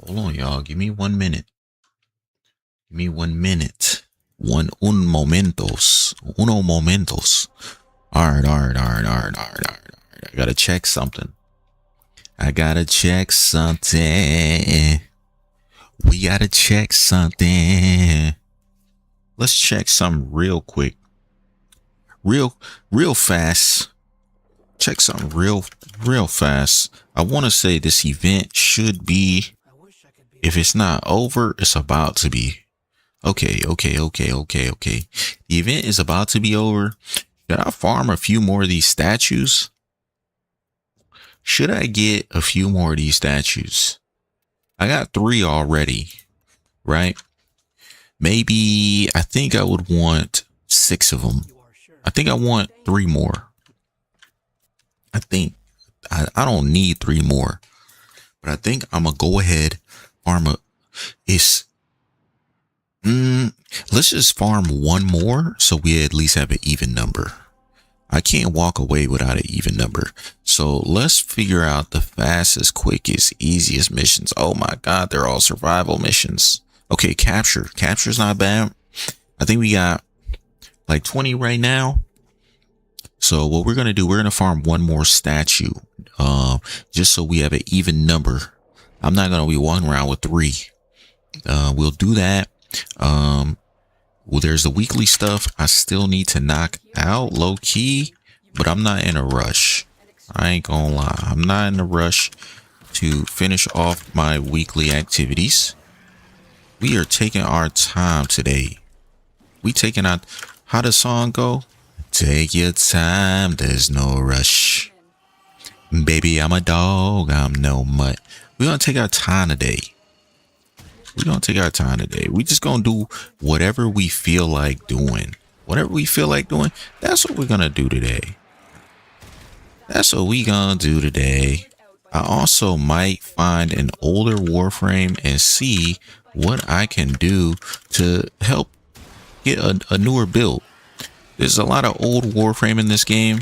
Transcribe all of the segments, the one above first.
Hold on, y'all. Give me 1 minute. Give me 1 minute. Un momentos. Uno momentos. Alright. I gotta check something. We gotta check something. Let's check something real quick. Real fast. Check something real fast. I want to say this event should be, if it's not over, it's about to be. Okay. The event is about to be over. Should I farm a few more of these statues? Should I get a few more of these statues? I got 3 already, right? Maybe, I think I would want 6 of them. I think I want 3 more. I think I don't need 3 more, but I think I'm gonna go ahead, farm let's just farm 1 more so we at least have an even number. I can't walk away without an even number. So let's figure out the fastest, quickest, easiest missions. Oh my God, they're all survival missions. Okay, capture. Capture's not bad. I think we got like 20 right now. So what we're going to do, we're going to farm 1 more statue, just so we have an even number. I'm not going to be walking around with 3. We'll do that. Well, there's the weekly stuff I still need to knock out low key, but I'm not in a rush. I ain't gonna lie. I'm not in a rush to finish off my weekly activities. We are taking our time today. We taking out, how does the song go? Take your time, there's no rush. Baby, I'm a dog, I'm no mutt. We're gonna take our time today. We just gonna do whatever we feel like doing. Whatever we feel like doing, that's what we're gonna do today. I also might find an older Warframe and see what I can do to help get a newer build. There's a lot of old Warframe in this game.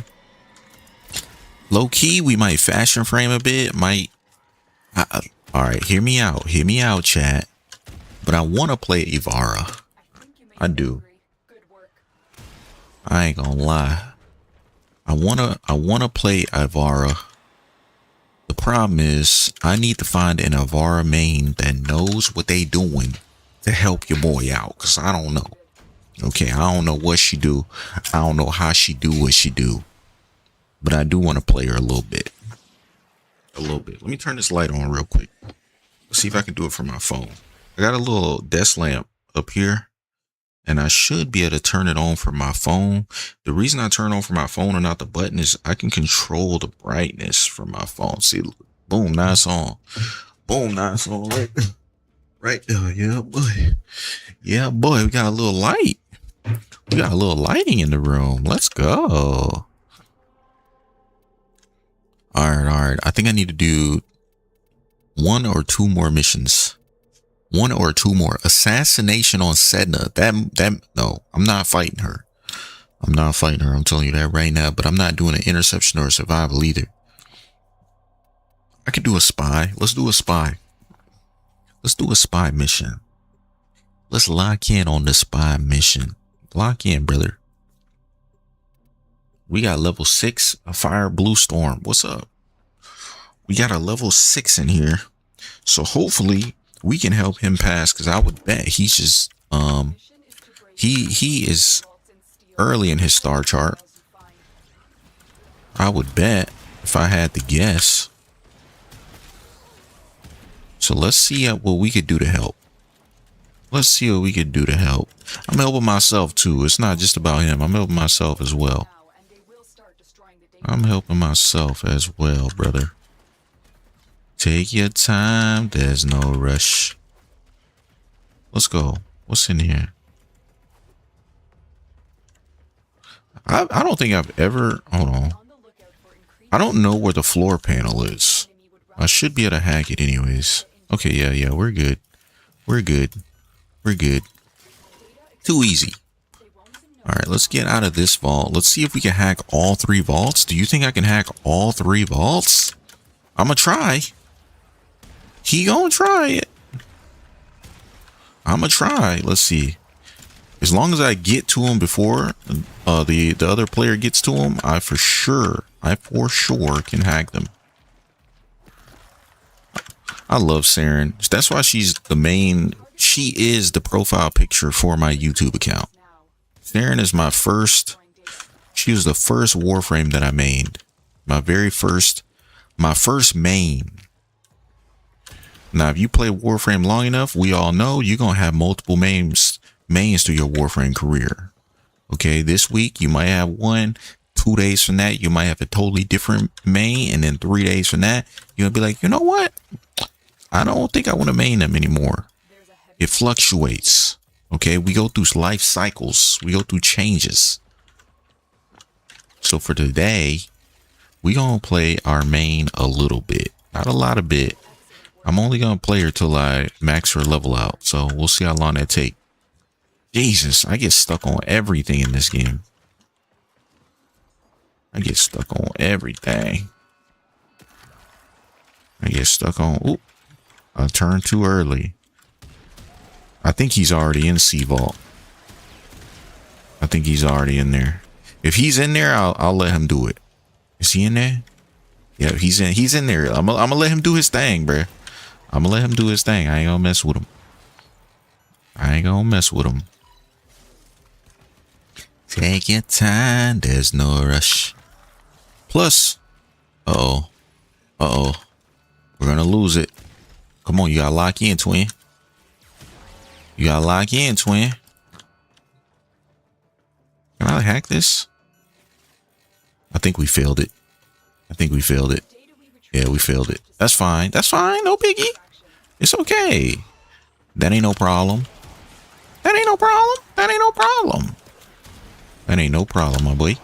Low key, we might fashion frame a bit. All right, hear me out, chat. But I want to play Ivara. I do. I ain't gonna lie. I wanna play Ivara. The problem is I need to find an Ivara main that knows what they doing to help your boy out. Cause I don't know. Okay, I don't know what she do. I don't know how she do what she do. But I do want to play her a little bit. Let me turn this light on real quick. Let's see if I can do it from my phone. I got a little desk lamp up here, and I should be able to turn it on from my phone. The reason I turn on from my phone and not the button is I can control the brightness from my phone. See, boom, now it's on. Boom, now it's on right there. Yeah, boy, we got a little light. We got a little lighting in the room. Let's go. All right. I think I need to do 1 or 2 more missions. 1 or 2 more. Assassination on Sedna. No, I'm not fighting her. I'm telling you that right now, but I'm not doing an interception or a survival either. I could do a spy. Let's do a spy. Mission. Let's lock in on the spy mission. Lock in, brother. We got level 6, a fire blue storm. What's up? We got a level 6 in here. So hopefully we can help him pass, because I would bet he's just he is early in his star chart. I would bet, if I had to guess. So let's see what we could do to help. I'm helping myself too. It's not just about him. I'm helping myself as well. Brother. Take your time, there's no rush. Let's go. What's in here? I don't think I've ever, hold on. I don't know where the floor panel is. I should be able to hack it anyways. Okay, yeah, we're good. Too easy. All right, let's get out of this vault. Let's see if we can hack all 3 vaults. Do you think I can hack all 3 vaults? I'm gonna try. He gonna try it. I'm gonna try. Let's see. As long as I get to him before the other player gets to him, I for sure can hack them. I love Saren. That's why she's the main. She is the profile picture for my YouTube account. Saren is my first. She was the first Warframe that I mained. My first main. Now, if you play Warframe long enough, we all know you're gonna have multiple mains through your Warframe career. Okay, this week you might have one. 2 days from that, you might have a totally different main, and then 3 days from that, you're gonna be like, you know what? I don't think I want to main them anymore. It fluctuates. Okay, we go through life cycles. We go through changes. So for today, we gonna play our main a little bit, not a lot of bit. I'm only gonna play her till I max her level out. So we'll see how long that takes. Jesus, I get stuck on everything in this game. I get stuck on everything. I get stuck on. Oop. I turned too early. I think he's already in Sea Vault. I think he's already in there. If he's in there, I'll let him do it. Is he in there? Yeah, he's in there. I'm gonna let him do his thing, bruh. I'm gonna let him do his thing. I ain't gonna mess with him. I ain't gonna mess with him. Take your time. There's no rush. Plus, uh-oh. We're gonna lose it. Come on, you gotta lock in, twin. You gotta lock in, twin. Can I hack this? I think we failed it. Yeah, we failed it. That's fine. That's fine. No biggie. It's okay. That ain't no problem. That ain't no problem. That ain't no problem. That ain't no problem, my boy.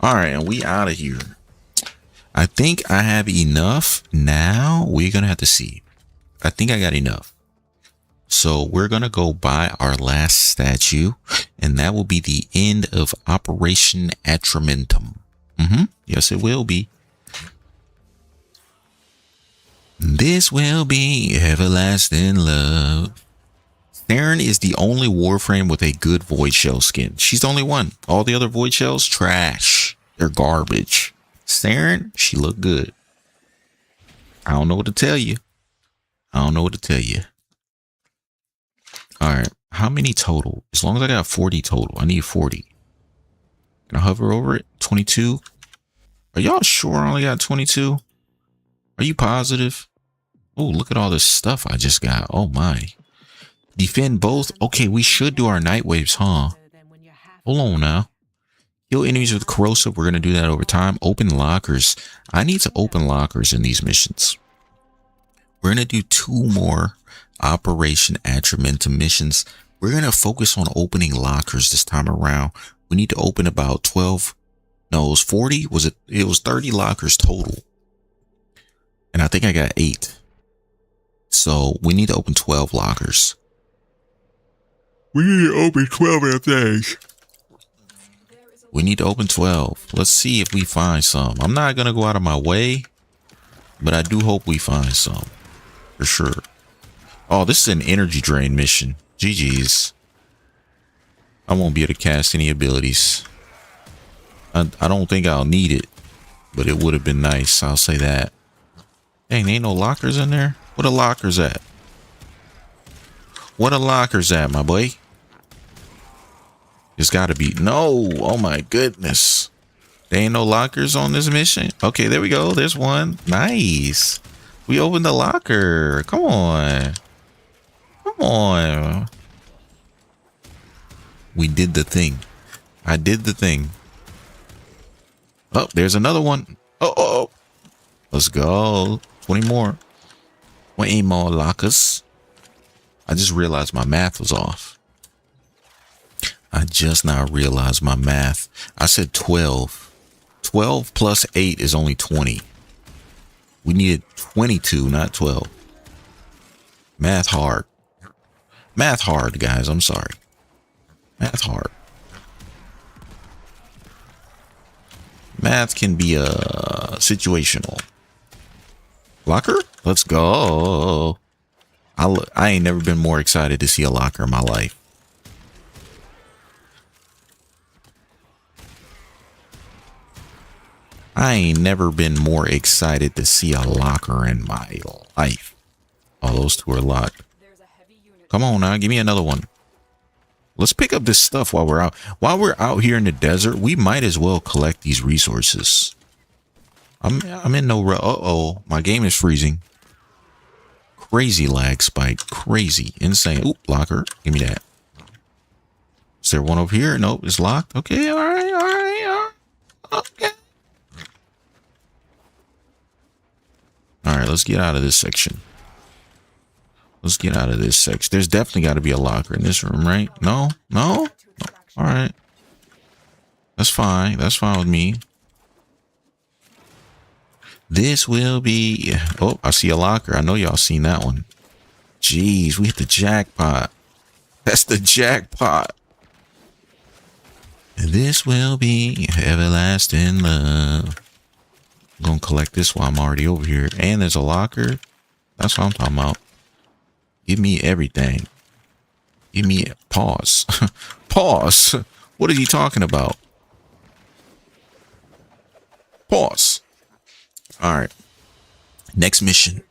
All right, and we out of here. I think I have enough. Now we're gonna have to see. I think I got enough. So we're gonna go buy our last statue, and that will be the end of Operation Atramentum. Yes, it will be. This will be everlasting love. Saren is the only Warframe with a good Void Shell skin. She's the only one. All the other Void Shells, trash. They're garbage. Saren, she looked good. I don't know what to tell you. All right. How many total? As long as I got 40 total. I need 40. Can I hover over it? 22. Are y'all sure I only got 22? Are you positive? Oh, look at all this stuff I just got. Oh my. Defend both. Okay, we should do our night waves, huh? Hold on now. Kill enemies with corrosive. We're going to do that over time. Open lockers. I need to open lockers in these missions. We're going to do 2 more Operation Atramentum missions. We're going to focus on opening lockers this time around. We need to open about 12. No, it was 40. It was 30 lockers total. And I think I got 8. So we need to open 12 lockers. We need to open 12 of things. We need to open 12. Let's see if we find some. I'm not going to go out of my way, but I do hope we find some. For sure. Oh, this is an energy drain mission. GG's. I won't be able to cast any abilities. I don't think I'll need it, but it would have been nice. I'll say that. Dang, ain't no lockers in there? What are lockers at? What are lockers at, my boy? It's got to be. No. Oh, my goodness. There ain't no lockers on this mission. Okay, there we go. There's one. Nice. We opened the locker. Come on. Come on. We did the thing. I did the thing. Oh, there's another one. Oh. Let's go. 20 more. 20 more lockers. I just realized my math was off. I just now realized my math. I said 12. 12 plus 8 is only 20. We needed 22, not 12. Math hard. Math hard, guys. I'm sorry. Math hard. Math can be situational. Locker? Let's go. I ain't never been more excited to see a locker in my life. I ain't never been more excited to see a locker in my life. Oh, those two are locked. Come on now, give me another one. Let's pick up this stuff while we're out. While we're out here in the desert, we might as well collect these resources. I'm in no rush. Uh-oh, my game is freezing. Crazy lag spike. Crazy. Insane. Oop, locker. Give me that. Is there one over here? Nope, it's locked. Okay, alright. Okay. Alright, let's get out of this section. Let's get out of this section. There's definitely got to be a locker in this room, right? No? No? Alright. That's fine. That's fine with me. This will be... Oh, I see a locker. I know y'all seen that one. Jeez, we hit the jackpot. That's the jackpot. This will be everlasting love. I'm gonna collect this while I'm already over here. And there's a locker. That's what I'm talking about. Give me everything. Give me... Pause. Pause. What is he talking about? Pause. Alright. Next mission.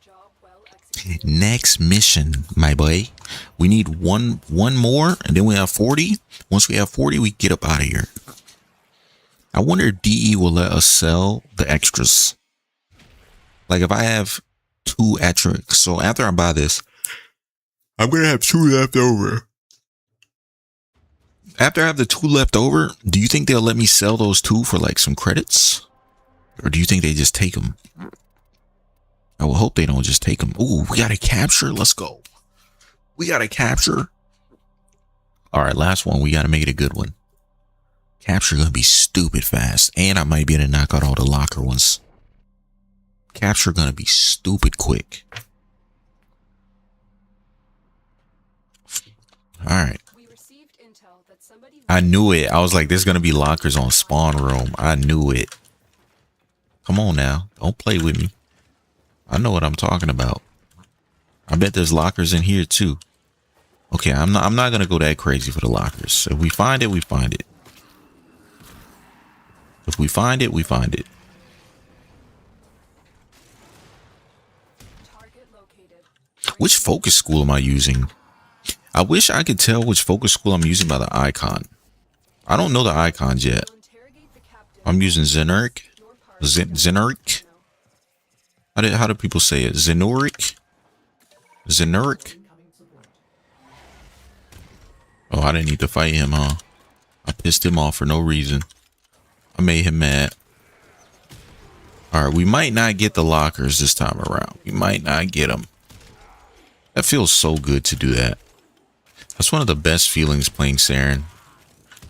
Next mission, my boy. We need one more, and then we have 40. Once we have 40, we get up out of here. I wonder if DE will let us sell the extras. Like if I have 2 extra. So after I buy this, I'm going to have 2 left over. After I have the 2 left over, do you think they'll let me sell those 2 for like some credits? Or do you think they just take them? I will hope they don't just take them. Ooh, we got to capture. Let's go. We got to capture. All right, last one. We got to make it a good one. Capture going to be stupid fast. And I might be able to knock out all the locker ones. Capture going to be stupid quick. All right. I knew it. I was like, there's going to be lockers on spawn room. I knew it. Come on now. Don't play with me. I know what I'm talking about. I bet there's lockers in here too. Okay, I'm not going to go that crazy for the lockers. If we find it, we find it. If we find it, we find it. Which focus school am I using? I wish I could tell which focus school I'm using by the icon. I don't know the icons yet. I'm using Zenuric. Zenuric. How do people say it? Zenuric? Zenuric? Oh, I didn't need to fight him, huh? I pissed him off for no reason. I made him mad. Alright, we might not get the lockers this time around. We might not get them. That feels so good to do that. That's one of the best feelings playing Saren.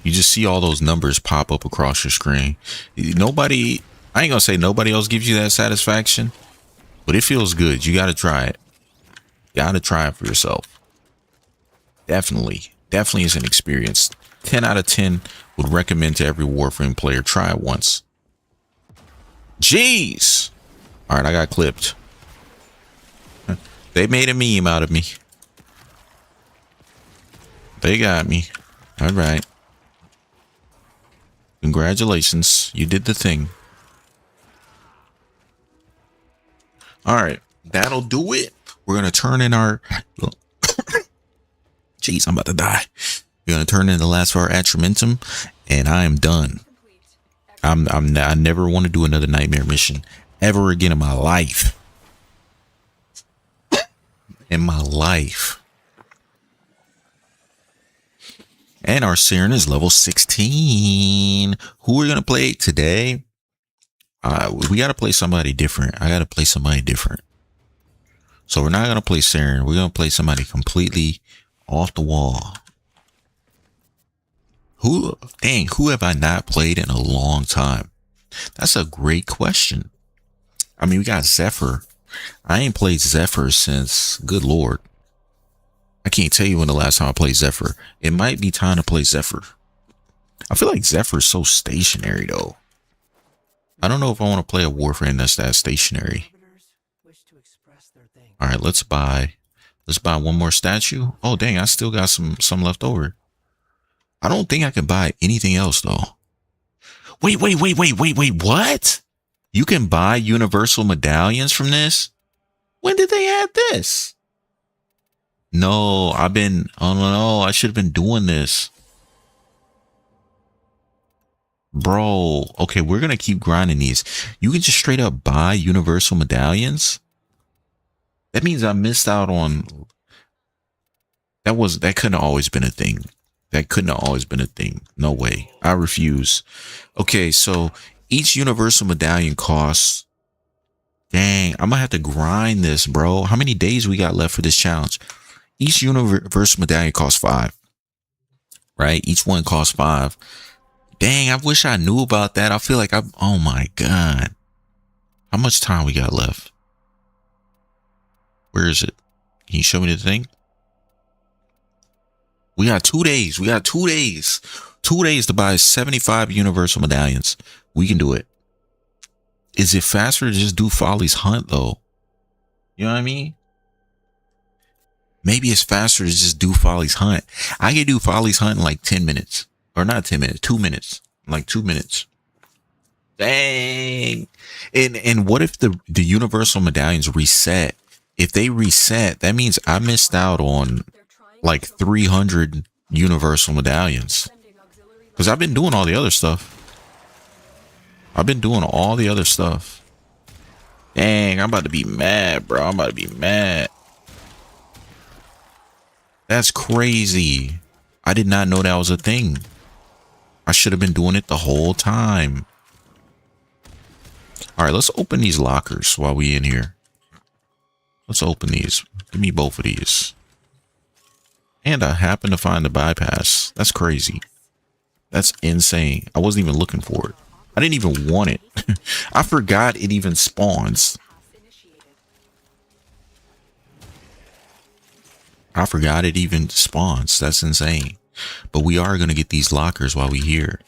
You just see all those numbers pop up across your screen. Nobody... I ain't gonna say nobody else gives you that satisfaction, but it feels good. You gotta try it. You gotta try it for yourself. Definitely is an experience. 10 out of 10 would recommend to every Warframe player. Try it once. Jeez. All right, I got clipped. They made a meme out of me. They got me. All right. Congratulations. You did the thing. All right, that'll do it. We're going to turn in our... Jeez, I'm about to die. We're going to turn in the last of our Atramentum, and I am done. I never want to do another nightmare mission ever again in my life. In my life. And our Siren is level 16. Who are we going to play today? We got to play somebody different. I got to play somebody different. So we're not going to play Siren. We're going to play somebody completely off the wall. Who have I not played in a long time? That's a great question. I mean, we got Zephyr. I ain't played Zephyr since, good Lord. I can't tell you when the last time I played Zephyr. It might be time to play Zephyr. I feel like Zephyr is so stationary though. I don't know if I want to play a Warframe that's that stationary. All right, let's buy one more statue. Oh, dang, I still got some left over. I don't think I can buy anything else though. Wait, what? You can buy universal medallions from this? When did they add this? No, oh no, I should have been doing this. Bro, okay, we're going to keep grinding these. You can just straight up buy universal medallions? That means I missed out on... That couldn't have always been a thing. That couldn't have always been a thing. No way. I refuse. Okay, so each universal medallion costs... Dang, I'm gonna have to grind this, bro. How many days we got left for this challenge? Each universal medallion costs 5. Right? Each one costs 5. Dang, I wish I knew about that. I feel like oh my God. How much time we got left? Where is it? Can you show me the thing? We got 2 days. We got 2 days. 2 days to buy 75 universal medallions. We can do it. Is it faster to just do Folly's Hunt though? You know what I mean? Maybe it's faster to just do Folly's Hunt. I can do Folly's Hunt in like 10 minutes. Or not 10 minutes, 2 minutes. Like 2 minutes. Dang. And what if the universal medallions reset? If they reset, that means I missed out on like 300 universal medallions. Because I've been doing all the other stuff. Dang, I'm about to be mad, bro. I'm about to be mad. That's crazy. I did not know that was a thing. I should have been doing it the whole time. All right, let's open these lockers while we in here. Let's open these. Give me both of these. And I happen to find the bypass. That's crazy. That's insane. I wasn't even looking for it. I didn't even want it. I forgot it even spawns. I forgot it even spawns. That's insane. But we are going to get these lockers while we're here.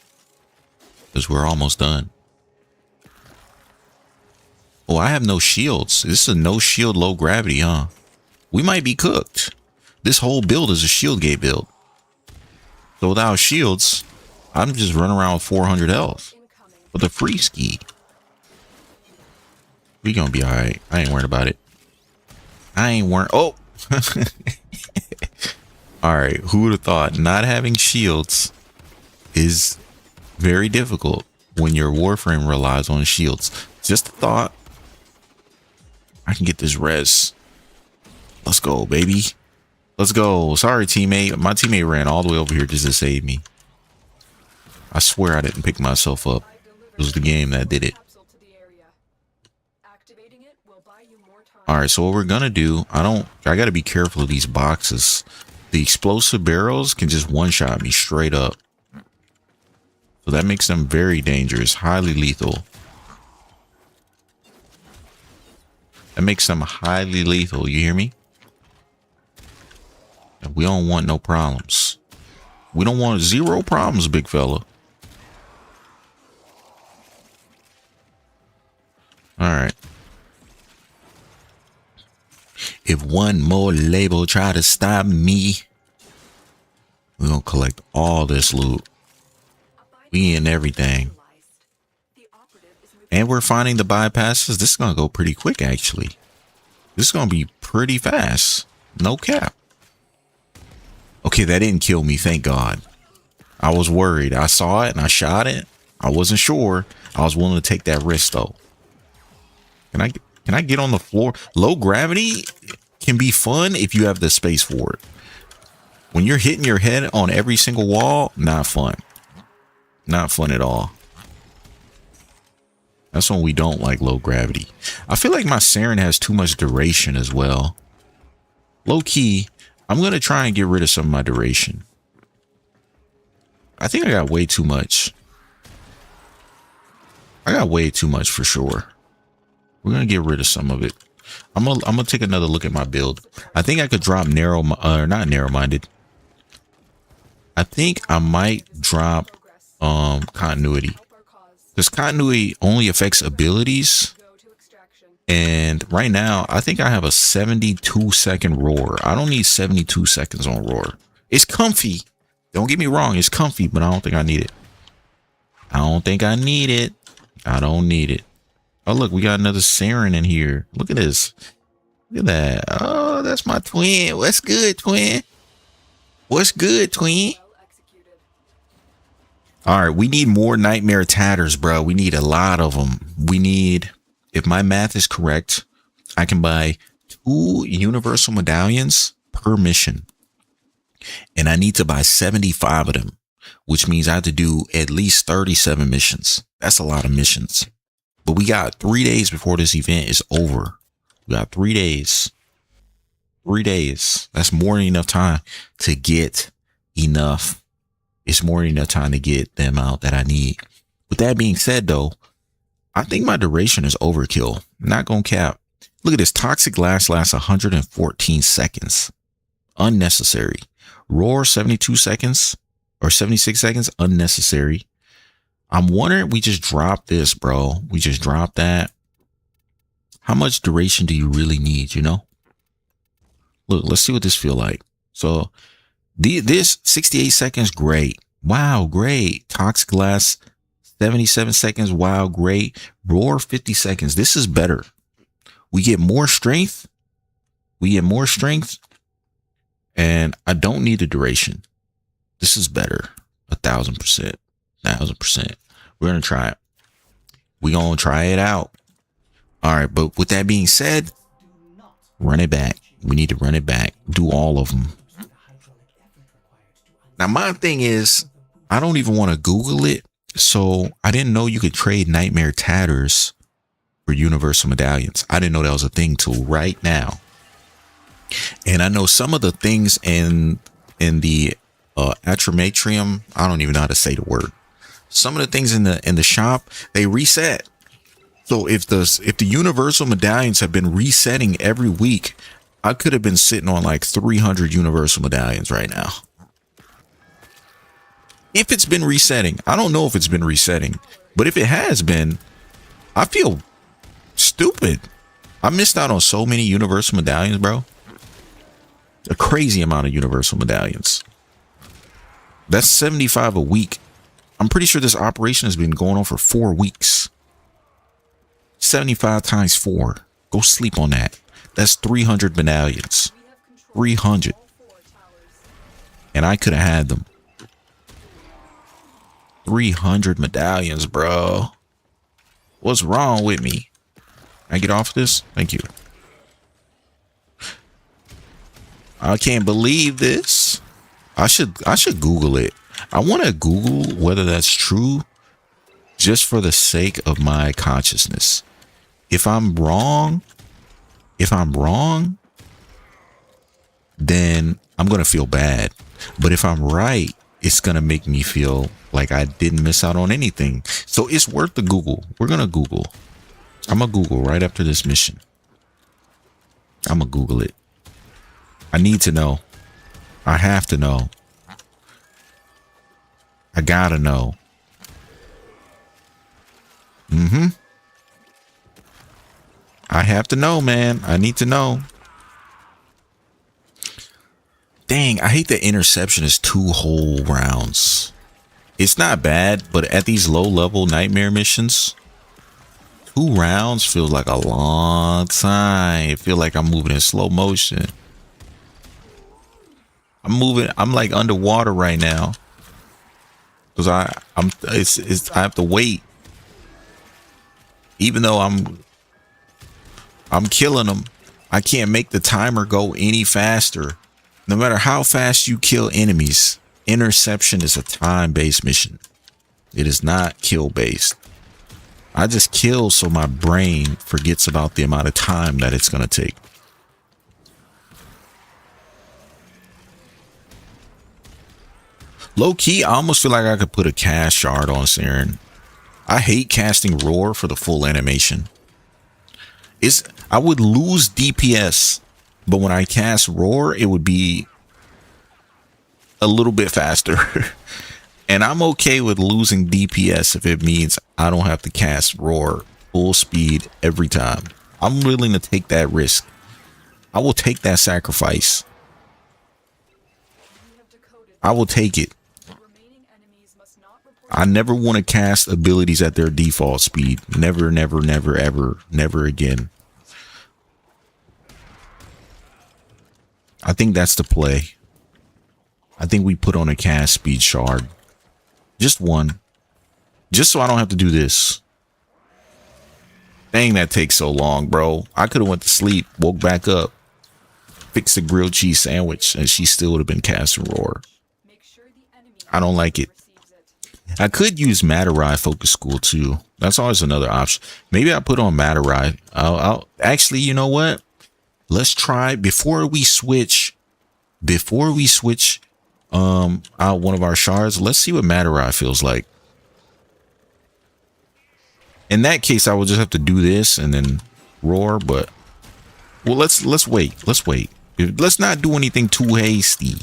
Because we're almost done. Oh, I have no shields. This is a no shield, low gravity, huh? We might be cooked. This whole build is a shield gate build. So without shields, I'm just running around with 400 health. With a free ski. We gonna be alright. I ain't worried about it. Oh! Alright, who would have thought not having shields is very difficult when your Warframe relies on shields. Just a thought. I can get this res. Let's go, baby. Let's go. Sorry, teammate. My teammate ran all the way over here just to save me. I swear I didn't pick myself up. It was the game that did it. Alright, so what we're gonna do, I gotta be careful of these boxes. The explosive barrels can just one-shot me straight up. So that makes them very dangerous, highly lethal. That makes them highly lethal, you hear me? We don't want no problems. We don't want 0 problems, big fella. Alright. If one more label try to stop me, we're gonna collect all this loot. We in everything. And we're finding the bypasses. This is gonna go pretty quick, actually. This is gonna be pretty fast. No cap. Okay, that didn't kill me, thank God. I was worried. I saw it and I shot it. I wasn't sure. I was willing to take that risk though. Can I get on the floor? Low gravity can be fun if you have the space for it. When you're hitting your head on every single wall, not fun. Not fun at all. That's when we don't like low gravity. I feel like my Siren has too much duration as well. Low key, I'm going to try and get rid of some of my duration. I think I got way too much. I got way too much for sure. We're going to get rid of some of it. I'm gonna take another look at my build. I think I could drop not narrow-minded. I think I might drop continuity. This continuity only affects abilities. And right now, I think I have a 72-second roar. I don't need 72 seconds on roar. It's comfy. Don't get me wrong. It's comfy, but I don't think I need it. I don't think I need it. I don't need it. Oh, look, we got another Siren in here. Look at this. Look at that. Oh, that's my twin. What's good, twin? What's good, twin? All right, we need more Nightmare Tatters, bro. We need a lot of them. We need, if my math is correct, I can buy 2 universal medallions per mission. And I need to buy 75 of them, which means I have to do at least 37 missions. That's a lot of missions. But we got 3 days before this event is over. We got 3 days. 3 days. That's more than enough time to get enough. It's more than enough time to get the amount that I need. With that being said, though, I think my duration is overkill. I'm not gonna cap. Look at this. Toxic lasts 114 seconds. Unnecessary. Roar 72 seconds or 76 seconds. Unnecessary. I'm wondering, we just dropped this, bro. We just dropped that. How much duration do you really need, you know? Look, let's see what this feel like. So this 68 seconds, great. Wow, great. Toxic lasts 77 seconds. Wow, great. Roar 50 seconds. This is better. We get more strength. We get more strength. And I don't need the duration. This is better. 1,000%. 1,000%. We're going to try it. We're going to try it out. All right. But with that being said, run it back. We need to run it back. Do all of them. Now, my thing is, I don't even want to Google it. So I didn't know you could trade Nightmare Tatters for universal medallions. I didn't know that was a thing till right now. And I know some of the things in the Atramatrium, I don't even know how to say the word. Some of the things in the shop, they reset. So if the universal medallions have been resetting every week, I could have been sitting on like 300 universal medallions right now. If it's been resetting, I don't know if it's been resetting, but if it has been, I feel stupid. I missed out on so many universal medallions, bro. A crazy amount of universal medallions. That's 75 a week. I'm pretty sure this operation has been going on for 4 weeks. 75 times 4. Go sleep on that. That's 300 medallions. 300. And I could have had them. 300 medallions, bro. What's wrong with me? Can I get off this? Thank you. I can't believe this. I should Google it. I want to Google whether that's true just for the sake of my consciousness. If I'm wrong, then I'm going to feel bad. But if I'm right, it's going to make me feel like I didn't miss out on anything. So it's worth the Google. We're going to Google. I'm going to Google right after this mission. I'm going to Google it. I need to know. I have to know. I gotta know. I have to know, man. I need to know. Dang, I hate that interception is 2 whole rounds. It's not bad, but at these low level nightmare missions, 2 rounds feels like a long time. It feels like I'm moving in slow motion. I'm like underwater right now. Cause I have to wait. Even though I'm killing them, I can't make the timer go any faster. No matter how fast you kill enemies, interception is a time-based mission. It is not kill-based. I just kill so my brain forgets about the amount of time that it's gonna take. Low key, I almost feel like I could put a cast shard on Siren. I hate casting roar for the full animation. I would lose DPS, but when I cast roar, it would be a little bit faster. And I'm okay with losing DPS if it means I don't have to cast Roar full speed every time. I'm willing to take that risk. I will take that sacrifice. I will take it. I never want to cast abilities at their default speed. Never, never, never, ever, never again. I think that's the play. I think we put on a cast speed shard. Just one. Just so I don't have to do this. Dang, that takes so long, bro. I could have went to sleep, woke back up, fixed a grilled cheese sandwich, and she still would have been casting Roar. I don't like it. I could use Matarai Focus School too. That's always another option. Maybe I put on Matarai. I'll actually, you know what? Let's try before we switch out one of our shards. Let's see what Matarai feels like. In that case, I will just have to do this and then Roar, but well, let's wait. Let's wait. Let's not do anything too hasty.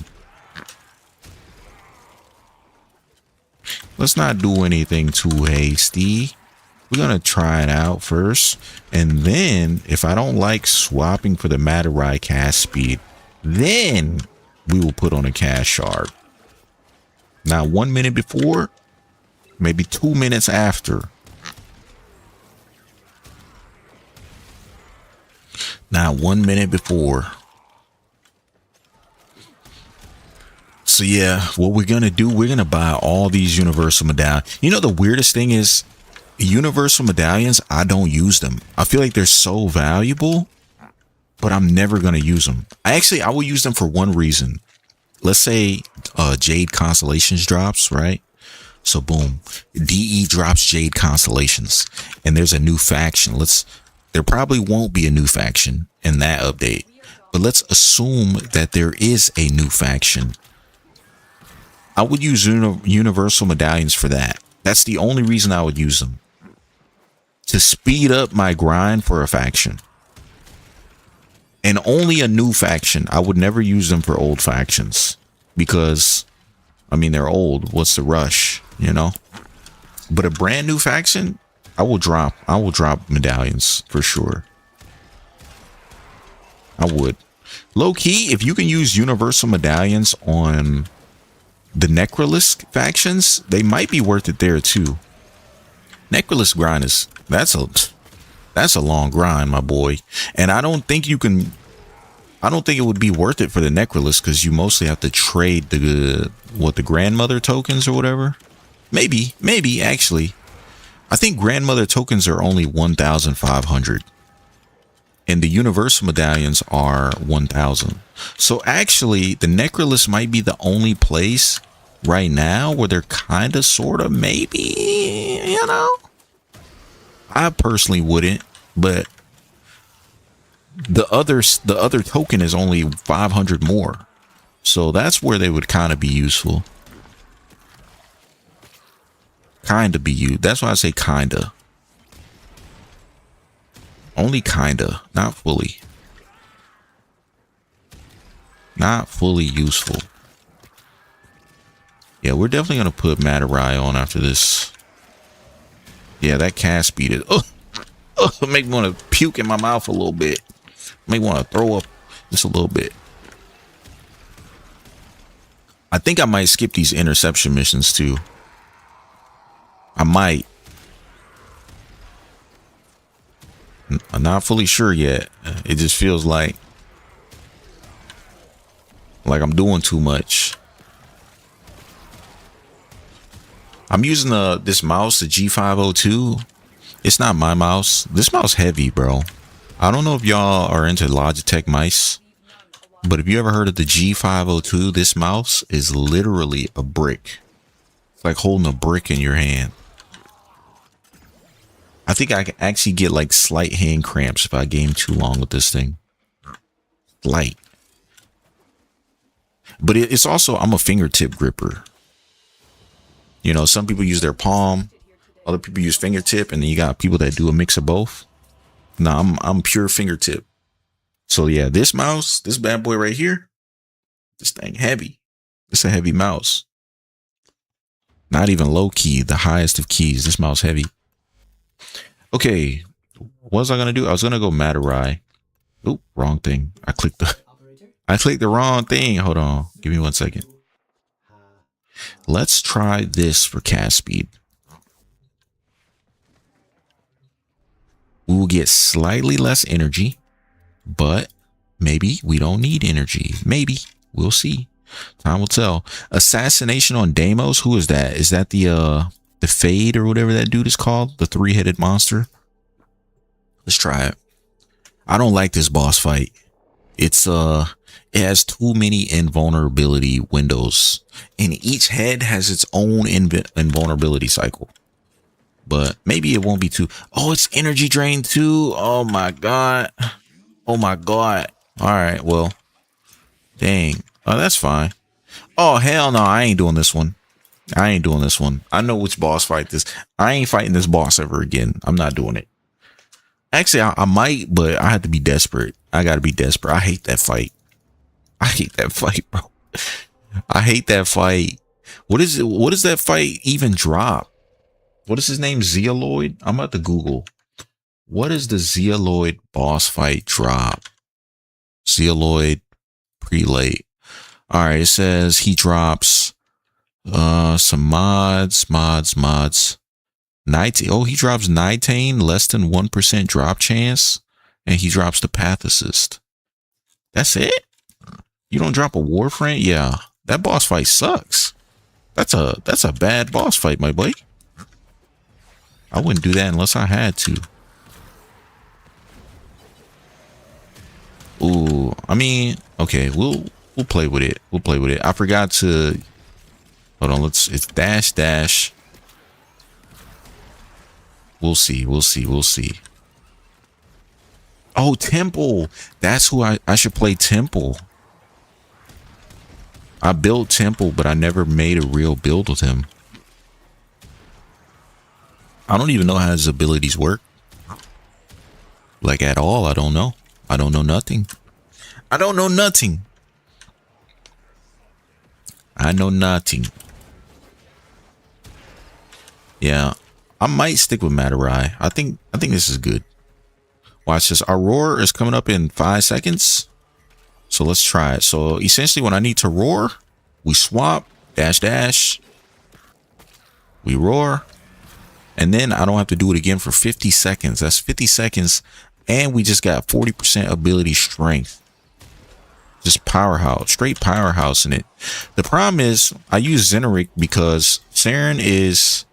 Let's not do anything too hasty. We're going to try it out first. And then if I don't like swapping for the Matarai cast speed, then we will put on a cast shard. Now 1 minute before, maybe 2 minutes after. Now 1 minute before. So yeah, what we're going to do, we're going to buy all these universal medallions. You know, the weirdest thing is universal medallions, I don't use them. I feel like they're so valuable, but I'm never going to use them. I will use them for one reason. Let's say Jade Constellations drops, right? So boom, DE drops Jade Constellations and there's a new faction. There probably won't be a new faction in that update, but let's assume that there is a new faction. I would use universal medallions for that. That's the only reason I would use them. To speed up my grind for a faction. And only a new faction. I would never use them for old factions. Because, I mean, they're old. What's the rush, you know? But a brand new faction, I will drop medallions for sure. I would. Low key, if you can use universal medallions on the Necrolisk factions, they might be worth it there too. Necrolisk grind that's a long grind, my boy. And I don't think it would be worth it for the Necrolisk because you mostly have to trade the grandmother tokens or whatever. Maybe actually. I think grandmother tokens are only 1,500. And the universal medallions are 1,000. So actually, the Necrolisk might be the only place right now where they're kind of, sort of, maybe, you know? I personally wouldn't, but the other token is only 500 more. So that's where they would kind of be useful. Kind of be used. That's why I say kinda. Only kinda, not fully. Not fully useful. Yeah, we're definitely going to put Matarai on after this. Yeah, that cast speed is... make me want to puke in my mouth a little bit. Make me want to throw up just a little bit. I think I might skip these interception missions too. I might. I'm not fully sure yet. It just feels like I'm doing too much. I'm using this mouse, the G502. It's not my mouse. This mouse heavy, bro. I don't know if y'all are into Logitech mice, but if you ever heard of the G502, this mouse is literally a brick. It's like holding a brick in your hand. I think I can actually get like slight hand cramps if I game too long with this thing. Slight. But it's also, I'm a fingertip gripper. You know, some people use their palm, other people use fingertip, and then you got people that do a mix of both. No, I'm pure fingertip. So yeah, this mouse, this bad boy right here, this thing heavy. It's a heavy mouse. Not even low key, the highest of keys. This mouse heavy. Okay, what was I gonna do? I was gonna go Matarai. Oop, wrong thing. I clicked the wrong thing. Hold on, give me 1 second. Let's try this for cast speed. We will get slightly less energy, but maybe we don't need energy. Maybe. We'll see. Time will tell. Assassination on Deimos. Who is that? Is that the Fade or whatever that dude is called? The 3-headed monster? Let's try it. I don't like this boss fight. It has too many invulnerability windows, and each head has its own invulnerability cycle. But maybe it won't be too. Oh, it's energy drain too. Oh my god. Oh my god. All right. Well, dang. Oh, that's fine. Oh, hell no. I ain't doing this one. I ain't doing this one. I know which boss fight this. I ain't fighting this boss ever again. I'm not doing it. Actually, I might, but I have to be desperate. I got to be desperate. I hate that fight. I hate that fight, bro. I hate that fight. What is it? What does that fight even drop? What is his name? Zealoid? I'm about to Google. What is the Zealoid boss fight drop? Zealoid prelate. All right, it says he drops some mods. Oh, he drops Nitane, less than 1% drop chance, and he drops the path assist. That's it? You don't drop a Warframe? Yeah, that boss fight sucks. That's a bad boss fight, my boy. I wouldn't do that unless I had to. Ooh, I mean, okay, we'll play with it. We'll play with it. I forgot to hold on. It's dash. We'll see. Oh, Temple. That's who I should play Temple. I built Temple, but I never made a real build with him. I don't even know how his abilities work. Like at all. I don't know. I don't know nothing. I don't know nothing. I know nothing. Yeah. I might stick with Matarai. I think this is good. Watch this. Our roar is coming up in 5 seconds. So let's try it. So essentially when I need to roar, we swap, dash. We roar. And then I don't have to do it again for 50 seconds. That's 50 seconds. And we just got 40% ability strength. Just powerhouse. Straight powerhouse in it. The problem is I use Xeneric because Saren is...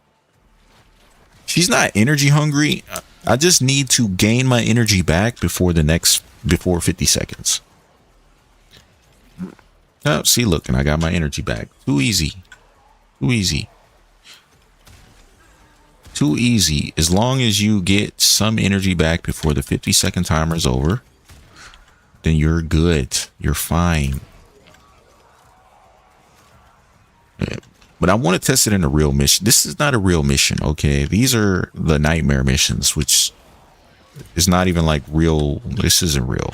She's not energy hungry. I just need to gain my energy back before 50 seconds. Oh, see, look, and I got my energy back. Too easy. As long as you get some energy back before the 50-second timer is over, then you're good. You're fine. Yeah. But I want to test it in a real mission. This is not a real mission, okay? These are the nightmare missions, which is not even like real. This isn't real.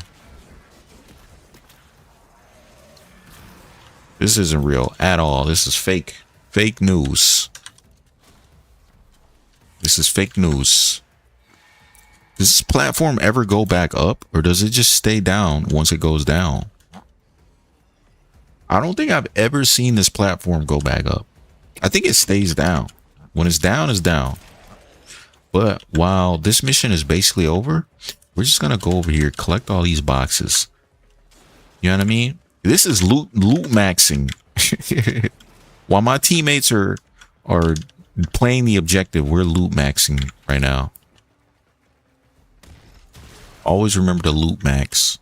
This isn't real at all. This is fake. Fake news. This is fake news. Does this platform ever go back up, or does it just stay down once it goes down? I don't think I've ever seen this platform go back up. I think it stays down. When it's down, it's down. But while this mission is basically over, we're just gonna go over here, collect all these boxes. You know what I mean? This is loot maxing. While my teammates are playing the objective, we're loot maxing right now. Always remember to loot max,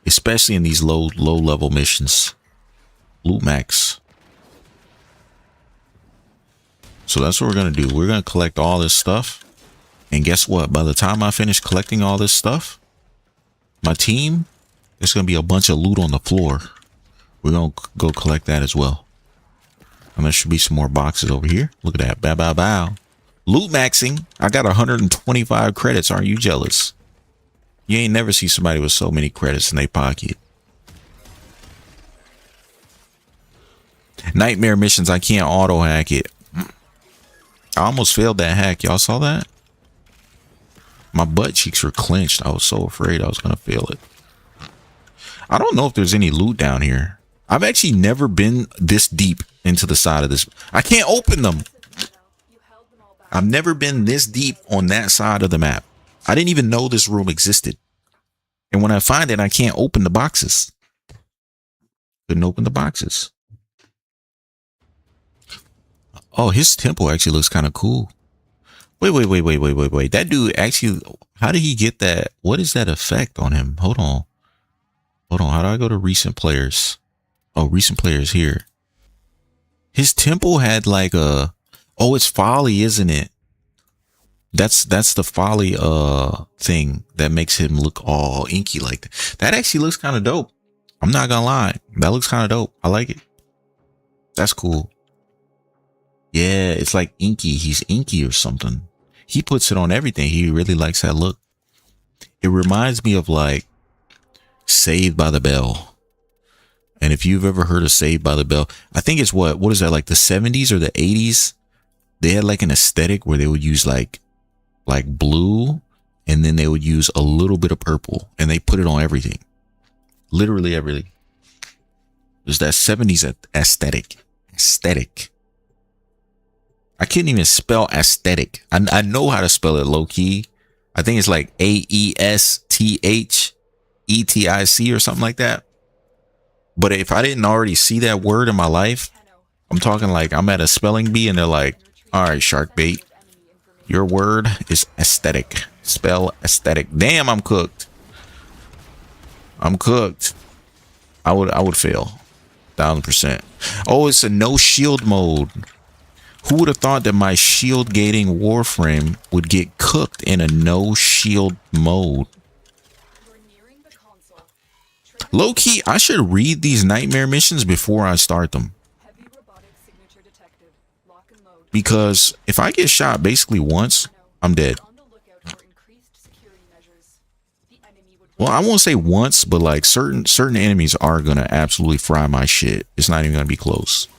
especially in these low level missions. Loot max. So that's what we're gonna do. We're gonna collect all this stuff, and guess what? By the time I finish collecting all this stuff, my team, there's gonna be a bunch of loot on the floor. We're gonna go collect that as well. And there should be some more boxes over here. Look at that. Bow. Loot maxing. I got 125 credits. Aren't you jealous? You ain't never see somebody with so many credits in their pocket. Nightmare missions, I can't auto hack it. I almost failed that hack. Y'all saw that? My butt cheeks were clenched. I was so afraid I was going to fail it. I don't know if there's any loot down here. I've actually never been this deep into the side of this. I can't open them. I've never been this deep on that side of the map. I didn't even know this room existed. And when I find it, I can't open the boxes. Couldn't open the boxes. Oh, his temple actually looks kind of cool. Wait. That dude actually, how did he get that? What is that effect on him? Hold on. How do I go to recent players? Oh, recent players here. His temple had like a, oh, it's folly, isn't it? That's the folly thing that makes him look all inky like that. That actually looks kind of dope. I'm not gonna lie. That looks kind of dope. I like it. That's cool. Yeah, it's like inky. He's inky or something. He puts it on everything. He really likes that look. It reminds me of like Saved by the Bell. And if you've ever heard of Saved by the Bell, I think it's what is that, like the 70s or the 80s? They had like an aesthetic where they would use like blue, and then they would use a little bit of purple, and they put it on everything. Literally everything. There's that 70s aesthetic. I can't even spell aesthetic. I know how to spell it low key. I think it's like AESTHETIC or something like that. But if I didn't already see that word in my life, I'm talking like I'm at a spelling bee and they're like, all right, shark bait, your word is aesthetic. Spell aesthetic. Damn, I'm cooked. I would fail. 1000%. Oh, it's a no shield mode. Who would have thought that my shield gating Warframe would get cooked in a no shield mode? Low key, I should read these nightmare missions before I start them. Because if I get shot basically once, I'm dead. Well, I won't say once, but like certain enemies are gonna absolutely fry my shit. It's not even gonna be close.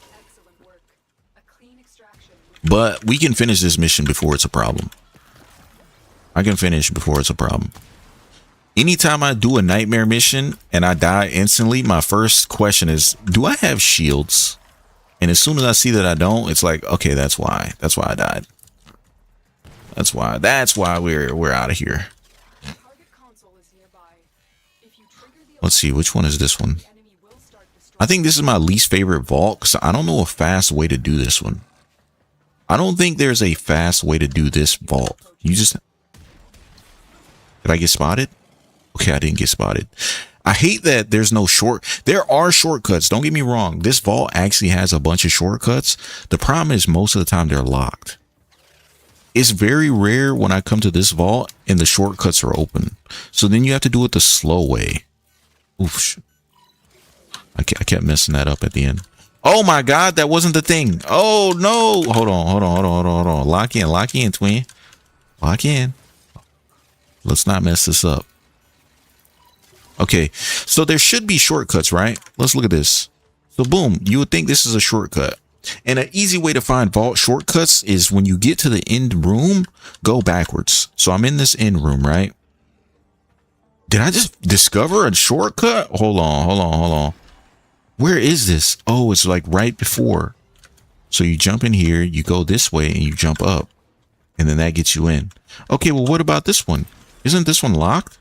But we can finish this mission before it's a problem. I can finish before it's a problem. Anytime I do a nightmare mission and I die instantly, my first question is, do I have shields? And as soon as I see that I don't, it's like, okay, that's why I died. That's why we're out of here. Let's see, which one is this one? I think this is my least favorite vault because I don't know a fast way to do this one. I don't think there's a fast way to do this vault. You just... Did I get spotted? Okay, I didn't get spotted. I hate that there's no there are shortcuts. Don't get me wrong. This vault actually has a bunch of shortcuts. The problem is most of the time they're locked. It's very rare when I come to this vault and the shortcuts are open. So then you have to do it the slow way. Oof. I kept messing that up at the end. Oh my God, that wasn't the thing. Oh no. Hold on. Lock in, twin. Lock in. Let's not mess this up. Okay, so there should be shortcuts, right? Let's look at this. So boom, you would think this is a shortcut. And an easy way to find vault shortcuts is when you get to the end room, go backwards. So I'm in this end room, right? Did I just discover a shortcut? Hold on. Where is this? Oh, it's like right before. So you jump in here, you go this way and you jump up. And then that gets you in. Okay, well, what about this one? Isn't this one locked?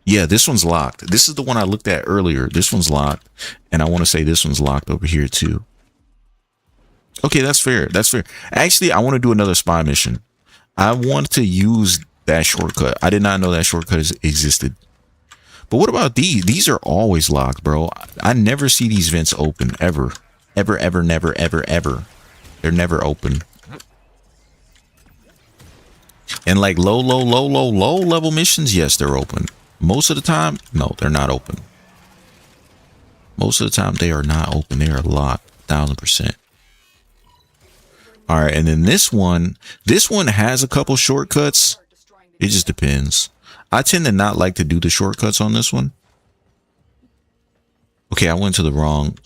Yeah, this one's locked. This is the one I looked at earlier. This one's locked. And I want to say this one's locked over here too. Okay, that's fair. Actually, I want to do another spy mission. I want to use that shortcut. I did not know that shortcut existed. But what about these? These are always locked, bro. I never see these vents open, ever. Ever, never. They're never open. And like low level missions, yes, they're open. Most of the time, no, they're not open. Most of the time, they are not open. They are locked, 1000%. All right, and then this one has a couple shortcuts. It just depends. I tend to not like to do the shortcuts on this one. Okay, I went to the wrong,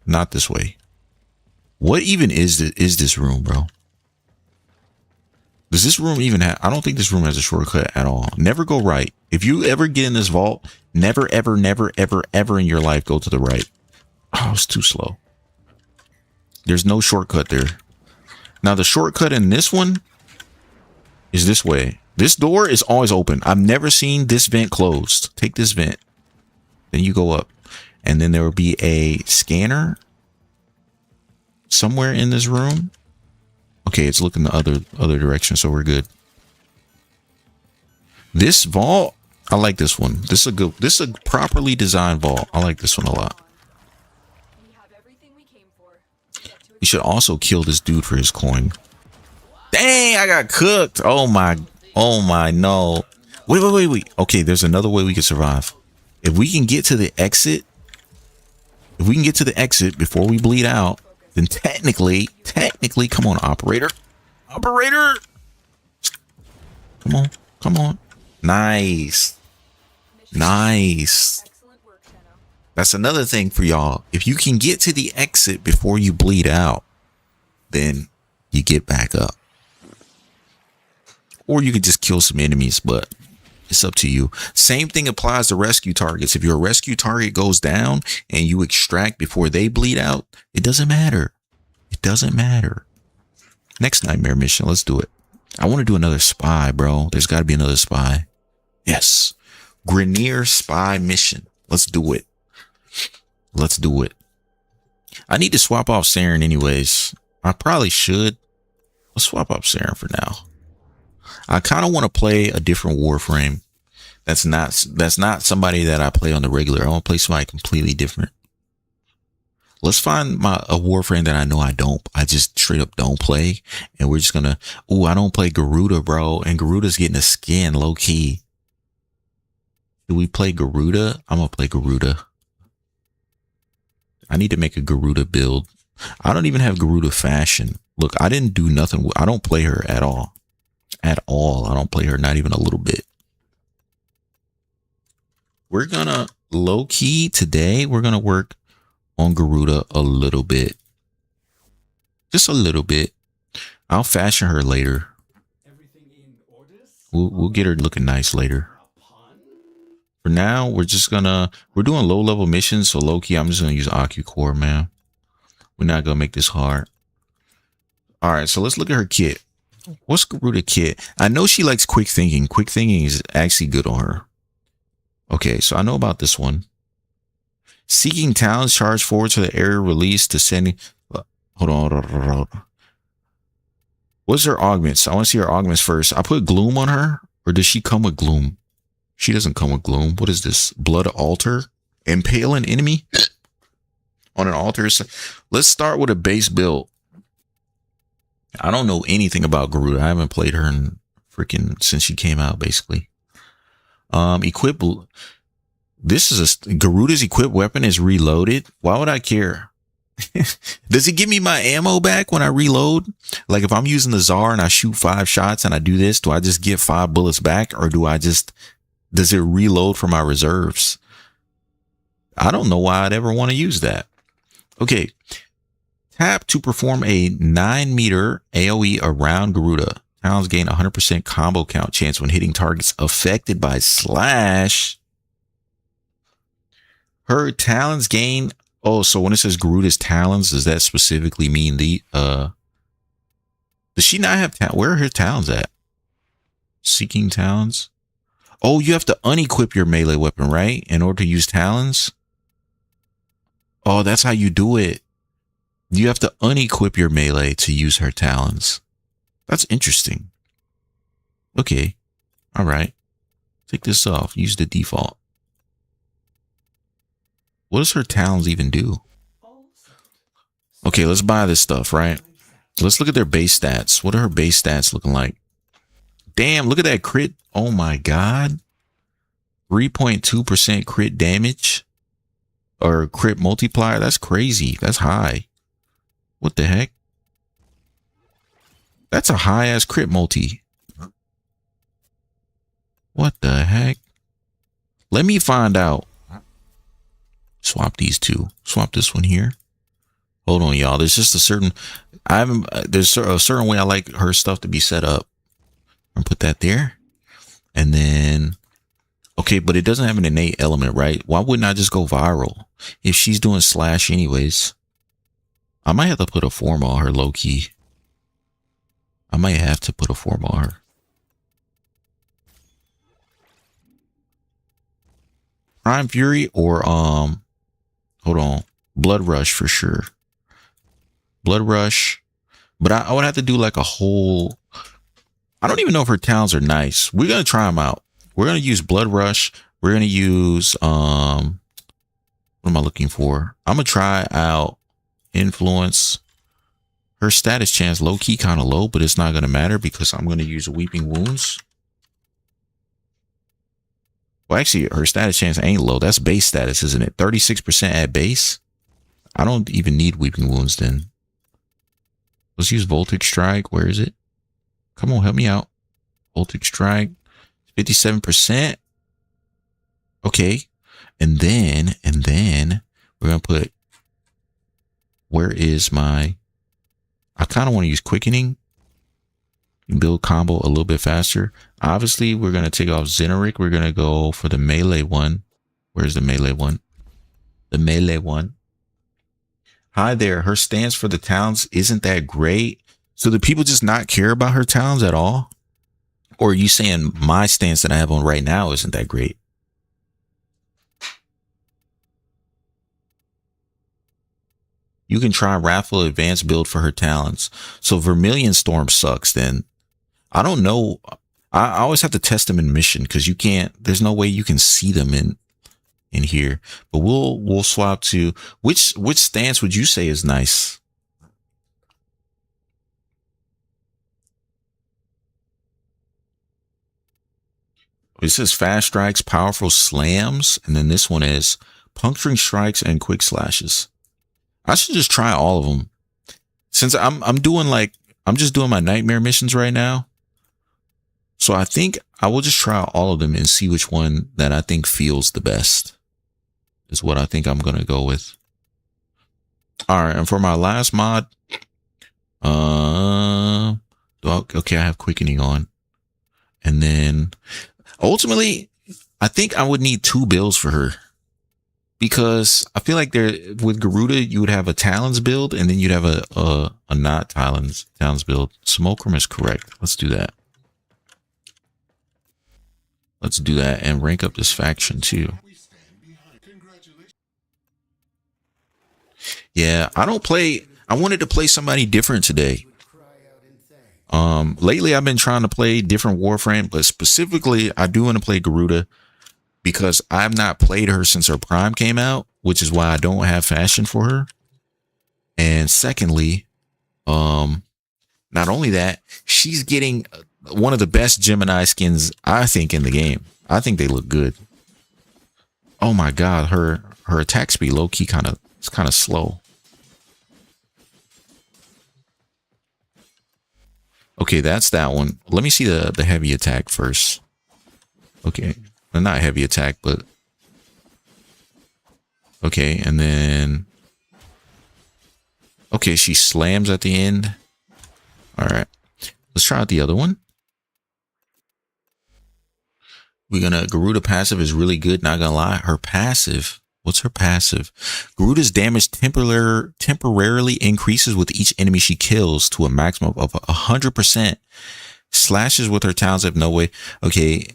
not this way. What even is this room, bro? Does this room even have? I don't think this room has a shortcut at all. Never go right. If you ever get in this vault, never, ever, never, ever, ever in your life go to the right. Oh, it's too slow. There's no shortcut there. Now, the shortcut in this one is this way. This door is always open. I've never seen this vent closed. Take this vent. Then you go up. And then there will be a scanner somewhere in this room. Okay, it's looking the other direction, so we're good. This vault, I like this one. This is a properly designed vault. I like this one a lot. We should also kill this dude for his coin. Dang, I got cooked. Oh my, no. Wait. Okay, there's another way we can survive. If we can get to the exit, before we bleed out, then technically, come on, operator. Come on. Nice. That's another thing for y'all. If you can get to the exit before you bleed out, then you get back up. Or you can just kill some enemies, but it's up to you. Same thing applies to rescue targets. If your rescue target goes down and you extract before they bleed out, it doesn't matter. Next nightmare mission. Let's do it. I want to do another spy, bro. There's got to be another spy. Yes. Grenier spy mission. Let's do it. I need to swap off Saren anyways. I probably should. Let's swap off Saren for now. I kind of want to play a different Warframe. That's not somebody that I play on the regular. I want to play somebody completely different. Let's find a Warframe that I know I just straight up don't play. And we're just gonna, I don't play Garuda, bro. And Garuda's getting a skin, low key. Do we play Garuda? I'm gonna play Garuda. I need to make a Garuda build. I don't even have Garuda fashion. Look, I didn't do nothing. I don't play her at all. I don't play her, not even a little bit. We're gonna low key today. We're gonna work on Garuda a little bit. Just a little bit. I'll fashion her later. We'll get her looking nice later. For now, we're doing low level missions. So low key, I'm just gonna use AcuCore, man. We're not gonna make this hard. All right, so let's look at her kit. What's Garuda kit? I know she likes quick thinking. Quick thinking is actually good on her. Okay, so I know about this one. Seeking talents, charge forward to the area release to sending. Hold on. What's her augments? I want to see her augments first. I put gloom on her, or does she come with gloom? She doesn't come with gloom. What is this? Blood altar? Impale an enemy on an altar. Let's start with a base build. I don't know anything about Garuda. I haven't played her in since she came out, basically. Equip. Garuda's equipped weapon is reloaded. Why would I care? Does it give me my ammo back when I reload? Like if I'm using the Tsar and I shoot 5 shots and I do this, do I just get 5 bullets back, or does it reload for my reserves? I don't know why I'd ever want to use that. Okay. Tap to perform a 9-meter AoE around Garuda. Talents gain 100% combo count chance when hitting targets affected by slash. Her talents gain. Oh, so when it says Garuda's talents, does that specifically mean does she not have talent? Where are her talents at? Seeking talents. Oh, you have to unequip your melee weapon, right? In order to use talents. Oh, that's how you do it. You have to unequip your melee to use her talents. That's interesting. Okay. All right. Take this off. Use the default. What does her talents even do? Okay, let's buy this stuff, right? Let's look at their base stats. What are her base stats looking like? Damn, look at that crit. Oh my God. 3.2% crit damage or crit multiplier. That's crazy. That's high. What the heck? That's a high ass crit multi. What the heck? Let me find out. Swap these two. Swap this one here. Hold on, y'all. There's just a certain, there's a certain way I like her stuff to be set up. I'm gonna put that there. And then, okay, but it doesn't have an innate element, right? Why wouldn't I just go viral? If she's doing slash anyways, I might have to put a form on her low key. I might have to put a form on her. Prime Fury or, hold on. Blood Rush for sure. Blood Rush. But I would have to do like a whole, I don't even know if her talents are nice. We're going to try them out. We're going to use Blood Rush. We're going to use, what am I looking for? I'm going to try out Influence. Her status chance low key kind of low, but it's not going to matter because I'm going to use Weeping Wounds. Well, actually, her status chance ain't low. That's base status, isn't it? 36% at base. I don't even need Weeping Wounds then. Let's use Voltage Strike. Where is it? Come on, help me out. Voltage Strike. 57%. Okay. And then we're going to put, where is my, I kind of want to use Quickening. Build combo a little bit faster. Obviously, we're going to take off Xenoric. We're going to go for the melee one. Where's the melee one? The melee one. Hi there. Her stance for the talents isn't that great. So do people just not care about her talents at all? Or are you saying my stance that I have on right now isn't that great? You can try Wrathful Advanced build for her talents. So Vermilion Storm sucks then. I don't know. I always have to test them in mission because you can't, there's no way you can see them in here. But we'll swap to which stance would you say is nice? It says fast strikes, powerful slams, and then this one is puncturing strikes and quick slashes. I should just try all of them. Since I'm just doing my nightmare missions right now. So I think I will just try all of them and see which one that I think feels the best. Is what I think I'm going to go with. All right. And for my last mod, okay, I have Quickening on. And then ultimately, I think I would need 2 builds for her. Because I feel like with Garuda, you would have a Talons build and then you'd have a not Talons build. Smokerum is correct. Let's do that. Let's do that and rank up this faction too. Yeah, I wanted to play somebody different today. Lately I've been trying to play different Warframe, but specifically I do want to play Garuda because I've not played her since her Prime came out, which is why I don't have fashion for her. And secondly, not only that, she's getting one of the best Gemini skins, I think, in the game. I think they look good. Oh my God, her attack speed low key it's kind of slow. Okay, that's that one. Let me see the heavy attack first. Okay, well, not heavy attack, but okay, and then okay, she slams at the end. All right, let's try out the other one. Garuda passive is really good. Not gonna lie, her passive. What's her passive? Garuda's damage temporarily increases with each enemy she kills to a maximum of 100%. Slashes with her talents have no way. Okay.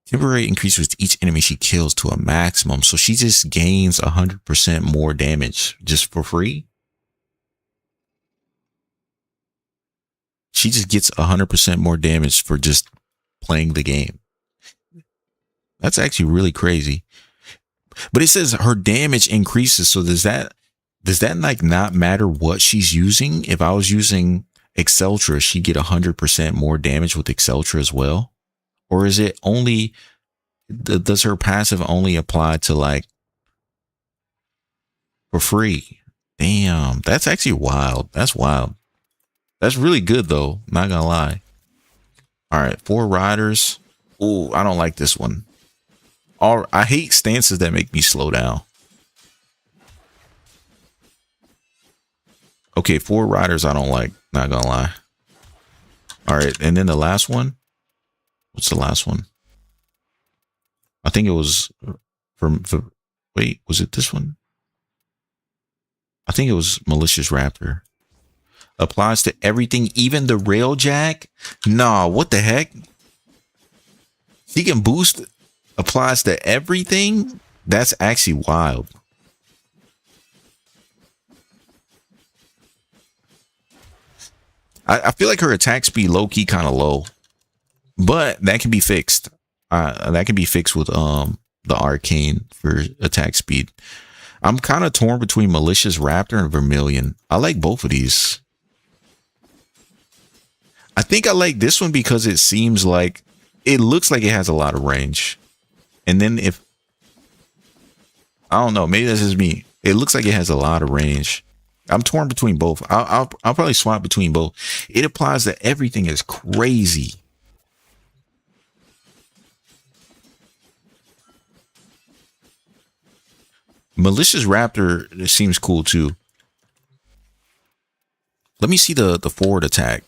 Temporary increase with each enemy she kills to a maximum. So she just gains 100% more damage just for free. She just gets 100% more damage for just playing the game. That's actually really crazy. But it says her damage increases. So does that like not matter what she's using? If I was using Exceltra, she'd get 100% more damage with Exceltra as well? Or is it only, does her passive only apply to like for free? Damn, that's actually wild. That's wild. That's really good though. Not gonna lie. All right, 4 riders. Ooh, I don't like this one. I hate stances that make me slow down. Okay, 4 riders I don't like. Not gonna lie. All right, and then the last one. What's the last one? I think it was for wait, was it this one? I think it was Malicious Raptor. Applies to everything, even the railjack? Nah, what the heck? He can boost, applies to everything? That's actually wild. I feel like her attack speed low-key kind of low. But that can be fixed. That can be fixed with the arcane for attack speed. I'm kind of torn between Malicious Raptor and Vermilion. I like both of these. I think I like this one because it seems like it looks like it has a lot of range. And then if I don't know, maybe that's just me. It looks like it has a lot of range. I'm torn between both. I'll probably swap between both. It applies to everything is crazy. Malicious Raptor seems cool too. Let me see the forward attack.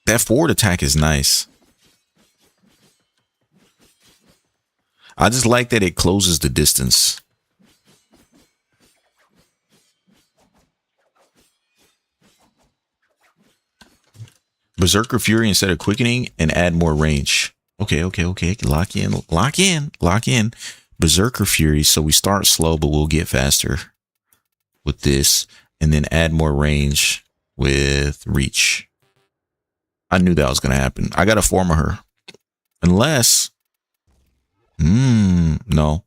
That forward attack is nice. I just like that it closes the distance. Berserker Fury instead of quickening and add more range. Okay. Lock in. Berserker Fury. So we start slow, but we'll get faster with this. And then add more range with reach. I knew that was going to happen. I got to form her. Unless... No.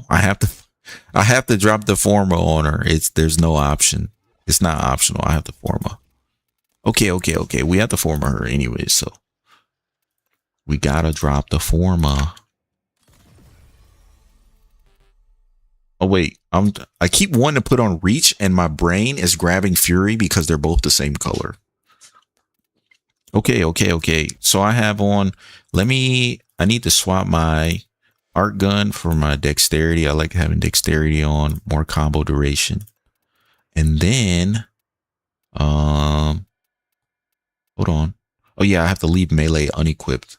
I have to drop the forma on her. There's no option. It's not optional. I have to forma. Okay. We have to forma her anyway, so we gotta drop the forma. Oh wait, I keep wanting to put on reach, and my brain is grabbing fury because they're both the same color. Okay. So I have on. I need to swap my art gun for my dexterity. I like having dexterity on, more combo duration. And then, hold on. Oh yeah, I have to leave melee unequipped.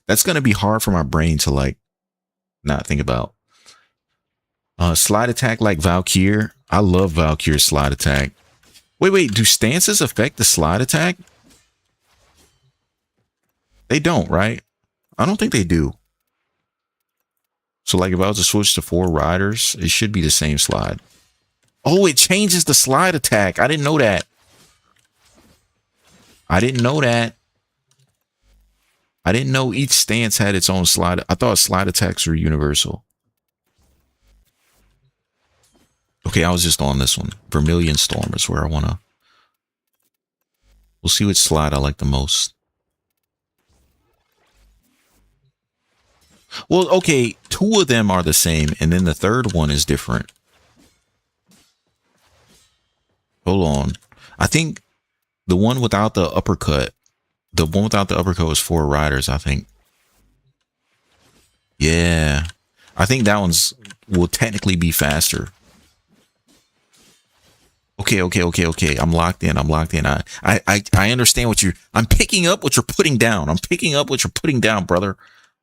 That's going to be hard for my brain to like not think about. Slide attack like Valkyrie. I love Valkyrie's slide attack. Wait, do stances affect the slide attack? They don't, right? I don't think they do. So like if I was to switch to 4 riders, it should be the same slide. Oh, it changes the slide attack. I didn't know that. I didn't know each stance had its own slide. I thought slide attacks were universal. Okay, I was just on this one. Vermilion Storm is where I want to. We'll see which slide I like the most. Well, okay, 2 of them are the same, and then the third one is different. Hold on. I think the one without the uppercut, was 4 riders, I think. Yeah. I think that will technically be faster. Okay. I'm locked in. I understand I'm picking up what you're putting down. Brother.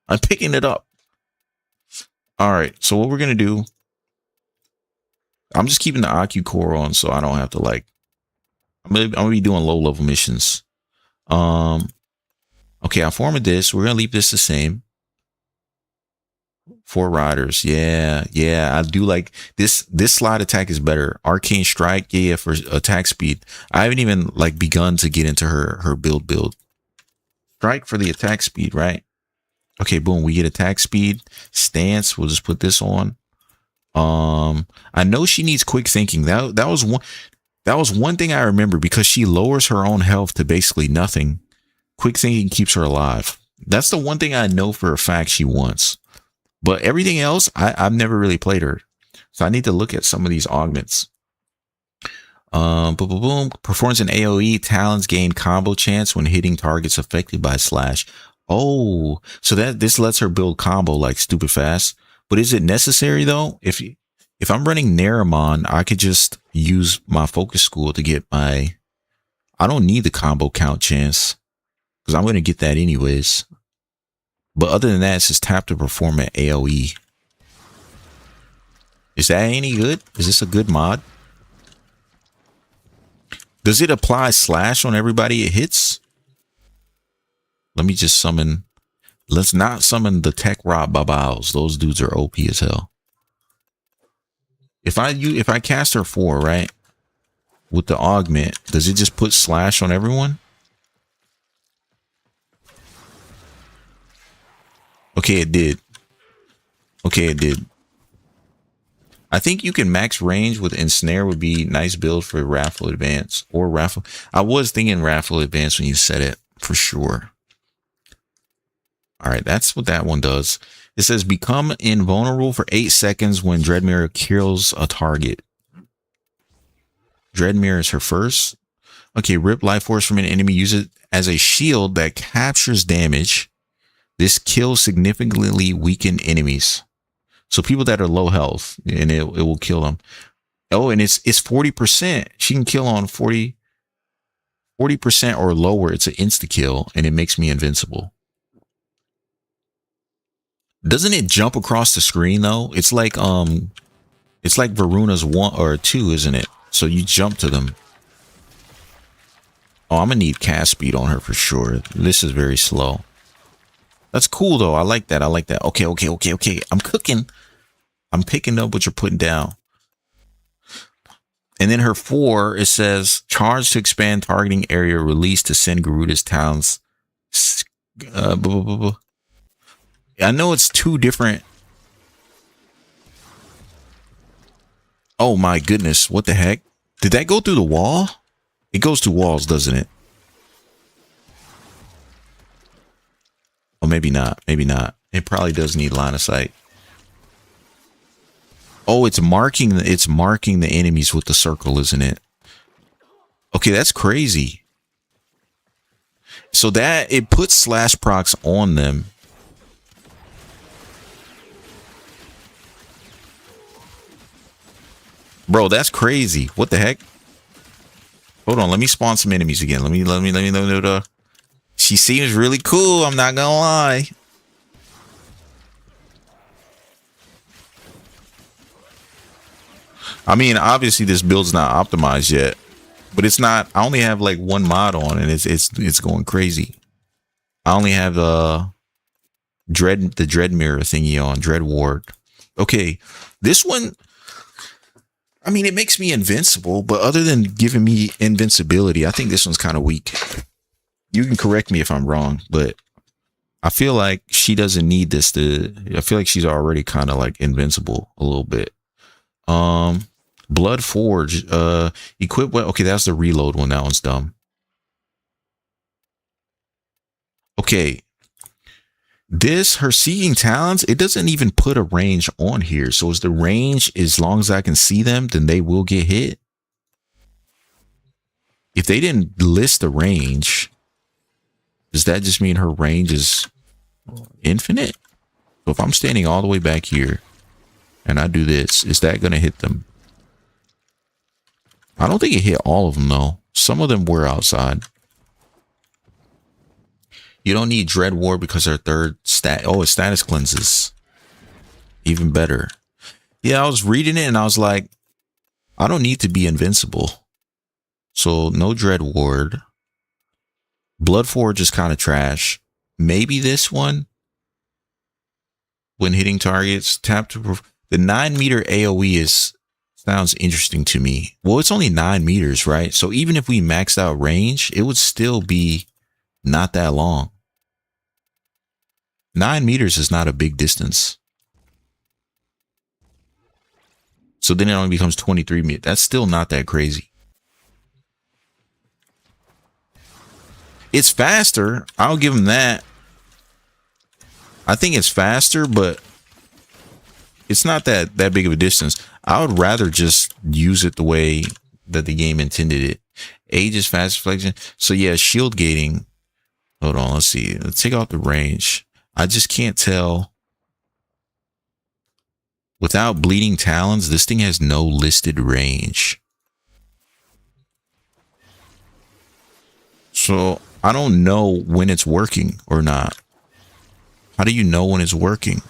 I'm picking it up. All right. So what we're going to do, I'm just keeping the AQ core on so I don't have to like, I'm going to be doing low level missions. Okay, I formed this. We're going to leave this the same. 4 riders. Yeah. I do like this. This slide attack is better. Arcane Strike. Yeah, for attack speed. I haven't even like begun to get into her build. Strike for the attack speed, right? Okay, boom. We get attack speed. Stance. We'll just put this on. I know she needs quick thinking. That was one thing I remember because she lowers her own health to basically nothing. Quick thinking keeps her alive. That's the one thing I know for a fact she wants. But everything else, I've never really played her. So I need to look at some of these augments. Boom. Performs an AoE. Talons gain combo chance when hitting targets affected by slash. Oh, so this lets her build combo like stupid fast. But is it necessary though? If I'm running Naramon, I could just use my focus school to get my. I don't need the combo count chance. because I'm going to get that anyways. But other than that, it says tap to perform an AoE. Is that any good? Is this a good mod? Does it apply slash on everybody it hits? Let me just summon. Let's not summon the Tech Rob Babaos. Those dudes are OP as hell. If I cast her 4, right? With the augment, does it just put slash on everyone? Okay, it did. Okay, it did. I think you can max range with Ensnare would be nice build for Raffle Advance or Raffle. I was thinking Raffle Advance when you said it for sure. All right, that's what that one does. It says become invulnerable for 8 seconds when Dreadmere kills a target. Dreadmere is her first. Okay, rip life force from an enemy. Use it as a shield that captures damage. This kills significantly weakened enemies. So people that are low health, and it will kill them. Oh, and it's 40%. She can kill on 40% or lower. It's an insta kill, and it makes me invincible. Doesn't it jump across the screen though? It's like Varuna's 1 or 2, isn't it? So you jump to them. Oh, I'm gonna need cast speed on her for sure. This is very slow. That's cool though. I like that. I like that. Okay. I'm cooking. I'm picking up what you're putting down. And then her 4, it says charge to expand targeting area, release to send Garuda's towns. I know it's 2 different. Oh my goodness. What the heck? Did that go through the wall? It goes through walls, doesn't it? Oh, maybe not. Maybe not. It probably does need line of sight. Oh, it's marking the enemies with the circle, isn't it? Okay, that's crazy. So that it puts slash procs on them. Bro, that's crazy. What the heck? Hold on, let me spawn some enemies again. Let me know. She seems really cool, I'm not gonna lie. I mean, obviously this build's not optimized yet, but it's not. I only have like 1 mod on, and it's going crazy. I only have the dread mirror thingy on, dread ward. Okay, this one. I mean, it makes me invincible, but other than giving me invincibility, I think this one's kind of weak. You can correct me if I'm wrong, but I feel like she doesn't need this to. I feel like she's already kind of like invincible a little bit. Blood Forge, equip. Okay, that's the reload one. That one's dumb. Okay. This, her seeking talents, it doesn't even put a range on here. So is the range, as long as I can see them, then they will get hit? If they didn't list the range, does that just mean her range is infinite? So if I'm standing all the way back here and I do this, is that going to hit them? I don't think it hit all of them though. Some of them were outside. You don't need Dread Ward because her 3rd stat. Oh, it's status cleanses. Even better. Yeah, I was reading it and I was like, I don't need to be invincible. So no Dread Ward. Blood Forge is kind of trash. Maybe this one. When hitting targets, tap to the 9 meter AoE sounds interesting to me. Well, it's only 9 meters, right? So even if we maxed out range, it would still be not that long. 9 meters is not a big distance. So then it only becomes 23 meters. That's still not that crazy. It's faster. I'll give them that. I think it's faster, but it's not that big of a distance. I would rather just use it the way that the game intended it. Age is fast reflection. So yeah, shield gating. Hold on, let's see. Let's take out the range. I just can't tell. Without bleeding talons, this thing has no listed range. So I don't know when it's working or not. How do you know when it's working?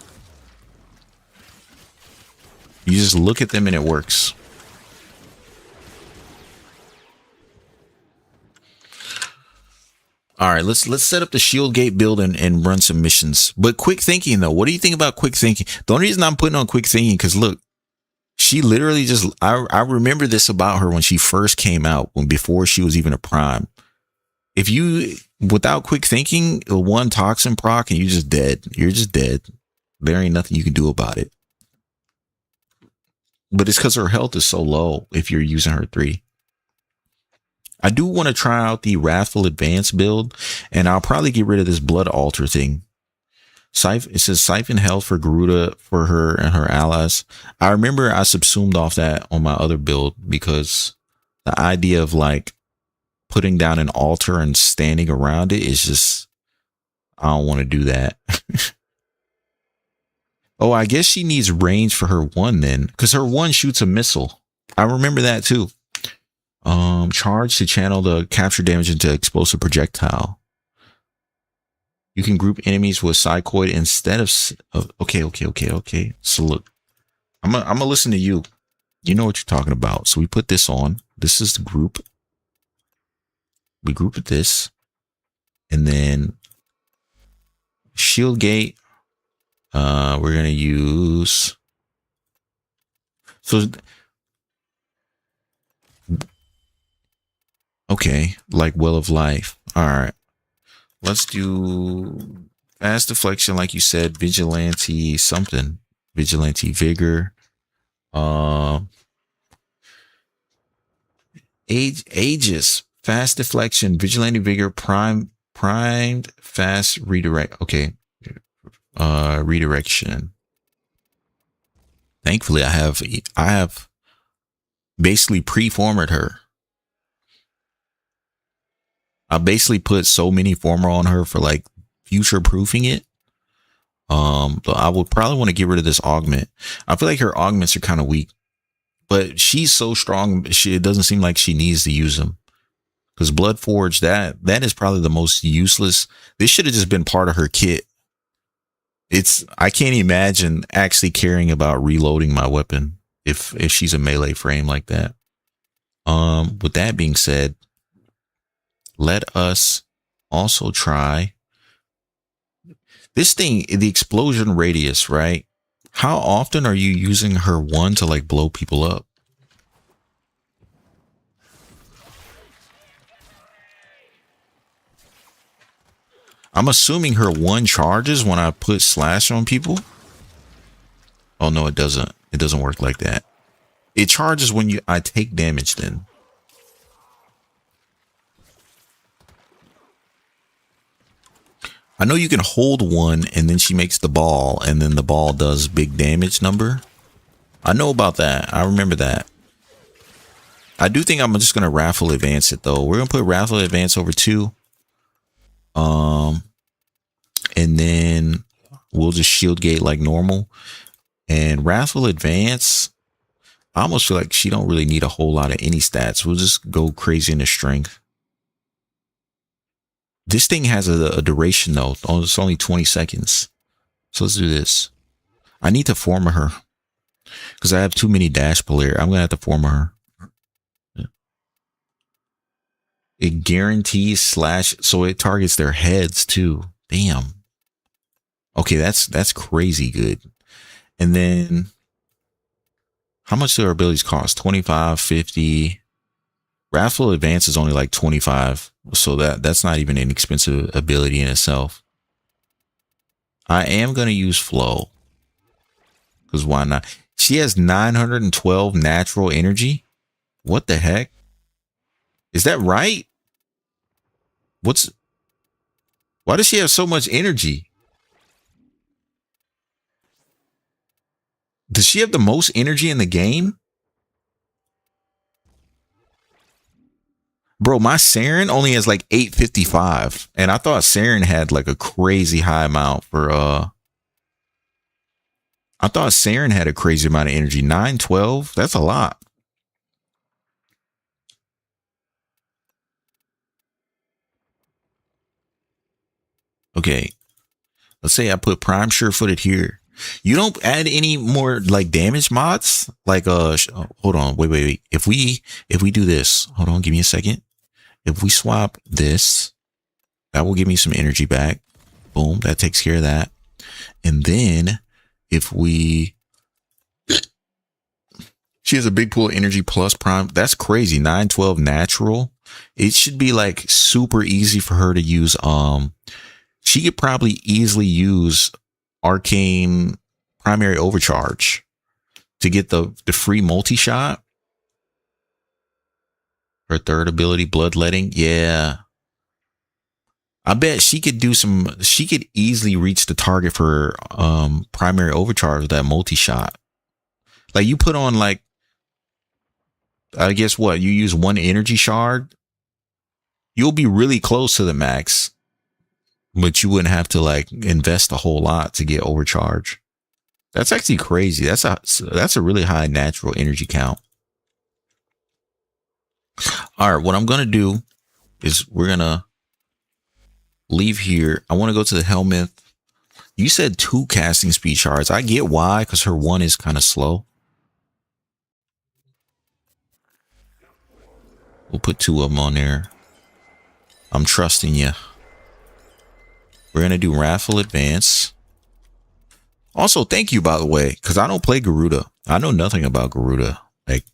You just look at them and it works. All right, let's set up the shield gate build and run some missions. But quick thinking though, what do you think about quick thinking? The only reason I'm putting on quick thinking because look, she literally just I remember this about her when she first came out, when before she was even a prime. If you without quick thinking, one toxin proc and you're just dead. You're just dead. There ain't nothing you can do about it. But it's because her health is so low if you're using her 3. I do want to try out the Wrathful Advance build, and I'll probably get rid of this Blood Altar thing. It says siphon health for Garuda for her and her allies. I remember I subsumed off that on my other build because the idea of like putting down an altar and standing around it is just, I don't want to do that. Oh, I guess she needs range for her 1 then, because her 1 shoots a missile. I remember that too. Charge to channel the capture damage into explosive projectile. You can group enemies with psychoid instead of okay. So look, I'm gonna listen to you. You know what you're talking about. So we put this on. This is the group. We group with this, and then shield gate. We're gonna use. So. Okay, like Well of Life. All right. Let's do fast deflection, like you said, vigilante something. Vigilante vigor. Aegis, fast deflection, vigilante vigor, primed, fast redirect. Okay. Redirection. Thankfully, I have basically preformed her. I basically put so many former on her for like future proofing it. But I would probably want to get rid of this augment. I feel like her augments are kind of weak, but she's so strong. It doesn't seem like she needs to use them because Bloodforge, that is probably the most useless. This should have just been part of her kit. I can't imagine actually caring about reloading my weapon if she's a melee frame like that. With that being said, let us also try this thing, the explosion radius, right? How often are you using her 1 to like blow people up? I'm assuming her 1 charges when I put slash on people. Oh no, it doesn't. It doesn't work like that. It charges when I take damage then. I know you can hold 1 and then she makes the ball and then the ball does big damage number. I know about that. I remember that. I do think I'm just going to Raffle Advance it though. We're going to put Raffle Advance over 2. And then we'll just shield gate like normal. And Raffle Advance, I almost feel like she don't really need a whole lot of any stats. We'll just go crazy into strength. This thing has a duration though. It's only 20 seconds. So let's do this. I need to form her because I have too many dash player. I'm going to have to form her. It guarantees slash, so it targets their heads too. Damn. Okay, that's crazy good. And then how much do our abilities cost? 25, 50. Raffle Advance is only like 25. So that's not even an expensive ability in itself. I am going to use Flow. Because why not? She has 912 natural energy. What the heck? Is that right? Why does she have so much energy? Does she have the most energy in the game? Bro, my Saren only has like 855. And I thought Saren had like a crazy high amount for I thought Saren had a crazy amount of energy. 912? That's a lot. Okay. Let's say I put Prime Sure-Footed here. You don't add any more like damage mods? Like hold on, wait. If we do this, hold on, give me a second. If we swap this, that will give me some energy back. Boom, that takes care of that. And then if we she has a big pool of energy plus prime. That's crazy. 912 natural. It should be like super easy for her to use. She could probably easily use arcane primary overcharge to get the free multi-shot. Her third ability, bloodletting. Yeah. I bet she could do she could easily reach the target for primary overcharge with that multi-shot. Like you put on like, I guess what? You use one energy shard. You'll be really close to the max. But you wouldn't have to like invest a whole lot to get overcharge. That's actually crazy. That's a really high natural energy count. All right, what I'm going to do is we're going to leave here. I want to go to the helmet. You said 2 casting speed shards. I get why, because her 1 is kind of slow. We'll put 2 of them on there. I'm trusting you. We're going to do Raffle Advance. Also, thank you, by the way, because I don't play Garuda. I know nothing about Garuda. Like,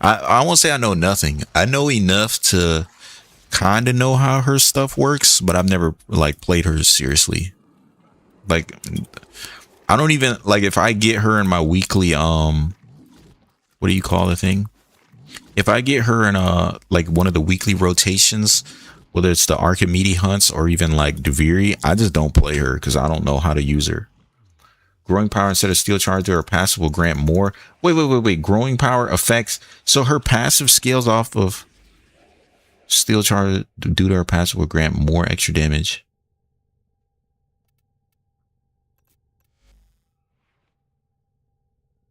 I won't say I know nothing. I know enough to kind of know how her stuff works, but I've never, like, played her seriously. Like, I don't even, like, if I get her in my weekly, what do you call the thing? If I get her in, like, one of the weekly rotations, whether it's the Archimedes hunts or even like Deviri, I just don't play her because I don't know how to use her. Growing power instead of steel charge to her passive will grant more. Wait. Growing power affects. So her passive scales off of steel charge due to her passive will grant more extra damage.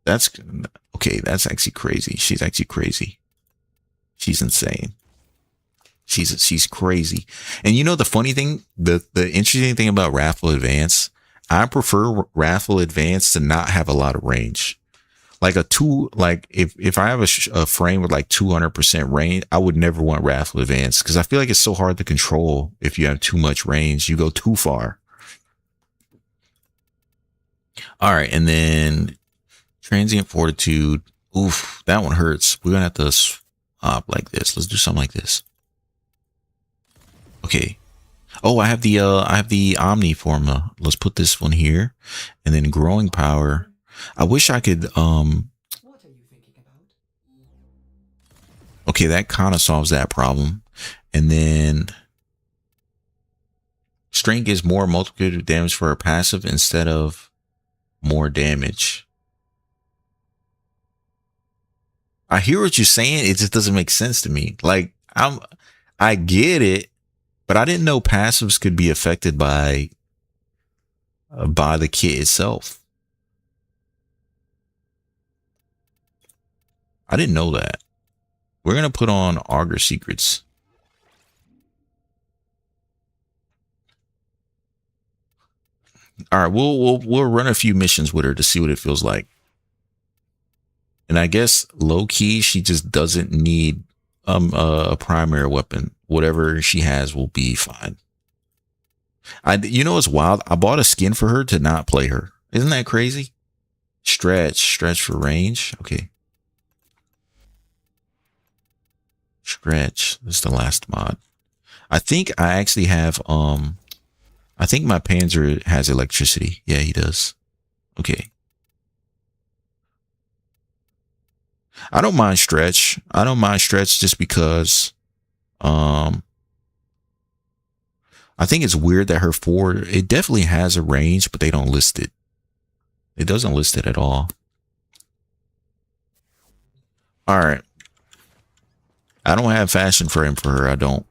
That's okay. That's actually crazy. She's actually crazy. She's insane. She's crazy. And you know the funny thing, the interesting thing about Raffle Advance, I prefer Raffle Advance to not have a lot of range. Like if I have a frame with like 200% range, I would never want Raffle Advance because I feel like it's so hard to control. If you have too much range, you go too far. All right, and then Transient Fortitude. Oof, that one hurts. We're gonna have to swap like this. Let's do something like this. Okay. Oh, I have the Omni formula. Let's put this one here. And then growing power. I wish I could What are you thinking about? Okay, that kind of solves that problem. And then strength gives more multiplicative damage for a passive instead of more damage. I hear what you're saying. It just doesn't make sense to me. Like I get it. But I didn't know passives could be affected by the kit itself. I didn't know that. We're gonna put on Augur Secrets. All right, we'll run a few missions with her to see what it feels like. And I guess low key, she just doesn't need a primary weapon. Whatever she has will be fine. You know what's wild? I bought a skin for her to not play her. Isn't that crazy? Stretch for range. Okay. Stretch. This is the last mod. I think I actually have I think my Panzer has electricity. Yeah, he does. Okay. I don't mind stretch. I don't mind stretch just because I think it's weird that her 4, it definitely has a range, but they don't list it. It doesn't list it at all. All right. I don't have fashion frame for her. I don't.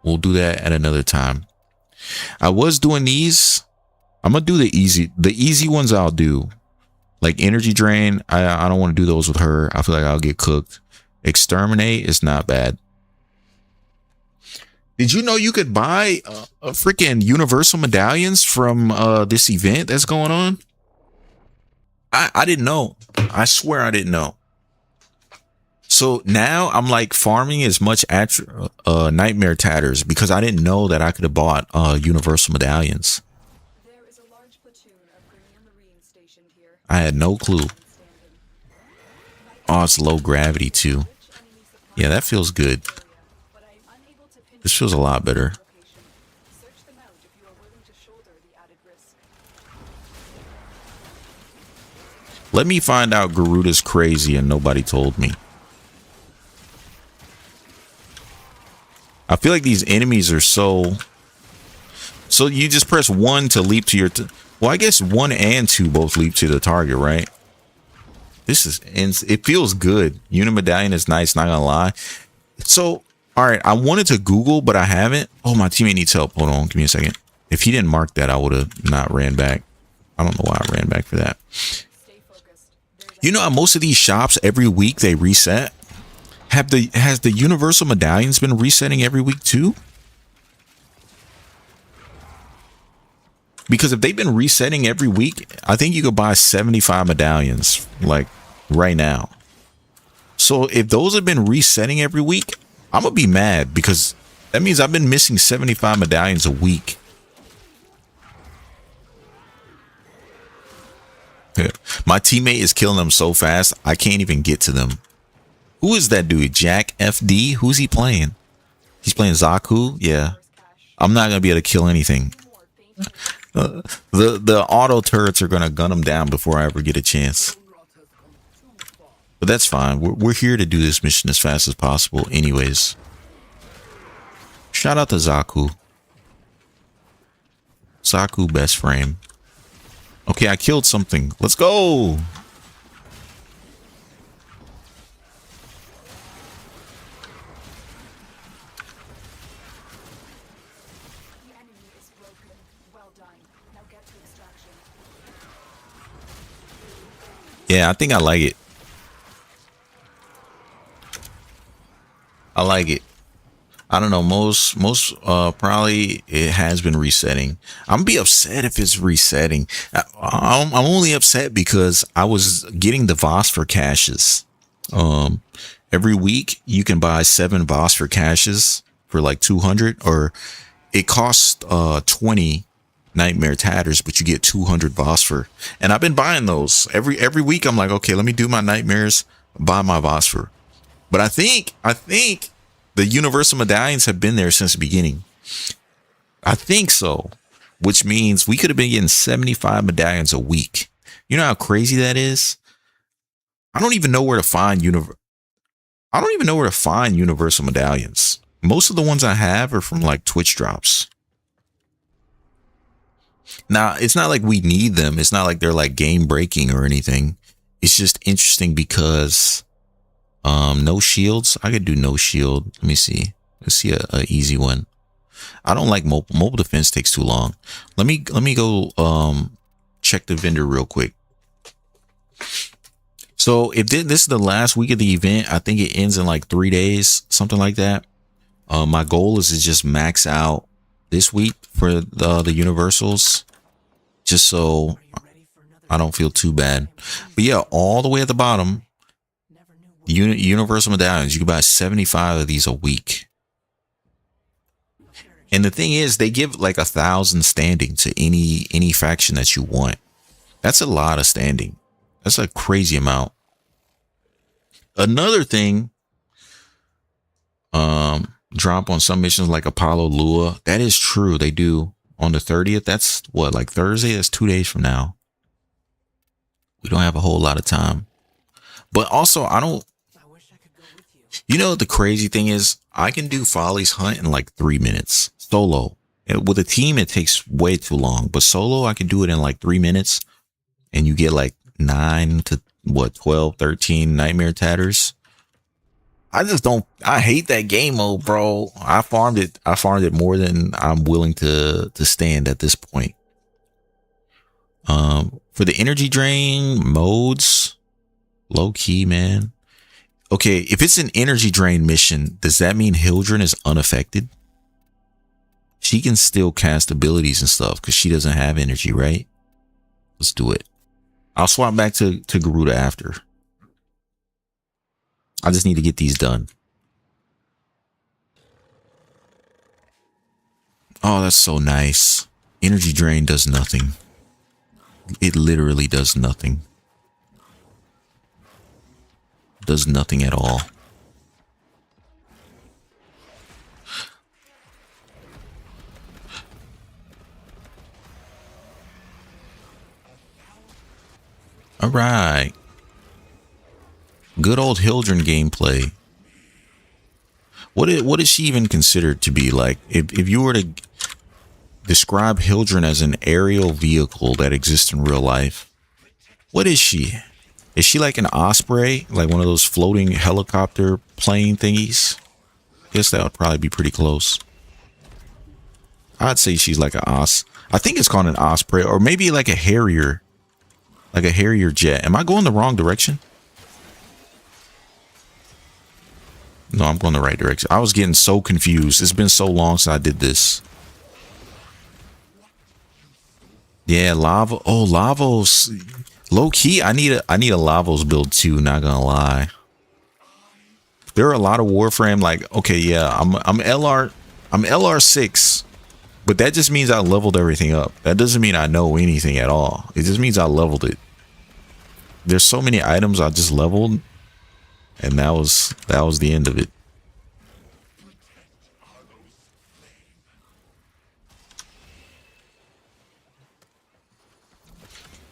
We'll do that at another time. I was doing these. I'm going to do the easy ones I'll do. Like energy drain. I don't want to do those with her. I feel like I'll get cooked. Exterminate is not bad. Did you know you could buy a freaking universal medallions from this event that's going on? I didn't know. I swear I didn't know. So now I'm like farming as much nightmare tatters because I didn't know that I could have bought universal medallions. There is a large platoon of Grenier Marine stationed here. I had no clue. Oh, it's low gravity too. Yeah, that feels good. This feels a lot better. Search them out if you are willing to shoulder the added risk. Let me find out Garuda's crazy and nobody told me. I feel like these enemies are so you just press 1 to leap to your well, I guess 1 and 2 both leap to the target, right? This is it feels good. Unit medallion is nice, not gonna lie. So all right, I wanted to Google, but I haven't. Oh, my teammate needs help. Hold on, give me a second. If he didn't mark that, I would have not ran back. I don't know why I ran back for that. You know how most of these shops every week they reset? Has the universal medallions been resetting every week too? Because if they've been resetting every week, I think you could buy 75 medallions like right now. So if those have been resetting every week, I'm gonna be mad because that means I've been missing 75 medallions a week. Yeah. My teammate is killing them so fast, I can't even get to them. Who is that dude? Jack FD? Who's he playing? He's playing Zaku? Yeah. I'm not gonna be able to kill anything. The auto turrets are gonna gun him down before I ever get a chance. But that's fine. We're here to do this mission as fast as possible anyways. Shout out to Zaku. Zaku best frame. Okay, I killed something. Let's go. The enemy is broken. Well done. Now get to extraction. Yeah, I think I like it. I like it. I don't know. Most probably it has been resetting. I'm gonna be upset if it's resetting. I'm only upset because I was getting the Phosphor caches. Every week you can buy 7 Phosphor caches for like 200, or it costs 20 nightmare tatters, but you get 200 Phosphor. And I've been buying those every week. I'm like, okay, let me do my nightmares, buy my Phosphor. But I think the universal medallions have been there since the beginning. I think so, which means we could have been getting 75 medallions a week. You know how crazy that is? I don't even know where to find universal medallions. Most of the ones I have are from like Twitch drops. Now, it's not like we need them. It's not like they're like game breaking or anything. It's just interesting because no shields. I could do no shield. Let me see. Let's see a easy one. I don't like mobile defense takes too long. Let me go check the vendor real quick. So if this is the last week of the event, I think it ends in like 3 days, something like that. My goal is to just max out this week for the universals, just so I don't feel too bad. But yeah, all the way at the bottom, universal medallions, you can buy 75 of these a week. And the thing is, they give like 1,000 standing to any faction that you want. That's a lot of standing. That's a crazy amount. Another thing, drop on some missions like Apollo Lua. That is true. They do on the 30th. That's what, like Thursday? That's 2 days from now. We don't have a whole lot of time. But also, you know, the crazy thing is I can do Folly's Hunt in like 3 minutes solo. With a team, it takes way too long, but solo, I can do it in like 3 minutes and you get like 9 to 12, 13 nightmare tatters. I hate that game mode, bro. I farmed it more than I'm willing to stand at this point. For the energy drain modes, low key, man. Okay, if it's an energy drain mission, does that mean Hildren is unaffected? She can still cast abilities and stuff because she doesn't have energy, right? Let's do it. I'll swap back to Garuda after. I just need to get these done. Oh, that's so nice. Energy drain does nothing. It literally does nothing. Does nothing at all. All right. Good old Hildren gameplay. What is she even considered to be? Like, if you were to describe Hildren as an aerial vehicle that exists in real life, what is she? Is she like an osprey? Like one of those floating helicopter plane thingies? Guess that would probably be pretty close. I'd say she's like an I think it's called an osprey, or maybe like a Harrier. Like a Harrier jet. Am I going the wrong direction? No, I'm going the right direction. I was getting so confused. It's been so long since I did this. Yeah, lava. Oh, Lavos. Low key, I need a Lavos build too, not gonna lie. There are a lot of Warframe, like, okay, yeah, I'm LR6, but that just means I leveled everything up. That doesn't mean I know anything at all. It just means I leveled it. There's so many items I just leveled, and that was the end of it.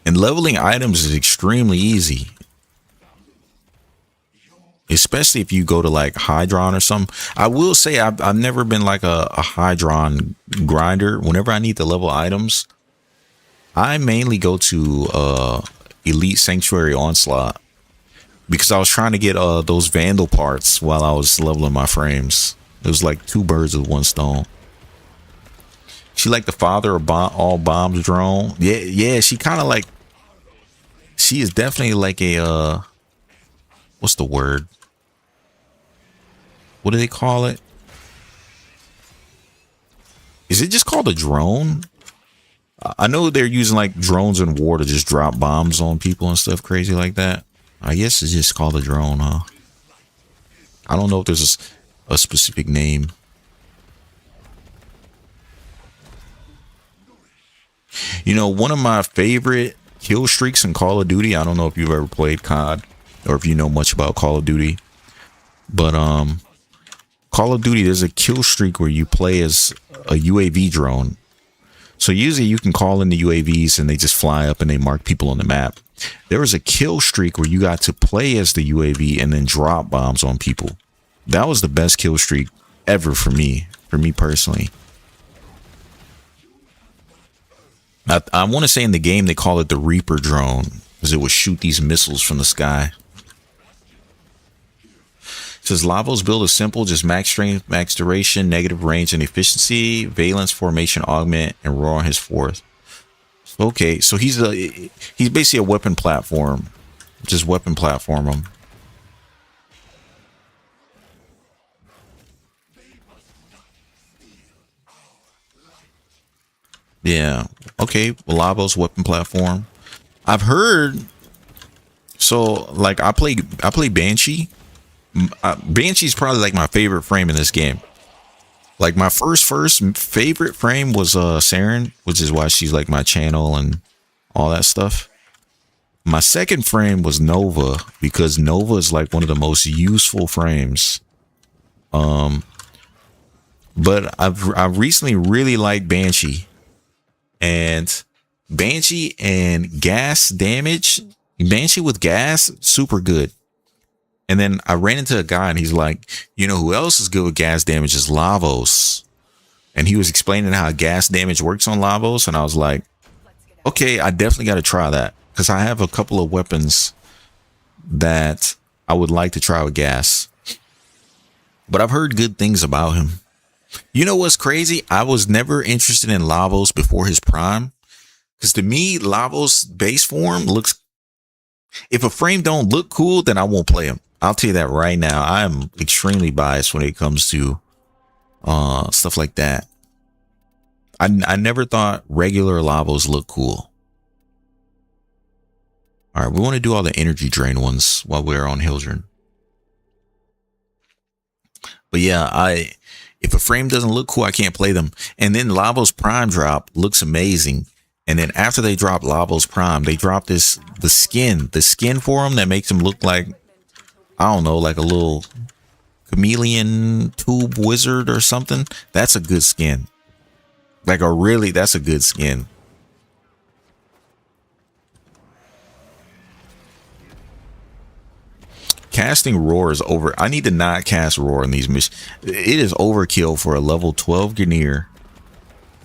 And leveling items is extremely easy. Especially if you go to like Hydron or something. I will say I've never been like a Hydron grinder. Whenever I need to level items, I mainly go to Elite Sanctuary Onslaught. Because I was trying to get those Vandal parts while I was leveling my frames. It was like two birds with one stone. She like the father of all bombs drone. Yeah, she kind of like, she is definitely like a what's the word? What do they call it? Is it just called a drone? I know they're using like drones in war to just drop bombs on people and stuff crazy like that. I guess it's just called a drone, huh? I don't know if there's a specific name. You know, one of my favorite kill streaks in Call of Duty, I don't know if you've ever played COD or if you know much about Call of Duty, but Call of Duty, there's a kill streak where you play as a UAV drone. So usually you can call in the UAVs and they just fly up and they mark people on the map. There was a kill streak where you got to play as the UAV and then drop bombs on people. That was the best kill streak ever for me personally. I want to say in the game they call it the Reaper drone because it would shoot these missiles from the sky. It says Lavos build is simple, just max strength, max duration, negative range and efficiency, valence, formation, augment, and roar on his fourth. Okay, so he's basically a weapon platform. Just weapon platform him. Yeah. Okay. Well, Lavos weapon platform. I've heard. So like I play Banshee. Banshee's probably like my favorite frame in this game. Like my first favorite frame was Saren, which is why she's like my channel and all that stuff. My second frame was Nova because Nova is like one of the most useful frames. But I've recently really liked Banshee. And Banshee and gas damage, Banshee with gas, super good. And then I ran into a guy and he's like, you know who else is good with gas damage is Lavos. And he was explaining how gas damage works on Lavos. And I was like, okay, I definitely got to try that. Because I have a couple of weapons that I would like to try with gas. But I've heard good things about him. You know what's crazy? I was never interested in Lavos before his prime. Because to me, Lavos base form looks... If a frame don't look cool, then I won't play him. I'll tell you that right now. I am extremely biased when it comes to stuff like that. I never thought regular lavos look cool. All right, we want to do all the energy drain ones while we're on Hildren. But yeah, if a frame doesn't look cool, I can't play them. And then Lavo's Prime drop looks amazing. And then after they drop Lavo's Prime, they drop the skin for him that makes him look like, I don't know, like a little chameleon tube wizard or something. That's a good skin. That's a good skin. Casting Roar is over. I need to not cast Roar in these missions. It is overkill for a level 12 Ganir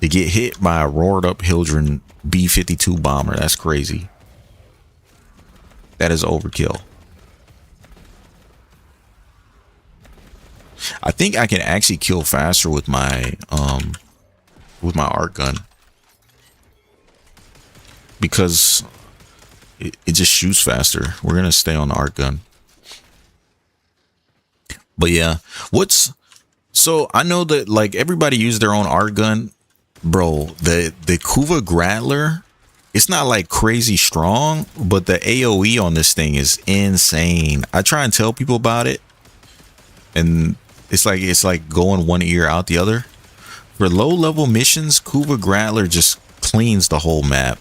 to get hit by a roared up Hildren B-52 bomber. That's crazy. That is overkill. I think I can actually kill faster with my arc gun, because it just shoots faster. We're gonna stay on the arc gun. But yeah, so I know that like everybody uses their own arc gun, bro. The Kuva Grattler, it's not like crazy strong, but the AoE on this thing is insane. I try and tell people about it, and it's like going one ear out the other. For low level missions, Kuva Grattler just cleans the whole map.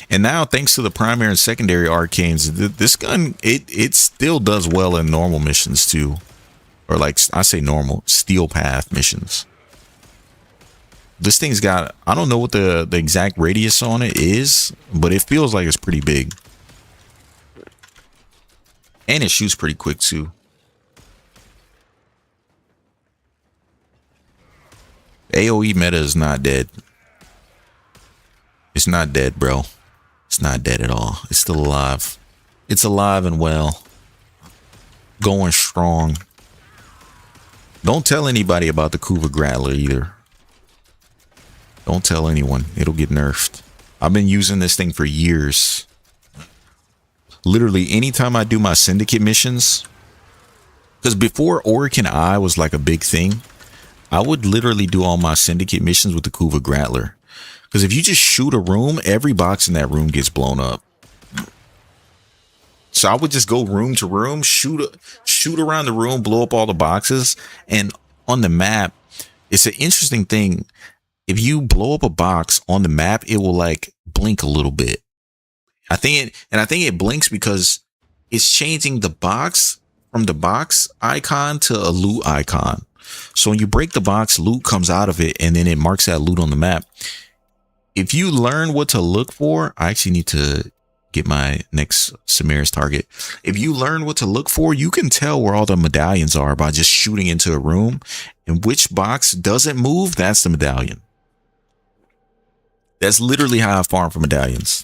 And now, thanks to the primary and secondary arcanes, this gun, it still does well in normal missions too. Or like, I say normal, steel path missions. This thing's got, I don't know what the exact radius on it is, but it feels like it's pretty big. And it shoots pretty quick too. AoE meta is not dead. It's not dead, bro. It's not dead at all. It's still alive. It's alive and well. Going strong. Don't tell anybody about the Kuva Grattler either. Don't tell anyone. It'll get nerfed. I've been using this thing for years. Literally, anytime I do my syndicate missions, because before Orican Eye was like a big thing, I would literally do all my syndicate missions with the Kuva Grattler. Because if you just shoot a room, every box in that room gets blown up. So I would just go room to room, shoot around the room, blow up all the boxes. And on the map, it's an interesting thing. If you blow up a box on the map, it will like blink a little bit. I think it blinks because it's changing the box from the box icon to a loot icon. So when you break the box, loot comes out of it, and then it marks that loot on the map. If you learn what to look for, I actually need to get my next Samira's target. If you learn what to look for, you can tell where all the medallions are by just shooting into a room, and which box doesn't move, that's the medallion. That's literally how I farm for medallions.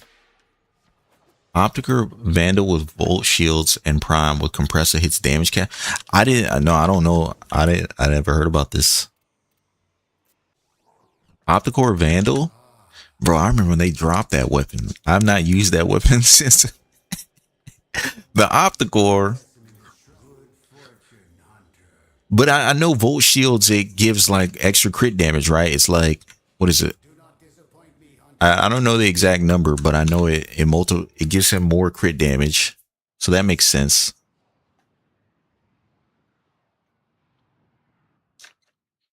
Optiker Vandal with Volt Shields and Prime with Compressor hits damage cap. I don't know. I never heard about this. Opticore Vandal? Bro, I remember when they dropped that weapon. I've not used that weapon since the Opticore. But I know Volt Shields, it gives like extra crit damage, right? It's like, what is it? I don't know the exact number, but I know it gives him more crit damage. So that makes sense.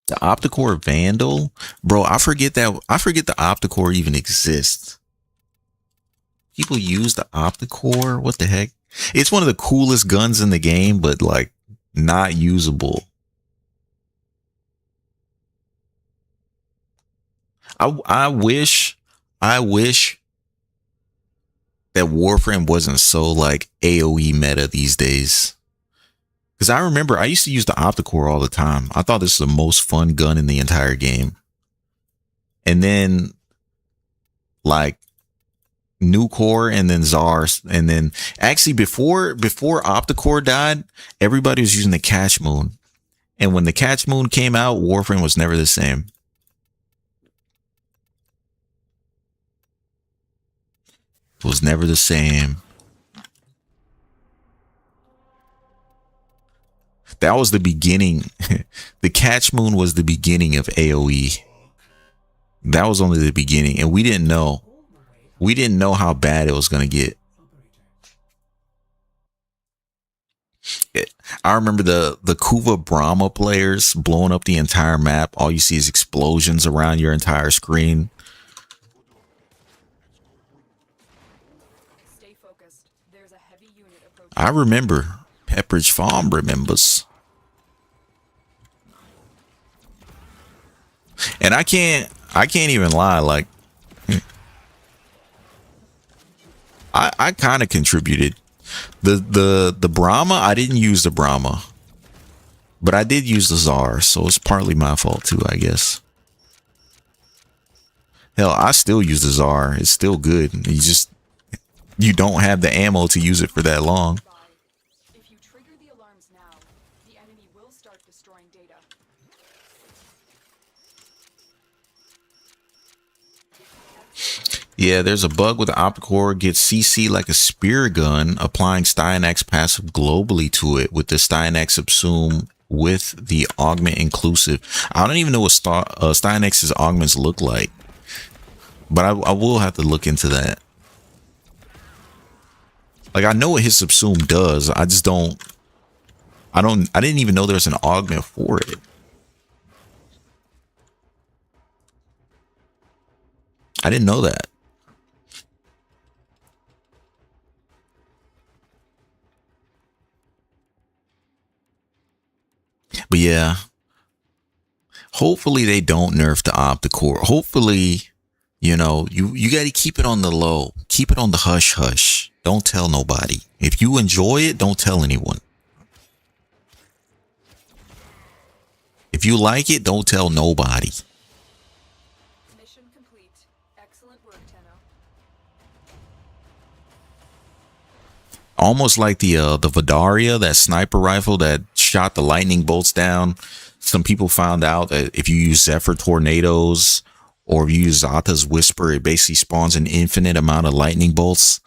The Opticore Vandal, bro, I forget the Opticore even exists. People use the Opticore. What the heck? It's one of the coolest guns in the game, but like not usable. I wish that Warframe wasn't so like AoE meta these days. Because I remember I used to use the Opticore all the time. I thought this was the most fun gun in the entire game. And then like Nucore and then Zars. And then actually before Opticore died, everybody was using the Catch Moon. And when the Catch Moon came out, Warframe was never the same. It was never the same. That was the beginning. The catch moon was the beginning of AoE. That was only the beginning, and we didn't know. We didn't know how bad it was gonna get. I remember the Kuva Brahma players blowing up the entire map. All you see is explosions around your entire screen. Stay focused. There's a heavy unit approaching. I remember. Pepperidge Farm remembers. And I can't even lie, like I kind of contributed. The Brahma, I didn't use the Brahma, but I did use the Tsar, so it's partly my fault too, I guess. Hell, I still use the Tsar. It's still good. You don't have the ammo to use it for that long. If you trigger the alarms now, the enemy will start destroying data. Yeah, there's a bug with the optic core. Gets CC like a spear gun, applying Styanax passive globally to it with the Styanax subsume with the augment inclusive. I don't even know what Styanax's augments look like, but I will have to look into that. Like, I know what his subsume does. I just don't. I didn't even know there's an augment for it. I didn't know that. But yeah, hopefully they don't nerf the optic core. Hopefully, you know, you got to keep it on the low. Keep it on the hush hush. Don't tell nobody. If you enjoy it, don't tell anyone. If you like it, don't tell nobody. Mission complete. Excellent work, Tenno. Almost like the Vidaria, that sniper rifle that shot the lightning bolts down. Some people found out that if you use Zephyr tornadoes or if you use Zata's Whisper, it basically spawns an infinite amount of lightning bolts.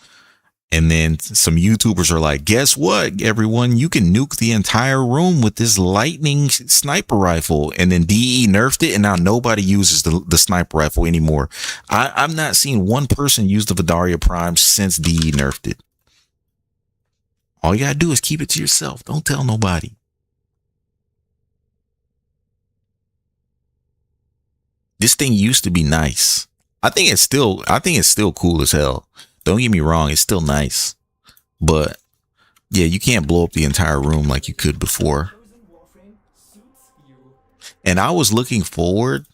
And then some YouTubers are like, guess what, everyone? You can nuke the entire room with this lightning sniper rifle. And then DE nerfed it, and now nobody uses the sniper rifle anymore. I've not seen one person use the Vidaria Prime since DE nerfed it. All you gotta do is keep it to yourself. Don't tell nobody. This thing used to be nice. I think it's still cool as hell. Don't get me wrong, it's still nice. But yeah, you can't blow up the entire room like you could before. And I was looking forward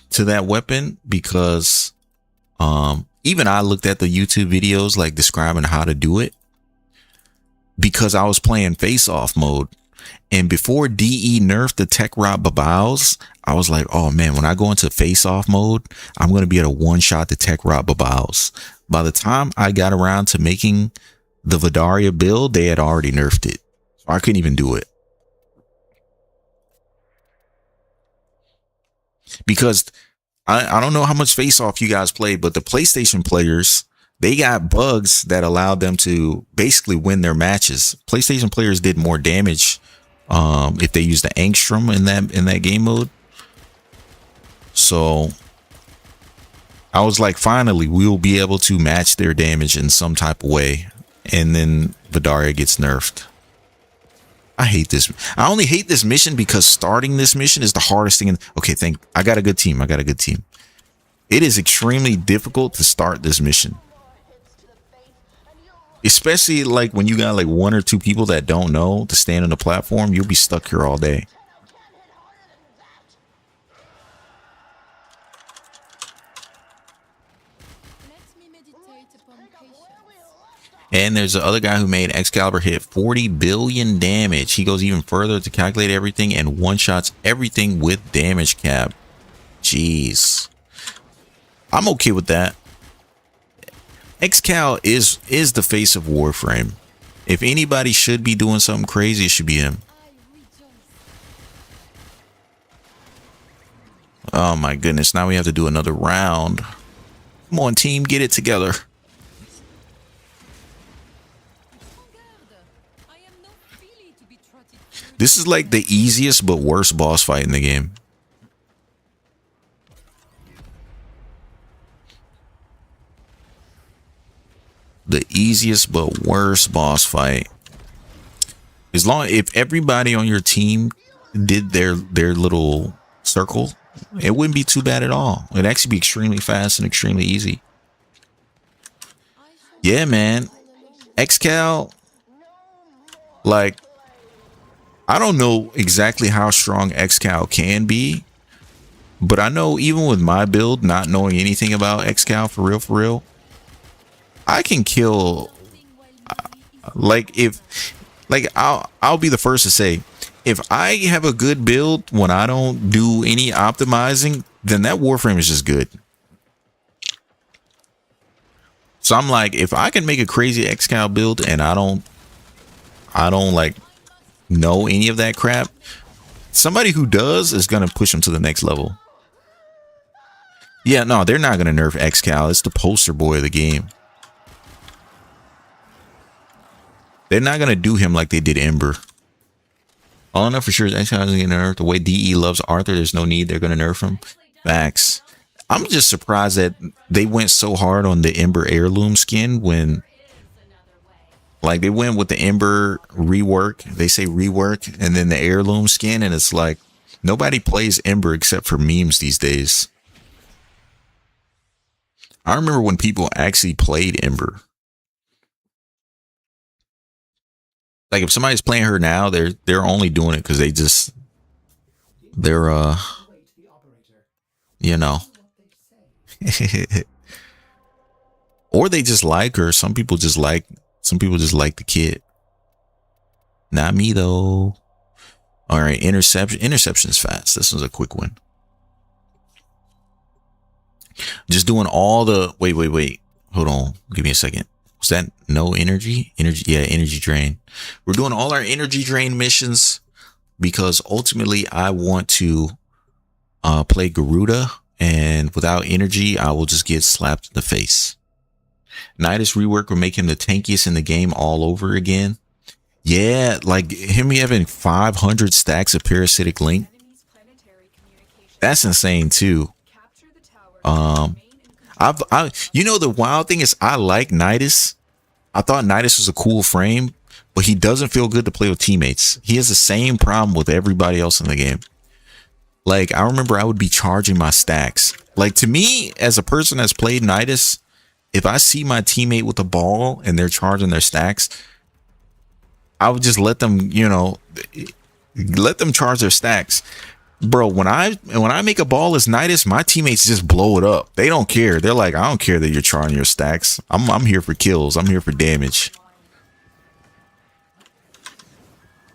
to that weapon because even I looked at the YouTube videos like describing how to do it, because I was playing face-off mode. And before DE nerfed the Tech Rod Babaus, I was like, oh man, when I go into face-off mode, I'm going to be able to one-shot the Tech Rod Babaus. By the time I got around to making the Vidaria build, they had already nerfed it. So I couldn't even do it. Because I don't know how much face-off you guys played, but the PlayStation players, they got bugs that allowed them to basically win their matches. PlayStation players did more damage if they used the Angstrom in that game mode. So I was like, finally, we will be able to match their damage in some type of way. And then Vidaria gets nerfed. I hate this. I only hate this mission because starting this mission is the hardest thing. Okay, I got a good team. It is extremely difficult to start this mission. Especially like when you got like one or two people that don't know to stand on the platform, you'll be stuck here all day. And there's the other guy who made Excalibur hit 40 billion damage. He goes even further to calculate everything and one-shots everything with damage cap. Jeez. I'm okay with that. Excal is the face of Warframe. If anybody should be doing something crazy, it should be him. Oh my goodness, now we have to do another round. Come on, team, get it together. This is like the easiest but worst boss fight in the game. The easiest but worst boss fight. As long if everybody on your team did their little circle, it wouldn't be too bad at all. It'd actually be extremely fast and extremely easy. Yeah, man. Xcal, like, I don't know exactly how strong Xcal can be, but I know even with my build, not knowing anything about Xcal for real, I can kill. Like I'll be the first to say, if I have a good build when I don't do any optimizing, then that Warframe is just good. So I'm like, if I can make a crazy Xcal build and I don't like know any of that crap, somebody who does is gonna push them to the next level. Yeah, no, they're not gonna nerf Xcal. It's the poster boy of the game. They're not gonna do him like they did Ember. All I know for sure is Xcal isn't gonna nerf. The way DE loves Arthur, there's no need they're gonna nerf him. Facts. I'm just surprised that they went so hard on the Ember heirloom skin when, like, they went with the Ember rework. They say rework and then the heirloom skin, and it's like nobody plays Ember except for memes these days. I remember when people actually played Ember. Like, if somebody's playing her now, they're only doing it because they're you know. Or they just like her. Some people just like the kid. Not me though. All right, interception is fast. This was a quick one. Just doing all the wait. Hold on. Give me a second. Was that no energy? Yeah, energy drain. We're doing all our energy drain missions because ultimately I want to play Garuda. And without energy, I will just get slapped in the face. Nidus rework will make him the tankiest in the game all over again. Yeah, like him having 500 stacks of parasitic link. That's insane too. You know, the wild thing is I like Nidus. I thought Nidus was a cool frame, but he doesn't feel good to play with teammates. He has the same problem with everybody else in the game. Like, I remember I would be charging my stacks. Like, to me, as a person that's played Nidus, if I see my teammate with the ball and they're charging their stacks, I would just let them, you know, let them charge their stacks. Bro, when I make a ball as Nidus, my teammates just blow it up. They don't care. They're like, I don't care that you're charging your stacks. I'm here for kills. I'm here for damage.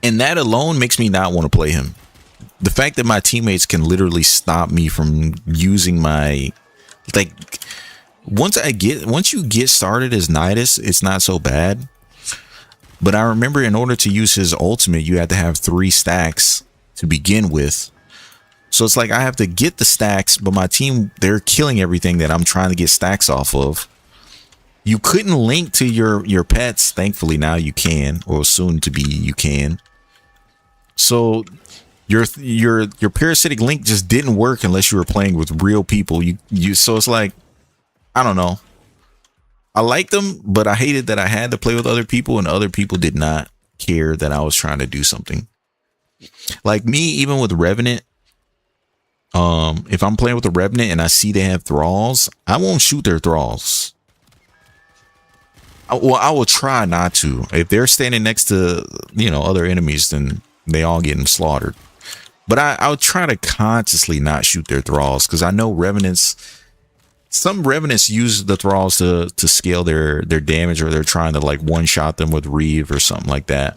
And that alone makes me not want to play him. The fact that my teammates can literally stop me from using my, like, once you get started as Nidus, it's not so bad. But I remember in order to use his ultimate, you had to have 3 stacks to begin with. So it's like I have to get the stacks, but my team, they're killing everything that I'm trying to get stacks off of. You couldn't link to your pets. Thankfully now you can, or soon to be you can. So your parasitic link just didn't work unless you were playing with real people. So it's like, I don't know. I liked them, but I hated that I had to play with other people and other people did not care that I was trying to do something. Like me, even with Revenant, if I'm playing with a Revenant and I see they have thralls, I won't shoot their thralls. I will try not to. If they're standing next to, you know, other enemies, then they all getting slaughtered. But I'll try to consciously not shoot their thralls because I know some revenants use the thralls to scale their damage, or they're trying to like one-shot them with Reeve or something like that.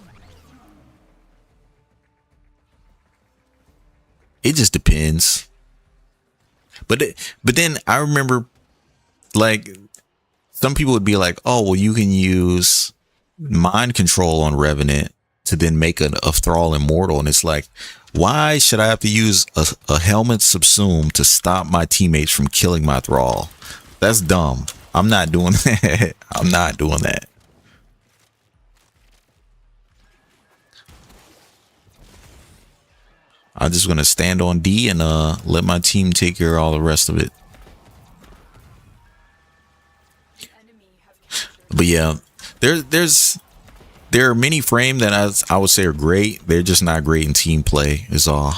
It just depends. But then I remember, like, some people would be like, oh, well, you can use mind control on Revenant to then make a thrall immortal. And it's like, why should I have to use a helmet subsume to stop my teammates from killing my thrall? That's dumb. I'm not doing that. I'm not doing that. I'm just gonna stand on D and let my team take care of all the rest of it. But yeah, there are many frame that I would say are great. They're just not great in team play is all.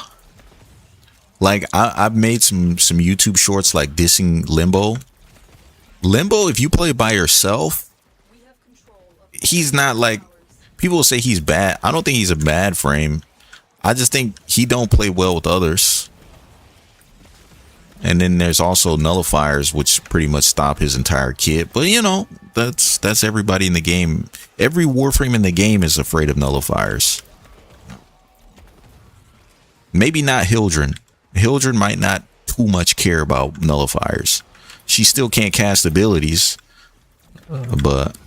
Like I've made some YouTube shorts like dissing Limbo. Limbo, if you play by yourself, he's not like, people will say he's bad. I don't think he's a bad frame. I just think he don't play well with others. And then there's also nullifiers, which pretty much stop his entire kit. But you know, that's everybody in the game. Every Warframe in the game is afraid of nullifiers. Maybe not Hildren. Hildren might not too much care about nullifiers. She still can't cast abilities, but.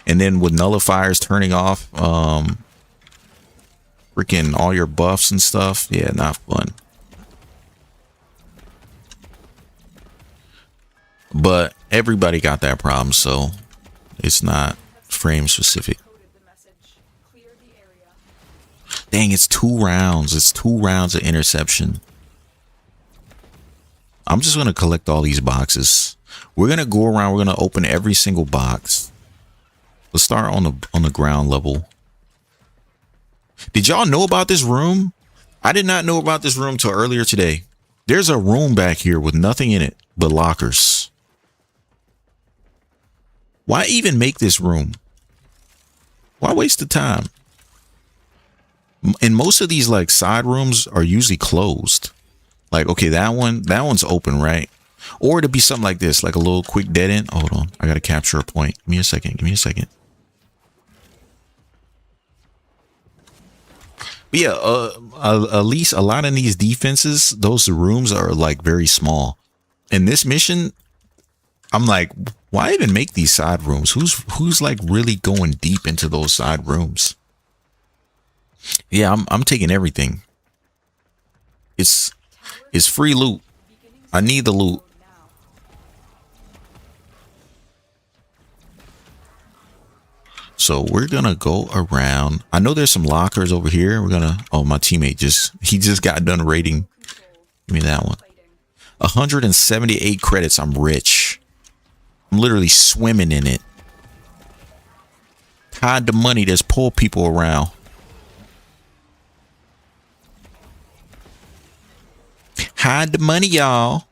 And then with nullifiers turning off, freaking all your buffs and stuff. Yeah, not fun. But everybody got that problem, so it's not frame specific. Dang, it's 2 rounds. It's 2 rounds of interception. I'm just going to collect all these boxes. We're going to go around. We're going to open every single box. Let's start on the ground level. Did y'all know about this room? I did not know about this room till earlier today. There's a room back here with nothing in it but lockers. Why even make this room? Why waste the time? And most of these like side rooms are usually closed. Like, okay, that one's open, right? Or to be something like this, like a little quick dead end. Hold on, I gotta capture a point. Give me a second. Give me a second. But yeah, at least a lot of these defenses, those rooms are like very small. In this mission, I'm like, why even make these side rooms? Who's like really going deep into those side rooms? Yeah, I'm taking everything. It's free loot. I need the loot. So we're gonna go around. I know there's some lockers over here. We're gonna, oh, my teammate he just got done raiding. Give me that one. 178 credits. I'm rich. I'm literally swimming in it. Hide the money. There's poor people around. Hide the money, y'all.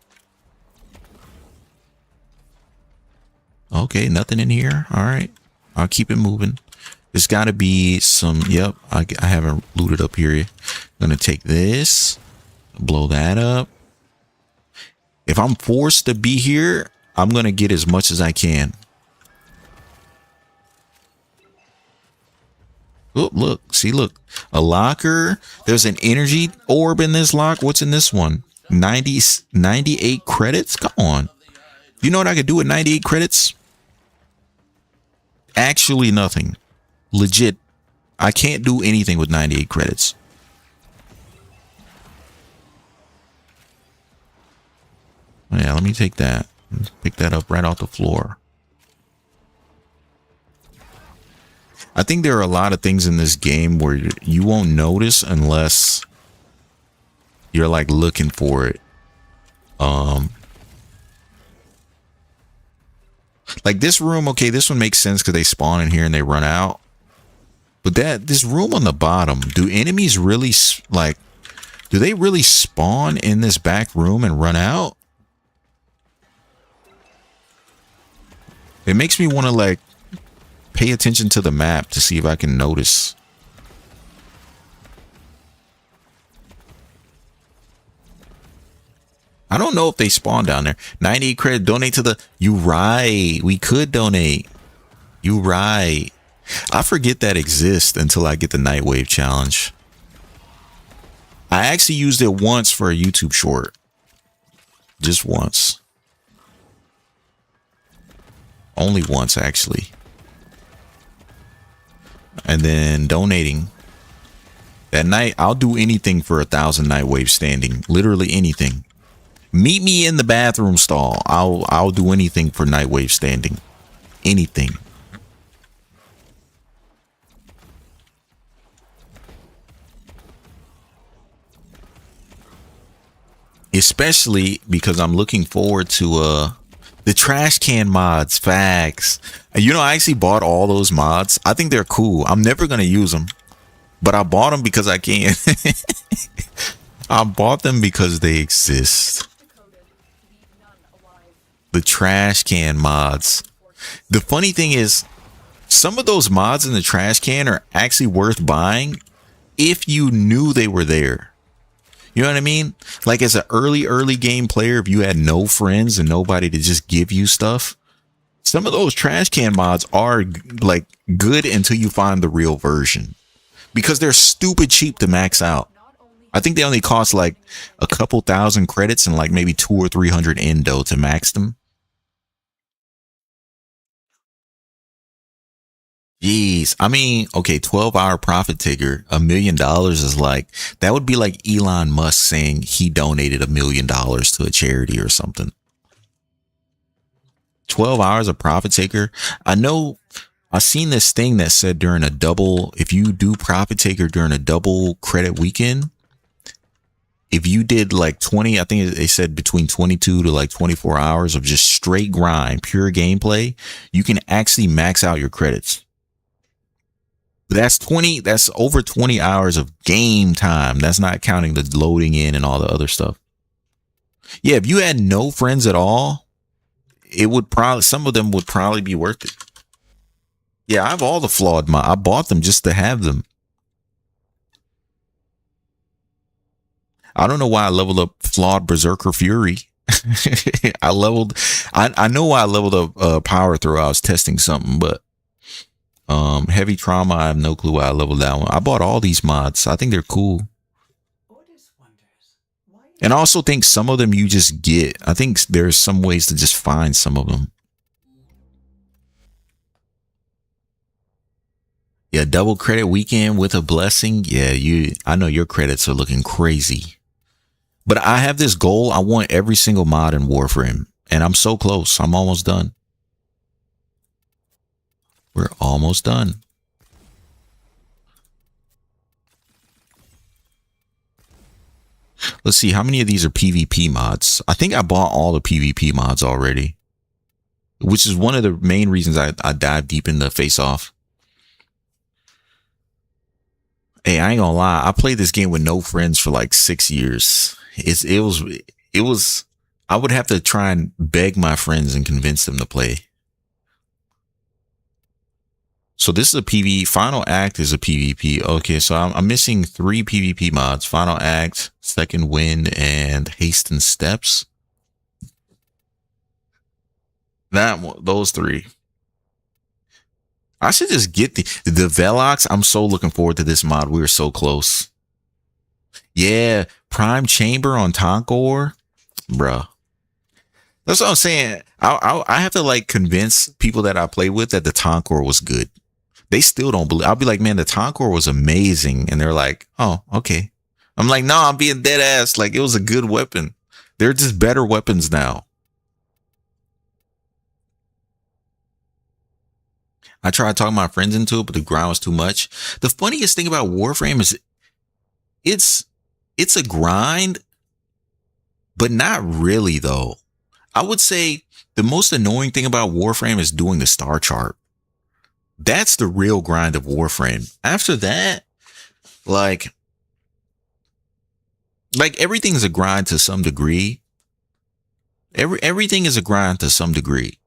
Okay, nothing in here. All right. I'll keep it moving. There's got to be some. Yep, I haven't looted up here. I'm gonna take this, blow that up. If I'm forced to be here, I'm gonna get as much as I can. Oh, look, see, look, a locker. There's an energy orb in this lock. What's in this one? 98 credits. Come on. You know what I could do with 98 credits? Actually nothing. Legit, I can't do anything with 98 credits. Yeah, let me take that. Pick that up right off the floor. I think there are a lot of things in this game where you won't notice unless you're like looking for it. Like this room, okay, this one makes sense because they spawn in here and they run out. But this room on the bottom, do enemies really like, do they really spawn in this back room and run out? It makes me want to like pay attention to the map to see if I can notice. I don't know if they spawn down there. 98 credit, donate to the... You right. We could donate. You right. I forget that exists until I get the Nightwave challenge. I actually used it once for a YouTube short. Just once. Only once, actually. And then donating. That night, I'll do anything for 1,000 Nightwave standing. Literally anything. Meet me in the bathroom stall. I'll do anything for Nightwave standing. Anything. especially because I'm looking forward to the trash can mods. Facts. You know, I actually bought all those mods. I think they're cool. I'm never gonna use them, but I bought them because I can. I bought them because they exist. The trash can mods. The funny thing is, some of those mods in the trash can are actually worth buying if you knew they were there. You know what I mean? Like as an early game player, if you had no friends and nobody to just give you stuff, some of those trash can mods are like good until you find the real version, because they're stupid cheap to max out. I think they only cost like a couple thousand credits and like maybe 200 or 300 endo to max them. Jeez, I mean, okay, 12-hour profit taker, $1 million is like, that would be like Elon Musk saying he donated $1 million to a charity or something. 12 hours of profit taker. I know I seen this thing that said during a double, if you do profit taker during a double credit weekend, if you did like 20, I think they said between 22 to like 24 hours of just straight grind, pure gameplay, you can actually max out your credits. That's over 20 hours of game time. That's not counting the loading in and all the other stuff. Yeah, if you had no friends at all, it would probably, some of them would probably be worth it. Yeah, I have all the flawed mods. I bought them just to have them. I don't know why I leveled up flawed Berserker Fury. I know why I leveled up Power Throw. I was testing something, but Heavy Trauma, I have no clue why I leveled that one. I bought all these mods. I think they're cool. And I also think some of them you just get. I think there's some ways to just find some of them. Yeah, double credit weekend with a blessing. Yeah, I know your credits are looking crazy. But I have this goal. I want every single mod in Warframe. And I'm so close. I'm almost done. We're almost done. Let's see. How many of these are PvP mods? I think I bought all the PvP mods already, which is one of the main reasons I dive deep into Face Off. Hey, I ain't gonna lie. I played this game with no friends for like 6 years. It was, I would have to try and beg my friends and convince them to play. So this is a PvE. Final Act is a PvP. Okay, so I'm missing 3 PvP mods. Final Act, Second Wind, and Hasten Steps. Those 3. I should just get the Velox. I'm so looking forward to this mod. We were so close. Yeah, Prime Chamber on Tonkor, bruh. That's what I'm saying. I have to like convince people that I play with that the Tonkor was good. They still don't believe. I'll be like, man, the Tonkor was amazing. And they're like, oh, okay. I'm like, no, I'm being dead ass. Like, it was a good weapon. They're just better weapons now. I tried talking my friends into it, but the grind was too much. The funniest thing about Warframe is it's a grind, but not really, though. I would say the most annoying thing about Warframe is doing the star chart. That's the real grind of Warframe. After that, like everything's a grind to some degree. Everything is a grind to some degree.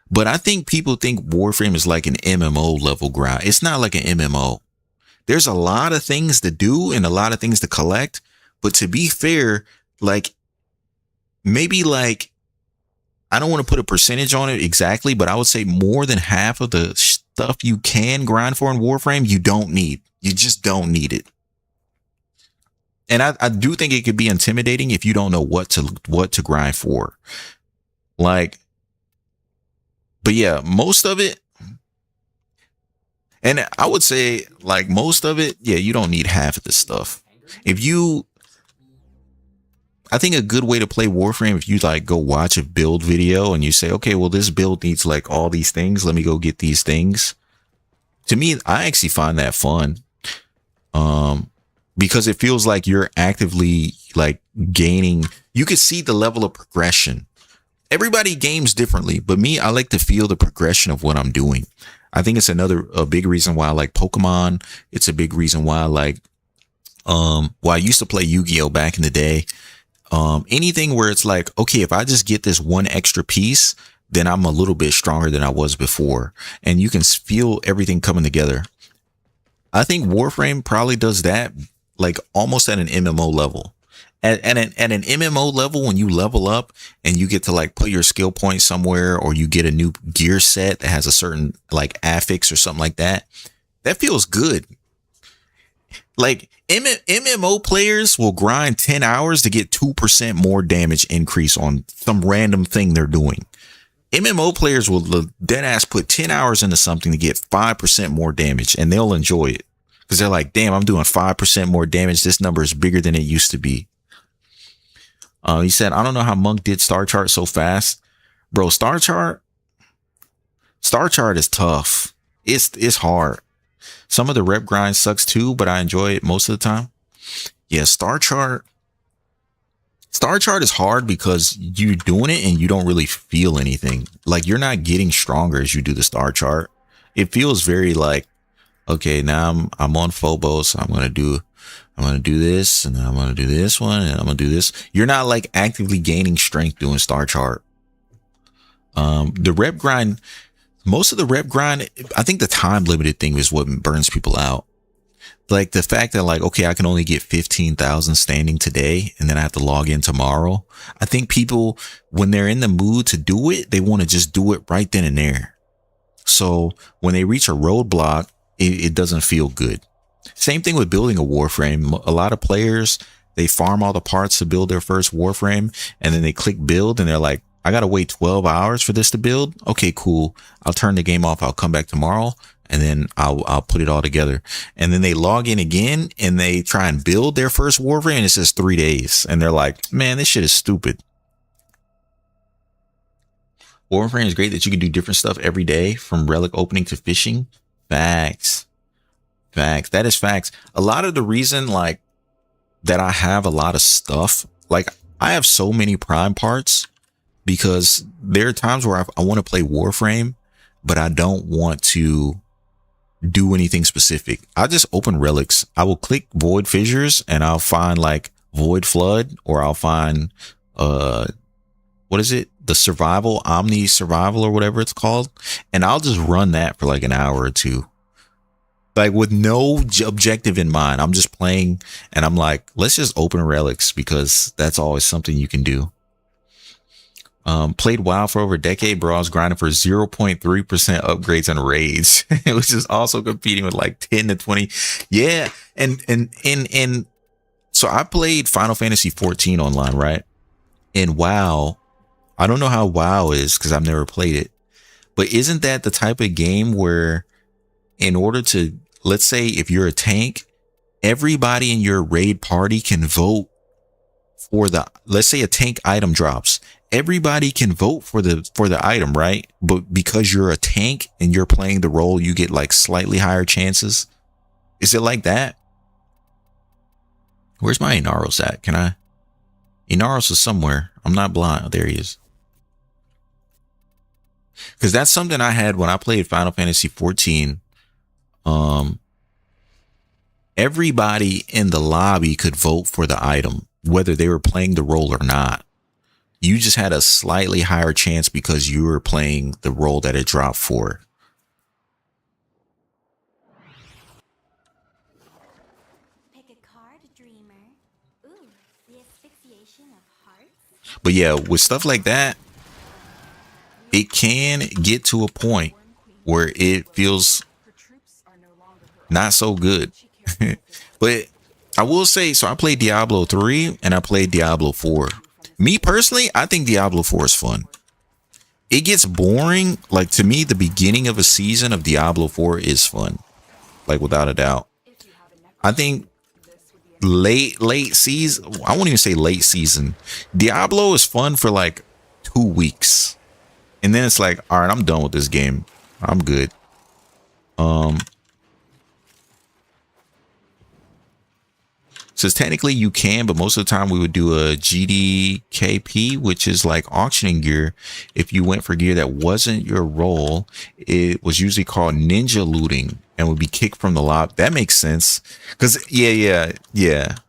But I think people think Warframe is like an MMO level grind. It's not like an MMO. There's a lot of things to do and a lot of things to collect. But to be fair, like maybe like, I don't want to put a percentage on it exactly, but I would say more than half of the stuff you can grind for in Warframe, you don't need. You just don't need it. And I do think it could be intimidating if you don't know what to grind for. Like, but yeah, most of it, and I would say like most of it, yeah, you don't need half of this stuff. I think a good way to play Warframe, if you like go watch a build video and you say, okay, well, this build needs like all these things. Let me go get these things. To me, I actually find that fun. because it feels like you're actively like gaining. You can see the level of progression. Everybody games differently, but me, I like to feel the progression of what I'm doing. I think it's a big reason why I like Pokemon. It's a big reason why I like, well, I used to play Yu-Gi-Oh back in the day. Anything where it's like, okay, if I just get this one extra piece, then I'm a little bit stronger than I was before. And you can feel everything coming together. I think Warframe probably does that like almost at an MMO level. At an MMO level, when you level up and you get to like put your skill point somewhere, or you get a new gear set that has a certain like affix or something like that, that feels good. Like MMO players will grind 10 hours to get 2% more damage increase on some random thing they're doing. MMO players will dead ass put 10 hours into something to get 5% more damage, and they'll enjoy it because they're like, damn, I'm doing 5% more damage. This number is bigger than it used to be. He said, I don't know how Monk did Star Chart so fast. Bro, Star Chart is tough. It's hard. Some of the rep grind sucks too, but I enjoy it most of the time. Yeah, Star Chart is hard because you're doing it and you don't really feel anything. Like, you're not getting stronger as you do the Star Chart. It feels very like, okay, now I'm on Phobos. I'm gonna do this, and then I'm gonna do this one, and I'm gonna do this. You're not like actively gaining strength doing Star Chart. The rep grind, most of the rep grind, I think the time limited thing is what burns people out. Like the fact that like, okay, I can only get 15,000 standing today, and then I have to log in tomorrow. I think people, when they're in the mood to do it, they want to just do it right then and there. So when they reach a roadblock, it doesn't feel good. Same thing with building a Warframe. A lot of players, they farm all the parts to build their first Warframe, and then they click build and they're like, I gotta wait 12 hours for this to build. Okay, cool. I'll turn the game off. I'll come back tomorrow, and then I'll put it all together. And then they log in again and they try and build their first Warframe, and it says 3 days. And they're like, man, this shit is stupid. Warframe is great that you can do different stuff every day, from relic opening to fishing. Facts. That is facts. A lot of the reason like that I have a lot of stuff, like I have so many prime parts, because there are times where I want to play Warframe, but I don't want to do anything specific. I just open relics. I will click void fissures and I'll find like void flood, or I'll find what is it? The survival, Omni survival, or whatever it's called. And I'll just run that for like an hour or two. Like with no objective in mind. I'm just playing and I'm like, let's just open relics, because that's always something you can do. Played WoW for over a decade, bro. I was grinding for 0.3% upgrades and raids. It was just also competing with like 10 to 20. Yeah. And so I played Final Fantasy 14 online, right? And WoW, I don't know how WoW is because I've never played it, but isn't that the type of game where, in order to, let's say if you're a tank, everybody in your raid party can vote for the, let's say a tank item drops. Everybody can vote for the item, right? But because you're a tank and you're playing the role, you get like slightly higher chances. Is it like that? Where's my Inaros at? Inaros is somewhere. I'm not blind. Oh, there he is. Because that's something I had when I played Final Fantasy 14. Everybody in the lobby could vote for the item, whether they were playing the role or not. You just had a slightly higher chance because you were playing the role that it dropped for. Pick a card, dreamer. Ooh, the asphyxiation of hearts. But yeah, with stuff like that, it can get to a point where it feels not so good. But I will say, so I played Diablo 3 and I played Diablo 4. Me personally, I think Diablo 4 is fun. It gets boring. Like, to me, the beginning of a season of Diablo 4 is fun. Like, without a doubt. I think late season, I won't even say late season. Diablo is fun for like 2 weeks. And then it's like, all right, I'm done with this game. I'm good. Says technically you can, but most of the time we would do a GDKP, which is like auctioning gear. If you went for gear that wasn't your role, it was usually called ninja looting and would be kicked from the lobby. That makes sense. Because yeah.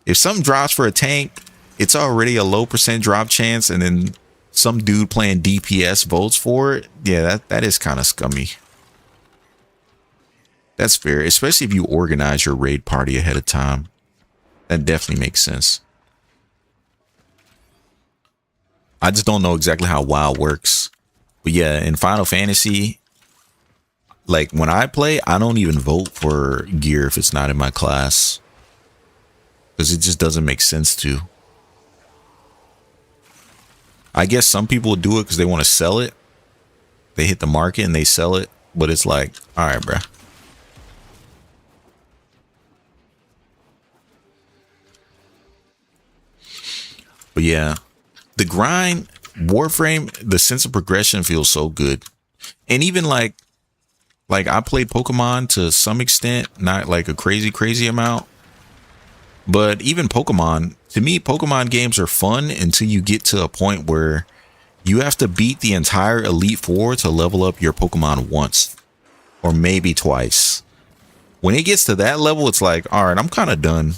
If something drops for a tank, it's already a low percent drop chance, and then some dude playing DPS votes for it. Yeah, that is kind of scummy. That's fair, especially if you organize your raid party ahead of time. That definitely makes sense. I just don't know exactly how WoW works. But yeah, in Final Fantasy, like when I play, I don't even vote for gear if it's not in my class. Because it just doesn't make sense to. I guess some people do it because they want to sell it. They hit the market and they sell it. But it's like, all right, bruh. But yeah, the grind, Warframe, the sense of progression feels so good. And even like I played Pokemon to some extent, not like a crazy amount. But even Pokemon, to me, Pokemon games are fun until you get to a point where you have to beat the entire Elite Four to level up your Pokemon once or maybe twice. When it gets to that level, it's like, all right, I'm kind of done.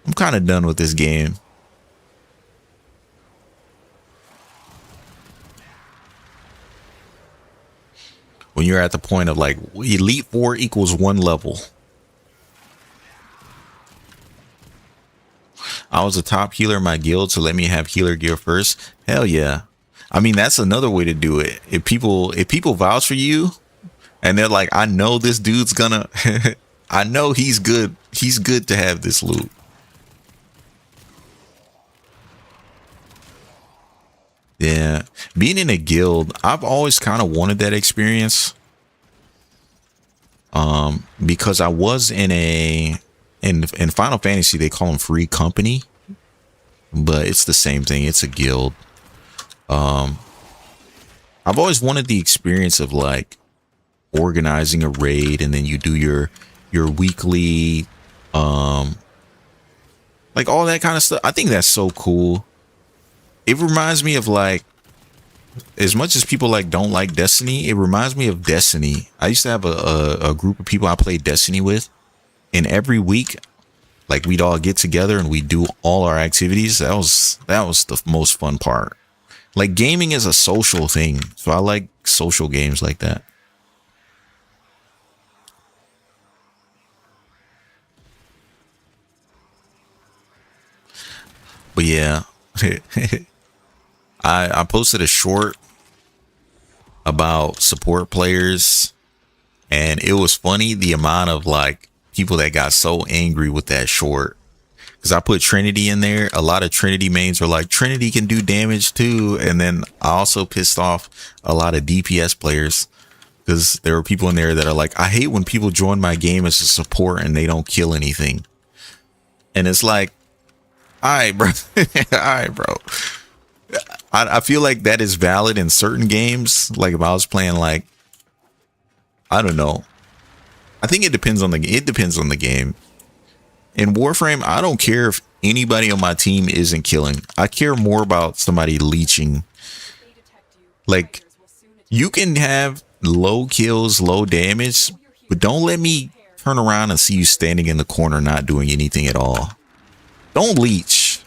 I'm kind of done with this game. When you're at the point of like Elite Four equals 1 level. I was a top healer in my guild, so let me have healer gear first. Hell yeah. I mean, that's another way to do it. If people vouch for you and they're like, I know this dude's gonna I know he's good. He's good to have this loot. Yeah, being in a guild, I've always kind of wanted that experience. Because I was in Final Fantasy, they call them free company, but it's the same thing. It's a guild. I've always wanted the experience of like organizing a raid, and then you do your weekly, like all that kind of stuff. I think that's so cool. It reminds me of like, as much as people like don't like Destiny, it reminds me of Destiny. I used to have a group of people I played Destiny with, and every week, like we'd all get together and we'd do all our activities. That was the most fun part. Like gaming is a social thing, so I like social games like that. But yeah. I posted a short about support players, and it was funny the amount of like people that got so angry with that short, because I put Trinity in there. A lot of Trinity mains are like, Trinity can do damage too. And then I also pissed off a lot of DPS players, because there were people in there that are like, I hate when people join my game as a support and they don't kill anything. And it's like, all right, bro. All right, bro. I feel like that is valid in certain games. Like if I was playing like, I don't know. I think it depends on the game. In Warframe, I don't care if anybody on my team isn't killing. I care more about somebody leeching. Like you can have low kills, low damage, but don't let me turn around and see you standing in the corner not doing anything at all. Don't leech.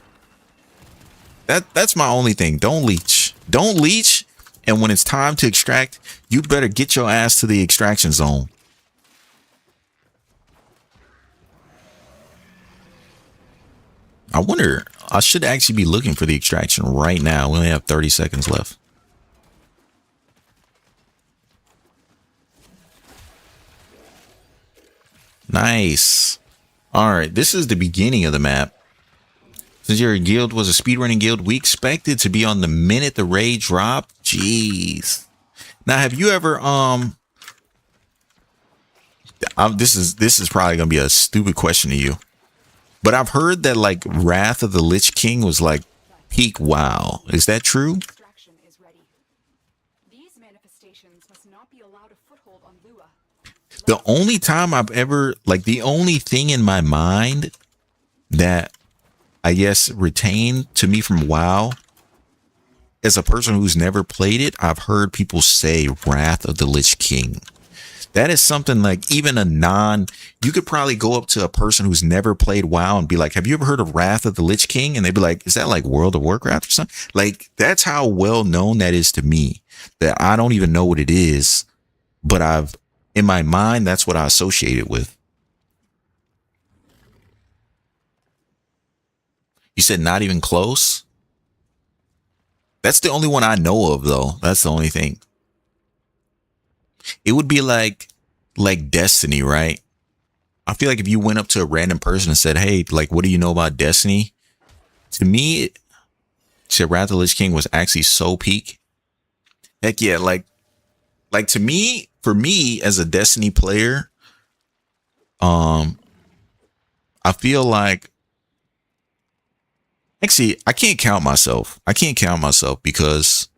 That's my only thing. Don't leech. Don't leech. And when it's time to extract, you better get your ass to the extraction zone. I wonder, I should actually be looking for the extraction right now. We only have 30 seconds left. Nice. All right, this is the beginning of the map. Since your guild was a speedrunning guild, we expected to be on the minute the raid dropped. Jeez. Now, have you ever this is probably gonna be a stupid question to you, but I've heard that like Wrath of the Lich King was like peak WoW. Is that true? Extraction is ready. These manifestations must not be allowed a foothold on Lua. The only time I've ever, like, the only thing in my mind that I guess retained to me from WoW. As a person who's never played it, I've heard people say Wrath of the Lich King. That is something like even you could probably go up to a person who's never played WoW and be like, have you ever heard of Wrath of the Lich King? And they'd be like, is that like World of Warcraft or something? Like, that's how well known that is to me, that I don't even know what it is, but in my mind, that's what I associate it with. You said not even close? That's the only one I know of, though. That's the only thing. It would be like Destiny, right? I feel like if you went up to a random person and said, hey, like, what do you know about Destiny? To me, Wrath of the Lich King was actually so peak. Heck yeah, like to me, for me as a Destiny player, I feel like actually I can't count myself. Because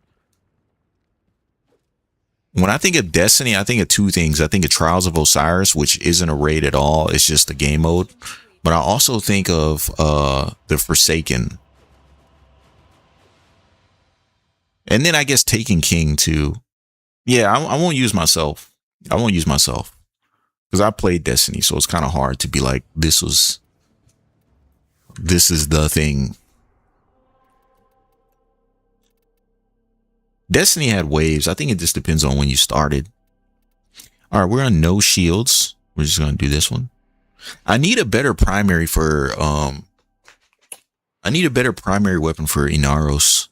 when I think of Destiny, I think of two things. I think of Trials of Osiris, which isn't a raid at all. It's just a game mode. But I also think of the Forsaken. And then I guess Taken King too. Yeah, I won't use myself. Because I played Destiny, so it's kind of hard to be like, this is the thing. Destiny had waves. I think it just depends on when you started. All right, we're on no shields. We're just going to do this one. I need a better primary for weapon for Inaros.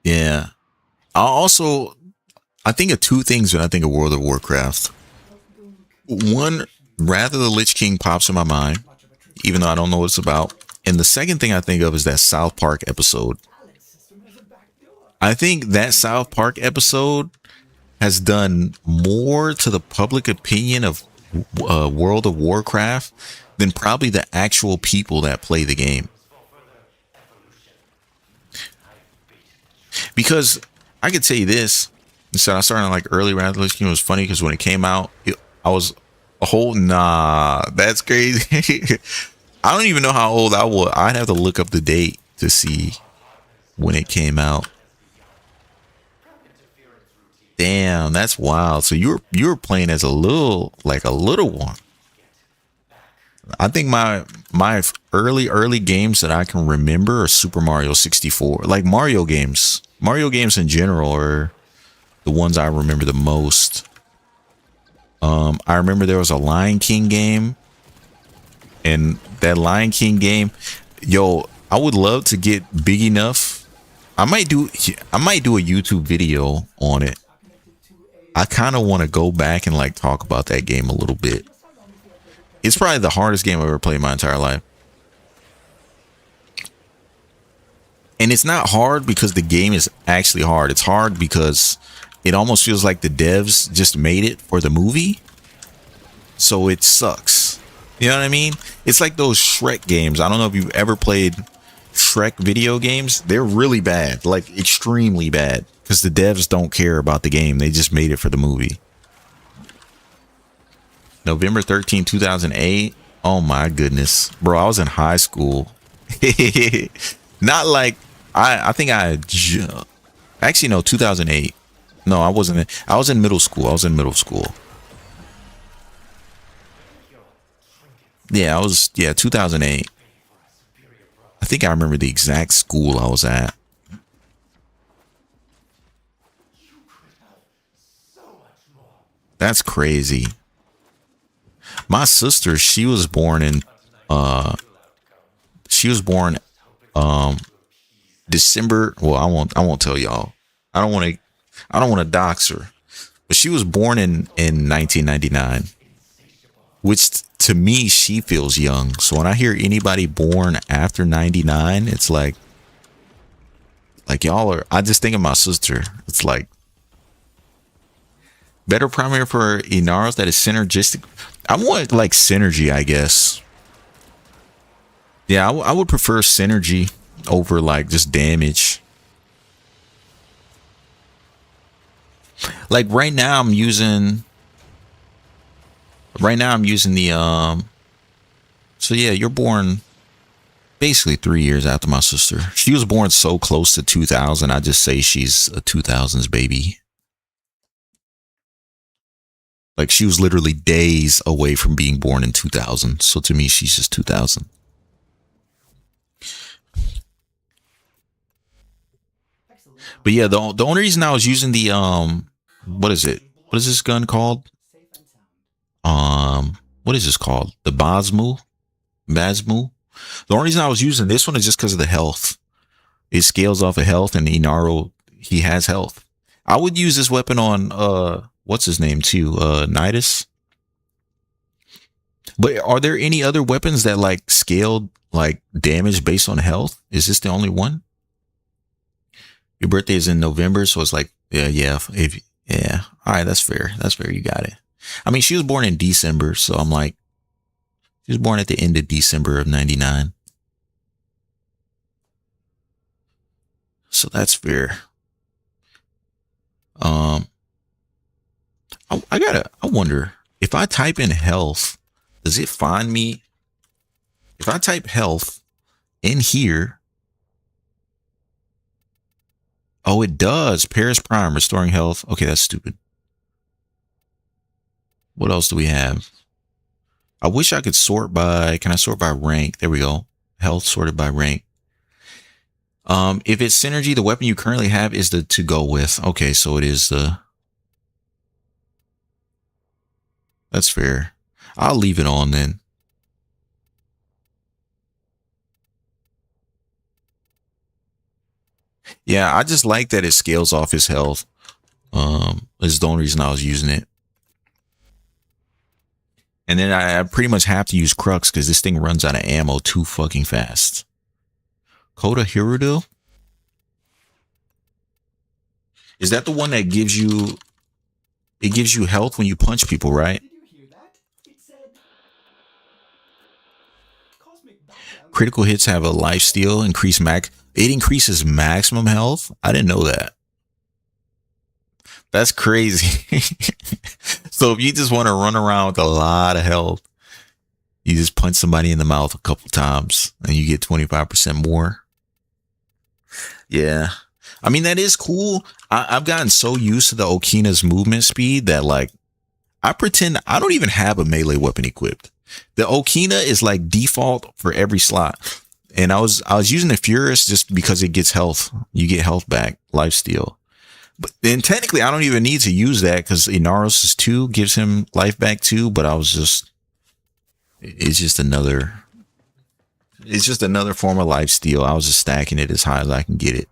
Yeah. I think of two things when I think of World of Warcraft. One, Wrath of the Lich King pops in my mind, even though I don't know what it's about. And the second thing I think of is that South Park episode. I think that South Park episode has done more to the public opinion of World of Warcraft than probably the actual people that play the game. Because I could tell you this. So I started like early Wrath of the Lich King. It was funny because when it came out, I was a whole that's crazy. I don't even know how old I was. I'd have to look up the date to see when it came out. Damn, that's wild. So you were playing as a little one. I think my early games that I can remember are Super Mario 64. Like Mario games. Mario games in general are the ones I remember the most. I remember there was a Lion King game. And that Lion King game, yo, I would love to get big enough. I might do a YouTube video on it. I kind of want to go back and like talk about that game a little bit. It's probably the hardest game I've ever played in my entire life. And it's not hard because the game is actually hard. It's hard because it almost feels like the devs just made it for the movie. So it sucks. You know what I mean? It's like those Shrek games. I don't know if you've ever played Shrek video games. They're really bad, like extremely bad, because the devs don't care about the game. They just made it for the movie. November 13, 2008. Oh my goodness. Bro, I was in high school. Not like, I think actually no, 2008. No, I wasn't. I was in middle school. Yeah, 2008. I think I remember the exact school I was at. That's crazy. My sister, she was born December. Well, I won't tell y'all. I don't want to dox her. But she was born in 1999. Which to me, she feels young. So when I hear anybody born after 99, it's like y'all are, I just think of my sister. It's like better primary for Inaros that is synergistic. I want like synergy, I guess. Yeah, I would prefer synergy over like just damage. Like right now I'm using Right now I'm using the so yeah, you're born basically 3 years after my sister. She was born so close to 2000. I just say she's a 2000s baby. Like she was literally days away from being born in 2000. So to me, she's just 2000. But yeah, the only reason I was using the what is it? What is this gun called? What is this called? The Basmu? Basmu? The only reason I was using this one is just because of the health. It scales off of health, and Inaro, he has health. I would use this weapon on what's his name too? Nidus. But are there any other weapons that like scaled like damage based on health? Is this the only one? Your birthday is in November, so it's like yeah. All right, that's fair. That's fair. You got it. I mean, she was born in December, so I'm like, she was born at the end of December of 99. So that's fair. I wonder if I type in health, does it find me? If I type health in here, oh, it does. Paris Prime, restoring health. Okay, that's stupid. What else do we have? I wish I could sort by, can I sort by rank? There we go. Health sorted by rank. If it's synergy, the weapon you currently have is the to go with. Okay, so it is the, that's fair. I'll leave it on then. Yeah, I just like that it scales off his health. Is the only reason I was using it. And then I pretty much have to use Crux because this thing runs out of ammo too fucking fast. Coda Hirudo? Is that the one that gives you, it gives you health when you punch people, right? Did you hear that? It said cosmic background. Critical hits have a life steal, increase it increases maximum health. I didn't know that. That's crazy. So if you just want to run around with a lot of health, you just punch somebody in the mouth a couple times and you get 25% more. Yeah. I mean, that is cool. I've gotten so used to the Okina's movement speed that like, I pretend I don't even have a melee weapon equipped. The Okina is like default for every slot. And I was using the Furious just because it gets health. You get health back, life steal. But then technically I don't even need to use that because Inaros' 2 gives him life back too. But I was just, it's just another form of life steal. I was just stacking it as high as I can get it.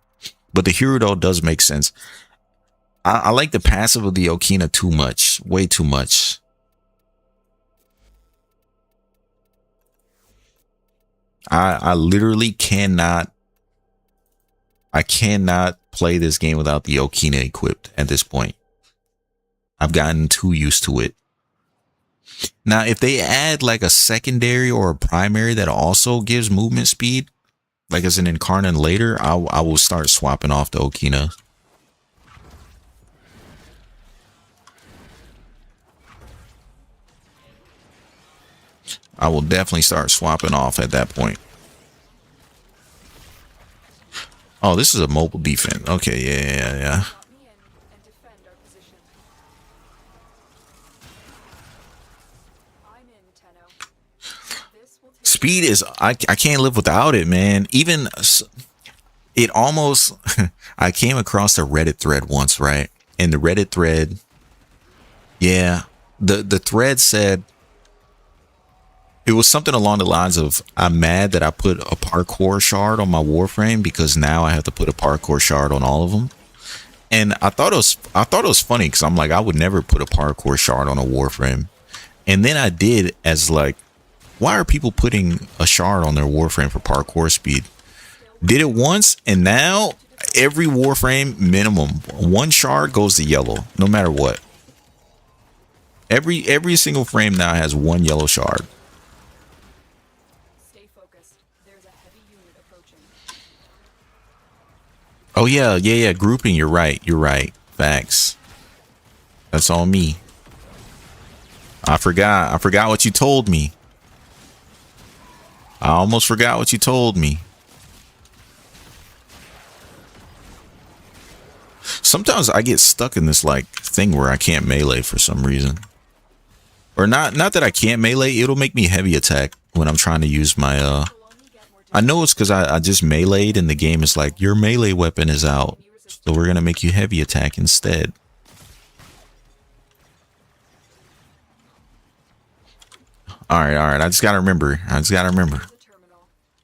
But the Hirudo does make sense. I like the passive of the Okina too much, way too much. I literally cannot play this game without the Okina equipped at this point. I've gotten too used to it. Now, if they add like a secondary or a primary that also gives movement speed, like as an incarnate later, I will start swapping off the Okina. I will definitely start swapping off at that point. Oh, this is a mobile defense. Okay, yeah. Drop me in and defend our position. I'm in, Tenno. This will take Speed is, I can't live without it, man. Even it almost, I came across a Reddit thread once, right? And the Reddit thread, yeah, the thread said, it was something along the lines of, I'm mad that I put a parkour shard on my Warframe because now I have to put a parkour shard on all of them. And I thought it was funny because I'm like, I would never put a parkour shard on a Warframe. And then I did, as like, why are people putting a shard on their Warframe for parkour speed? Did it once, and now every Warframe minimum, one shard goes to yellow, no matter what. Every single frame now has one yellow shard. Stay focused. There's a heavy unit approaching. Oh yeah. Grouping. You're right. Facts. That's on me. I forgot. I forgot what you told me. I almost forgot what you told me. Sometimes I get stuck in this like thing where I can't melee for some reason. Or not that I can't melee, it'll make me heavy attack when I'm trying to use my I know it's because I just meleeed and the game is like, your melee weapon is out. So we're gonna make you heavy attack instead. Alright, I just gotta remember.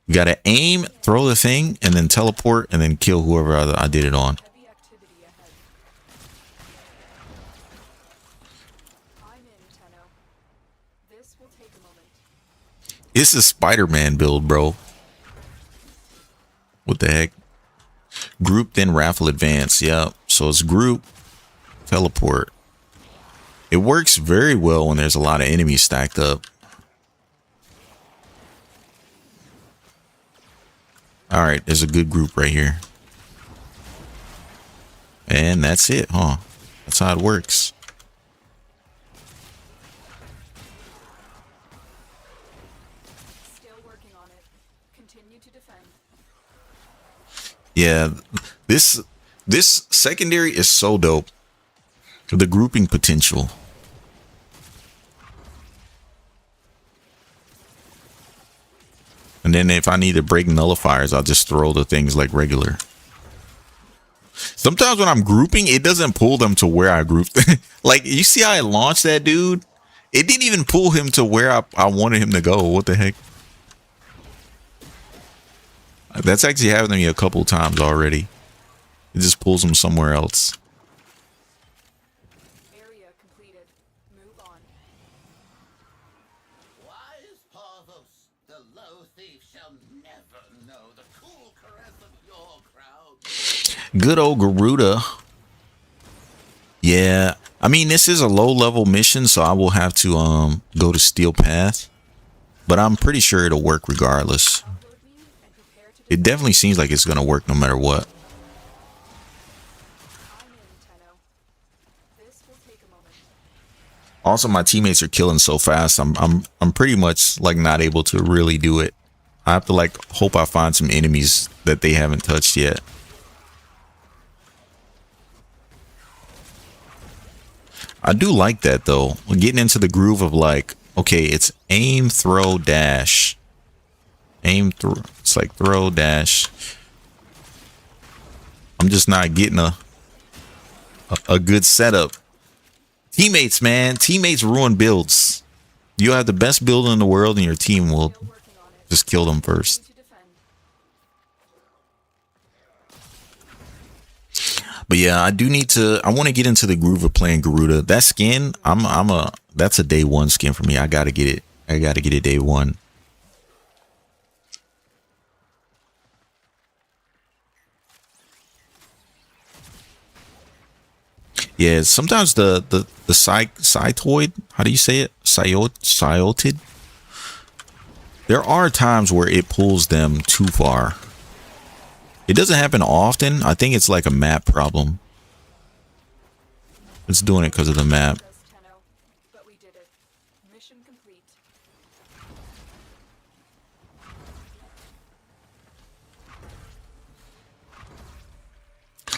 You gotta aim, throw the thing, and then teleport, and then kill whoever I did it on. Heavy activity ahead. I'm in, Tenno. This will take a moment. It's a Spider-Man build, bro. What the heck? Group, then raffle advance. Yeah, so it's group, teleport. It works very well when there's a lot of enemies stacked up. All right, there's a good group right here. And that's it, huh? That's how it works. Still working on it. Continue to defend. Yeah, this secondary is so dope. The grouping potential. And then if I need to break nullifiers, I'll just throw the things like regular. Sometimes when I'm grouping, it doesn't pull them to where I grouped. Like, you see how I launched that dude? It didn't even pull him to where I wanted him to go. What the heck? That's actually happened to me a couple times already. It just pulls him somewhere else. Area completed. Move on. Wise Parvos, the low thief shall never know the cool caress of your crowd. Good old Garuda. Yeah, I mean, this is a low level mission, so I will have to go to Steel Path, but I'm pretty sure it'll work regardless. Upload me and prepare to It definitely seems like it's gonna work no matter what. I'm in, Tenno. This will take a moment. Also, my teammates are killing so fast. I'm pretty much like not able to really do it. I have to like hope I find some enemies that they haven't touched yet. I do like that though. We're getting into the groove of like, okay, it's aim, throw, dash. Aim, throw. It's like throw, dash. I'm just not getting a good setup. Teammates, man. Teammates ruin builds. You have the best build in the world and your team will Still working on it. just kill them first. To defend. But yeah, I do need to. I want to get into the groove of playing Garuda. That skin, that's a day one skin for me. I gotta get it. I gotta get it day one. Yeah, sometimes the cytoid, how do you say it? Cyotid. There are times where it pulls them too far. It doesn't happen often. I think it's like a map problem. It's doing it because of the map. Us, Tenno. But we did it. Mission complete.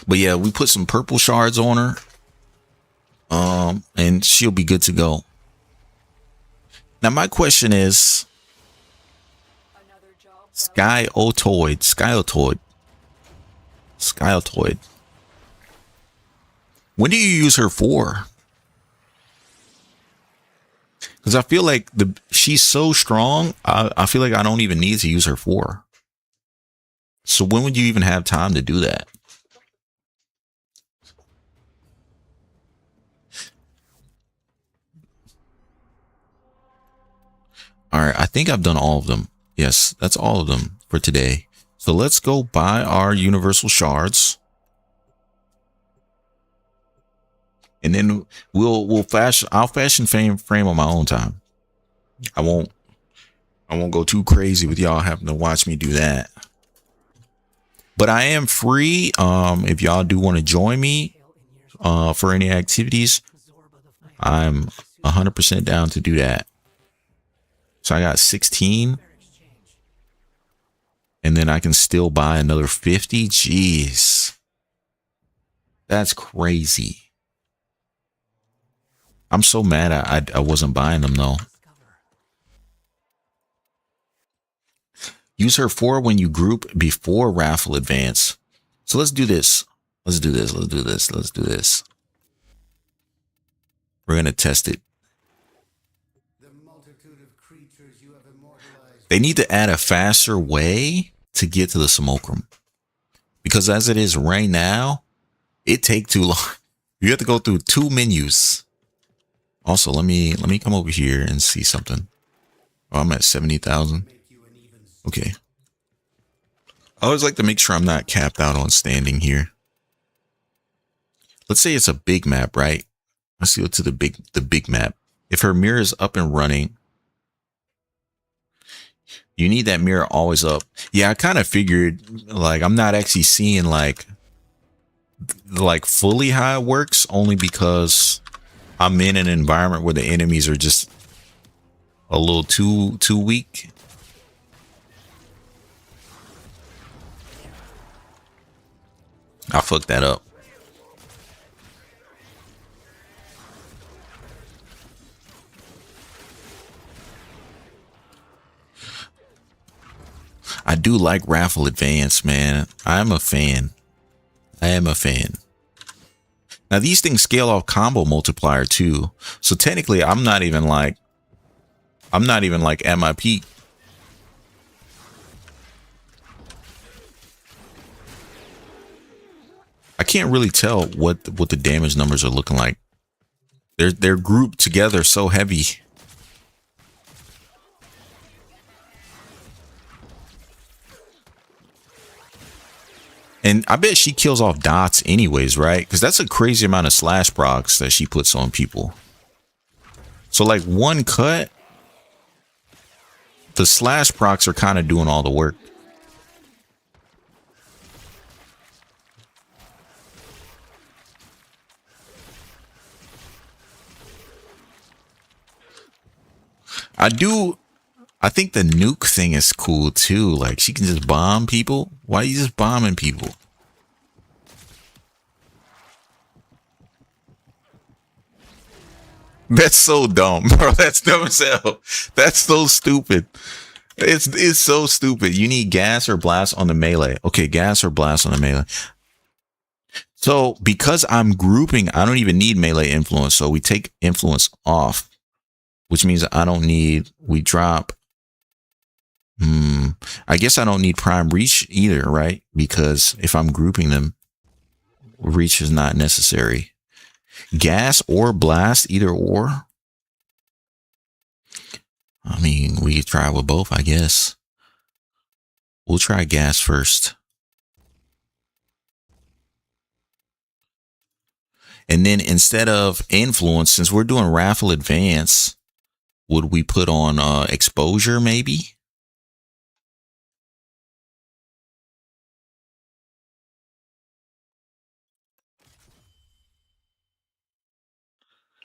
But yeah, we put some purple shards on her. And she'll be good to go. Now my question is, Another job. well Skyotoid. When do you use her for? Because I feel like she's so strong. I feel like I don't even need to use her for. So when would you even have time to do that? All right, I think I've done all of them. Yes, that's all of them for today. So let's go buy our universal shards. And then I'll fashion frame on my own time. I won't go too crazy with y'all having to watch me do that. But I am free if y'all do want to join me for any activities. I'm 100% down to do that. So I got 16. And then I can still buy another 50. Jeez. That's crazy. I'm so mad I wasn't buying them though. Use her 4 when you group before raffle advance. So let's do this. Let's do this. Let's do this. Let's do this. We're going to test it. They need to add a faster way to get to the Simulacrum. Because as it is right now, it takes too long. You have to go through 2 menus. Also, let me come over here and see something. Oh, I'm at 70,000. Okay. I always like to make sure I'm not capped out on standing here. Let's say it's a big map, right? Let's go to the big map. If her mirror is up and running, you need that mirror always up. Yeah, I kind of figured, like, I'm not actually seeing like fully how it works, only because I'm in an environment where the enemies are just a little too weak. I fucked that up. I do like raffle advance, man. I'm a fan. I am a fan. Now these things scale off combo multiplier too. So technically I'm not even like at my peak. I can't really tell what the damage numbers are looking like. They're grouped together so heavy. And I bet she kills off dots anyways, right? Because that's a crazy amount of slash procs that she puts on people. So like one cut, the slash procs are kind of doing all the work. I think the nuke thing is cool too. Like she can just bomb people. Why are you just bombing people? That's so dumb, bro. That's dumb as hell. That's so stupid. It's so stupid. You need gas or blast on the melee. Okay, gas or blast on the melee. So because I'm grouping, I don't even need melee influence. So we take influence off, which means I don't need, we drop. I guess I don't need prime reach either, right? Because if I'm grouping them, reach is not necessary. Gas or blast, either or. I mean, we could try with both, I guess. We'll try gas first. And then instead of influence, since we're doing raffle advance, would we put on exposure maybe?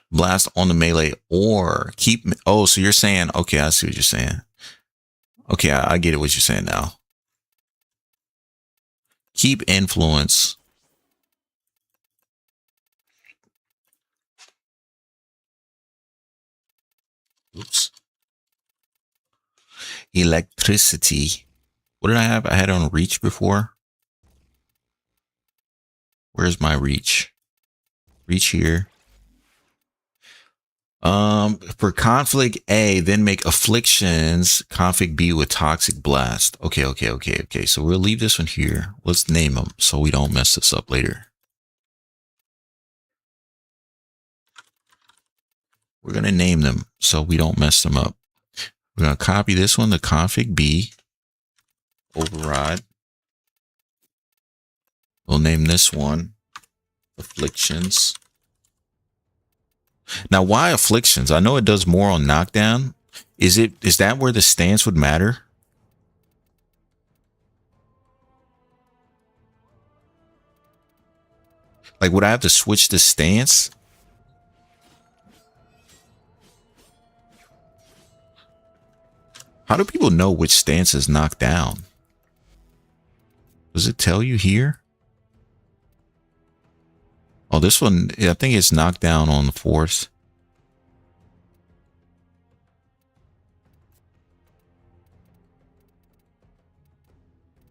Blast on the melee or keep. Oh, so you're saying, okay, I see what you're saying. Okay, I get it what you're saying now. Keep influence. Oops. Electricity. What did I have? I had on reach before. Where's my reach? Reach here. For conflict A, then make afflictions conflict B with toxic blast. Okay. So we'll leave this one here. Let's name them so we don't mess this up later. We're going to name them so we don't mess them up. We're going to copy this one, the config B, override. We'll name this one afflictions. Now, why afflictions? I know it does more on knockdown. Is that where the stance would matter? Like, would I have to switch the stance? How do people know which stance is knocked down? Does it tell you here? Oh, this one, I think it's knocked down on the 4th.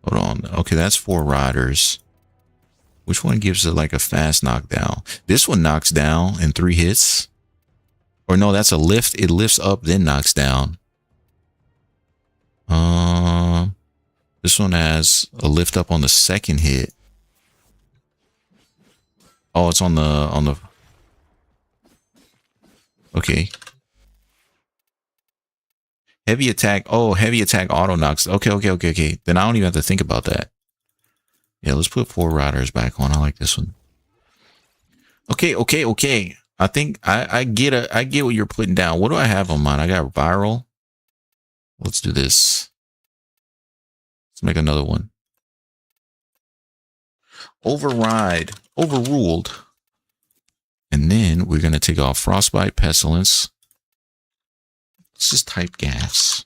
Hold on. Okay, that's 4 riders. Which one gives it like a fast knockdown? This one knocks down in 3 hits. Or no, that's a lift. It lifts up, then knocks down. This one has a lift up on the 2nd hit. Oh, it's on the. Okay. Heavy attack. Oh, heavy attack auto knocks. Okay. Then I don't even have to think about that. Yeah, let's put 4 riders back on. I like this one. Okay. I think I get what you're putting down. What do I have on mine? I got viral. Let's do this. Let's make another one. Override. Overruled. And then we're going to take off frostbite, pestilence. Let's just type gas.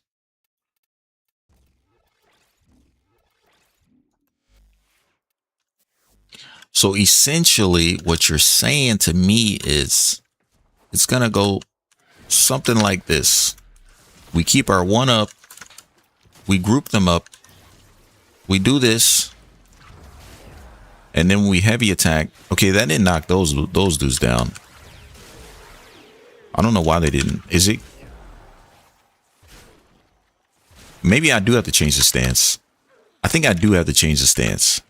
So essentially what you're saying to me is it's going to go something like this. We keep our 1 up. We group them up. We do this. And then we heavy attack. Okay, that didn't knock those dudes down. I don't know why they didn't. Is it? Maybe I do have to change the stance. I think I do have to change the stance.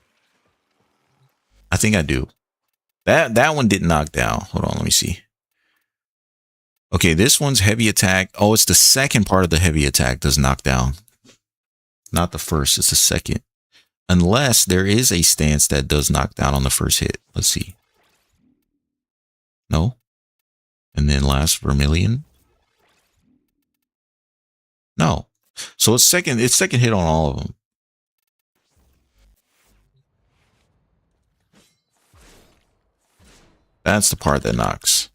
I think I do. That one didn't knock down. Hold on, let me see. Okay, this one's heavy attack. Oh, it's the second part of the heavy attack does knock down. Not the first, it's the second. Unless there is a stance that does knock down on the first hit. Let's see. No. And then last vermilion. No. So it's second hit on all of them. That's the part that knocks.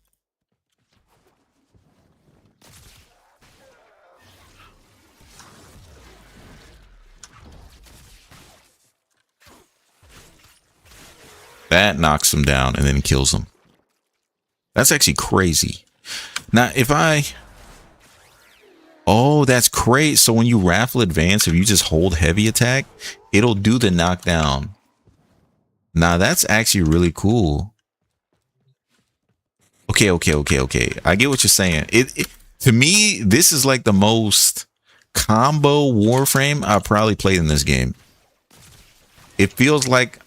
That knocks them down and then kills them. That's actually crazy. Now, if I... Oh, that's great. So when you raffle advance, if you just hold heavy attack, it'll do the knockdown. Now, that's actually really cool. Okay. I get what you're saying. To me, this is like the most combo Warframe I've probably played in this game. It feels like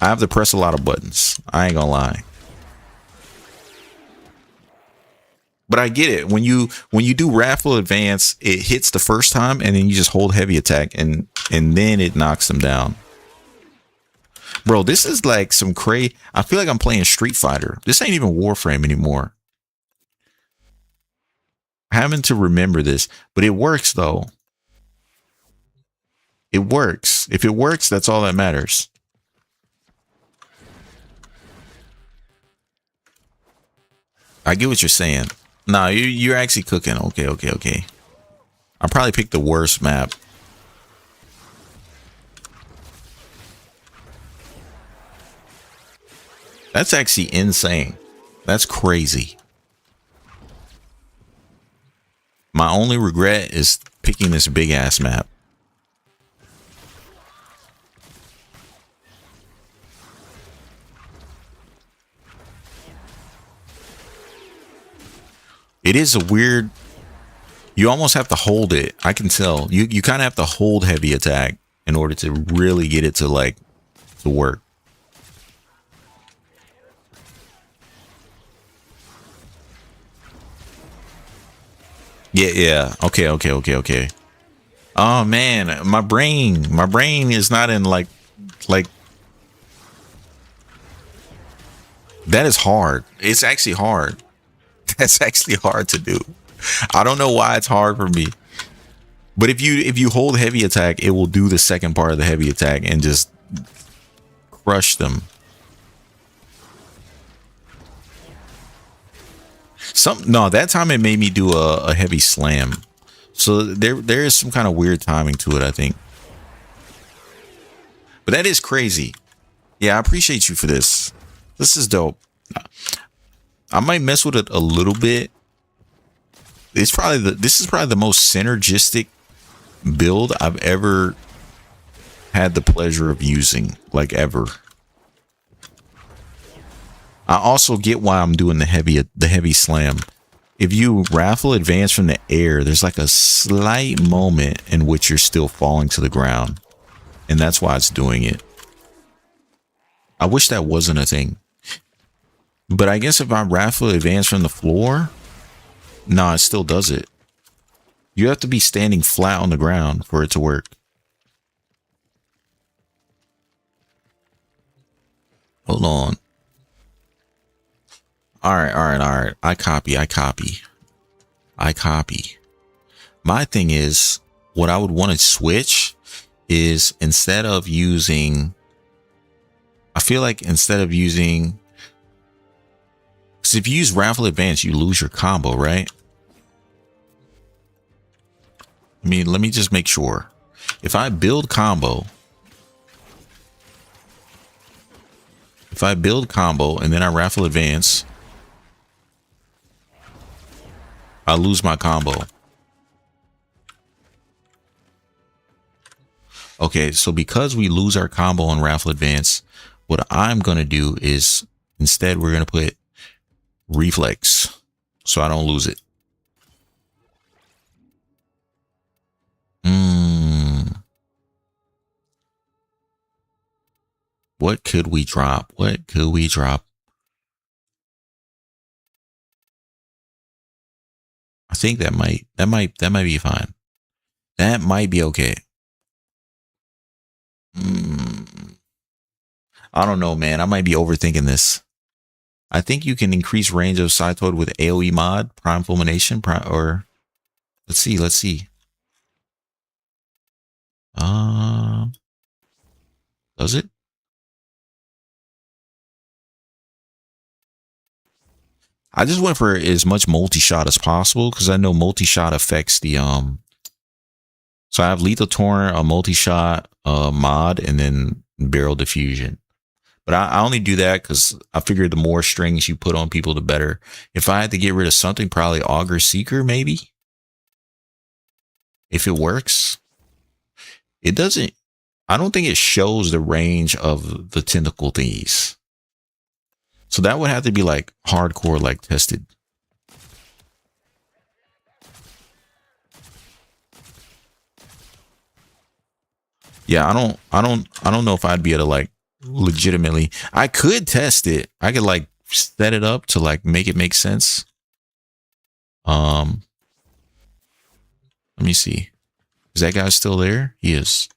I have to press a lot of buttons. I ain't gonna lie. But I get it. When you do raffle advance, it hits the first time and then you just hold heavy attack and then it knocks them down. Bro, this is like some crazy. I feel like I'm playing Street Fighter. This ain't even Warframe anymore. Having to remember this, but it works though. It works. If it works, that's all that matters. I get what you're saying. Nah, you're actually cooking. Okay. I probably picked the worst map. That's actually insane. That's crazy. My only regret is picking this big ass map. It is a weird. You almost have to hold it. I can tell. You kind of have to hold heavy attack in order to really get it to work. Yeah. Okay. Oh man, my brain is not in like that is hard. It's actually hard. That's actually hard to do. I don't know why it's hard for me. But if you hold heavy attack, it will do the second part of the heavy attack and just crush them. No, that time it made me do a heavy slam. So there is some kind of weird timing to it, I think. But that is crazy. Yeah, I appreciate you for this. This is dope. I might mess with it a little bit. This is probably the most synergistic build I've ever had the pleasure of using, like ever. I also get why I'm doing the heavy slam. If you raffle advance from the air, there's like a slight moment in which you're still falling to the ground. And that's why it's doing it. I wish that wasn't a thing. But I guess if I raffle advance from the floor, nah, it still does it. You have to be standing flat on the ground for it to work. Hold on. All right. I copy. My thing is, what I would want to switch is instead of using, I feel like instead of using, because if you use raffle advance, you lose your combo, right? I mean, let me just make sure. If I build combo, and then I raffle advance, I lose my combo. Okay, so because we lose our combo on raffle advance, what I'm going to do is instead we're going to put reflex so I don't lose it. What could we drop? I think that might be fine. That might be okay. I don't know, man. I might be overthinking this. I think you can increase range of Cytoid with AoE mod, Prime Fulmination, or let's see. Does it? I just went for as much multi-shot as possible because I know multi-shot affects the so I have lethal torrent, a multi-shot mod, and then barrel diffusion. But I only do that because I figured the more strings you put on people, the better. If I had to get rid of something, probably Augur Seeker, maybe. If it works. It doesn't. I don't think it shows the range of the tentacle thingies. So that would have to be like hardcore, like tested. Yeah, I don't know if I'd be able to like legitimately. I could test it. I could like set it up to like make it make sense. Let me see. Is that guy still there? He is.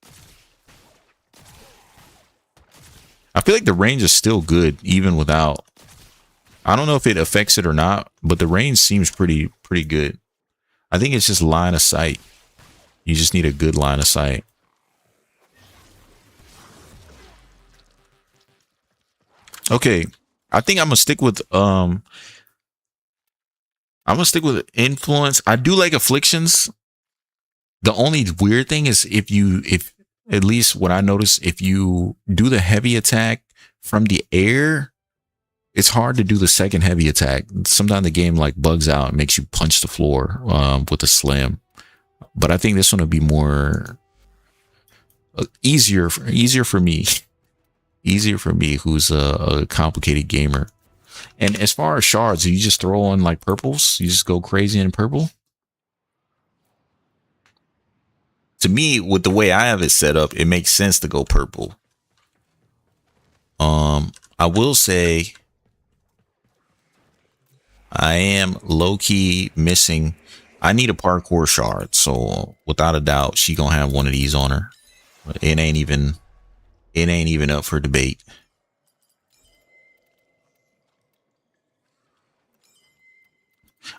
I feel like the range is still good even without. I don't know if it affects it or not, but the range seems pretty good. I think it's just line of sight. You just need a good line of sight. Okay, I think I'm gonna stick with influence. I do like afflictions. The only weird thing is if at least what I notice, if you do the heavy attack from the air, it's hard to do the second heavy attack. Sometimes the game like bugs out and makes you punch the floor with a slam. But I think this one would be more easier for me. Easier for me, who's a complicated gamer. And as far as shards, you just throw on like purples? You just go crazy in purple? To me, with the way I have it set up, it makes sense to go purple. I will say I am low-key missing. I need a parkour shard, so without a doubt, she gonna have one of these on her. It ain't even up for debate.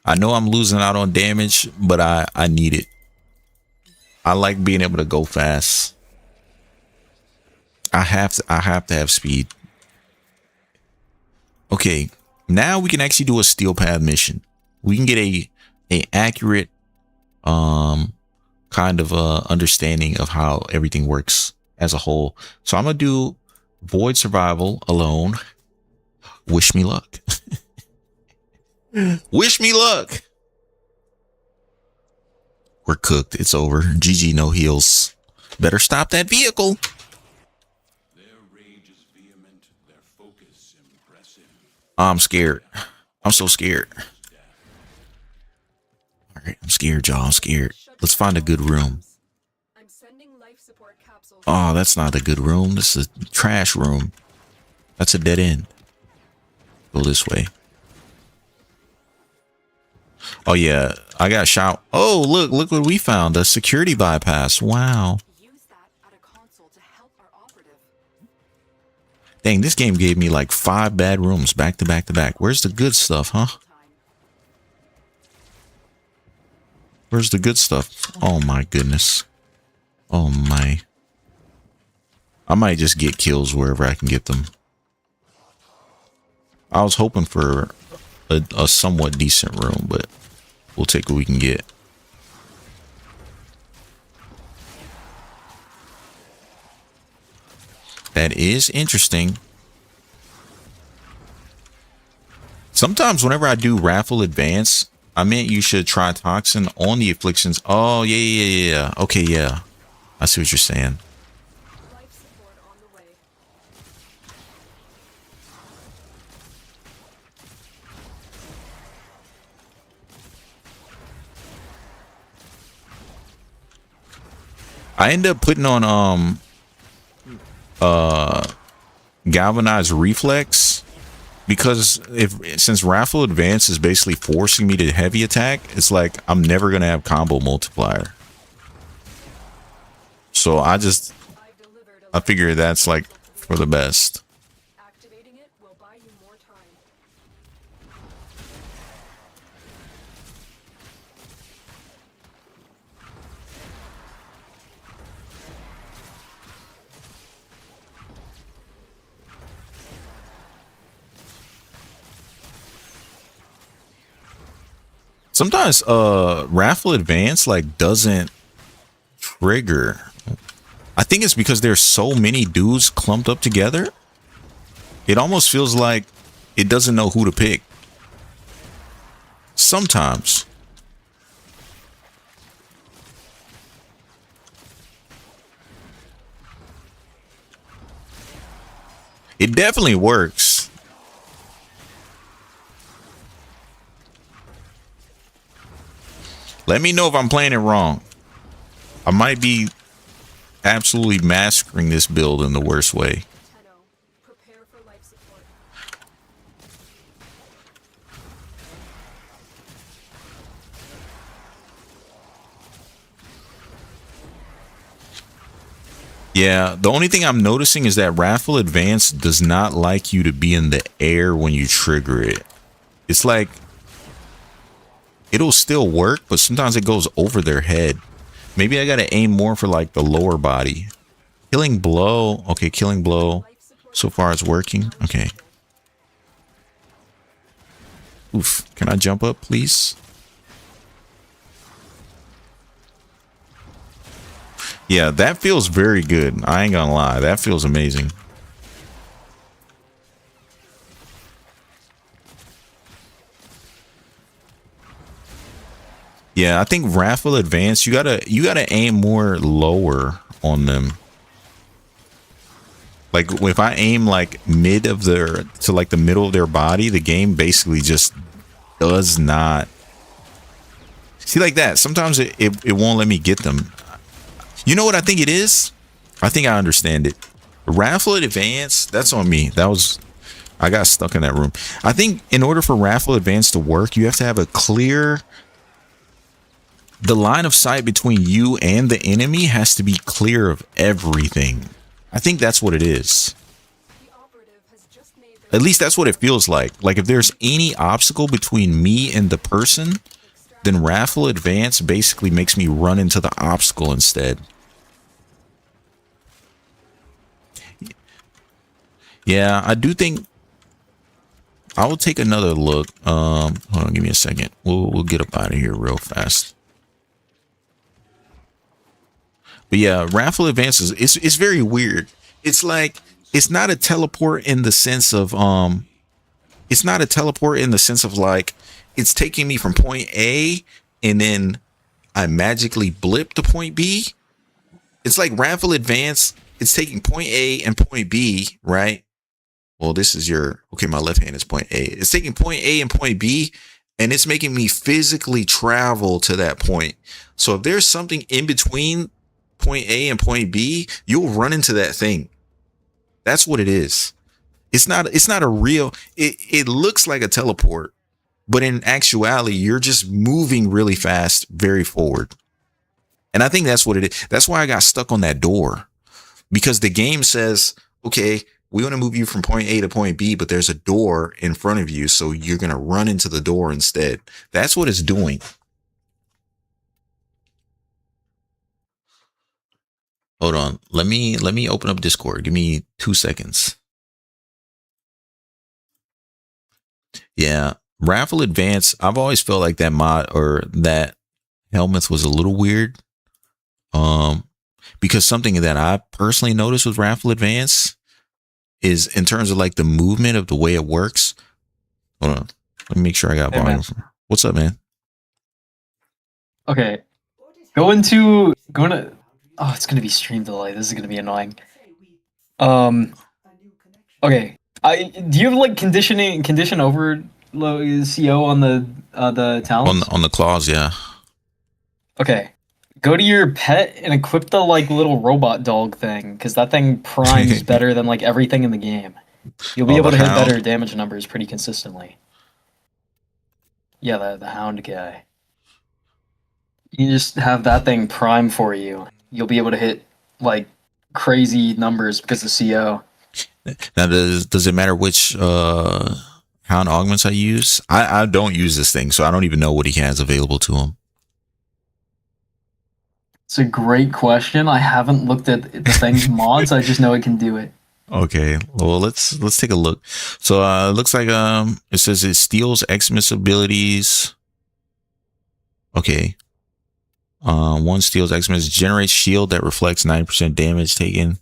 I know I'm losing out on damage, but I need it. I like being able to go fast. I have to have speed. Okay, now we can actually do a steel path mission. We can get a accurate kind of understanding of how everything works as a whole. So I'm gonna do void survival alone. Wish me luck. Wish me luck. We're cooked. It's over. GG, no heals. Better stop that vehicle. Their rage is vehement, their focus impressive. I'm scared. I'm so scared. All right, I'm scared, y'all. I'm scared. Let's find a good room. I'm sending life support capsules. Oh, that's not a good room. This is a trash room. That's a dead end. Go this way. Oh yeah, I got shot. Oh, look what we found. A security bypass. Wow. Use that at a console to help our operative. Dang, this game gave me like 5 bad rooms back to back to back. Where's the good stuff, huh? Where's the good stuff? Oh my goodness. Oh my. I might just get kills wherever I can get them. I was hoping for a somewhat decent room, but we'll take what we can get. That is interesting. Sometimes whenever I do raffle advance, I meant you should try toxin on the afflictions. Oh, yeah. Okay, yeah. I see what you're saying. Life support on the way. I end up putting on galvanized reflex because since raffle advance is basically forcing me to heavy attack, it's like I'm never gonna have combo multiplier. So I I've delivered a figure that's like for the best. activating it will buy you more time. Sometimes raffle advance like doesn't trigger. I think it's because there's so many dudes clumped up together. It almost feels like it doesn't know who to pick. Sometimes. It definitely works. Let me know if I'm playing it wrong. I might be absolutely massacring this build in the worst way. Tenno, prepare for life support. Yeah, the only thing I'm noticing is that Raffle Advance does not like you to be in the air when you trigger it. It's like it'll still work, but sometimes it goes over their head. Maybe I gotta aim more for like the lower body. Killing blow. Okay, killing blow. So far it's working. Okay. Oof. Can I jump up, please? Yeah, that feels very good. I ain't gonna lie. That feels amazing. Yeah, I think Raffle Advance, you gotta aim more lower on them. Like if I aim like mid of their to like the middle of their body, the game basically just does not see like that. Sometimes it won't let me get them. You know what I think it is? I think I understand it. Raffle Advance, that's on me. I got stuck in that room. I think in order for Raffle Advance to work, you have to have a clear. The line of sight between you and the enemy has to be clear of everything. I think that's what it is. The operative has just made their At least that's what it feels like. Like if there's any obstacle between me and the person, then Raffle Advance basically makes me run into the obstacle instead. Yeah, I do think I will take another look. Hold on, give me a second. We'll get up out of here real fast. But yeah, Raffle Advances, it's very weird. It's like it's not a teleport in the sense of it's not a teleport in the sense of like it's taking me from point A and then I magically blip to point B. It's like Raffle Advance. It's taking point A and point B, right? Well, this is your okay. My left hand is point A. It's taking point A and point B, and it's making me physically travel to that point. So if there's something in between point A and point B, you'll run into that thing. That's what it is. It's not a real, it looks like a teleport, but in actuality, you're just moving really fast, very forward. And I think that's what it is. That's why I got stuck on that door, because the game says, okay, we want to move you from point A to point B, but there's a door in front of you. So you're going to run into the door instead. That's what it's doing. Hold on. Let me open up Discord. Give me 2 seconds. Yeah. Raffle Advance. I've always felt like that mod or that Helmuth was a little weird. Because something that I personally noticed with Raffle Advance is in terms of like the movement of the way it works. Hold on. Let me make sure I got volume. What's up, man? Okay. Oh, it's gonna be stream delay. This is gonna be annoying. Okay. Do you have like condition over CO on the talents? On the claws, yeah. Okay. Go to your pet and equip the like little robot dog thing, because that thing primes better than like everything in the game. You'll be able to hit better damage numbers pretty consistently. Yeah, the hound guy. You just have that thing prime for you. You'll be able to hit like crazy numbers because of CO. Now, does it matter which hound augments I use? I don't use this thing, so I don't even know what he has available to him. It's a great question. I haven't looked at the thing's mods. I just know it can do it. Okay, well let's take a look. So it looks like it says it steals Xmas abilities. Okay. One steals Xmas, generates shield that reflects 90% damage taken.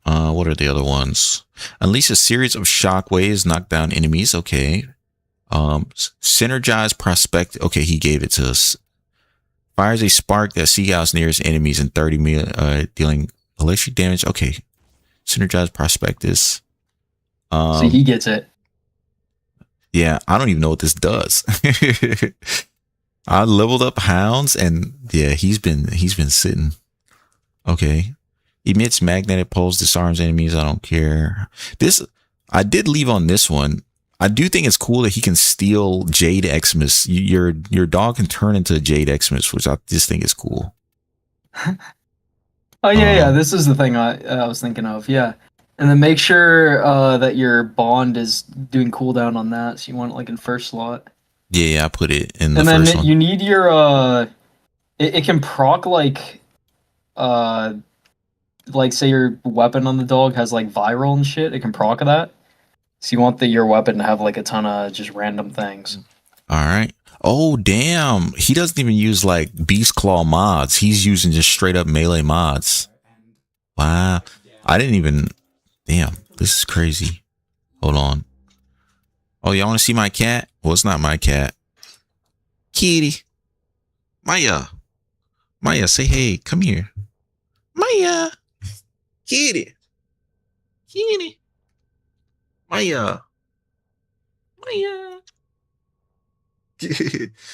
What are the other ones? Unleash a series of shockwaves, knock down enemies. Okay. Synergize prospect. Okay, he gave it to us. Fires a spark that seeks nearest enemies in 30 dealing electric damage. Okay. Synergize prospectus. So he gets it. Yeah, I don't even know what this does. I leveled up hounds and yeah, he's been sitting. Okay. Emits magnetic pulse, disarms enemies. I don't care. This I did leave on this one. I do think it's cool that he can steal Jade Xmas. Your dog can turn into Jade Xmas, which I just think is cool. Oh yeah. This is the thing I was thinking of. Yeah, and then make sure that your bond is doing cooldown on that. So you want it like in first slot. Yeah, I put it in the and first then one. You need your it can proc like say your weapon on the dog has like viral and shit. It can proc that. So you want your weapon to have like a ton of just random things. All right. Oh, damn. He doesn't even use like Beast Claw mods. He's using just straight up melee mods. Wow. I didn't even. Damn. This is crazy. Hold on. Oh, y'all want to see my cat? Well, it's not my cat. Kitty. Maya. Maya, say hey. Come here. Maya. Kitty. Kitty. Maya. Maya.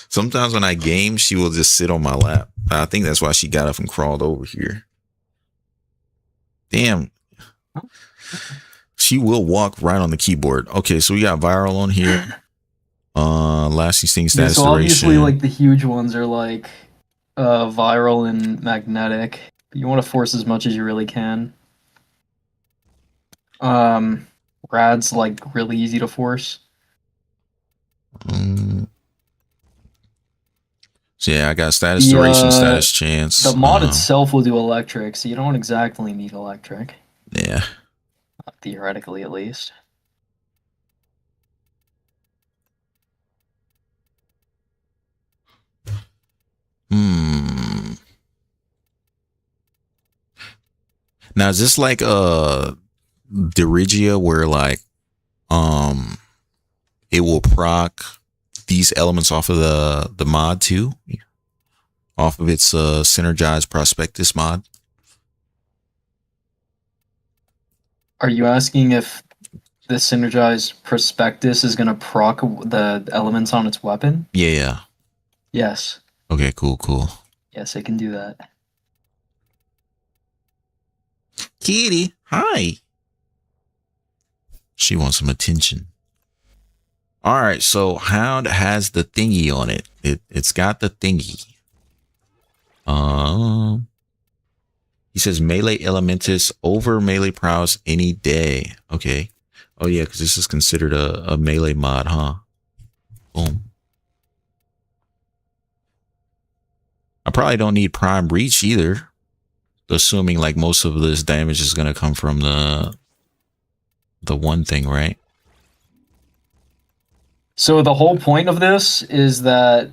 Sometimes when I game, she will just sit on my lap. I think that's why she got up and crawled over here. Damn. She will walk right on the keyboard. Okay, so we got viral on here. Lasting sting status so obviously, duration. like the huge ones are like viral and magnetic. You want to force as much as you really can. Rad's like really easy to force. So yeah, I got status duration, status chance. The mod itself will do electric, so you don't exactly need electric. Yeah. Theoretically, at least. Now is this like Dirigia where like it will proc these elements off of the mod too? Off of its synergized prospectus mod? Are you asking if the synergized prospectus is going to proc the elements on its weapon? Yeah. Yes. Okay, cool. Yes, it can do that. Kitty, hi. She wants some attention. All right, so Hound has the thingy on it. It's got the thingy. He says melee elementus over melee prowess any day. Okay. Oh yeah, because this is considered a melee mod, huh? Boom. I probably don't need prime reach either, assuming like most of this damage is gonna come from the one thing, right? So the whole point of this is that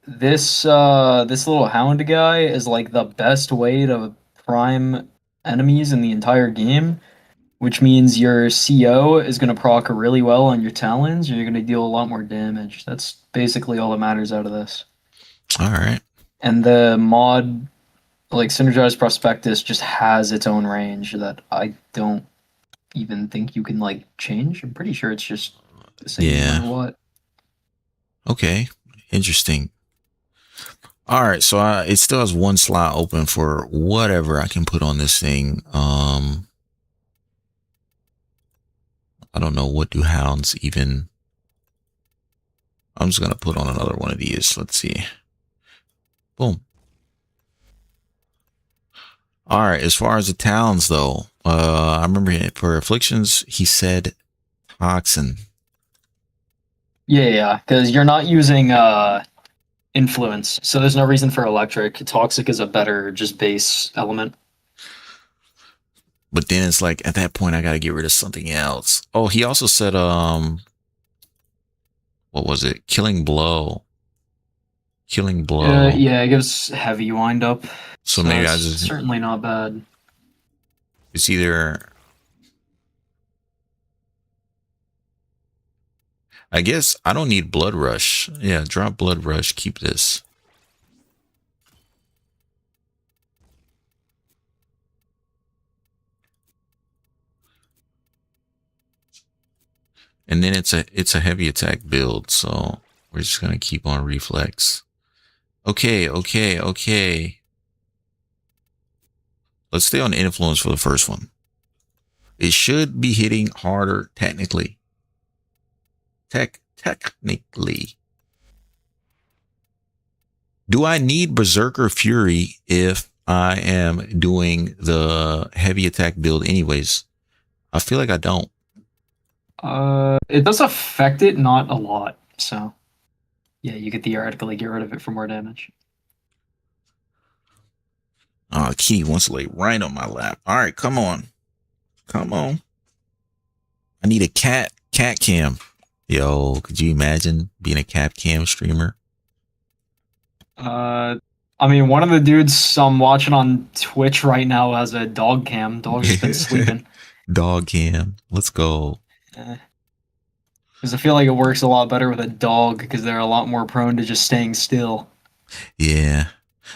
this little hound guy is like the best way to prime enemies in the entire game, which means your CO is going to proc really well on your talons, and you're going to deal a lot more damage. That's basically all that matters out of this. All right. And the mod, like Synergized Prospectus, just has its own range that I don't even think you can like change. I'm pretty sure it's just the same no matter what. Okay, interesting. All right, so it still has one slot open for whatever I can put on this thing. I don't know, what do hounds even... I'm just gonna put on another one of these. Let's see. Boom. All right, as far as the talons though, I remember for afflictions he said toxin. Yeah, because you're not using influence, so there's no reason for electric. Toxic is a better just base element. But then it's like at that point I gotta get rid of something else. Oh, he also said what was it? Killing blow. Killing blow. Yeah, it gives heavy wind up. So maybe I just certainly not bad. It's either I guess I don't need blood rush. Yeah, drop blood rush, keep this. And then it's a heavy attack build, so we're just gonna keep on reflex. Okay. Let's stay on influence for the first one. It should be hitting harder technically. Technically. Do I need Berserker Fury if I am doing the heavy attack build anyways? I feel like I don't. It does affect it, not a lot. So, yeah, you could theoretically get rid of it for more damage. Oh, Kitty wants to lay right on my lap. All right, come on. I need a cat cam. Yo, could you imagine being a cat cam streamer? I mean, one of the dudes I'm watching on Twitch right now has a dog cam. Dog's been sleeping. Dog cam. Let's go. Because I feel like it works a lot better with a dog because they're a lot more prone to just staying still. Yeah.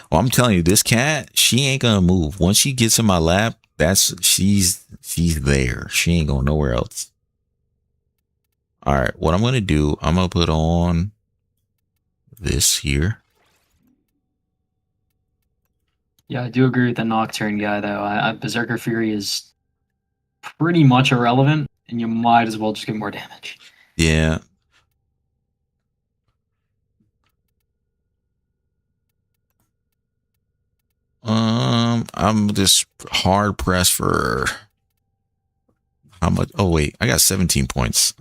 Well, I'm telling you, this cat, she ain't gonna move. Once she gets in my lap, she's there. She ain't going nowhere else. All right, what I'm gonna do, I'm gonna put on this here. Yeah, I do agree with the Nocturne guy though. Berserker Fury is pretty much irrelevant, and you might as well just get more damage. Yeah. I'm just hard pressed for how much? Oh wait, I got 17 points.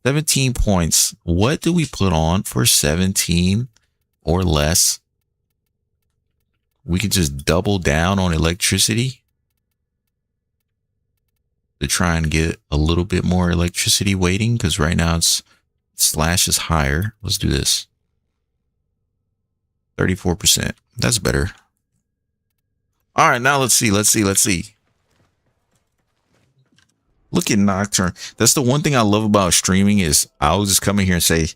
17 points. What do we put on for 17 or less? We could just double down on electricity to try and get a little bit more electricity weighting, because right now it's slash is higher. Let's do this. 34%. That's better. All right, now let's see. Look at Nocturne. That's the one thing I love about streaming is I'll just come in here and say,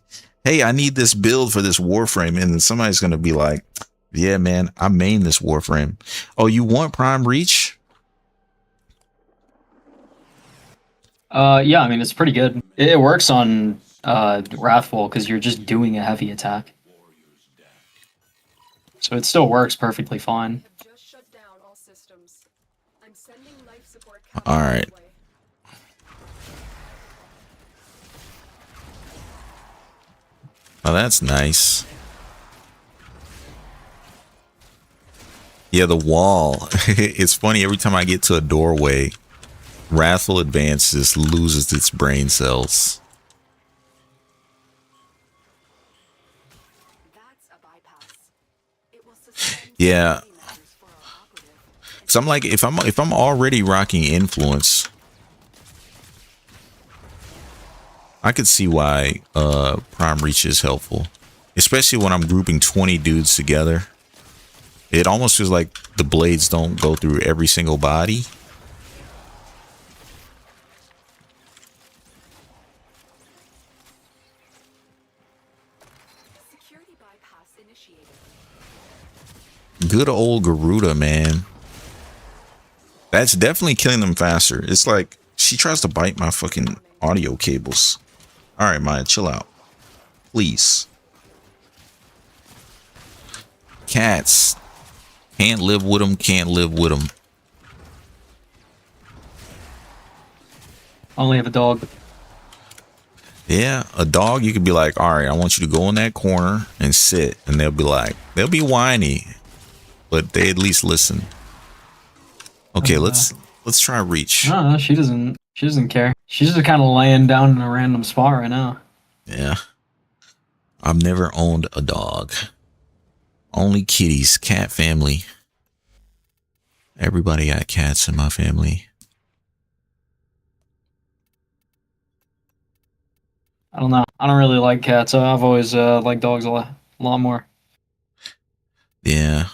hey, I need this build for this Warframe. And then somebody's going to be like, yeah, man, I main this Warframe. Oh, you want Prime Reach? Yeah, I mean, it's pretty good. It works on Wrathful because you're just doing a heavy attack. So it still works perfectly fine. Have just shut down all systems. I'm sending life support All right. capsules your way. Oh, that's nice. Yeah, the wall. It's funny. Every time I get to a doorway, Wrathful Advances loses its brain cells. That's a bypass. It will suspend Yeah. safety measures for our operative. So I'm like, if I'm already rocking influence, I could see why Prime Reach is helpful, especially when I'm grouping 20 dudes together. It almost feels like the blades don't go through every single body. Security bypass initiated. Good old Garuda, man. That's definitely killing them faster. It's like she tries to bite my fucking audio cables. All right, Maya, chill out, please. Cats. Can't live with them, can't live with them. Only have a dog. Yeah, a dog, you could be like, all right, I want you to go in that corner and sit. And they'll be like, they'll be whiny, but they at least listen. Okay, let's try Reach. No, she doesn't care. She's just kind of laying down in a random spot right now. Yeah. I've never owned a dog. Only kitties, cat family. Everybody got cats in my family. I don't know. I don't really like cats. I've always liked dogs a lot more. Yeah.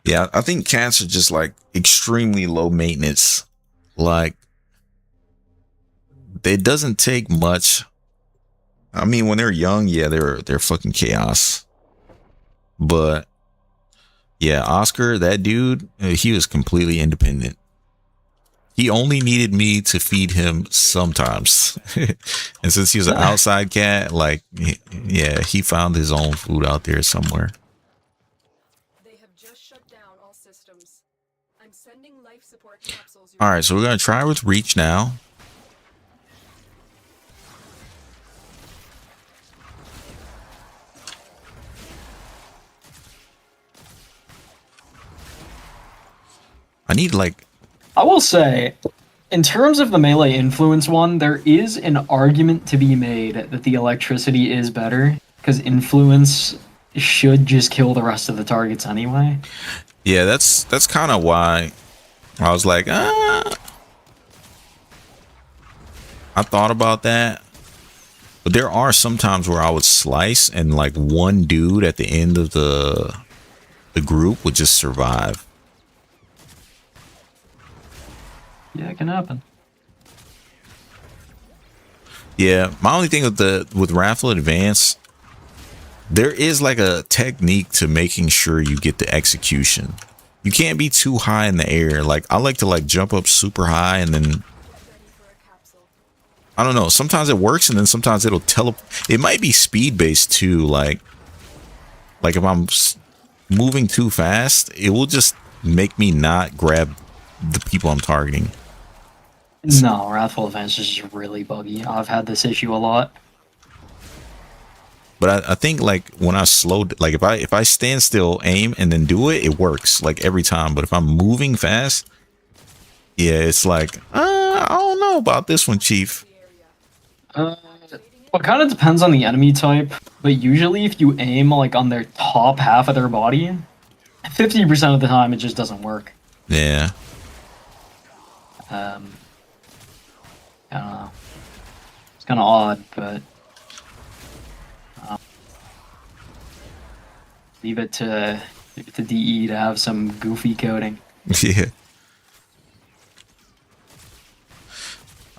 Yeah, I think cats are just like extremely low maintenance. Like, it doesn't take much. I mean, when they're young, yeah, they're fucking chaos. But yeah, Oscar, that dude, he was completely independent. He only needed me to feed him sometimes. And since he was an outside cat, like, yeah, he found his own food out there somewhere. They have just shut down all systems. I'm sending life support capsules your All right, so we're going to try with Reach now. I need like, I will say, in terms of the melee influence one, there is an argument to be made that the electricity is better because influence should just kill the rest of the targets anyway. yeah, that's kind of why I was like, I thought about that. But there are some times where I would slice and like one dude at the end of the group would just survive. Yeah, it can happen. Yeah, my only thing with Raffle Advance, there is like a technique to making sure you get the execution. You can't be too high in the air. Like, I like to like jump up super high and then, ready for a capsule. I don't know, sometimes it works and then sometimes it'll it might be speed based too. Like if I'm moving too fast, it will just make me not grab the people I'm targeting. No, Wrathful Advance is just really buggy. I've had this issue a lot. But I think like when I like if I stand still, aim, and then do it, it works like every time. But if I'm moving fast, yeah, it's like, I don't know about this one, Chief. Well, it kind of depends on the enemy type, but usually if you aim like on their top half of their body, 50% of the time it just doesn't work. Yeah. I don't know. It's kind of odd, but leave it to DE to have some goofy coding. Yeah.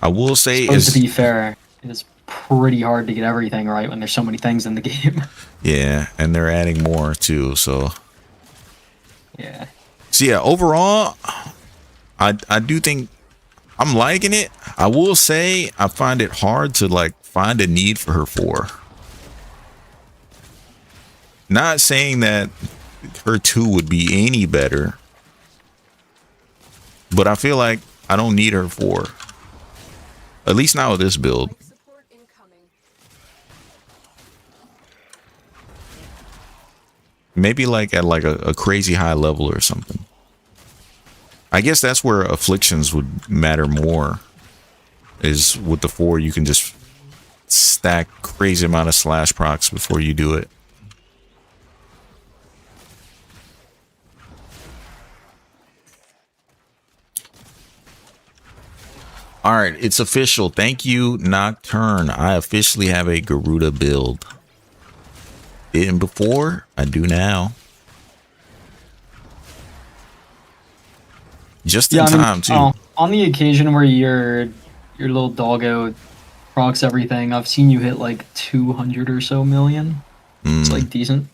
I will say Supposed to is be fair, it's pretty hard to get everything right when there's so many things in the game. yeah, and they're adding more too. So Yeah. yeah, overall, I do think I'm liking it. I will say I find it hard to like find a need for her 4. Not saying that her 2 would be any better, but I feel like I don't need her 4. At least not with this build. Life support incoming. Maybe like at like a crazy high level or something. I guess that's where afflictions would matter more. Is with the 4 you can just stack crazy amount of slash procs before you do it. All right, it's official. Thank you, Nocturne. I officially have a Garuda build. Didn't before, I do now. Just in time, too. On the occasion where your little doggo procs everything, I've seen you hit like 200 or so million. It's like decent.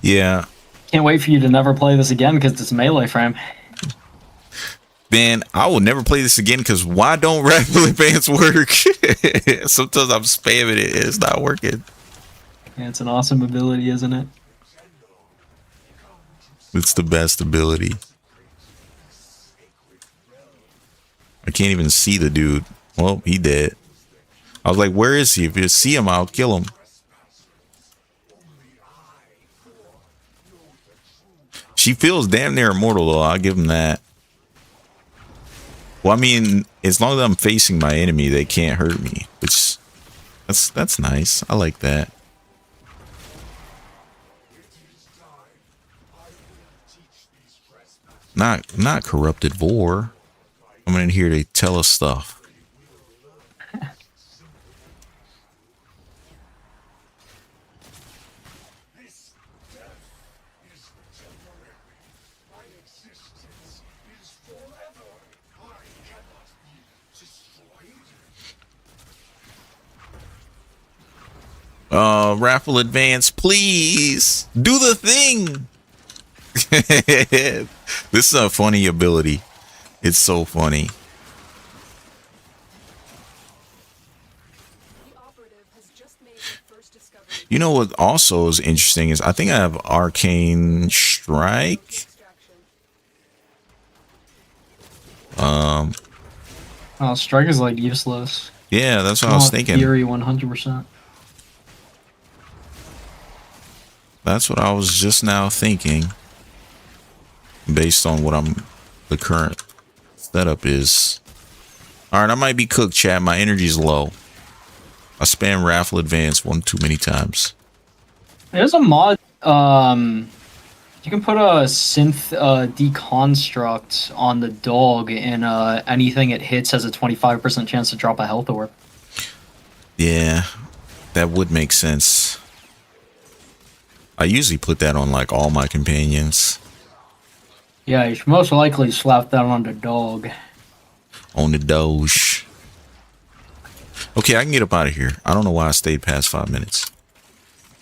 Yeah. Can't wait for you to never play this again because it's melee frame. Man, I will never play this again because why don't Rapid Advance work? Sometimes I'm spamming it and it's not working. Yeah, it's an awesome ability, isn't it? It's the best ability. I can't even see the dude. Well, he dead. I was like, where is he? If you see him, I'll kill him. She feels damn near immortal, though. I'll give him that. Well, I mean, as long as I'm facing my enemy, they can't hurt me. Which, that's nice. I like that. Not corrupted vor. I'm in here to tell us stuff. Raffle advance, please do the thing. This is a funny ability. It's so funny. The operative has just made the first discovery. You know what also is interesting is I think I have Arcane Strike. Extraction. Oh, strike is like useless. Yeah, that's what I was thinking. Fury 100%. That's what I was just now thinking. Based on what the current setup is. All right, I might be cooked, chat. My energy's low. I spam Raffle Advance one too many times. There's a mod. You can put a synth deconstruct on the dog, and anything it hits has a 25% chance to drop a health orb. Yeah, that would make sense. I usually put that on like all my companions. Yeah, you should most likely slap that on the dog. On the Doge. Okay, I can get up out of here. I don't know why I stayed past 5 minutes.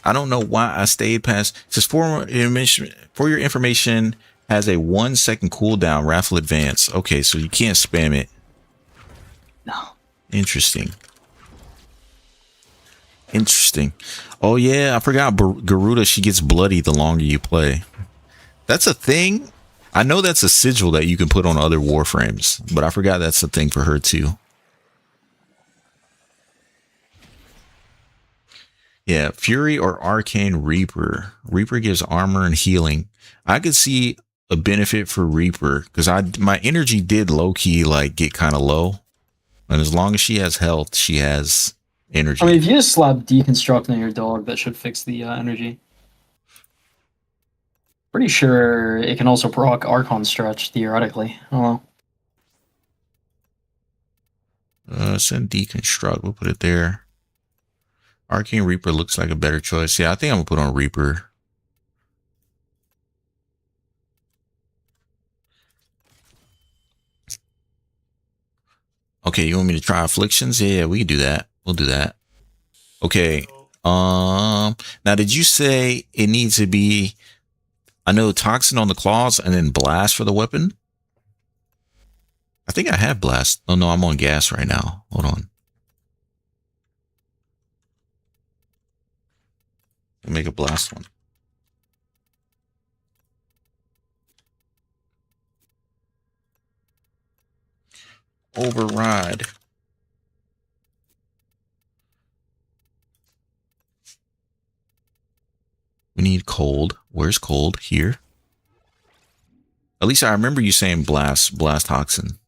I don't know why I stayed past. It says for your information, has a 1 second cooldown. Raffle advance. Okay, so you can't spam it. No. Interesting. Interesting. Oh yeah, I forgot Garuda. She gets bloody the longer you play. That's a thing. I know that's a sigil that you can put on other warframes, but I forgot that's a thing for her too. Yeah, Fury or Arcane Reaper. Reaper gives armor and healing. I could see a benefit for Reaper because my energy did low key like get kind of low, and as long as she has health, she has energy. I mean, if you just slap deconstruct on your dog, that should fix the energy. Pretty sure it can also proc Archon Stretch, theoretically. I don't know. Send deconstruct. We'll put it there. Arcane Reaper looks like a better choice. Yeah, I think I'm gonna put on Reaper. Okay, you want me to try Afflictions? Yeah, we can do that. We'll do that. Okay. Now did you say it needs to be, I know, Toxin on the claws and then Blast for the weapon? I think I have Blast. Oh no, I'm on gas right now. Hold on. I'll make a Blast one. Override. We need cold. Where's cold? Here. At least I remember you saying blast toxin.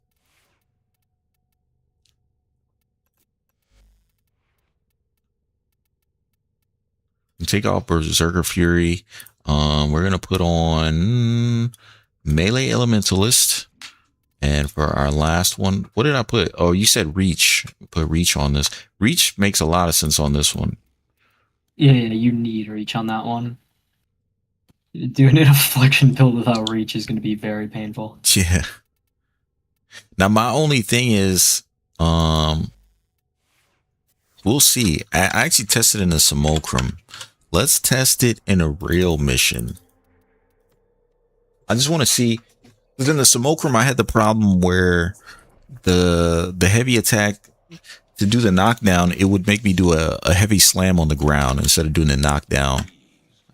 And take off Berserker Fury. We're gonna put on Melee Elementalist. And for our last one, what did I put? Oh, you said Reach. Put Reach on this. Reach makes a lot of sense on this one. Yeah, you need Reach on that one. Doing an Affliction build without Reach is going to be very painful. Yeah. Now, my only thing is, we'll see. I actually tested in a Simulacrum. Let's test it in a real mission. I just want to see. Because in the Simulacrum, I had the problem where the heavy attack, to do the knockdown, it would make me do a heavy slam on the ground instead of doing the knockdown.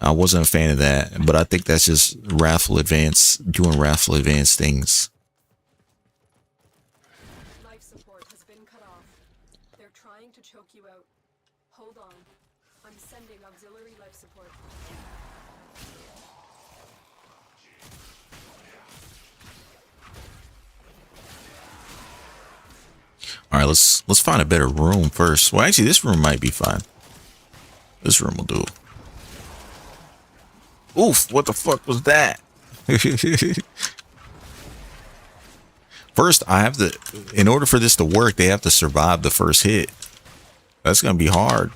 I wasn't a fan of that, but I think that's just Wrathful Advance, doing Wrathful Advance things. Life support has been cut off. They're trying to choke you out. Hold on. I'm sending auxiliary life support. All right, let's find a better room first. Well, actually, this room might be fine. This room will do. Oof, what the fuck was that? First, I have to, in order for this to work, they have to survive the first hit. That's going to be hard.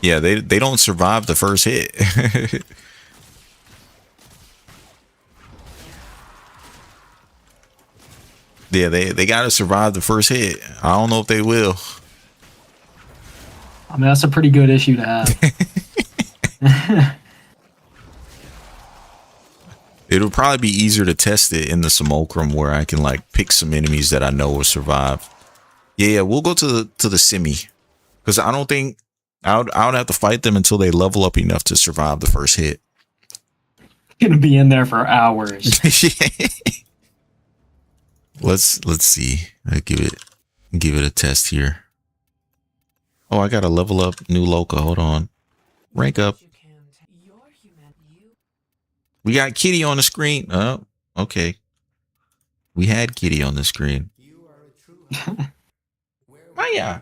Yeah, they don't survive the first hit. Yeah, they got to survive the first hit. I don't know if they will. I mean, that's a pretty good issue to have. It'll probably be easier to test it in the Simulacrum where I can like pick some enemies that I know will survive. Yeah, we'll go to the semi because I don't think I would have to fight them until they level up enough to survive the first hit. Gonna be in there for hours. Let's see. I'll give it a test here. Oh, I gotta level up new Loca. Hold on. Rank up. We got Kitty on the screen. Oh, okay. We had Kitty on the screen. Maya,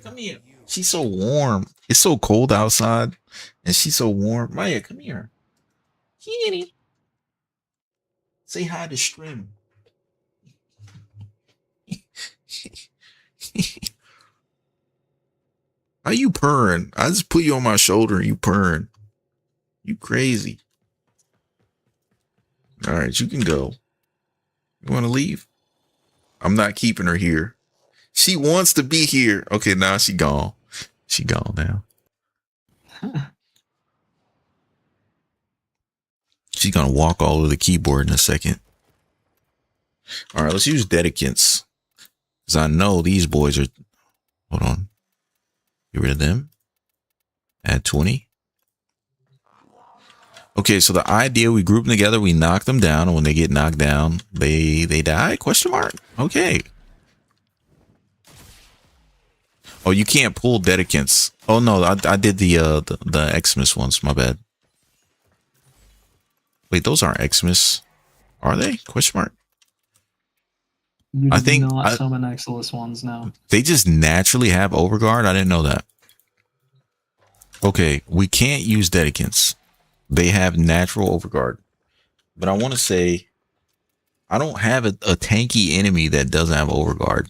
come here. She's so warm. It's so cold outside, and she's so warm. Maya, come here. Kitty. Say hi to Stream. Why you purring? I just put you on my shoulder and you purring. You crazy. All right, you can go. You want to leave? I'm not keeping her here. She wants to be here. Okay, now she gone. She gone now. She's gonna walk all over the keyboard in a second. All right, let's use Dedicants. Because I know these boys are... Hold on. Get rid of them. Add 20. Okay, so the idea, we group them together, we knock them down, and when they get knocked down, they die? Question mark? Okay. Oh, you can't pull Dedicants. Oh no, I did the Xmas ones, my bad. Wait, those aren't Xmas. Are they? Question mark? You I think not summon Exilus ones now. They just naturally have Overguard. I didn't know that. Okay, we can't use Dedicants. They have natural overguard. But I want to say I don't have a tanky enemy that doesn't have overguard.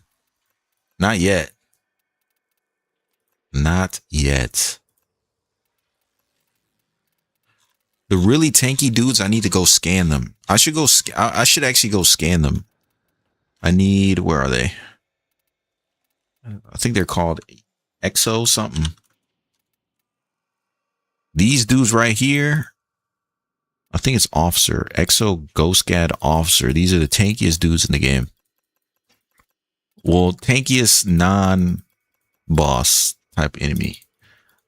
Not yet. Not yet. The really tanky dudes, I need to go scan them. I should go. I should actually go scan them. I need. Where are they? I think they're called Exo something. These dudes right here. I think it's Officer. Exo Ghost Gad Officer. These are the tankiest dudes in the game. Well, tankiest non-boss type enemy.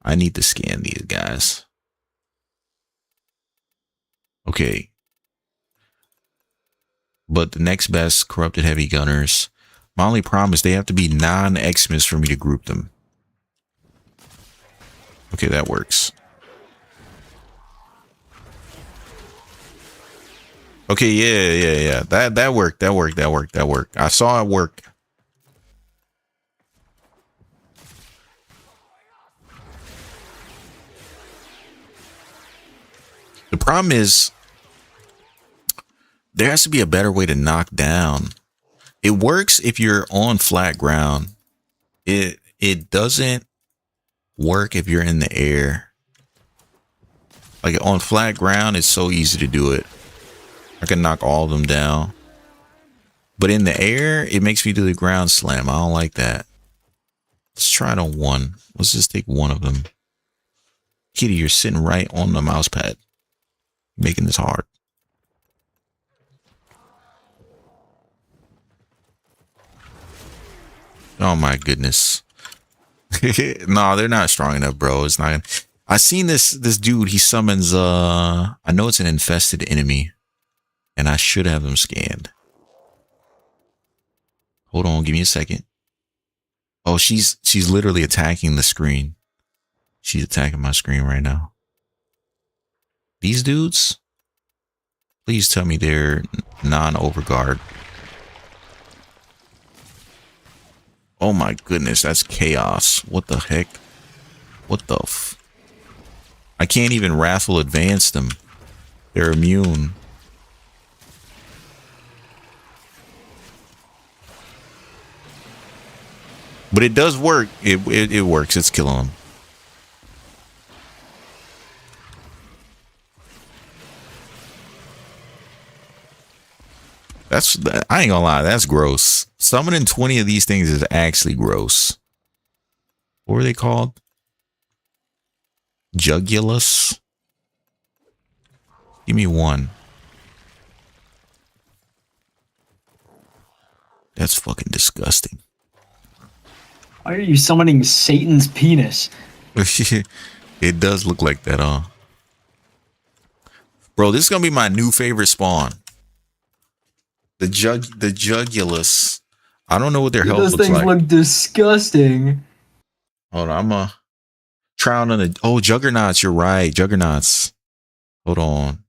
I need to scan these guys. Okay. But the next best corrupted heavy gunners. My only problem is they have to be non-Xmas for me to group them. Okay, that works. Okay, yeah. That worked. I saw it work. The problem is there has to be a better way to knock down. It works if you're on flat ground. It doesn't work if you're in the air. Like on flat ground, it's so easy to do it. I can knock all of them down. But in the air, it makes me do the ground slam. I don't like that. Let's try it on one. Let's just take one of them. Kitty, you're sitting right on the mouse pad. Making this hard. Oh my goodness. No, they're not strong enough, bro. It's not. I seen this dude. He summons. I know it's an infested enemy, and I should have them scanned. Hold on, give me a second. Oh, she's literally attacking the screen. She's attacking my screen right now. These dudes, please tell me they're non-overguard. Oh my goodness, that's chaos. What the heck? What the I can't even raffle advance them. They're immune. But it does work. It works. It's killing them. I ain't gonna lie, that's gross. Summoning 20 of these things is actually gross. What were they called? Jugulus? Give me one. That's fucking disgusting. Why are you summoning Satan's penis? It does look like that, huh? Bro, this is gonna be my new favorite spawn. The Jugulus. I don't know what their health looks like. Those things look disgusting. Hold on, I'm trying on the. Oh, Juggernauts. You're right, Juggernauts. Hold on.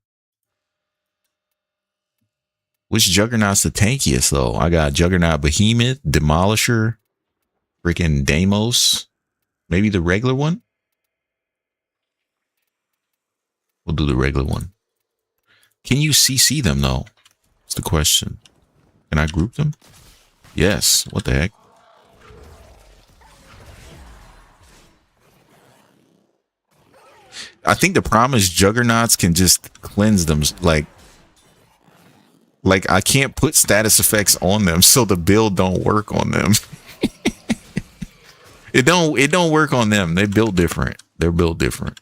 Which Juggernaut's the tankiest though? I got Juggernaut, Behemoth, Demolisher, freaking Deimos. Maybe the regular one. We'll do the regular one. Can you CC them though? That's the question. Can I group them? Yes. What the heck? I think the problem is Juggernauts can just cleanse them. Like I can't put status effects on them, so the build don't work on them. It don't work on them. They build different. They're built different.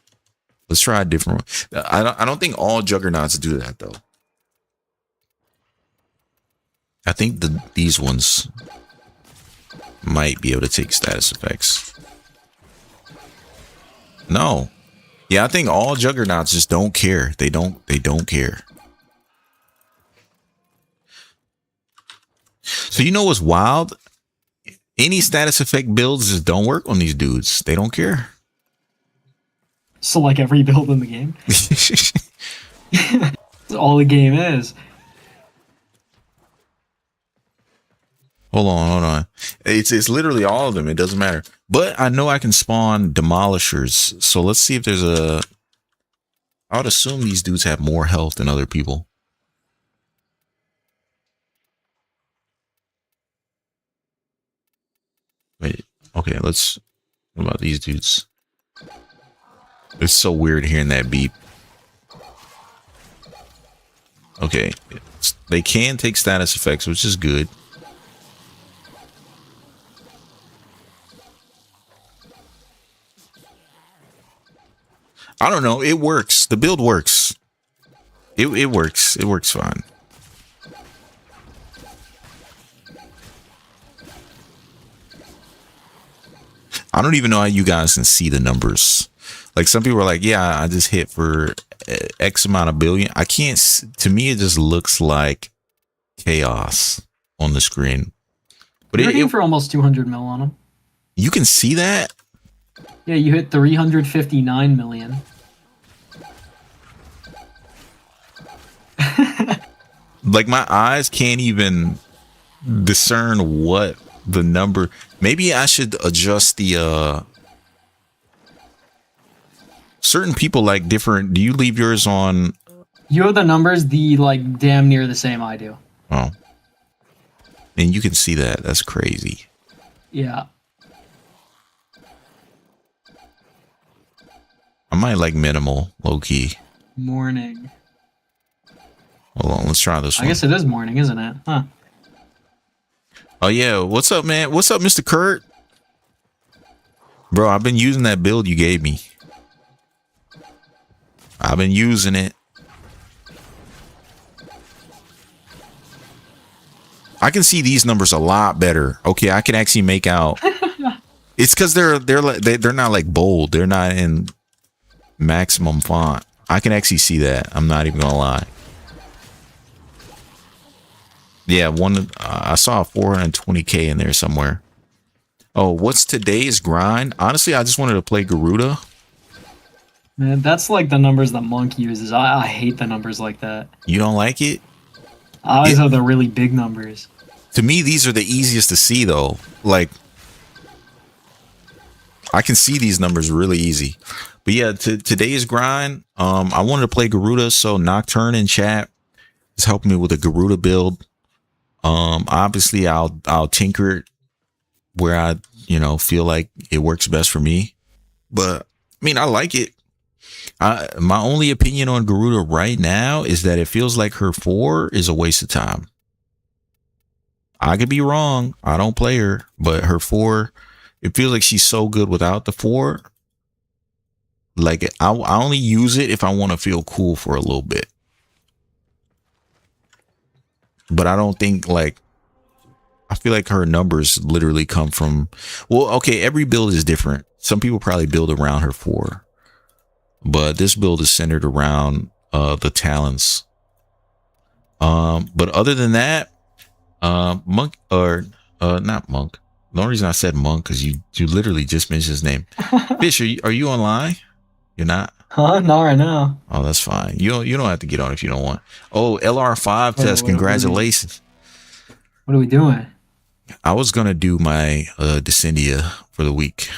Let's try a different one. I don't think all Juggernauts do that though. I think these ones might be able to take status effects. No. Yeah, I think all Juggernauts just don't care. They don't care. So you know what's wild? Any status effect builds just don't work on these dudes. They don't care. So like every build in the game? That's all the game is. Hold on. It's literally all of them. It doesn't matter. But I know I can spawn demolishers. So let's see if there's a I would assume these dudes have more health than other people. Wait, okay, what about these dudes? It's so weird hearing that beep. Okay, they can take status effects, which is good. I don't know. It works. The build works. It works. It works fine. I don't even know how you guys can see the numbers. Like some people are like, yeah, I just hit for X amount of billion. I can't. To me, it just looks like chaos on the screen. But You're hitting for almost 200 mil on him. You can see that? Yeah, you hit 359 million. Like my eyes can't even discern what the number. Maybe I should adjust the certain people like different. Do you leave yours on? You have the numbers like damn near the same I do. Oh, and you can see that. That's crazy. Yeah. I might like minimal, low key. Morning. Hold on, let's try this one. I guess it is morning, isn't it? Huh. Oh yeah, what's up, man? What's up, Mr. Kurt? Bro, I've been using that build you gave me. I've been using it. I can see these numbers a lot better. Okay, I can actually make out. It's because they're not like bold. They're not in maximum font. I can actually see that. I'm not even gonna lie. Yeah, I saw 420k in there somewhere. Oh, what's today's grind? Honestly, I just wanted to play Garuda. Man, that's like the numbers that Monk uses. I hate the numbers like that. You don't like it? I always have the really big numbers. To me, these are the easiest to see, though. Like, I can see these numbers really easy. But yeah, today's grind, I wanted to play Garuda, so Nocturne in chat is helping me with a Garuda build. Obviously, I'll tinker it where I, feel like it works best for me. But I mean, I like it. My only opinion on Garuda right now is that it feels like her 4 is a waste of time. I could be wrong. I don't play her, but her 4, it feels like she's so good without the 4. Like I only use it if I want to feel cool for a little bit. But I don't think I feel like her numbers literally come from, well, okay, every build is different. Some people probably build around her 4, but this build is centered around the talents. But other than that, Monk or not Monk. The only reason I said Monk because you literally just mentioned his name. Fish, are you online? You're not? Huh? Not right now. Oh, that's fine. You don't have to get on if you don't want. Oh, LR5 test. Congratulations. What are we doing? I was gonna do my Descendia for the week.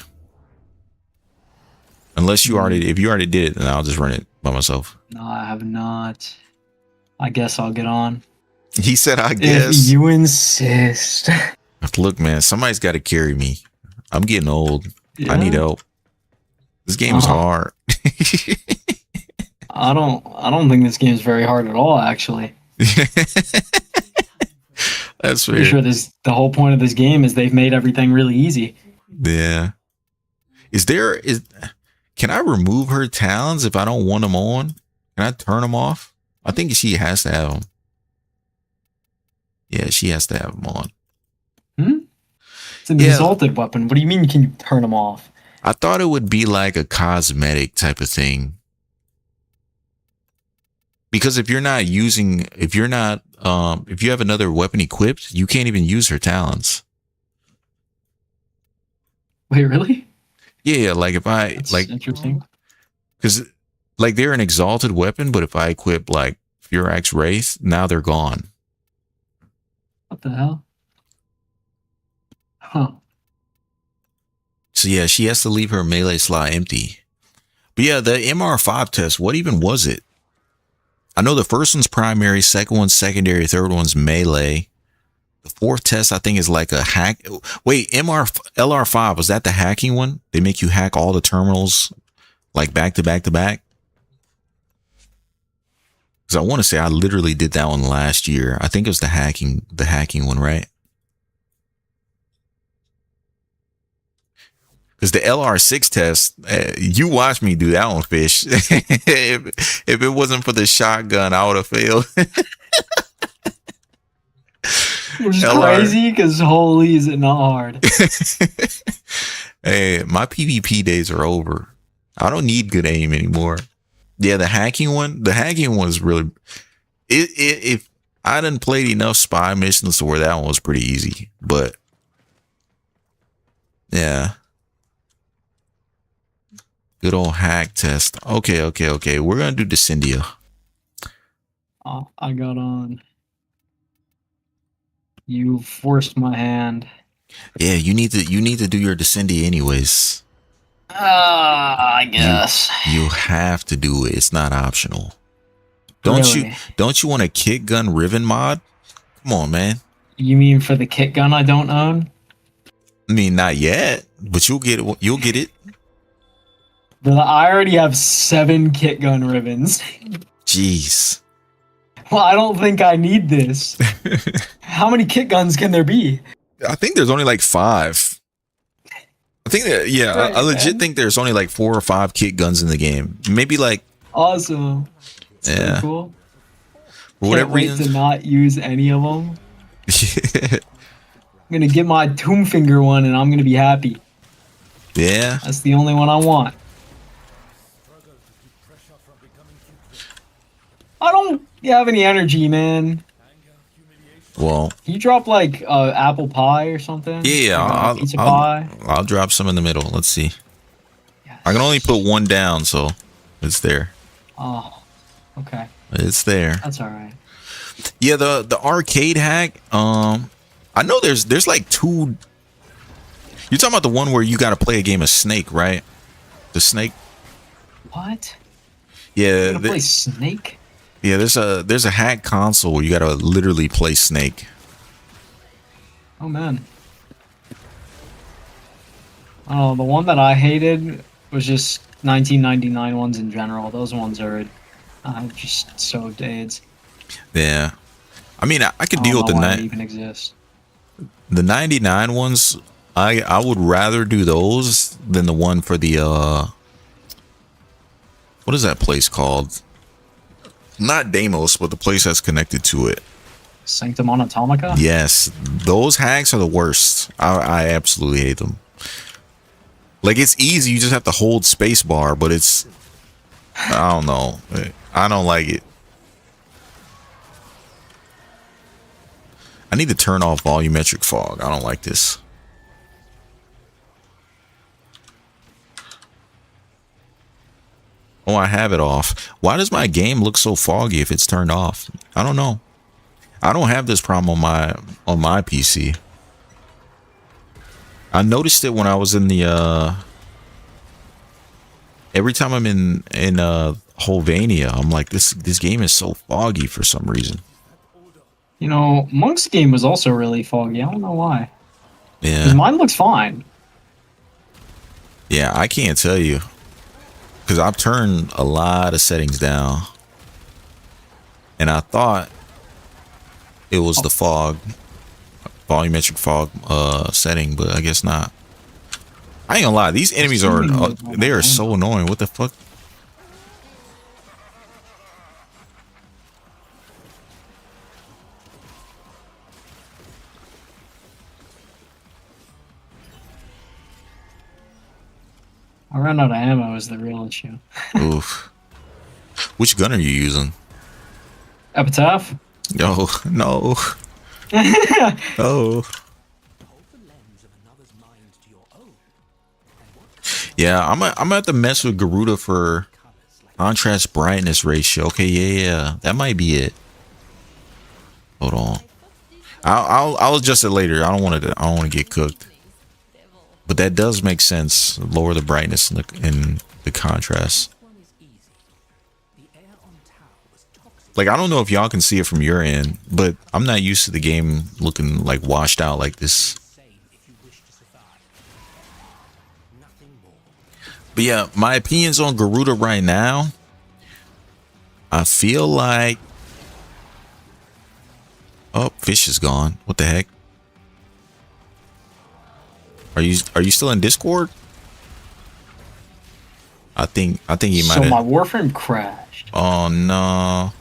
Unless if you already did it, then I'll just run it by myself. No, I have not. I guess I'll get on. He said, I guess. If you insist. Look, man, somebody's got to carry me. I'm getting old. Yeah. I need help. This game is hard. I don't think this game is very hard at all, actually. That's fair. Pretty sure the whole point of this game is they've made everything really easy. Yeah. Can I remove her talents if I don't want them on? Can I turn them off? I think she has to have them. Yeah, she has to have them on. It's an exalted weapon. What do you mean can you turn them off? I thought it would be like a cosmetic type of thing. Because if you have another weapon equipped, you can't even use her talents. Wait, really? Yeah, like if I That's like interesting. because like they're an exalted weapon, but if I equip like Furax Wraith, now they're gone. What the hell? Huh. So yeah, she has to leave her melee slot empty. But yeah, the MR5 test, what even was it? I know the first one's primary, second one's secondary, third one's melee. The fourth test, I think, is like a hack. Wait, LR5, was that the hacking one? They make you hack all the terminals like back to back to back? Because I want to say I literally did that one last year. I think it was the hacking one, right? Because the LR6 test, you watched me do that one, Fish. if it wasn't for the shotgun, I would have failed. Which is crazy because holy is it not hard. Hey, my PvP days are over. I don't need good aim anymore. Yeah, the hacking one was really. If I didn't play enough spy missions to where that one was pretty easy, but yeah. Good old hack test. Okay. We're gonna do Descendia. Oh, I got on. You forced my hand. Yeah, you need to do your Descendia anyways. I guess. You have to do it. It's not optional. Don't you want a kit gun Riven mod? Come on, man. You mean for the kit gun I don't own? I mean, not yet, but you'll get it. You'll get it. But I already have 7 kit gun ribbons. Jeez. Well, I don't think I need this. How many kit guns can there be? I think there's only like 5. I think that, yeah, Right, I legit man. think there's only like 4 or 5 kit guns in the game. Maybe like, Awesome. That's yeah. pretty cool. For whatever Can't wait to reason. not use any of them. I'm gonna get my Tombfinger one and I'm gonna be happy. Yeah. That's the only one I want. I don't have any energy, man. Well, Can you drop like apple pie or something? yeah, Like, pizza pie. I'll drop some in the middle. Let's see. Yes. I can only put 1 down, so it's there. Oh, okay. It's there. That's all right. Yeah, the arcade hack. I know there's like 2. You're talking about the one where you got to play a game of Snake, right? The Snake. What? Yeah. You gonna play Snake? Yeah, there's a hack console where you gotta literally play Snake. Oh man. Oh, the one that I hated was just 1999 ones in general. Those ones are just so AIDS. Yeah, I mean I could I deal don't with know the why they even exist. the 99 ones. I would rather do those than the one for the what is that place called? Not Deimos, but the place that's connected to it. Sanctum Anatomica? Yes, those hacks are the worst. I absolutely hate them. Like, it's easy, you just have to hold space bar, but it's, I don't know. I don't like it. I need to turn off volumetric fog. I don't like this. Oh, I have it off. Why does my game look so foggy if it's turned off? I don't know. I don't have this problem on my PC. I noticed it when I was in the every time I'm in Holvania, I'm like, this game is so foggy for some reason. You know, Monk's game was also really foggy. I don't know why. Yeah. 'Cause mine looks fine. Yeah, I can't tell you. Because I've turned a lot of settings down. And I thought it was the fog, volumetric fog setting, but I guess not. I ain't gonna lie, these enemies are, they are so annoying. What the fuck? I ran out of ammo is the real issue. Oof. Which gun are you using? Epitaph? Oh, no. Oh. Yeah, I'm gonna have to mess with Garuda for contrast brightness ratio. Okay, yeah, that might be it. Hold on. I'll adjust it later. I don't want to get cooked. But that does make sense. Lower the brightness and the contrast. Like, I don't know if y'all can see it from your end, but I'm not used to the game looking like washed out like this. But yeah, my opinions on Garuda right now. I feel like, oh, fish is gone. What the heck? Are you still in Discord? I think you might. So my Warframe crashed. Oh no.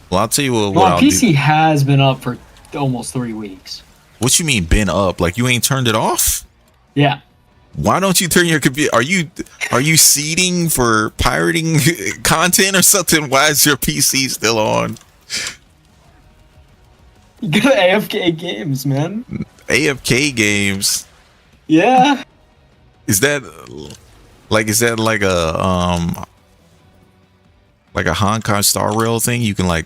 Well, I'll tell you what. Well, I'll PC do. has been up for almost 3 weeks. What you mean been up? Like you ain't turned it off? Yeah. Why don't you turn your computer? Are you seeding for pirating content or something? Why is your PC still on? You got AFK games, man. AFK games. Yeah. Is that like a Hong Kong Star Rail thing? You can like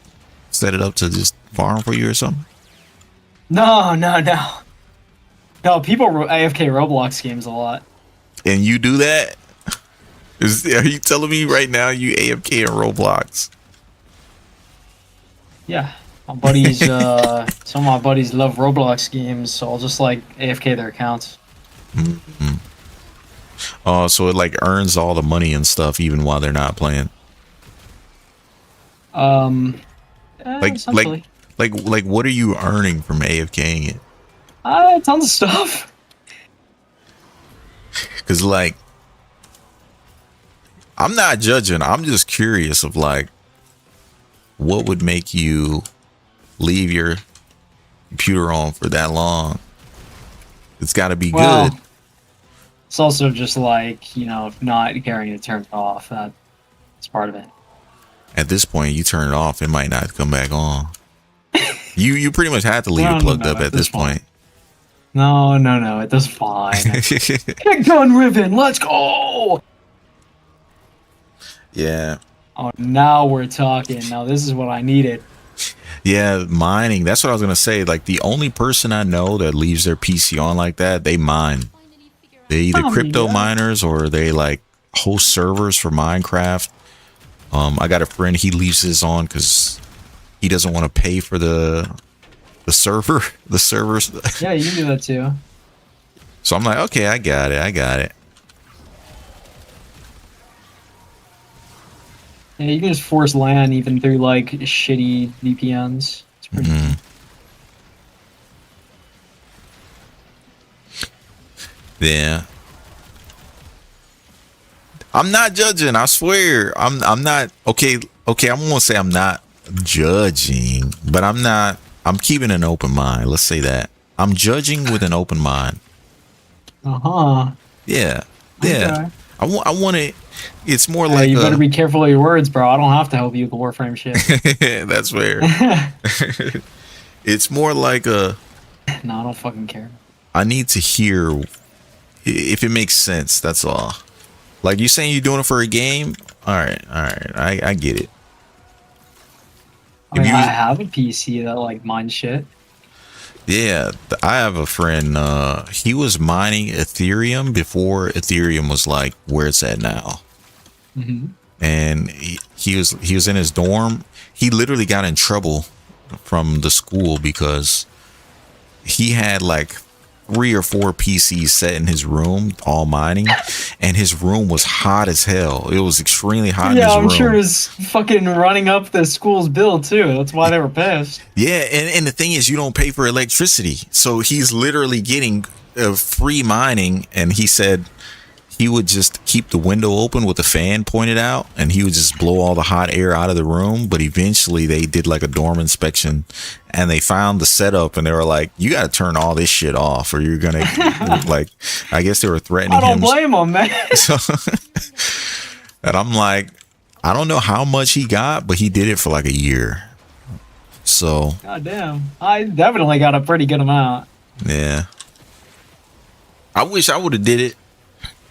set it up to just farm for you or something? No. No, people AFK Roblox games a lot. And you do that? Are you telling me right now you AFK in Roblox? Yeah. My buddies, some of my buddies love Roblox games, so I'll just like AFK their accounts. Mm-hmm. Oh, so it like earns all the money and stuff even while they're not playing. Essentially. Like what are you earning from AFKing it? Tons of stuff. Cause like, I'm not judging. I'm just curious of like, what would make you leave your computer on for that long? It's got to be good. It's also just like, you know, not caring to turn it off. That's part of it. At this point, you turn it off, it might not come back on. You pretty much had to leave it plugged up at this point. No, it does fine. Get gun ribbon, let's go! Yeah. Oh, now we're talking. Now this is what I needed. Yeah, mining. That's what I was gonna say. Like the only person I know that leaves their PC on like that, they mine. They either crypto miners or they like host servers for Minecraft. I got a friend. He leaves his on because he doesn't want to pay for the server. The servers. Yeah, you can do that too. So I'm like, okay, I got it. Yeah, you can just force LAN even through like shitty VPNs. It's pretty Yeah. I'm not judging, I swear. I'm not okay, I'm gonna say I'm not judging, but I'm keeping an open mind. Let's say that. I'm judging with an open mind. Uh-huh. Yeah. Okay. I want it. It's more like you better be careful of your words, bro. I don't have to help you with the Warframe shit. That's fair. It's more like a No, I don't fucking care. I need to hear if it makes sense, that's all. Like you saying you're doing it for a game? Alright. I get it. I mean, I have a PC that like mines shit. Yeah, I have a friend, he was mining Ethereum before Ethereum was like where it's at now. Mm-hmm. And he was in his dorm. He literally got in trouble from the school because he had like 3 or 4 PCs set in his room, all mining, and his room was hot as hell. It was extremely hot in his room. Yeah, I'm sure it was fucking running up the school's bill too. That's why they were pissed. Yeah, and the thing is, you don't pay for electricity. So he's literally getting free mining, and he said he would just keep the window open with the fan pointed out, and he would just blow all the hot air out of the room. But eventually they did like a dorm inspection, and they found the setup, and they were like, you got to turn all this shit off or you're gonna like, I guess they were threatening him. I don't blame him, man. So, and I'm like, I don't know how much he got, but he did it for like a year. So God damn, I definitely got a pretty good amount. Yeah, I wish I would have did it.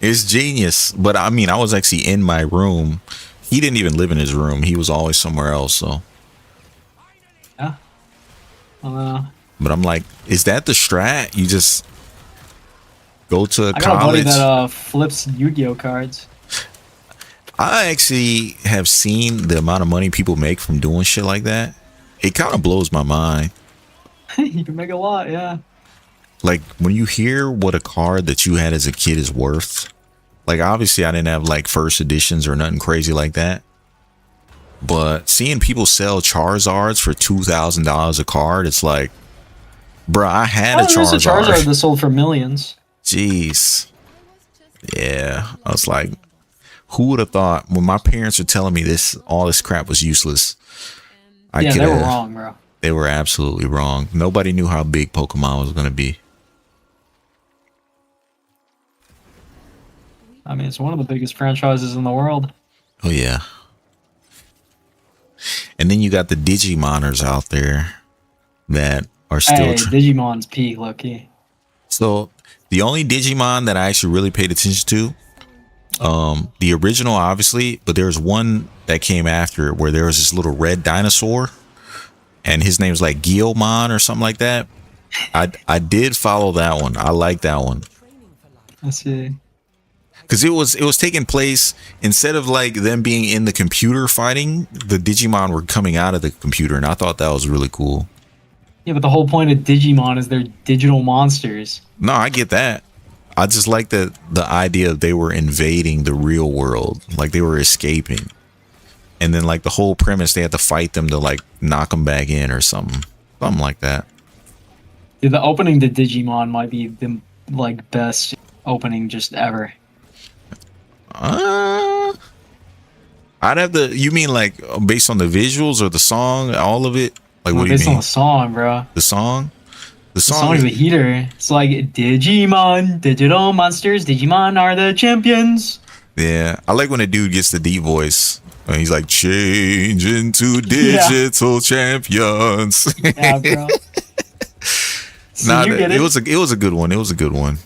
It's genius. But I mean, I was actually in my room. He didn't even live in his room. He was always somewhere else. So yeah. But I'm like, is that the strat? You just go to I got a buddy college. that flips Yu-Gi-Oh cards. I actually have seen the amount of money people make from doing shit like that. It kind of blows my mind. You can make a lot, yeah. Like when you hear what a card that you had as a kid is worth. Like obviously I didn't have like first editions or nothing crazy like that. But seeing people sell Charizards for $2,000 a card, it's like, bruh, I had a There's a Charizard Charizard. that sold for millions. Jeez. Yeah. I was like, who would have thought when my parents were telling me all this crap was useless? Yeah, they were wrong, bro. They were absolutely wrong. Nobody knew how big Pokemon was going to be. I mean, it's one of the biggest franchises in the world. Oh, yeah. And then you got the Digimoners out there that are still... Hey, Digimon's peak, low-key. So, the only Digimon that I actually really paid attention to, the original, obviously, but there's one that came after it where there was this little red dinosaur, and his name's like Guilmon or something like that. I did follow that one. I like that one. I see. Because it was taking place, instead of like them being in the computer fighting, the Digimon were coming out of the computer, and I thought that was really cool. Yeah, but the whole point of Digimon is they're digital monsters. No, I get that. I just like the idea they were invading the real world, like they were escaping, and then like the whole premise they had to fight them to like knock them back in or something like that. Dude, the opening to Digimon might be the like best opening just ever. I'd have to. You mean like based on the visuals or the song, all of it? Like what do you Based on mean? the song, bro. The song? The The song song is a heater. It's like Digimon, digital monsters. Digimon are the champions. Yeah, I like when a dude gets the deep voice. And he's like, change into digital champions. Yeah, bro. So Nah, you get it. it was a good one. It was a good one.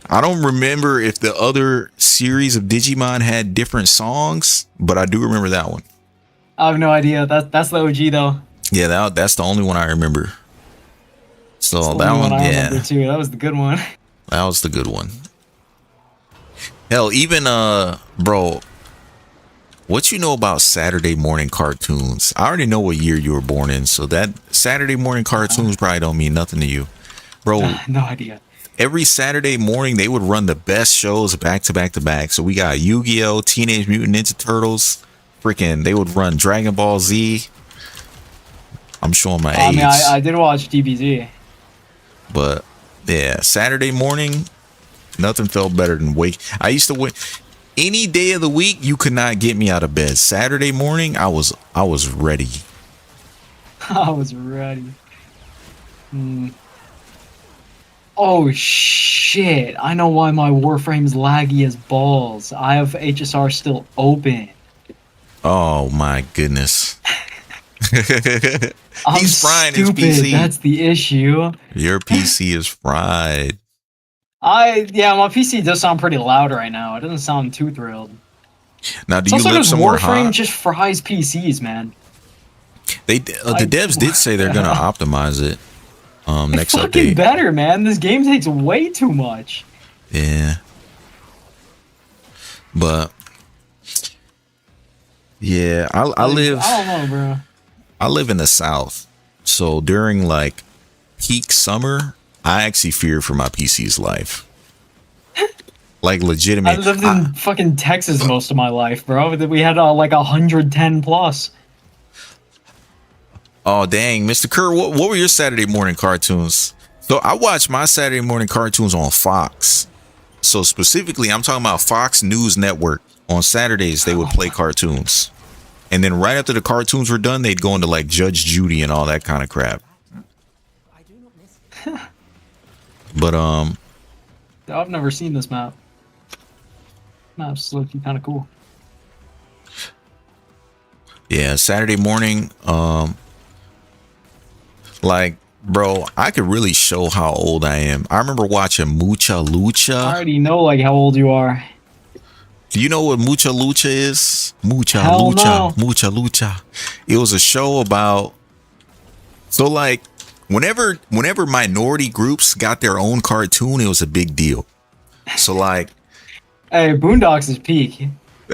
I don't remember if the other series of Digimon had different songs, but I do remember that one. I have no idea. That's the OG though. Yeah, that's the only one I remember. So That's the that only one, I yeah, remember too. That was the good one. that was the good one. Hell, even bro, what you know about Saturday morning cartoons? I already know what year you were born in, so that Saturday morning cartoons probably don't mean nothing to you, bro. No idea. Every Saturday morning they would run the best shows back to back to back. So we got Yu-Gi-Oh, Teenage Mutant Ninja Turtles, freaking they would run Dragon Ball Z. I'm showing my age. I mean, I did watch DBZ. But yeah, Saturday morning, nothing felt better than wake. I used to wait any day of the week. You could not get me out of bed. Saturday morning, I was ready. I was ready. Oh shit! I know why my Warframe's laggy as balls. I have HSR still open. Oh my goodness. I'm He's frying his stupid. PC. That's the issue. Your PC is fried. Yeah, my PC does sound pretty loud right now. It doesn't sound too thrilled. Now, do It's you also live because somewhere Warframe hot? just fries PCs, man. The devs did say they're gonna optimize it. Next It's fucking update. better, man. This game takes way too much. Yeah. But yeah, I live I don't know, bro. I live in the South. So during like peak summer, I actually fear for my PC's life. Like I legitimate. lived in fucking Texas most of my life, bro. We had like 110 plus. Oh dang, Mr. Kerr, what were your Saturday morning cartoons? So I watched my Saturday morning cartoons on Fox. So specifically, I'm talking about Fox News Network. On Saturdays, they would play cartoons. And then right after the cartoons were done, they'd go into like Judge Judy and all that kind of crap. But I've never seen this map. Map's looking kind of cool. yeah, Saturday morning, like, bro, I could really show how old I am. I remember watching Mucha I Lucha. already know like how old you are. Do you know what Mucha Lucha is? Mucha Hell Lucha. no. Mucha Lucha. It was a show about, so like whenever minority groups got their own cartoon, it was a big deal. So like, Hey, Boondocks is peak.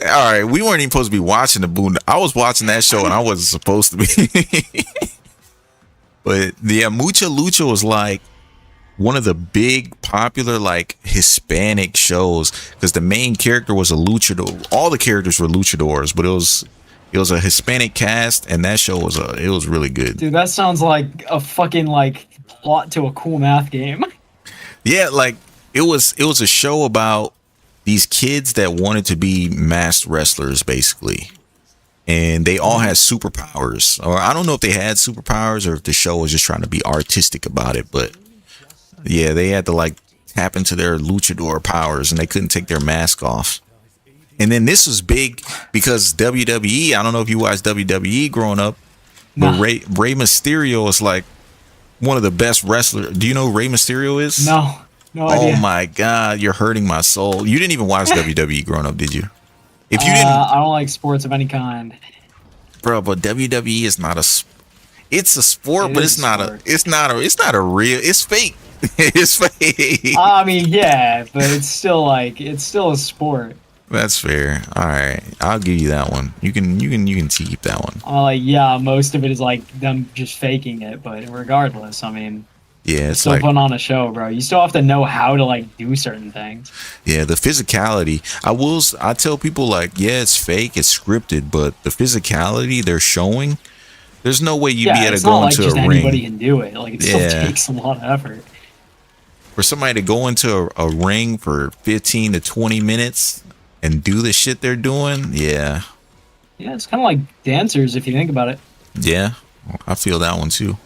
all right, we weren't even supposed to be watching the Boondocks. I was watching that show and I wasn't supposed to be. But yeah, Mucha Lucha was like one of the big popular like Hispanic shows because the main character was a luchador. All the characters were luchadors, but it was a Hispanic cast, and that show was it was really good. Dude, that sounds like a fucking like plot to a cool math game. Yeah, like it was a show about these kids that wanted to be masked wrestlers, basically. And they all had superpowers. Or I don't know if they had superpowers or if the show was just trying to be artistic about it. But yeah, they had to like tap into their luchador powers and they couldn't take their mask off. And then this was big because WWE, I don't know if you watched WWE growing up, but Nah. Rey Mysterio is like one of the best wrestlers. Do you know who Rey Mysterio is? No Oh idea. my God, you're hurting my soul. You didn't even watch WWE growing up, did you? If you didn't, I don't like sports of any kind. bro, but WWE is not it's a sport, It but is it's a not sport. it's not a real, it's fake. It's fake. I mean, yeah, but it's still a sport. That's fair. All right, I'll give you that one. You can keep that one. Like, yeah, most of it is like them just faking it, but regardless, I mean, Yeah, it's still like, putting on a show, bro. You still have to know how to like do certain things. yeah, the physicality. I tell people like, yeah, it's fake, it's scripted, but the physicality they're showing, there's no way you'd Yeah, be able it's to go not like into just a anybody ring. can do it. Like, it Yeah. still takes a lot of effort. For somebody to go into a ring for 15 to 20 minutes and do the shit they're doing, yeah. Yeah, it's kind of like dancers if you think about it. Yeah, I feel that one too.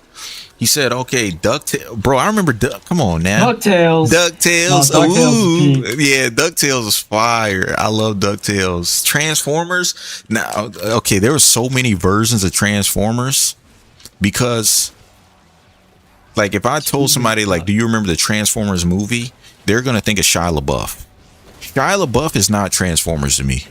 He said, okay, DuckTales. Bro, I remember come on now. DuckTales. DuckTales. No, DuckTales is Ooh. peak. Yeah, DuckTales is fire. I love DuckTales. Transformers. Now, okay, there were so many versions of Transformers because, like, if I told somebody, like, do you remember the Transformers movie? They're going to think of Shia LaBeouf. Shia LaBeouf is not Transformers to me.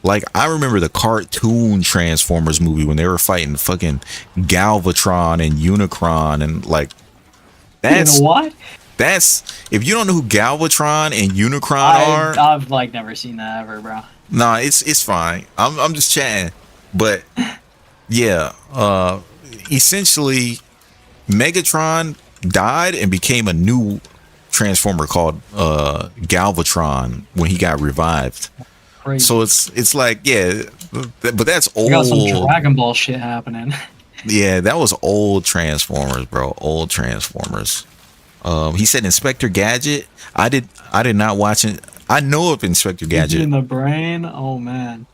Like, I remember the cartoon Transformers movie when they were fighting fucking Galvatron and Unicron and like You know what? that's if you don't know who Galvatron and Unicron are, I've like never seen that ever, bro. nah, it's fine. I'm just chatting. But yeah, essentially Megatron died and became a new Transformer called Galvatron when he got revived. Crazy. So it's like, yeah, but that's We got some old. Dragon Ball shit happening. Yeah, that was old Transformers, bro. Old Transformers. He said Inspector Gadget. I did not watch it. I know of Inspector Pinky Gadget. in the brain. Oh man.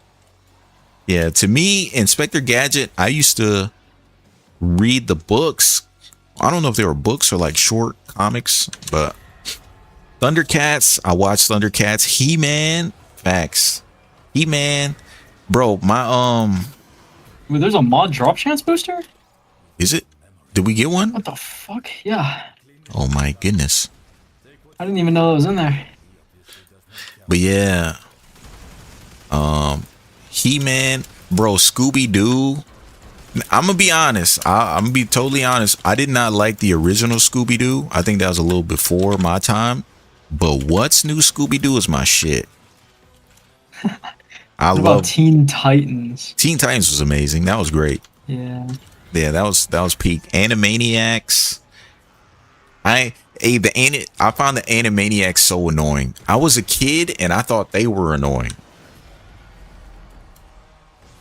Yeah, to me, Inspector Gadget, I used to read the books. I don't know if they were books or like short comics, but Thundercats, I watched Thundercats. He-Man, facts. He-Man, bro, my Wait, there's a mod drop chance booster? is it? Did we get one? What the fuck? Yeah. Oh my goodness. I didn't even know that was in there. But yeah, He-Man, bro, Scooby-Doo. I'm gonna be honest. I'm gonna be totally honest. I did not like the original Scooby-Doo. I think that was a little before my time. But what's new Scooby-Doo is my shit. I What about love Teen Titans? Teen Titans was amazing. That was great. Yeah. Yeah, that was peak. Animaniacs. I found the Animaniacs so annoying. I was a kid and I thought they were annoying.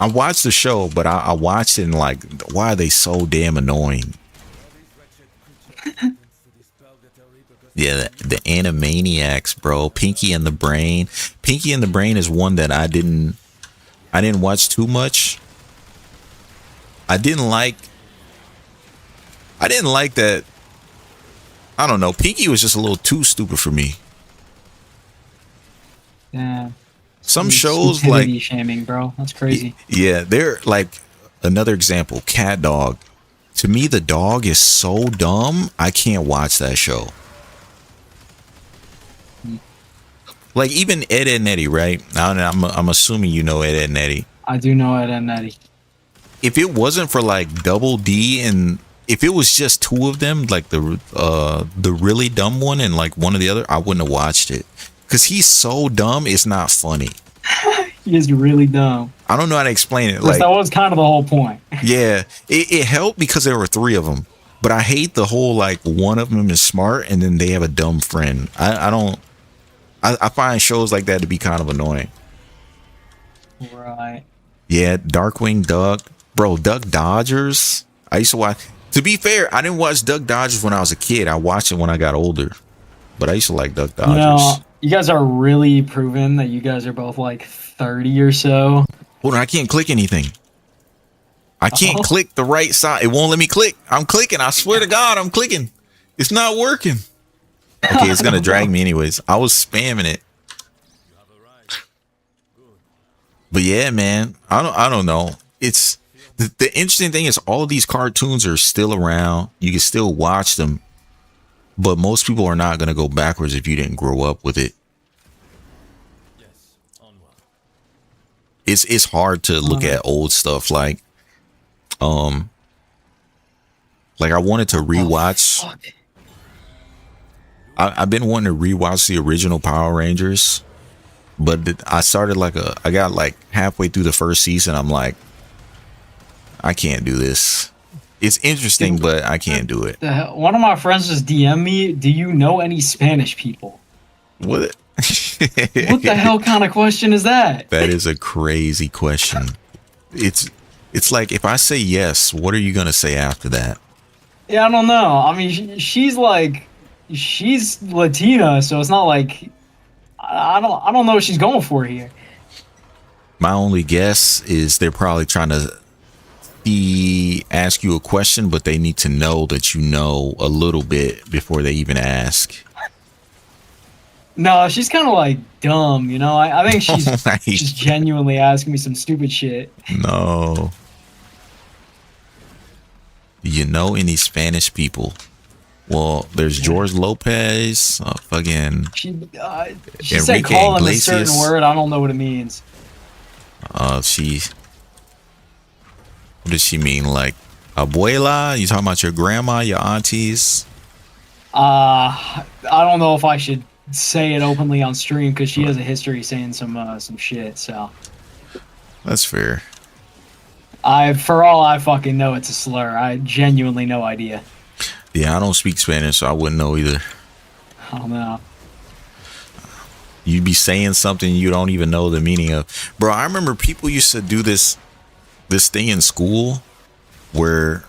I watched the show, but I watched it and like, why are they so damn annoying? Yeah, the Animaniacs, bro. Pinky and the Brain. Pinky and the Brain is one that I didn't watch too much. I didn't like that. I don't know. Pinky was just a little too stupid for me. Yeah. Some shows Stupidity like, shaming, bro. That's crazy. yeah, they're like another example. Cat Dog. To me, the dog is so dumb. I can't watch that show. Like even Ed, Edd n Eddy, right? I'm assuming you know Ed, Edd n Eddy. I do know Ed and Eddie. if it wasn't for like Double D, and if it was just two of them, like the really dumb one and like one of the other, I wouldn't have watched it because he's so dumb. It's not funny. He is really dumb. I don't know how to explain it. Like, that was kind of the whole point. Yeah, it helped because there were three of them, but I hate the whole like one of them is smart and then they have a dumb friend. I find shows like that to be kind of annoying. Right. Yeah, Darkwing Duck, bro, Duck Dodgers. I used to watch. To be fair, I didn't watch Duck Dodgers when I was a kid. I watched it when I got older, but I used to like Duck Dodgers. You know, you guys are really proving that you guys are both like 30 or so. Hold on, I can't click anything. I can't click the right side. It won't let me click. I'm clicking. I swear to God, I'm clicking. It's not working. Okay, it's gonna drag me anyways. I was spamming it. But yeah, man, I don't know. It's the interesting thing is all of these cartoons are still around. You can still watch them, but most people are not gonna go backwards if you didn't grow up with it. It's hard to look at old stuff like I wanted to rewatch. I've been wanting to rewatch the original Power Rangers, but I started I got like halfway through the first season. I'm like, I can't do this. It's interesting, but I can't do it. One of my friends just DM'd me. Do you know any Spanish people? What? What the hell kind of question is that? That is a crazy question. It's like if I say yes, what are you gonna say after that? Yeah, I don't know. I mean, she's Latina, so it's not like I don't know what she's going for here. My only guess is they're probably trying to ask you a question, but they need to know that you know a little bit before they even ask. No, she's kind of like dumb, you know. I think she's genuinely asking me some stupid shit. No. You know any Spanish people? Well, there's George Lopez, fucking. She Enrique said call him a certain Iglesias. word. I don't know what it means. What does she mean? Like abuela? You talking about your grandma, your aunties? I don't know if I should say it openly on stream because she has a history saying some shit. So That's fair. for all I fucking know, it's a slur. I genuinely no idea. Yeah, I don't speak Spanish, so I wouldn't know either. I don't know. You'd be saying something you don't even know the meaning of. Bro, I remember people used to do this thing in school where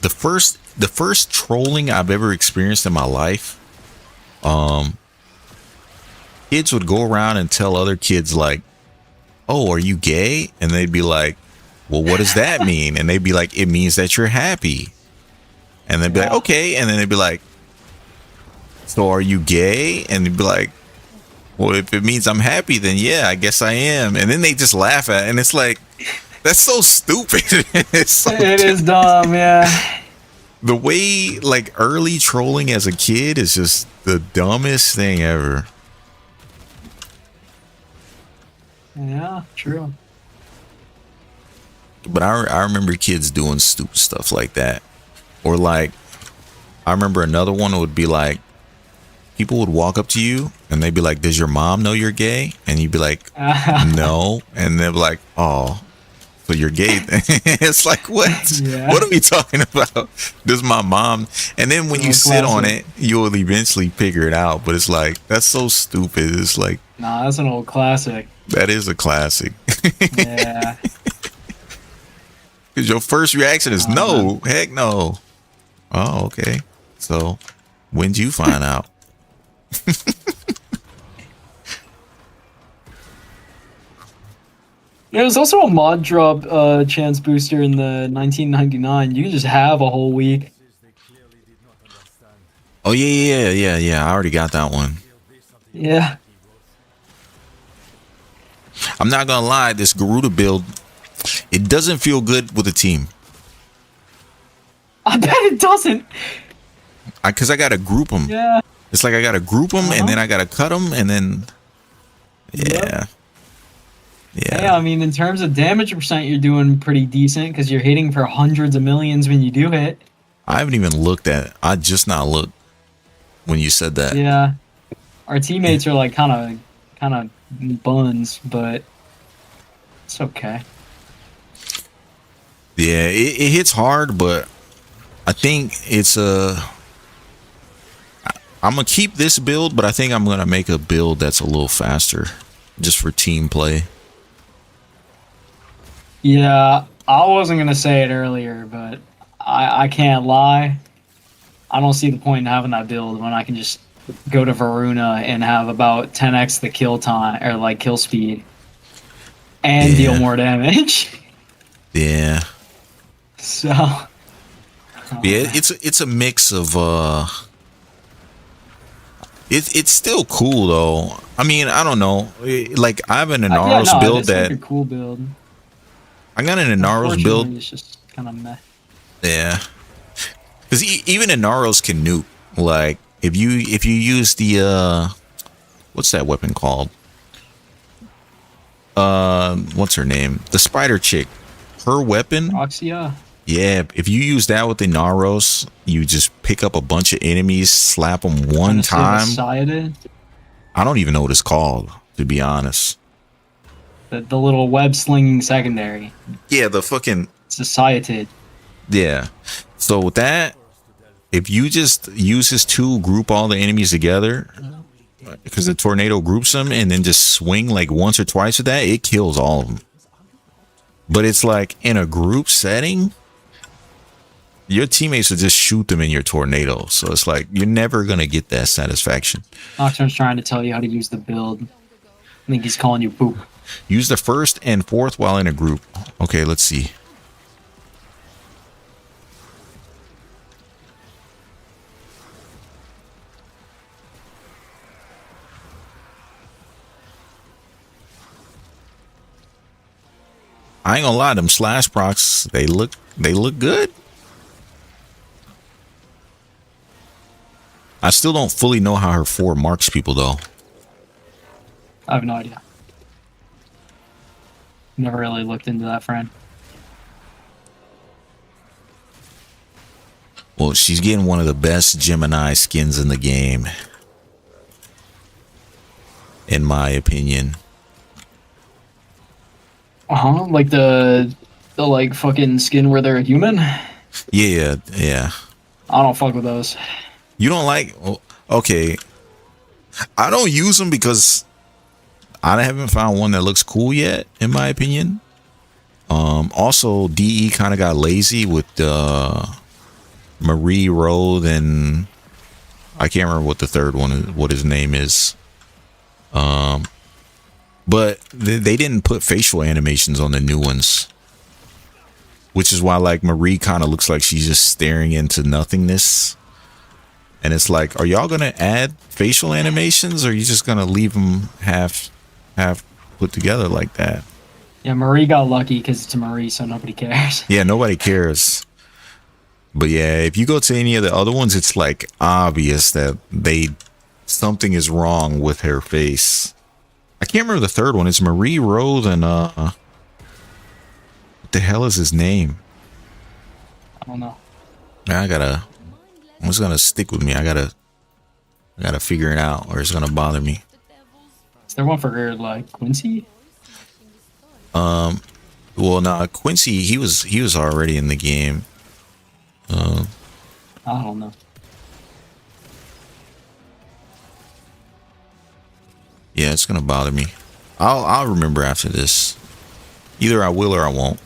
the first trolling I've ever experienced in my life, kids would go around and tell other kids like, "Oh, are you gay?" And they'd be like, "Well, what does that mean?" And they'd be like, "It means that you're happy." And they'd be like, "Okay." And then they'd be like, "So are you gay?" And they'd be like, "Well, if it means I'm happy, then yeah, I guess I am." And then they just laugh at it. And it's like, that's so stupid. It is dumb, yeah. The way like early trolling as a kid is just the dumbest thing ever. Yeah, true. But I remember kids doing stupid stuff like that. Or like, I remember another one would be like, people would walk up to you and they'd be like, "Does your mom know you're gay?" And you'd be like, "No." And they'd be like, "Oh, so you're gay." It's like, what? Yeah. What are we talking about? Does my mom? And then when you sit on it, you'll eventually figure it out. But it's like, that's so stupid. It's like, Nah, that's an old classic. that is a classic. Yeah. Because your first reaction is no, heck no. Oh, okay. So when'd you find out? There was also a mod drop chance booster in the 1999. You can just have a whole week. Oh yeah. I already got that one. Yeah. I'm not gonna lie, this Garuda build, it doesn't feel good with a team. I bet it doesn't. Because I gotta group them. Yeah. It's like I gotta group them and then I gotta cut them and then yeah. Yeah, I mean, in terms of damage percent, you're doing pretty decent because you're hitting for hundreds of millions when you do hit. I haven't even looked at it. I just now looked when you said that. Yeah, our teammates are like kind of buns, but it's okay. Yeah, it hits hard, but I think it's I'm gonna keep this build, but I think I'm gonna make a build that's a little faster, just for team play. Yeah, I wasn't gonna say it earlier, but I can't lie. I don't see the point in having that build when I can just go to Varuna and have about 10x the kill time or like kill speed and deal more damage. Yeah. So Yeah, it's a mix of it's still cool though. I mean, I don't know. Like I have an Inaros build it's that like a cool build. I got an Inaros build. It's just kind of meh. Yeah. Cuz even Inaros can nuke. Like if you use the what's that weapon called? What's her name? The spider chick. Her weapon? Oxia? Yeah, if you use that with the Naros, you just pick up a bunch of enemies, slap them one time. I don't even know what it's called, to be honest. The little web slinging secondary. Yeah, the fucking Societid. Yeah. So with that, if you just use his tool, group all the enemies together, because the tornado groups them, and then just swing like once or twice with that, it kills all of them. But it's like in a group setting, your teammates will just shoot them in your tornado. So it's like you're never gonna get that satisfaction. Nocturne's trying to tell you how to use the build. I think he's calling you poop. Use the first and fourth while in a group. Okay, let's see. I ain't gonna lie, them slash procs, they look good. I still don't fully know how her 4 marks people though. I have no idea. Never really looked into that, friend. Well, she's getting one of the best Gemini skins in the game, in my opinion. Like the like fucking skin where they're a human. Yeah. I don't fuck with those. You don't like? Okay. I don't use them because I haven't found one that looks cool yet, in my opinion. Also, DE kind of got lazy with Marie Road, and I can't remember what the third one is, what his name is. But they didn't put facial animations on the new ones, which is why like Marie kind of looks like she's just staring into nothingness. And it's like, are y'all gonna add facial animations, or are you just gonna leave them half put together like that? Yeah, Marie got lucky because it's Marie, so nobody cares. Yeah, nobody cares. But yeah, if you go to any of the other ones, it's like obvious that something is wrong with her face. I can't remember the third one. It's Marie Rose and what the hell is his name? I don't know. It's gonna stick with me. I gotta figure it out, or it's gonna bother me. Is there one for like Quincy? Well, no, Quincy. He was already in the game. I don't know. Yeah, it's gonna bother me. I'll remember after this. Either I will or I won't.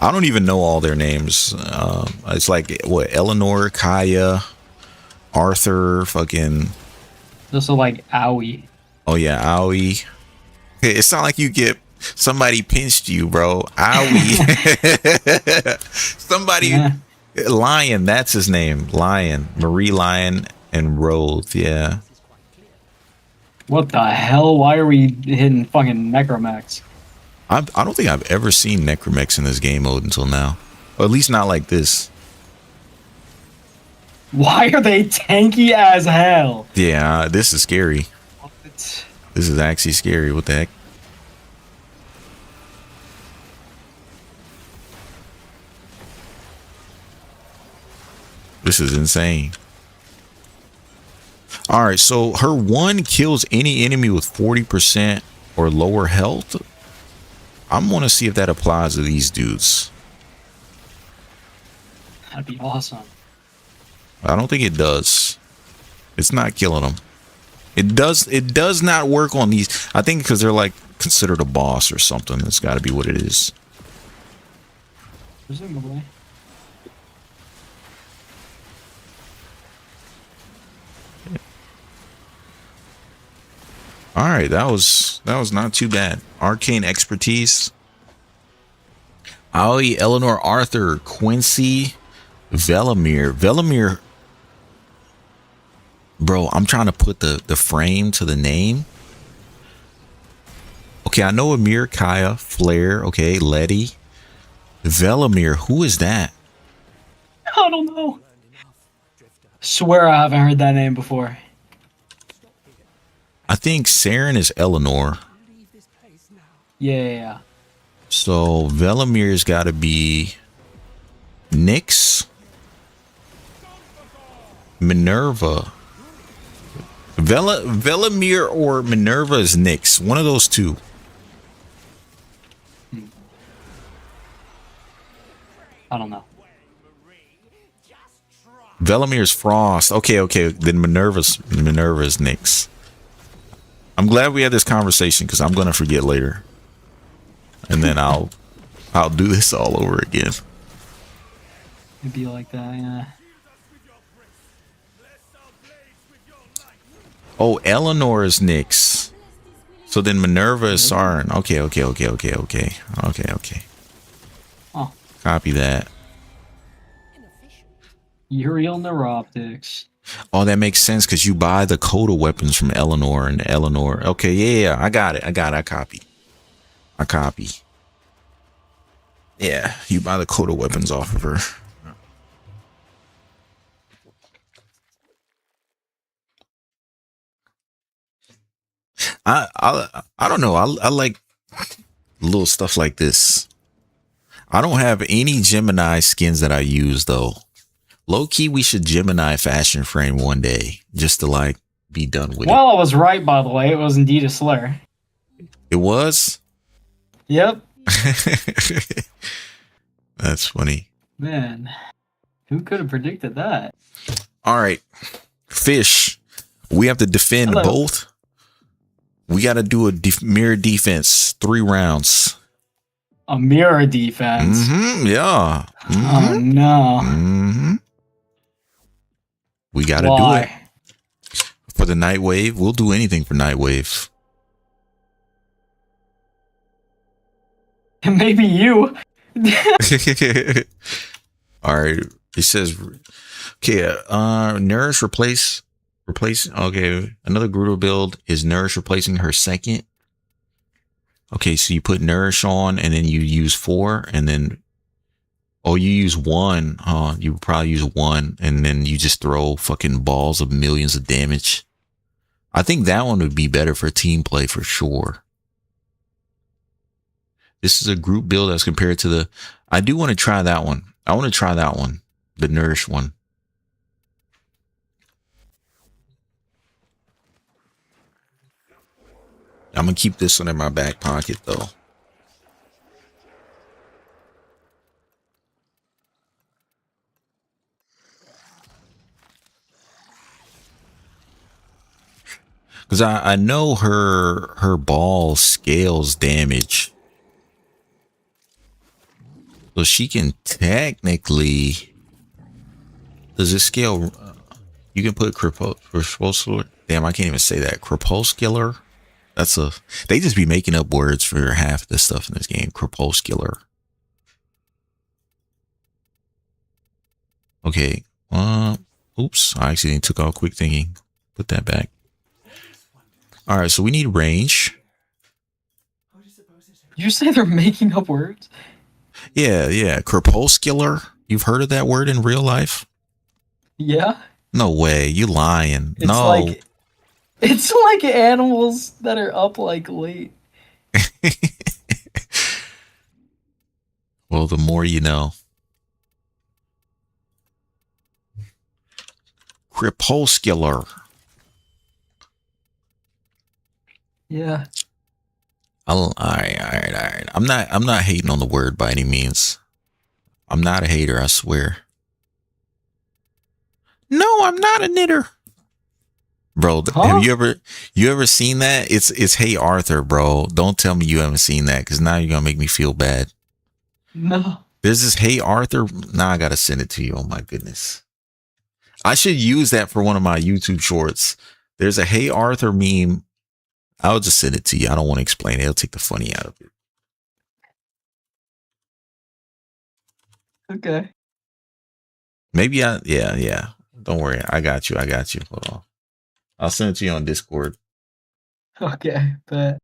I don't even know all their names. It's like what, Eleanor, Kaya, Arthur, fucking. Also like Owie. Oh yeah, Owie. It's not like you get somebody pinched you, bro. Owie. Somebody. Yeah. Lion, that's his name. Lion, Marie Lion and Rose. Yeah. What the hell? Why are we hitting fucking Necromax? I don't think I've ever seen Necromex in this game mode until now. Or at least not like this. Why are they tanky as hell? Yeah, this is scary. What? This is actually scary. What the heck? This is insane. All right, so her 1 kills any enemy with 40% or lower health. I'm going to see if that applies to these dudes. That'd be awesome. I don't think it does. It's not killing them. It does not work on these. I think because they're like considered a boss or something. That's got to be what it is. Presumably. All right, that was not too bad. Arcane expertise. Aoi, Eleanor, Arthur, Quincy, Velamir. Bro, I'm trying to put the frame to the name. Okay, I know Amir, Kaya, Flair. Okay, Letty, Velamir. Who is that? I don't know. Swear I haven't heard that name before. I think Saren is Eleanor. Yeah. So Velamir's got to be Nyx, Minerva. Velamir or Minerva is Nyx. One of those two. I don't know. Velamir's Frost. Okay. Then Minerva's Nyx. I'm glad we had this conversation because I'm gonna forget later, and then I'll do this all over again. It'd be like that, yeah. Oh, Eleanor is Nyx. So then Minerva is Saren. Okay. Oh. Copy that. Uriel Neuroptics. Oh, that makes sense because you buy the Coda weapons from Eleanor and Eleanor. Okay, yeah, I got it. I copy. Yeah, you buy the Coda weapons off of her. I don't know. I like little stuff like this. I don't have any Gemini skins that I use though. Low key, we should Gemini fashion frame one day just to like be done with it. Well, I was right, by the way. It was indeed a slur. It was? Yep. That's funny. Man, who could have predicted that? All right, Fish. We have to defend Hello. both. We got to do a mirror defense, 3 rounds. A mirror defense. Yeah. Oh no. We got to do it. For the Night Wave, we'll do anything for Night Wave. Maybe you. All right. It says, okay, Nourish replace. Okay, another Gruder build is Nourish replacing her second. Okay, so you put Nourish on and then you use 4 and then, oh, you use 1. You probably use 1 and then you just throw fucking balls of millions of damage. I think that one would be better for team play for sure. This is a group build as compared to the, I do want to try that one. I want to try that one, the Nourish one. I'm going to keep this one in my back pocket though. Because I know her ball scales damage. So she can technically, does it scale? You can put crepuscular. Damn, I can't even say that. Crepuscular. That's a, they just be making up words for half the stuff in this game. Crepuscular. Okay. Oops. I accidentally took out quick thinking. Put that back. All right. So we need range. You say they're making up words? Yeah. Crepuscular. You've heard of that word in real life? Yeah. No way. You lying. It's no. like, it's like animals that are up like late. Well, the more you know. Crepuscular. Yeah. All right. I'm not hating on the word by any means. I'm not a hater, I swear. No, I'm not a knitter. Bro, have you ever seen that? It's Hey Arthur, bro. Don't tell me you haven't seen that, because now you're gonna make me feel bad. No. There's this Hey Arthur. Now I gotta send it to you. Oh my goodness. I should use that for one of my YouTube shorts. There's a Hey Arthur meme. I'll just send it to you. I don't want to explain it. It'll take the funny out of it. Okay. Maybe yeah. Don't worry. I got you. Hold on. I'll send it to you on Discord. Okay, but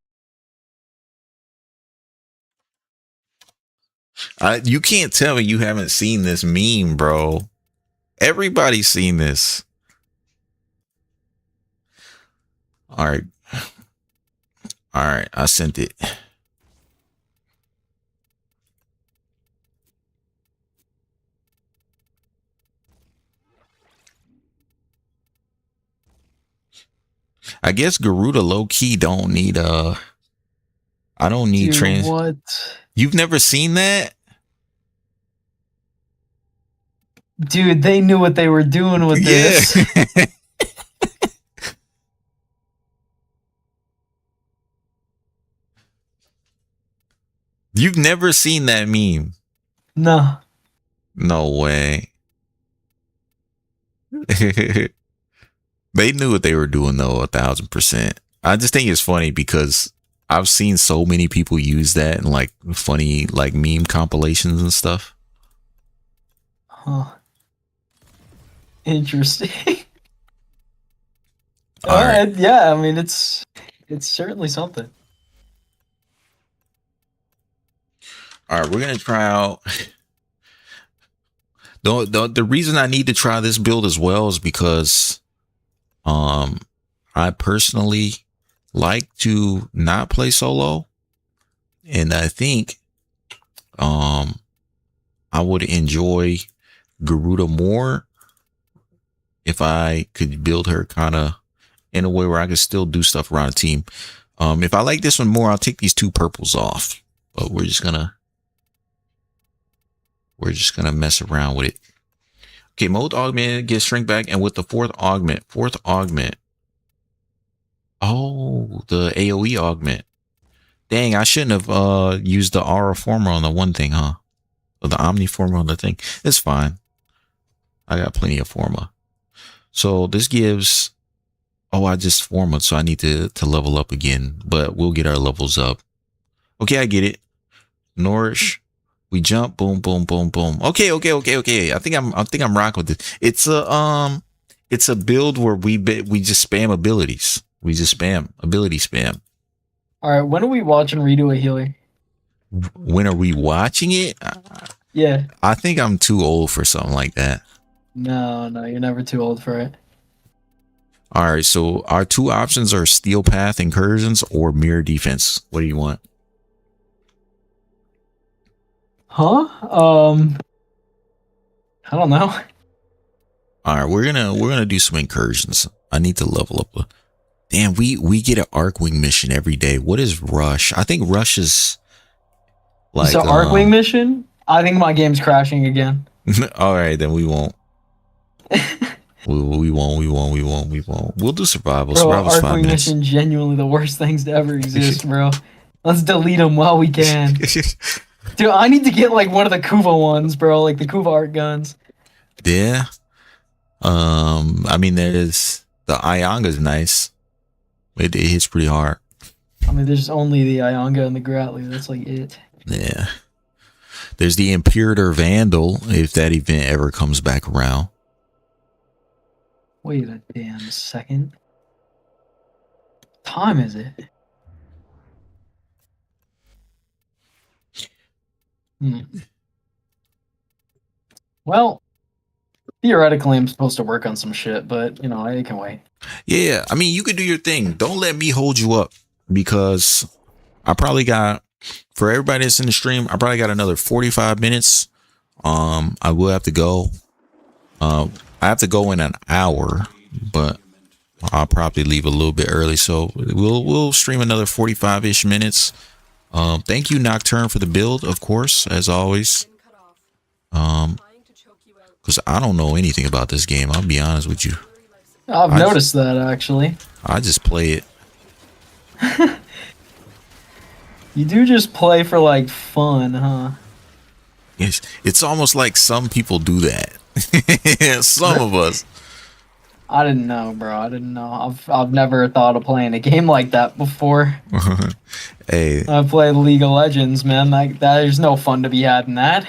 You can't tell me you haven't seen this meme, bro. Everybody's seen this. All right. I sent it. I guess Garuda low key don't need I don't need trans. what? You've never seen that? Dude, they knew what they were doing with this. You've never seen that meme? No. No way. They knew what they were doing though, 1000%. I just think it's funny because I've seen so many people use that in like funny like meme compilations and stuff. Huh. Interesting. All right. Yeah, I mean it's certainly something. All right, we're gonna try out. The reason I need to try this build as well is because I personally like to not play solo, and I think I would enjoy Garuda more if I could build her kind of in a way where I could still do stuff around a team. If I like this one more, I'll take these 2 purples off, but we're just gonna mess around with it. Okay, mode augment gets shrink back, and with the fourth augment. Oh, the AoE augment. Dang, I shouldn't have used the aura former on the one thing, huh? Or the omni former on the thing. It's fine. I got plenty of forma. So this gives. Oh, I just forma, so I need to level up again. But we'll get our levels up. Okay, I get it. Nourish. We jump, boom, boom, boom, boom. Okay. I think I'm rocking with this. It's a build where we just spam abilities. We just spam ability spam. All right, when are we watching redo a healer? When are we watching it? Yeah. I think I'm too old for something like that. No, you're never too old for it. All right, so our 2 options are Steel Path Incursions or Mirror Defense. What do you want? Huh? I don't know. All right, we're gonna do some incursions. I need to level up. Damn, we get an Arcwing mission every day. What is Rush? I think Rush is like so Arcwing mission? I think my game's crashing again. All right, then we won't. we won't. We'll do survival. Bro, Survival's 5 Arcwing minutes. mission genuinely the worst things to ever exist, bro. Let's delete them while we can. Dude, I need to get like one of the Kuva ones, bro, like the Kuva art guns. Yeah. I mean, there's the Ionga's nice. It hits pretty hard. I mean, there's only the Ionga and the Gratly. That's like it. Yeah. There's the Imperator Vandal if that event ever comes back around. Wait a damn second. What time is it? Well, theoretically, I'm supposed to work on some shit, but, you know, I can wait. Yeah, I mean, you could do your thing. Don't let me hold you up because I probably got, for everybody that's in the stream, I probably got another 45 minutes. I will have to go. I I have to go in an hour, but I'll probably leave a little bit early. So we'll stream another 45-ish minutes. Thank you, Nocturne, for the build, of course, as always. Been cut off. Trying to choke you out. Because I don't know anything about this game. I'll be honest with you. I've noticed that actually. I just play it. You do just play for like fun, huh? It's almost like some people do that. Some of us. I didn't know, bro. I didn't know. I've never thought of playing a game like that before. Hey, I played League of Legends, man. Like there's no fun to be had in that.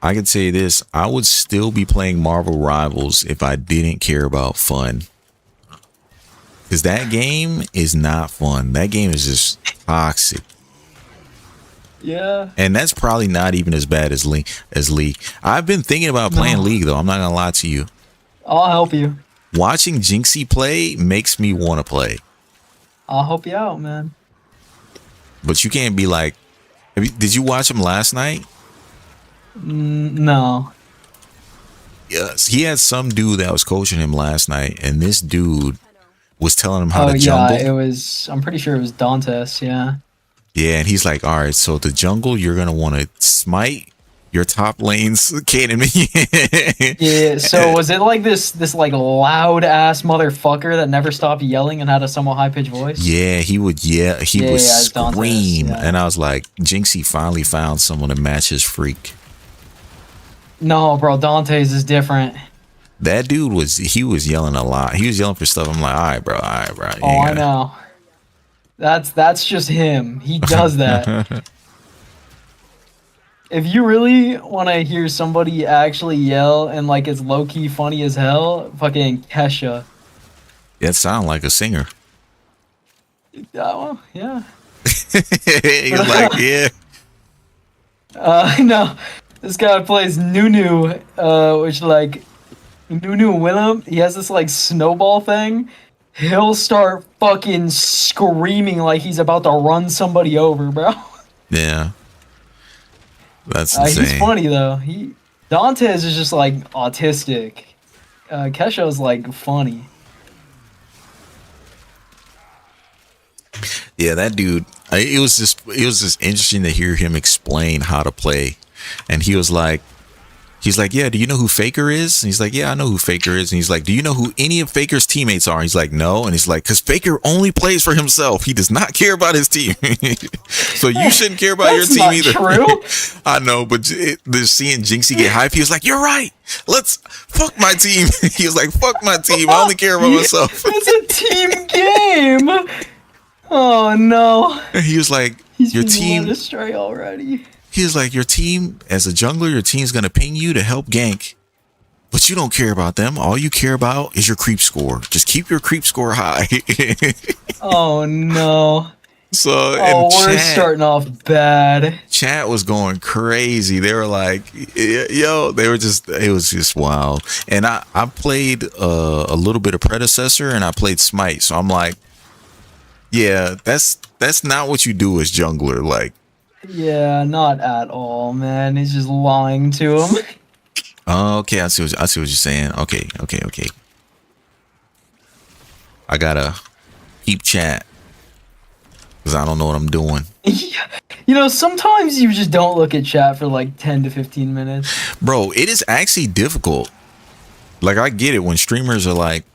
I can say this. I would still be playing Marvel Rivals if I didn't care about fun. Because that game is not fun. That game is just toxic. Yeah. And that's probably not even as bad as League. I've been thinking about playing League, though. I'm not going to lie to you. I'll help you. Watching Jinxie play makes me want to play. I'll help you out, man. But you can't be like... did you watch him last night? No. Yes. He had some dude that was coaching him last night. And this dude was telling him how to yeah, jungle. it was. I'm pretty sure it was Dantes. Yeah. Yeah, and he's like, all right, so the jungle, you're going to want to smite your top lanes cannon. Yeah. So was it like this like loud ass motherfucker that never stopped yelling and had a somewhat high pitched voice? Yeah, he would. Yeah, he would it's Dantes, scream, yeah. and I was like, Jinxie finally found someone to match his freak. No, bro. Dantes is different. That dude was yelling a lot. He was yelling for stuff. I'm like, all right, bro. Oh, I know. That's just him. He does that. If you really want to hear somebody actually yell and like it's low key funny as hell, fucking Kesha. That sound like a singer. Well, yeah. He was like, yeah. No, this guy plays Nunu, which like Nunu Willem. He has this like snowball thing. He'll start fucking screaming like he's about to run somebody over, bro. Yeah. That's insane. He's funny though. Dantes is just like autistic. Kesha's like funny. Yeah, that dude. It was just interesting to hear him explain how to play, and he's like, yeah, do you know who Faker is? And he's like, yeah, I know who Faker is. And he's like, do you know who any of Faker's teammates are? And he's like, no. And he's like, because Faker only plays for himself. He does not care about his team. So you shouldn't care about your team either. True. I know, but seeing Jinxie get hyped, he was like, you're right. Let's fuck my team. He was like, fuck my team. I only care about myself. It's a team game. Oh no. And he was like, He's your been team. led astray already. He was like, your team, as a jungler, your team's going to ping you to help gank. But you don't care about them. All you care about is your creep score. Just keep your creep score high. Oh, no. So, We're starting off bad. Chat was going crazy. They were like, yo, it was just wild. And I played a little bit of Predecessor and I played Smite. So I'm like, yeah, that's not what you do as jungler. Like, Yeah, not at all, man. He's just lying to him. okay, I see what you're saying. Okay. I gotta keep chat because I don't know what I'm doing. You know, sometimes you just don't look at chat for like 10 to 15 minutes. Bro, it is actually difficult. Like, I get it when streamers are like,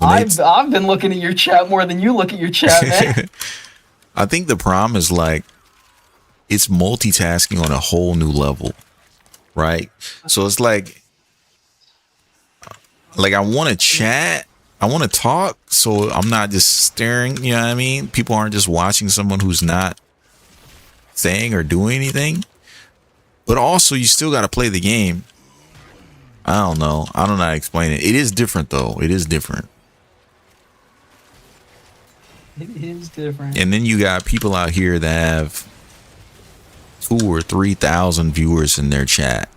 I've been looking at your chat more than you look at your chat, man. I think the problem is like, it's multitasking on a whole new level, right? So it's like I want to chat, I want to talk, so I'm not just staring, you know what I mean? People aren't just watching someone who's not saying or doing anything. But also, you still got to play the game. I don't know how to explain it. It is different, though. It is different. It is different. And then you got people out here that have 2,000 or 3,000 viewers in their chat.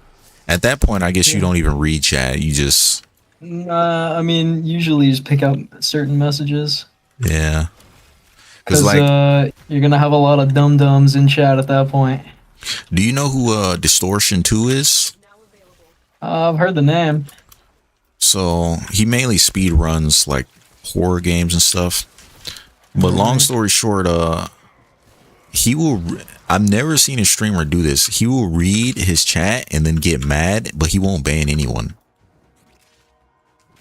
At that point, I guess you don't even read chat. You just... I mean, usually you just pick out certain messages. Yeah. Because like, you're going to have a lot of dum-dums in chat at that point. Do you know who Distortion 2 is? I've heard the name. So he mainly speed runs like horror games and stuff. But long story short, he will. I've never seen a streamer do this. He will read his chat and then get mad, but he won't ban anyone.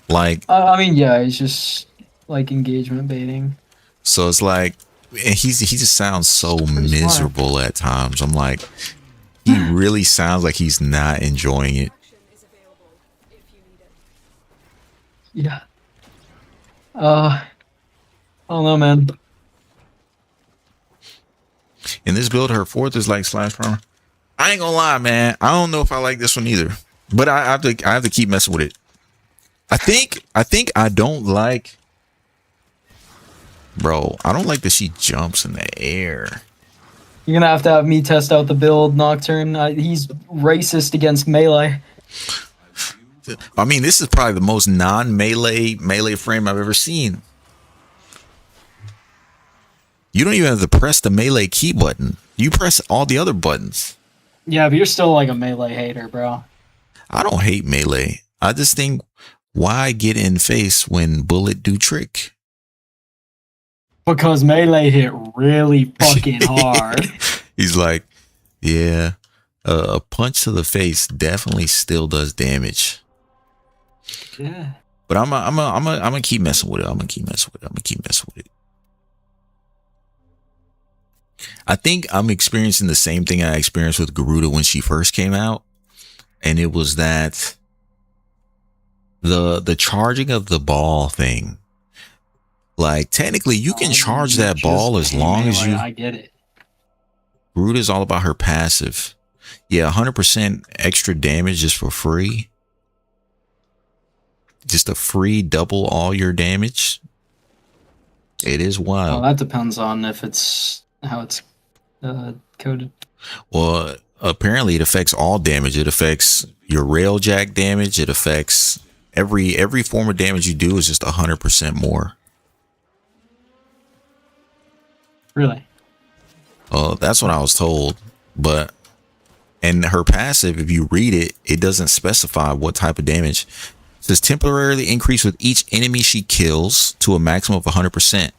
Like, I mean, yeah, it's just like engagement baiting. so it's like, and he just sounds so miserable at times. I'm like, he really sounds like he's not enjoying it. Action is available if you need it. Yeah. I don't know, man. In this build, her fourth is like slash primer. I ain't gonna lie, man. I don't know if I like this one either, but I have to keep messing with it. I think I don't like, bro. I don't like that she jumps in the air. You're gonna have to have me test out the build, Nocturne. He's racist against melee. I mean, this is probably the most non-melee frame I've ever seen. You don't even have to press the melee key button. You press all the other buttons. Yeah, but you're still like a melee hater, bro. I don't hate melee. I just think, why get in face when bullet do trick? Because melee hit really fucking hard. He's like, yeah, a punch to the face definitely still does damage. Yeah. But I'm gonna keep messing with it. I'm gonna keep messing with it. I think I'm experiencing the same thing I experienced with Garuda when she first came out, and it was that the charging of the ball thing. Like, technically, you can charge that ball as long as you. I get it. Garuda's all about her passive. Yeah, 100% extra damage just for free. Just a free double all your damage. It is wild. Well, that depends on if it's how it's coded. Well, apparently it affects all damage. It affects your railjack damage. It affects every form of damage you do is just 100% more. Really? That's what I was told. But and her passive, if you read it, it doesn't specify what type of damage. It says temporarily increase with each enemy she kills to a maximum of 100%.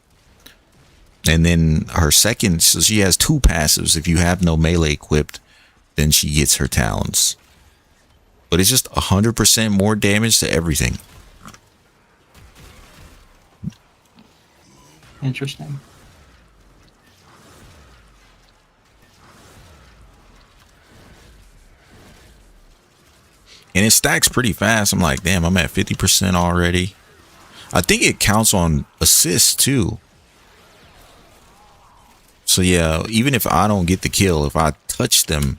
And then her second, so she has two passives. If you have no melee equipped, then she gets her talons. But it's just 100% more damage to everything. Interesting. And it stacks pretty fast. I'm like, damn, I'm at 50% already. I think it counts on assists too. So yeah, even if I don't get the kill, if I touch them,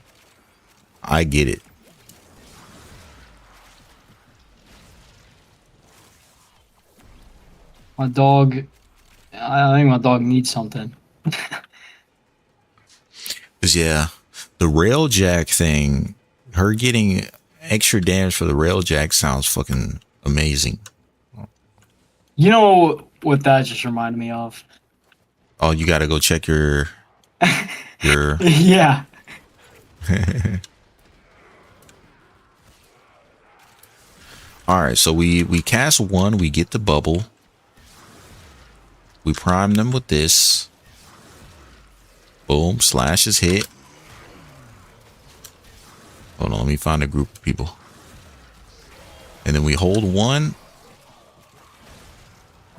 I get it. My dog, I think my dog needs something. Cause yeah, the railjack thing, her getting extra damage for the railjack sounds fucking amazing. You know what that just reminded me of? Oh, you gotta go check your Yeah. All right, so we cast one, we get the bubble. We prime them with this. Boom, slash is hit. Hold on, let me find a group of people. And then we hold one.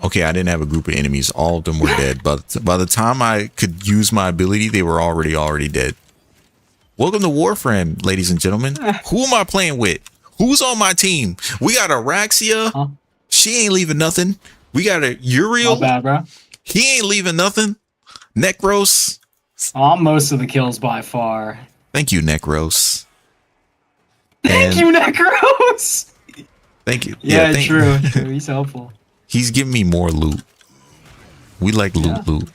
Okay, I didn't have a group of enemies. All of them were dead. But by the time I could use my ability, they were already dead. Welcome to Warframe, ladies and gentlemen. Who am I playing with? Who's on my team? We got Araxia. Huh? She ain't leaving nothing. We got a Uriel. Not bad, bro. He ain't leaving nothing. Necros. I'm most of the kills by far. Thank you, Necros. Thank you, Necros! Thank you. Yeah, thank true. He's helpful. He's giving me more loot. We like loot.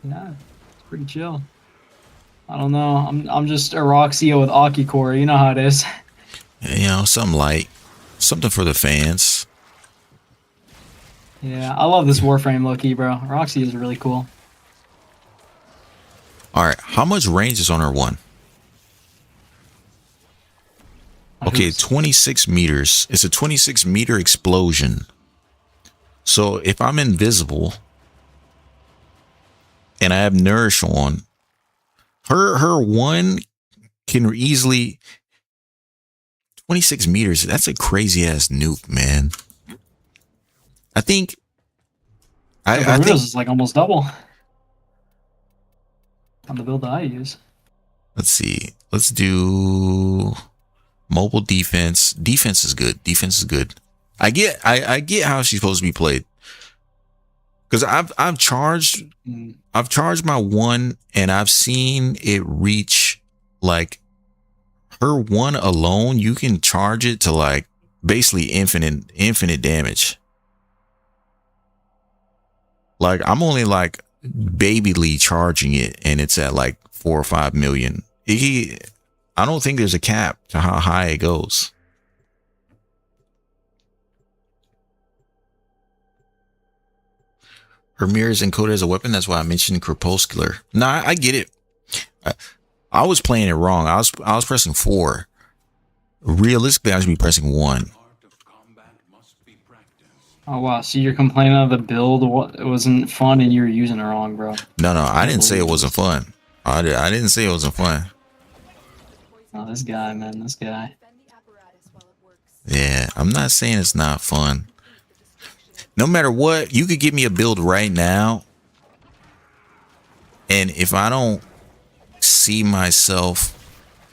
Yeah, it's pretty chill. I don't know. I'm just Araxia with Aki Core. You know how it is. You know, something light. Something for the fans. Yeah, I love this Warframe low-key, bro. Araxia is really cool. All right, how much range is on her one? Like Okay, 26 meters. It's a 26-meter explosion. So if I'm invisible and I have nourish on, her one can easily 26 meters. That's a crazy ass nuke, man. I think I think is like almost double on the build that I use. let's see. Let's do mobile defense. Defense is good. Defense is good. I get how she's supposed to be played. Because I've charged my one and I've seen it reach like her one alone, you can charge it to like basically infinite damage. Like I'm only like babyly charging it and it's at like 4 or 5 million. I don't think there's a cap to how high it goes. Her mirror is encoded as a weapon. That's why I mentioned crepuscular. No, I get it. I was playing it wrong. I was pressing 4. Realistically, I should be pressing 1. Oh wow, so you're complaining of the build it wasn't fun and you were using it wrong, bro. No, I didn't say it wasn't fun. I didn't say it wasn't fun. Oh, this guy, man, this guy. Bend the apparatus while it works. Yeah, I'm not saying it's not fun. No matter what, you could give me a build right now, and if I don't see myself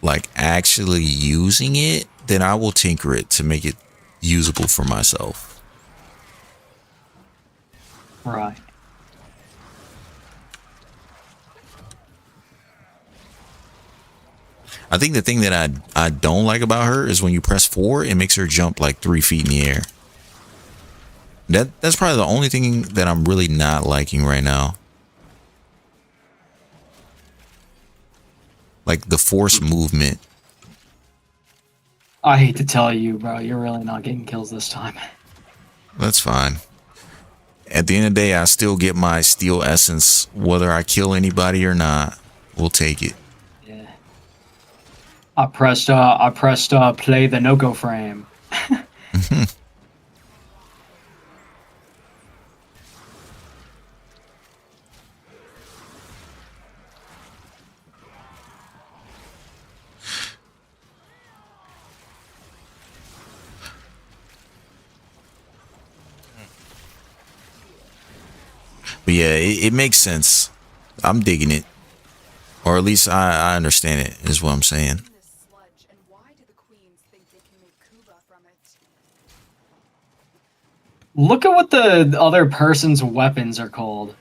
like actually using it, then I will tinker it to make it usable for myself. Right. I think the thing that I don't like about her is when you press 4, it makes her jump like 3 feet in the air. That's probably the only thing that I'm really not liking right now. Like the force movement. I hate to tell you, bro, you're really not getting kills this time. That's fine. At the end of the day, I still get my steel essence, whether I kill anybody or not. We'll take it. Yeah. I pressed play the no-go frame. But yeah, it makes sense. I'm digging it. Or at least I understand it, is what I'm saying. This sludge, and why do the queens think they can make Kuba from it? Look at what the other person's weapons are called.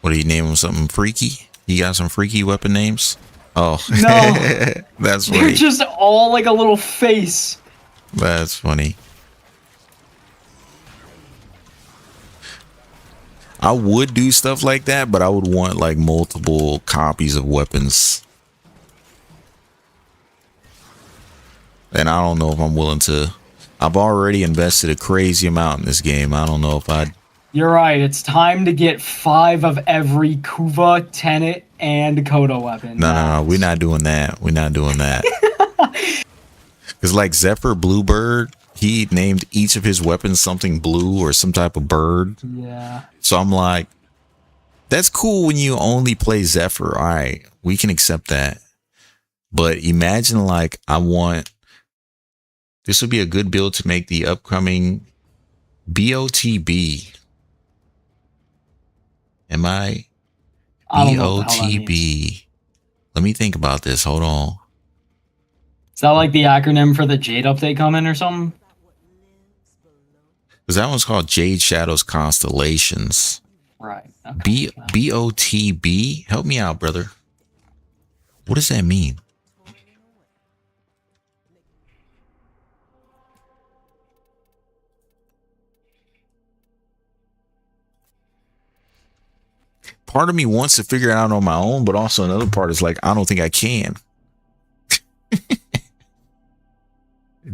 What do you name them? Something freaky? You got some freaky weapon names? Oh. No. That's They're funny. just all like a little face. That's funny. I would do stuff like that, but I would want like multiple copies of weapons. And I don't know if I'm willing to. I've already invested a crazy amount in this game. I don't know if I'd. You're right. It's time to get 5 of every Kuva, Tenet, and Kodo weapon. No. We're not doing that. We're not doing that. Because like Zephyr Bluebird, he named each of his weapons something blue or some type of bird. Yeah. So I'm like, that's cool when you only play Zephyr. All right, we can accept that. But imagine like this would be a good build to make the upcoming BOTB. Am I? I don't know what the hell that means. BOTB. Let me think about this. Hold on. Is that like the acronym for the Jade update coming or something? Because that one's called Jade Shadows Constellations. Right. Okay. BOTB? Help me out, brother. What does that mean? Part of me wants to figure it out on my own, but also another part is like, I don't think I can.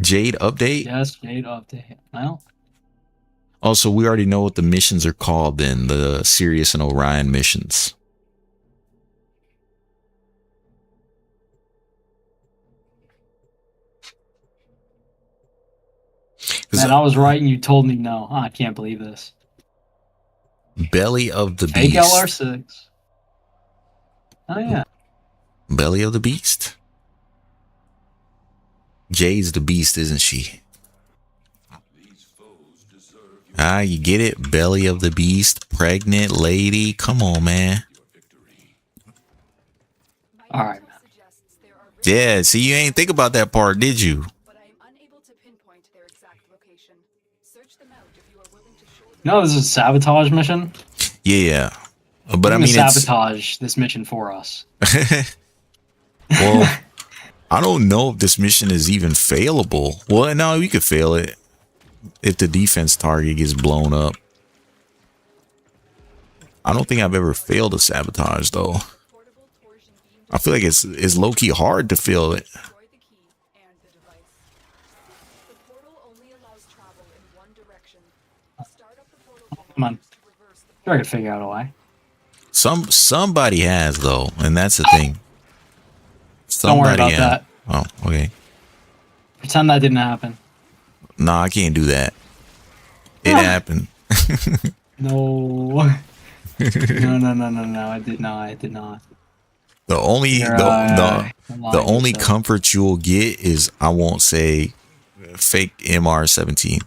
Jade update? Yes, Jade update. Well. Also, we already know what the missions are called then, the Sirius and Orion missions. Man, I was right and you told me no. I can't believe this. Belly of the Fake beast. LR6. Oh yeah. Belly of the beast. Jade's the beast, isn't she? Ah, you get it? Belly of the beast, pregnant lady. Come on, man. All right. Suggests there are Yeah, see, you ain't think about that part, did you? but I am unable to pinpoint their exact location. Search them out if you are willing to show them. No, this is a sabotage mission. Yeah. But We're I gonna mean, it's... sabotage this mission for us. Well, I don't know if this mission is even failable. Well, no, we could fail it if the defense target gets blown up. I don't think I've ever failed a sabotage, though. Portable torsion beam I feel like it's low-key hard to fail it. destroy the key and the device. The portal only allows travel in one direction. Start up the portal Come on. to reverse the Sure, I could figure out a way. Somebody has, though, and that's the thing. Don't worry about has. that. Oh, okay. Pretend that didn't happen. No, I can't do that. It happened. No. No. I did not. The only You're, the lying only yourself. comfort you'll get is I won't say fake MR17.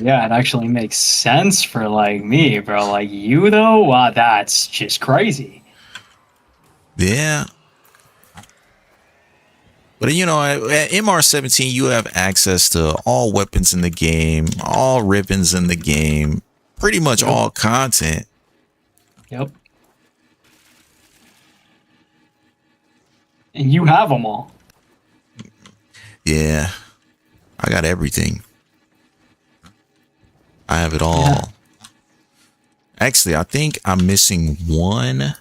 Yeah, it actually makes sense for like me, bro. Like you though, wow, that's just crazy. Yeah. But you know, at MR17 you have access to all weapons in the game, all ribbons in the game, pretty much all content. Yep. And you have them all. Yeah. I got everything. I have it all. Yeah. Actually, I think I'm missing one.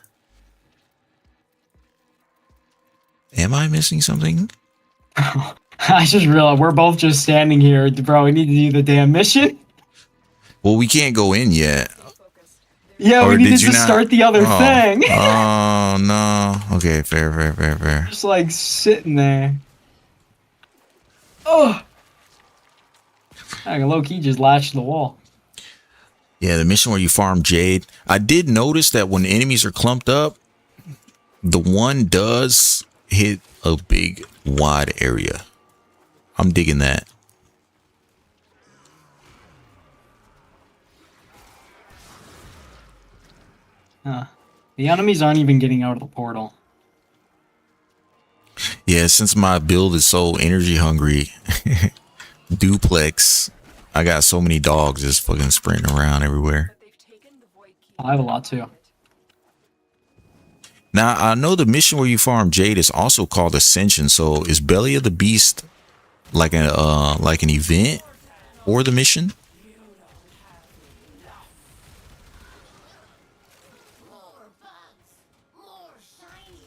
Am I missing something? I just realized we're both just standing here, bro. We need to do the damn mission. Well, we can't go in yet. Yeah, Or we did needed you to not? start the other Oh. thing. Oh, no. Okay, fair. Just like sitting there. Oh, I low key just latched the wall. Yeah, the mission where you farm Jade. I did notice that when enemies are clumped up, the one does hit a big, wide area. I'm digging that. The enemies aren't even getting out of the portal. Yeah, since my build is so energy hungry, duplex, I got so many dogs just fucking sprinting around everywhere. They've taken the void key. I have a lot too. Now, I know the mission where you farm Jade is also called Ascension, so is Belly of the Beast like an event or the mission?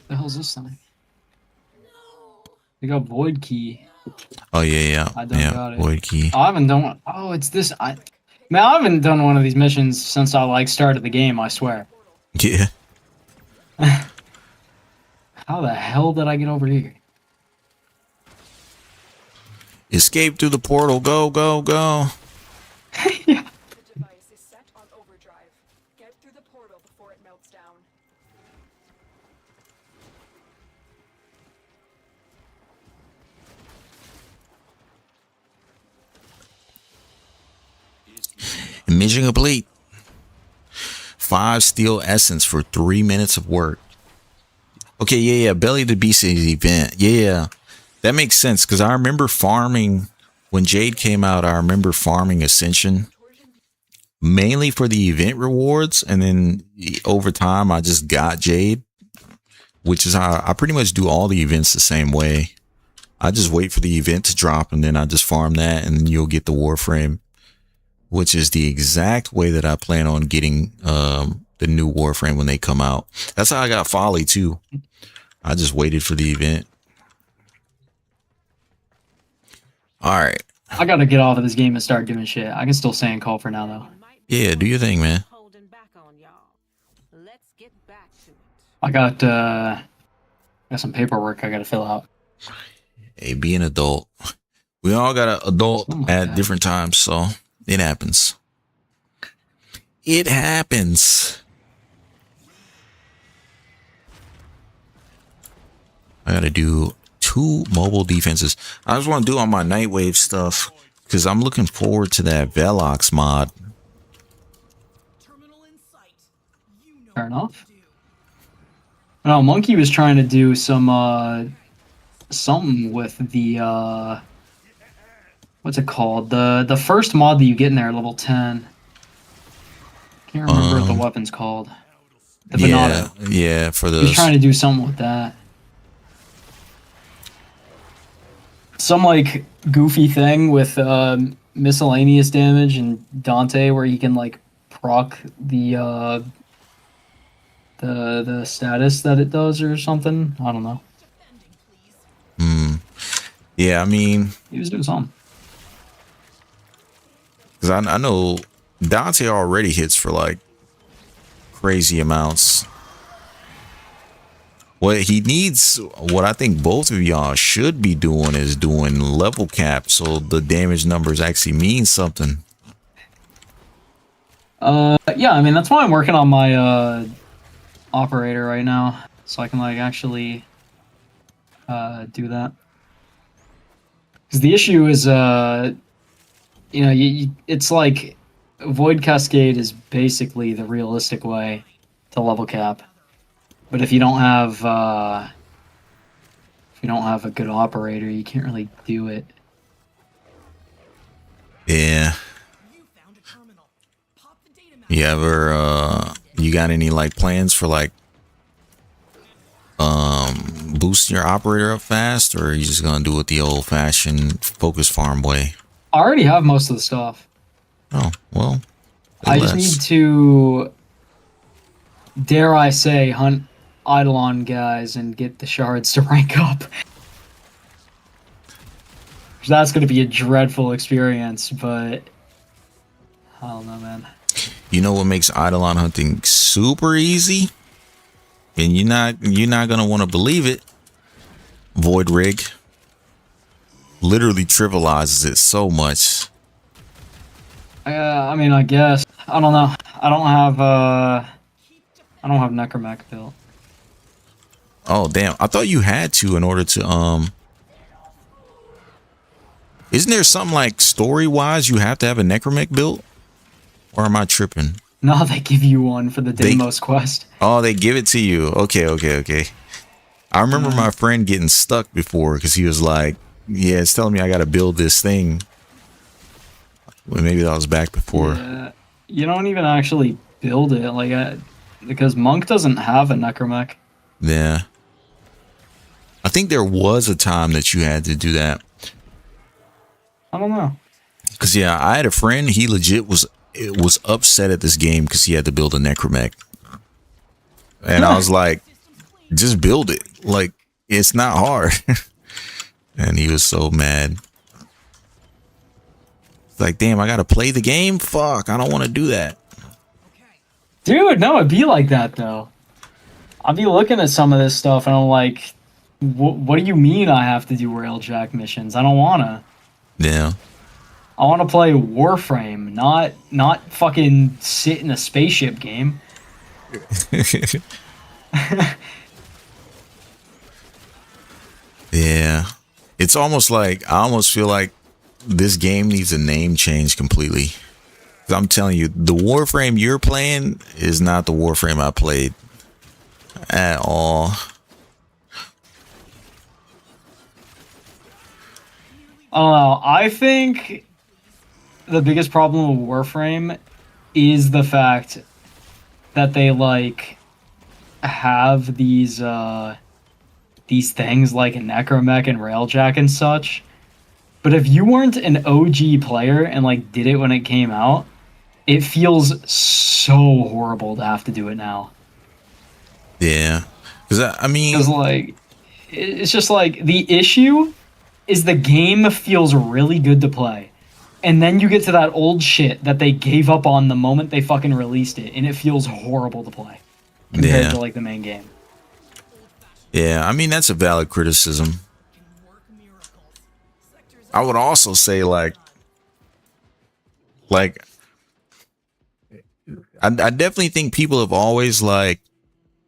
The hell's this thing? They got void key. Oh yeah. I done got it. Void key. I haven't done one. Oh, it's this. Man, I haven't done one of these missions since I like started the game. I swear. Yeah. How the hell did I get over here? Escape through the portal. Go. Yeah. The device is set on overdrive. Get through the portal before it melts down. Mission complete. 5 steel essence for 3 minutes of work. Okay, yeah. Belly of the Beast is the event. Yeah. That makes sense because I remember farming when Jade came out. I remember farming Ascension mainly for the event rewards, and then over time I just got Jade, which is how I pretty much do all the events the same way. I just wait for the event to drop and then I just farm that, and you'll get the Warframe, which is the exact way that I plan on getting the new Warframe when they come out. That's how I got Folly too. I just waited for the event. All right. I gotta get off of this game and start doing shit. I can still stay in call for now though. Yeah, do your thing, man. Holding back on y'all. Let's get back to it. I got some paperwork I gotta fill out. Hey, be an adult. We all got an adult Something like at that. different times, so it happens. It happens. I gotta do 2 mobile defenses. I just want to do on my Nightwave stuff because I'm looking forward to that Velox mod. Fair enough. No, Monkey was trying to do some something with the what's it called? The first mod that you get in there, level 10. Can't remember what the weapon's called. The Yeah, Venado. yeah, for He the was trying to do something with that. Some like goofy thing with miscellaneous damage and Dante where he can like proc the status that it does or something. I don't know. yeah. I mean, He was doing something. because I know Dante already hits for like crazy amounts. What he needs, what I think both of y'all should be doing is doing level cap so the damage numbers actually mean something. Yeah, I mean that's why I'm working on my operator right now, so I can like actually do that. Because the issue is, you know, it's like Void Cascade is basically the realistic way to level cap, but if you don't have a good operator, you can't really do it. Yeah. You ever you got any like plans for like boosting your operator up fast, or are you just gonna do it the old fashioned focus farm way? I already have most of the stuff. Oh, well. I just need to, dare I say, hunt Eidolon guys and get the shards to rank up. That's going to be a dreadful experience, but I don't know, man. You know what makes Eidolon hunting super easy? And you're not gonna want to believe it. Void Rig literally trivializes it so much. I mean, I guess I don't know. I don't have Necromech built. Oh damn! I thought you had to in order to Isn't there something like story wise you have to have a Necromech built? Or am I tripping? No, they give you one for the Deimos quest. Oh, they give it to you. Okay. I remember my friend getting stuck before because he was like, yeah, it's telling me I got to build this thing. Well, maybe that was back before. Yeah, you don't even actually build it, like, because Monk doesn't have a Necromech. Yeah. I think there was a time that you had to do that. I don't know. Because, yeah, I had a friend, he legit was upset at this game because he had to build a Necromech. And I was like, just build it. Like, it's not hard. And he was so mad. It's like, damn, I got to play the game? Fuck, I don't want to do that. Dude, no, it'd be like that, though. I'll be looking at some of this stuff, and I'm like, what do you mean I have to do Railjack missions? I don't want to. Yeah. I want to play Warframe, not fucking sit in a spaceship game. Yeah. It's almost like, I almost feel like this game needs a name change completely. 'Cause I'm telling you, the Warframe you're playing is not the Warframe I played at all. I don't know. I think the biggest problem with Warframe is the fact that they like have these things like Necromech and Railjack and such. But if you weren't an OG player and like did it when it came out, it feels so horrible to have to do it now. Yeah. Because I mean, Because like it's just like the issue is the game feels really good to play. And then you get to that old shit that they gave up on the moment they fucking released it, and it feels horrible to play compared to like the main game. yeah, I mean, that's a valid criticism. I would also say like I definitely think people have always like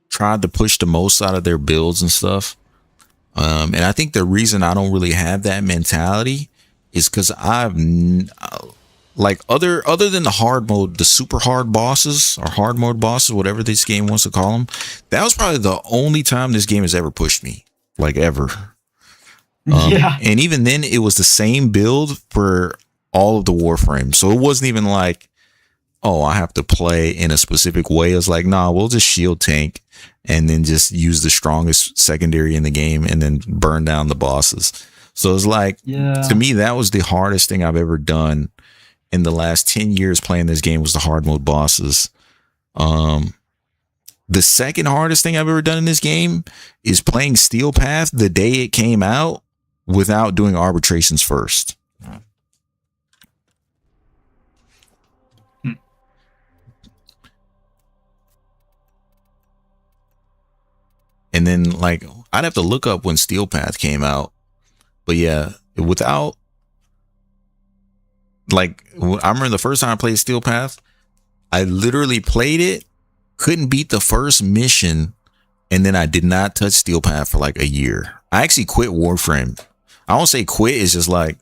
tried to push the most out of their builds and stuff. And I think the reason I don't really have that mentality is because like other than the hard mode, the super hard bosses or hard mode bosses, whatever this game wants to call them, that was probably the only time this game has ever pushed me, like ever. Yeah. And even then, it was the same build for all of the Warframe, so it wasn't even like, oh, I have to play in a specific way. It's like, nah, we'll just shield tank and then just use the strongest secondary in the game and then burn down the bosses. So it's like, to me, that was the hardest thing I've ever done in the last 10 years playing this game, was the hard mode bosses. The second hardest thing I've ever done in this game is playing Steel Path the day it came out without doing arbitrations first. And then like I'd have to look up when Steel Path came out. But yeah, without like, I remember the first time I played Steel Path, I literally played it, couldn't beat the first mission, and then I did not touch Steel Path for like a year. I actually quit Warframe. I won't say quit, it's just like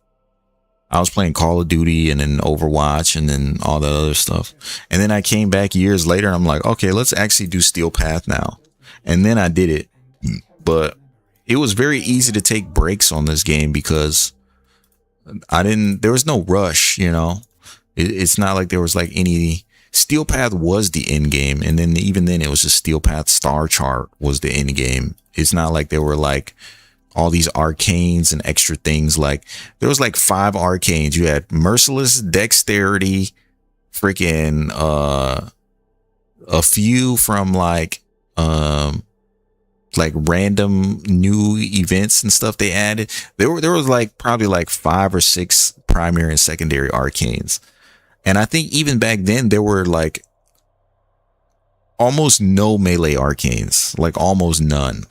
I was playing Call of Duty and then Overwatch and then all that other stuff. And then I came back years later and I'm like, okay, let's actually do Steel Path now. And then I did it. But it was very easy to take breaks on this game because there was no rush, you know. It's not like there was like any. Steel Path was the end game, and then even then it was just Steel Path Star Chart was the end game. It's not like there were like all these arcanes and extra things. Like there was like 5 arcanes. You had Merciless, Dexterity, freaking a few from like random new events and stuff they added. There was like probably like 5 or 6 primary and secondary arcanes. And I think even back then there were like almost no melee arcanes, like almost none.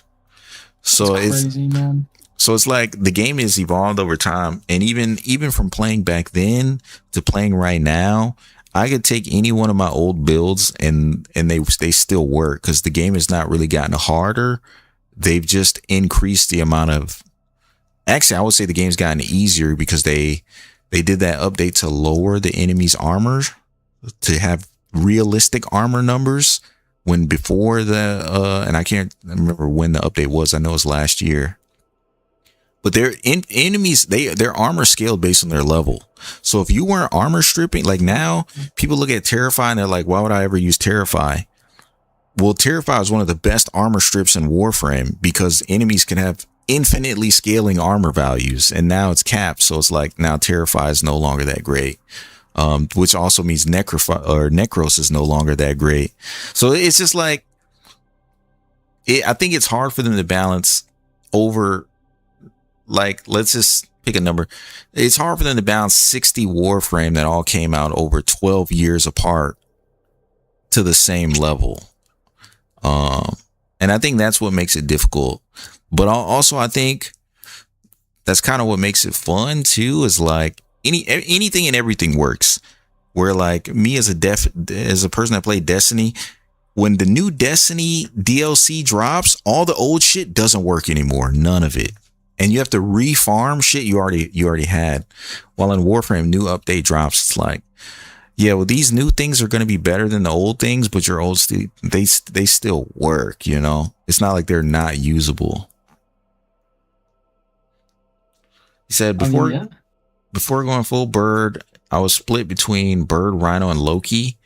So it's crazy, man. So it's like the game has evolved over time, and even from playing back then to playing right now, I could take any one of my old builds and they still work because the game has not really gotten harder. They've just increased the amount of. Actually, I would say the game's gotten easier because they did that update to lower the enemy's armor to have realistic armor numbers. When before the and I can't remember when the update was. I know it was last year. But their enemies, their armor scaled based on their level. So if you weren't armor stripping, like now, people look at Terrify and they're like, why would I ever use Terrify? Well, Terrify is one of the best armor strips in Warframe because enemies can have infinitely scaling armor values, and now it's capped. So it's like now Terrify is no longer that great. Which also means Necros is no longer that great. So it's just like, I think it's hard for them to balance over, like, let's just pick a number. It's hard for them to balance 60 Warframe that all came out over 12 years apart to the same level. And I think that's what makes it difficult. But also I think that's kind of what makes it fun too, is like, anything and everything works. Where like me as a person that played Destiny, when the new Destiny DLC drops, all the old shit doesn't work anymore. None of it. And you have to refarm shit you already had. While in Warframe, new update drops, it's like, yeah, well, these new things are going to be better than the old things, but your old they still work, you know? It's not like they're not usable. He said before going full bird, I was split between bird, rhino, and Loki.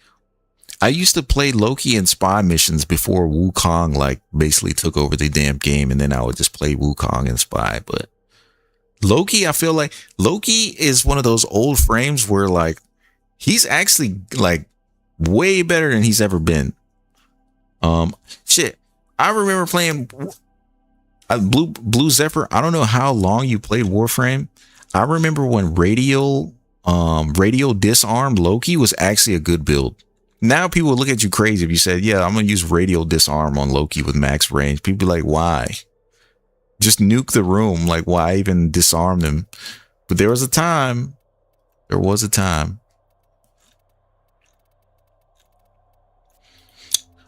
I used to play Loki and spy missions before Wukong like basically took over the damn game, and then I would just play Wukong and spy. But Loki, I feel like Loki is one of those old frames where like he's actually like way better than he's ever been. Shit, I remember playing Blue Zephyr. I don't know how long you played Warframe. I remember when Radial Disarmed Loki was actually a good build. Now people would look at you crazy if you said, yeah, I'm going to use Radial Disarm on Loki with max range. People be like, why? Just nuke the room. Like, why even disarm them? But there was a time. There was a time.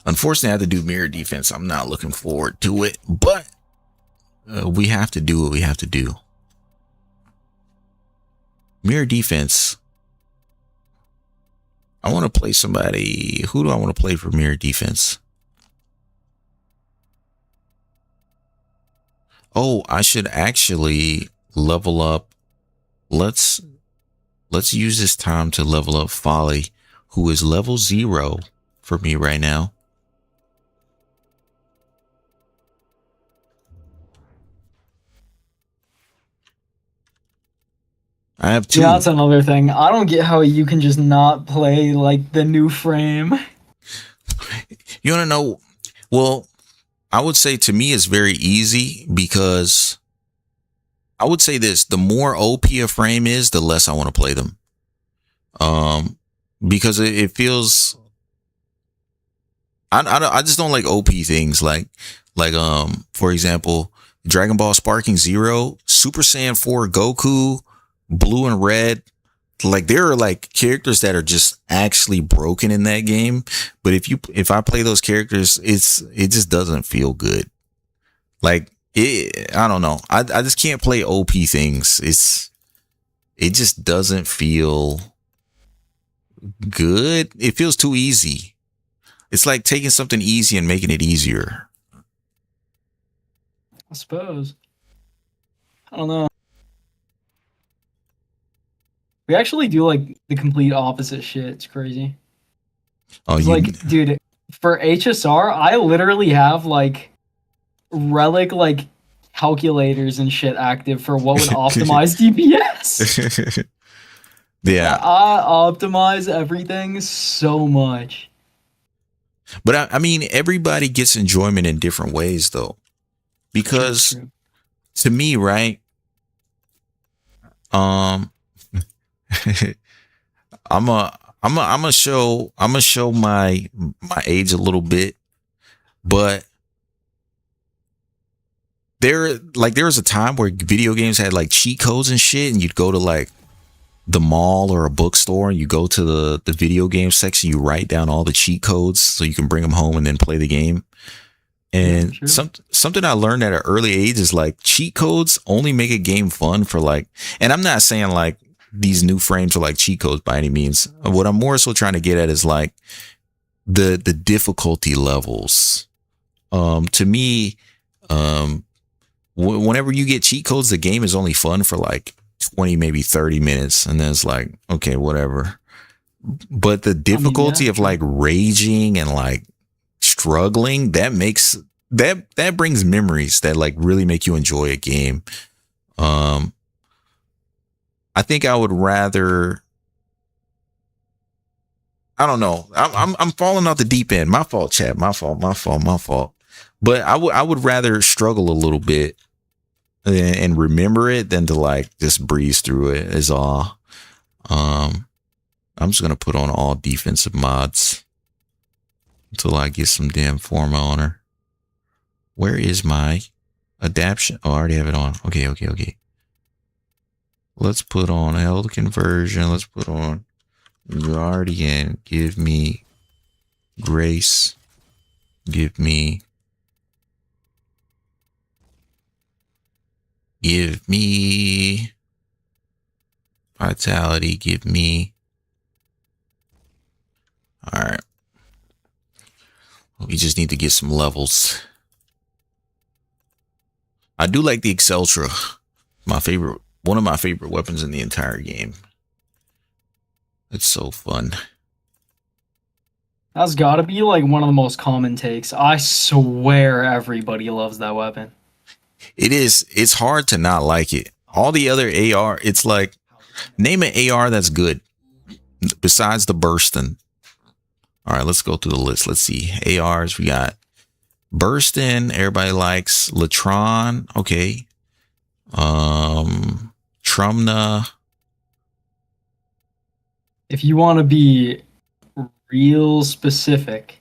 Unfortunately, I have to do mirror defense. I'm not looking forward to it, but we have to do what we have to do. Mirror defense. I want to play somebody. Who do I want to play for mirror defense? Oh, I should actually level up. Let's use this time to level up Folly, who is level 0 for me right now. I have 2. Yeah, that's another thing. I don't get how you can just not play like the new frame. You want to know? Well, I would say to me it's very easy because I would say this: the more OP a frame is, the less I want to play them. Because it feels. I just don't like OP things like for example, Dragon Ball Sparking Zero, Super Saiyan 4 Goku, Blue and Red. Like there are like characters that are just actually broken in that game, but if I play those characters, it just doesn't feel good. Like I don't know. I just can't play OP things. It just doesn't feel good. It feels too easy. It's like taking something easy and making it easier. I suppose. I don't know. We actually do like the complete opposite shit. It's crazy. Oh, It's like, dude, for HSR, I literally have like relic like calculators and shit active for what would optimize DPS. Yeah. I optimize everything so much. But I mean, everybody gets enjoyment in different ways, though, because to me, right? I'm gonna show my age a little bit, but there was a time where video games had like cheat codes and shit, and you'd go to like the mall or a bookstore and you go to the video game section, you write down all the cheat codes so you can bring them home and then play the game. And something I learned at an early age is like cheat codes only make a game fun for like, and I'm not saying like these new frames are like cheat codes by any means. What I'm more so trying to get at is like the difficulty levels. To me, whenever you get cheat codes, the game is only fun for like 20, maybe 30 minutes. And then it's like, okay, whatever. But the difficulty of like raging and like struggling, that brings memories that like really make you enjoy a game. I think I would rather, I don't know. I'm falling off the deep end. My fault, chat. My fault. But I would rather struggle a little bit and remember it than to like just breeze through it is all. I'm just gonna put on all defensive mods until I get some damn form honor. Where is my adaption? Oh, I already have it on. Okay. Let's put on health conversion. Let's put on Guardian. Give me grace. Give me vitality. Give me. All right. We just need to get some levels. I do like the Exceltra. One of my favorite weapons in the entire game. It's so fun. That's gotta be like one of the most common takes. I swear everybody loves that weapon. It is. It's hard to not like it. All the other AR, it's like, name an AR that's good besides the bursting. All right, let's go through the list. Let's see. ARs, we got bursting. Everybody likes Latron. Okay. Trumna. If you want to be real specific,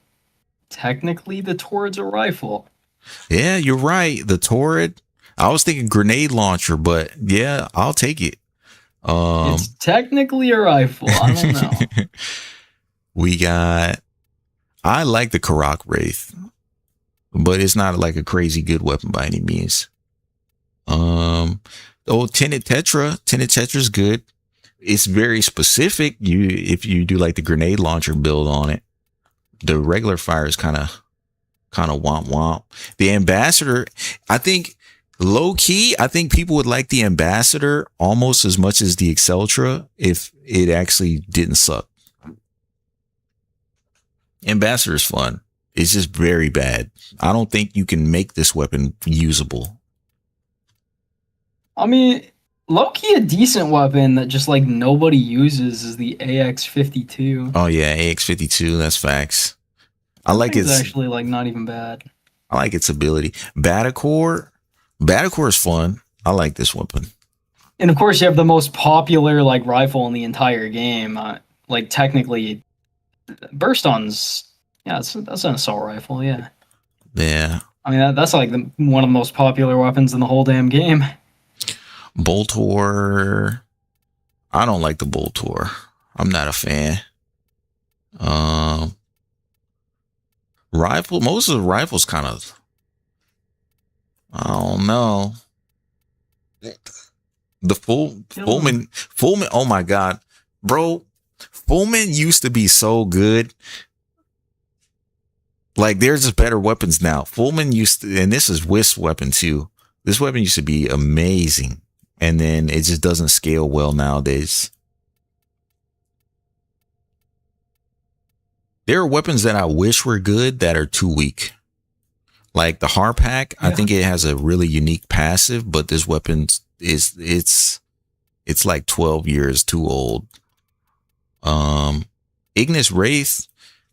technically the Torrid's a rifle. Yeah, you're right. The Torrid. I was thinking grenade launcher, but yeah, I'll take it. It's technically a rifle. I don't know. We got. I like the Karak Wraith, but it's not like a crazy good weapon by any means. Tinted Tetra is good. It's very specific. If you do like the grenade launcher build on it, the regular fire is kind of womp womp. The Ambassador, I think low key, I think people would like the Ambassador almost as much as the Exceltra if it actually didn't suck. Ambassador is fun. It's just very bad. I don't think you can make this weapon usable. I mean, low-key a decent weapon that just like nobody uses is the AX-52. Oh yeah, AX-52, that's facts. I like it's its actually like not even bad. I like its ability. Batacore is fun. I like this weapon. And of course, you have the most popular like rifle in the entire game. Like technically, Burst On's that's an assault rifle. Yeah. Yeah. I mean that's like one of the most popular weapons in the whole damn game. Boltor. I don't like the Boltor. I'm not a fan. Rifle. Most of the rifles kind of. I don't know. The Fullman. Oh my god, bro. Fullman used to be so good. Like there's just better weapons now. Fullman used to, and this is Wisp weapon too. This weapon used to be amazing. And then it just doesn't scale well nowadays. There are weapons that I wish were good that are too weak. Like the Harpack, I think it has a really unique passive, but this weapon it's like 12 years too old. Ignis Wraith,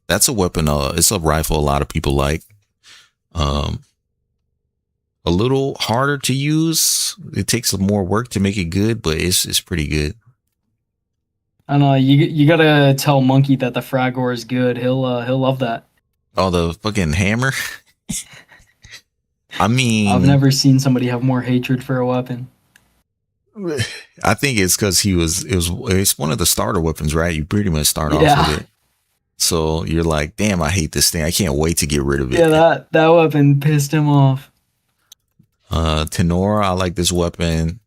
that's a weapon. It's a rifle a lot of people like. A little harder to use. It takes some more work to make it good, but it's pretty good. I know you gotta tell Monkey that the Fragor is good. He'll love that. Oh, the fucking hammer. I mean, I've never seen somebody have more hatred for a weapon. I think it's because it's one of the starter weapons, right? You pretty much start off with it. So you're like, damn, I hate this thing. I can't wait to get rid of it. Yeah, that weapon pissed him off. Tenora, I like this weapon.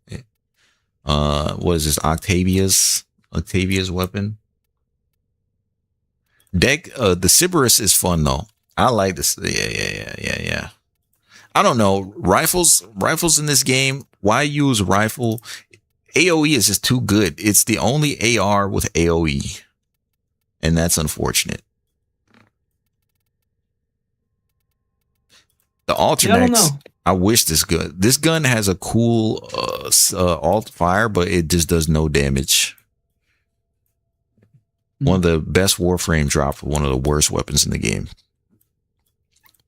What is this? Octavia's weapon. The Sybaris is fun though. I like this. Yeah. I don't know. Rifles in this game. Why use rifle? AoE is just too good. It's the only AR with AoE. And that's unfortunate. The Alternax. I wish this gun has a cool alt fire, but it just does no damage. One of the best Warframe drop for one of the worst weapons in the game.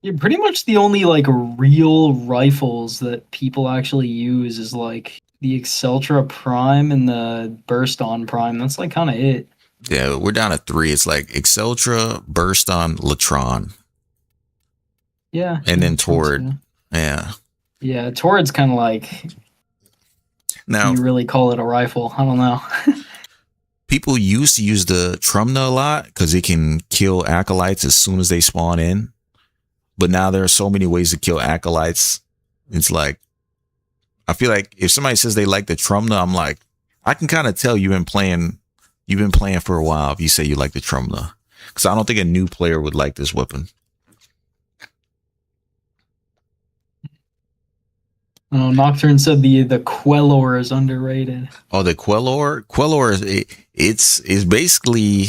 Yeah, pretty much the only like real rifles that people actually use is like the Exceltra Prime and the Burst On Prime. That's like kind of it. Yeah, we're down to 3. It's like Exceltra, Burst On, Latron. Yeah. And then Tord. Yeah. Yeah, Tord's kind of like, now you really call it a rifle? I don't know. People used to use the Trumna a lot because it can kill acolytes as soon as they spawn in. But now there are so many ways to kill acolytes. It's like, I feel like if somebody says they like the Trumna, I'm like, I can kind of tell you've been playing for a while if you say you like the Trumna. Because I don't think a new player would like this weapon. Oh, Nocturne said the Quellor is underrated. Oh, the Quellor is it's basically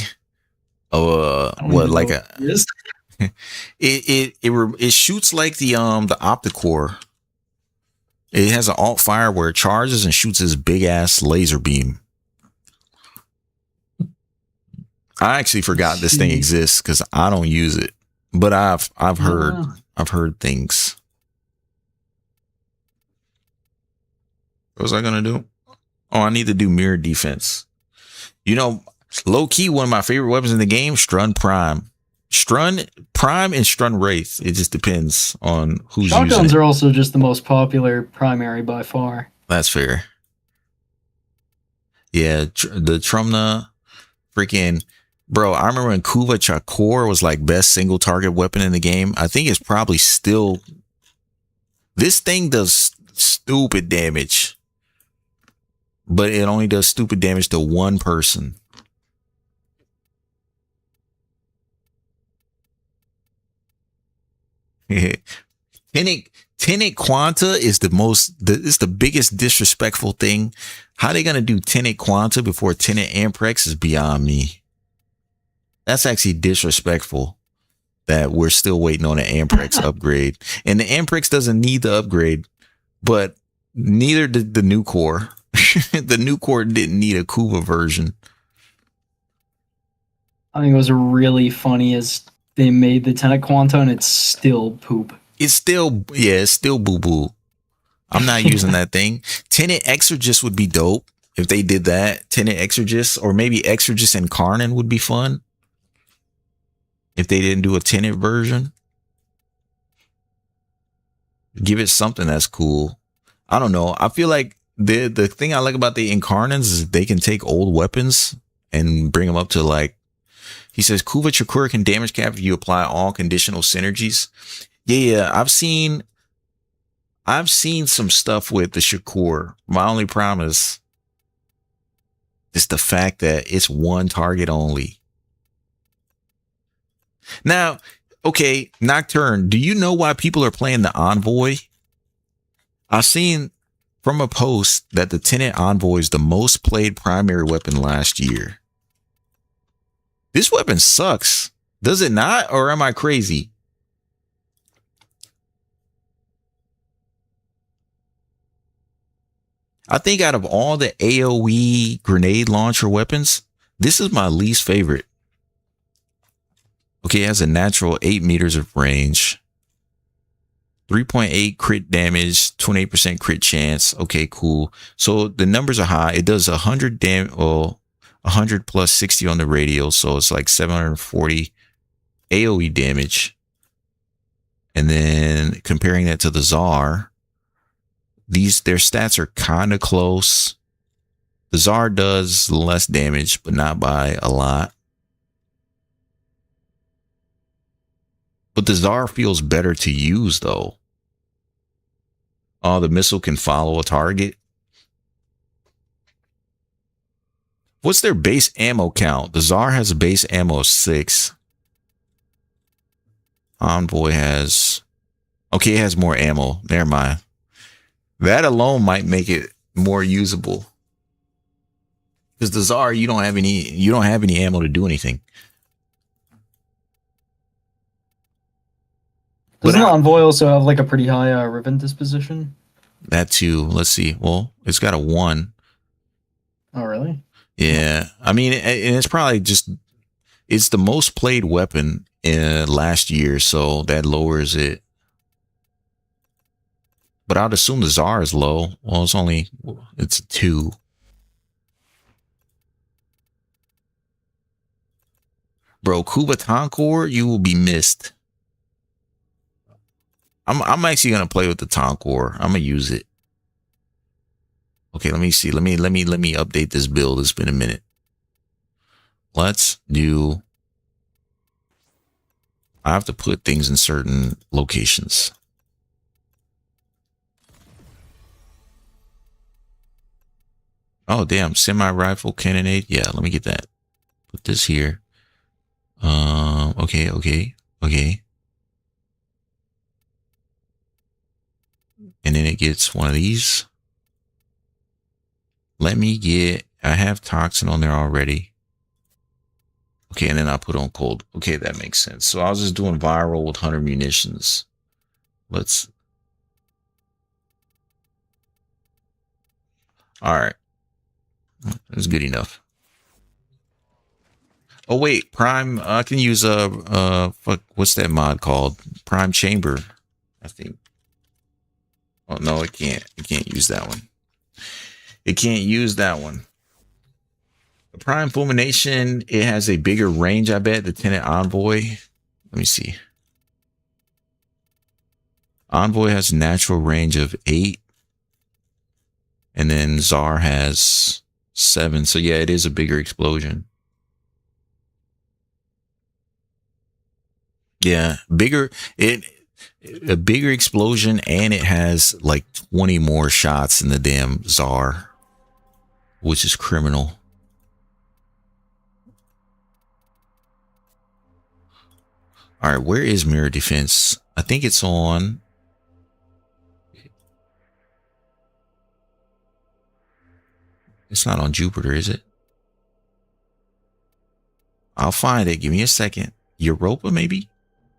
it shoots like the Opticore. It has an alt fire where it charges and shoots this big ass laser beam. I actually forgot this thing exists because I don't use it, but I've heard things. What was I gonna do? Oh, I need to do mirror defense. You know, low key, one of my favorite weapons in the game, Strun Prime. Strun Prime and Strun Wraith. It just depends on who's using it. Shotguns are also just the most popular primary by far. That's fair. Yeah, the Trumna, freaking, bro. I remember when Kuva Chakor was like best single target weapon in the game. I think it's probably still. This thing does stupid damage, but it only does stupid damage to one person. Tenet Quanta is the biggest disrespectful thing. How they gonna do Tenet Quanta before Tenet Amprex is beyond me. That's actually disrespectful that we're still waiting on an Amprex upgrade. And the Amprex doesn't need the upgrade, but neither did the new core. The new core didn't need a Kuva version. I think it was really funny as they made the Tenet Quanta and it's still poop. It's still boo-boo. I'm not using that thing. Tenet Exorgist would be dope if they did that. Tenet Exorgist, or maybe Exorgist and Karnan would be fun. If they didn't do a Tenet version. Give it something that's cool. I don't know. I feel like the thing I like about the Incarnans is they can take old weapons and bring them up to like, he says, Kuva Chakura can damage cap if you apply all conditional synergies. Yeah, I've seen some stuff with the Shakur. My only problem is the fact that it's one target only. Now, okay, Nocturne, do you know why people are playing the Envoy? I've seen from a post that the Tenet Envoy is the most played primary weapon last year. This weapon sucks. Does it not? Or am I crazy? I think out of all the AoE grenade launcher weapons, this is my least favorite. Okay, it has a natural 8 meters of range. 3.8 crit damage, 28% crit chance. Okay, cool. So the numbers are high. It does 100 100 plus 60 on the radial. So it's like 740 AoE damage. And then comparing that to the Tsar, their stats are kind of close. The Tsar does less damage, but not by a lot. But the Tsar feels better to use, though. Oh, the missile can follow a target. What's their base ammo count? The Tsar has a base ammo of 6. Envoy has... Okay, it has more ammo. Never mind. That alone might make it more usable. Because the Tsar, you don't have any ammo to do anything. Doesn't the Envoy also have like a pretty high Riven disposition? That too. Let's see. Well, it's got a 1. Oh, really? Yeah. I mean, and it's probably just, it's the most played weapon last year, so that lowers it. But I'd assume the Tsar is low. Well, it's a 2. Bro, Kuba Tonkor, you will be missed. I'm actually gonna play with the Tonkor. I'm gonna use it. Okay, let me see. Let me update this build. It's been a minute. Let's do. I have to put things in certain locations. Oh damn! Semi-rifle cannonade. Yeah, let me get that. Put this here. Okay. And then it gets one of these. I have toxin on there already. Okay, and then I put on cold. Okay, that makes sense. So I was just doing viral with 100 munitions. Alright. That's good enough. Oh wait, Prime, I can use what's that mod called? Prime Chamber, I think. Oh no, it can't. It can't use that one. It can't use that one. The Prime Fulmination, it has a bigger range, I bet. The Tenet Envoy. Let me see. Envoy has a natural range of 8. And then Tsar has 7. So yeah, it is a bigger explosion. Yeah, a bigger explosion, and it has like 20 more shots in the damn Tsar, which is criminal. All right, where is mirror defense? I think it's on. It's not on Jupiter, is it? I'll find it. Give me a second. Europa, maybe?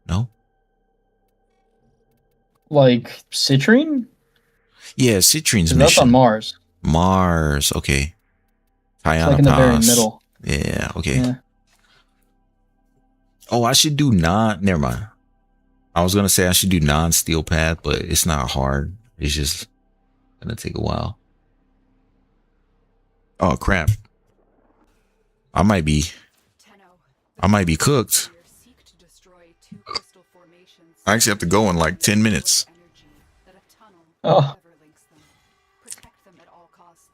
No? Like citrine? Yeah, Citrine's 'Cause that's on mission. Mars. Mars, okay. It's like in the very middle. Yeah, okay. Yeah. Oh, I should do never mind. I was gonna say I should do non-steel path, but it's not hard. It's just gonna take a while. Oh crap. I might be cooked. Seek to destroy 2 crystal formations. I actually have to go in like 10 minutes. Energy that a tunnel Oh. never links them. Protect them at all costs.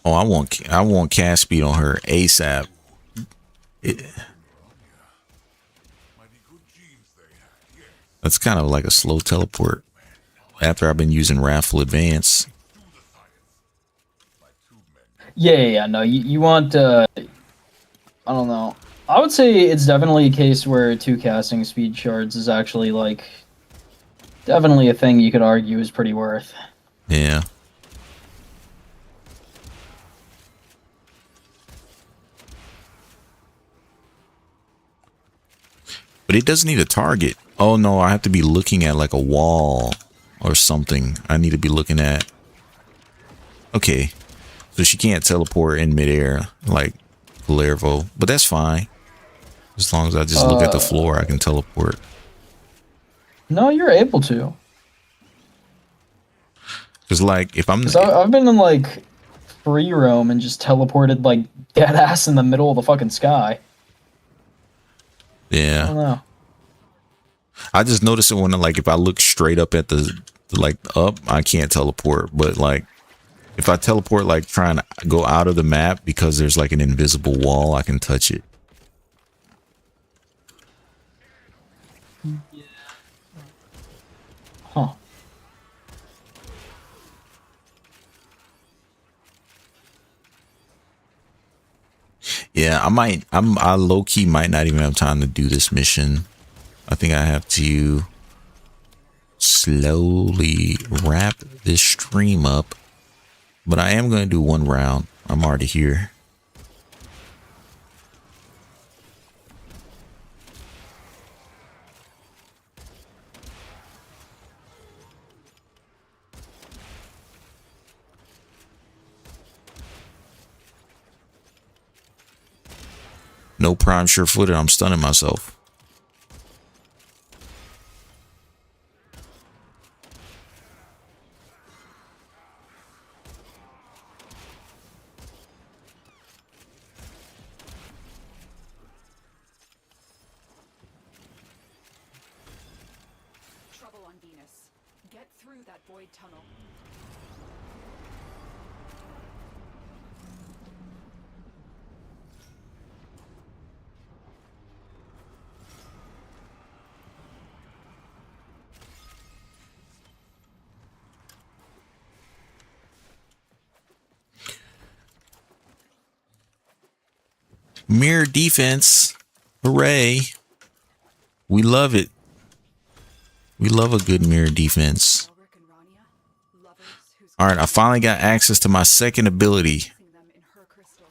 Oh, I want cast speed on her ASAP. That's kind of like a slow teleport. After I've been using Raffle Advance. Yeah. No, you want. I don't know. I would say it's definitely a case where 2 casting speed shards is actually like definitely a thing you could argue is pretty worth. Yeah. But it doesn't need a target. Oh no, I have to be looking at like a wall or something. I need to be looking at. Okay. So she can't teleport in midair like Lervo, but that's fine. As long as I just look at the floor, I can teleport. No, you're able to. Because like if I'm, Cause I've been in like free roam and just teleported like dead ass in the middle of the fucking sky. I yeah, don't know. I just notice it when like if I look straight up at the like up, I can't teleport. But like if I teleport like trying to go out of the map because there's like an invisible wall, I can touch it. Huh. Yeah, I low key might not even have time to do this mission. I think I have to slowly wrap this stream up, but I am going to do 1 round. I'm already here. No prime sure-footed. I'm stunning myself. Trouble on Venus. Get through that void tunnel. Mirror defense. Hooray. We love it. We love a good mirror defense. Elric and Rania, lovers whose All right, I finally got access to my second ability. placing them in her crystal.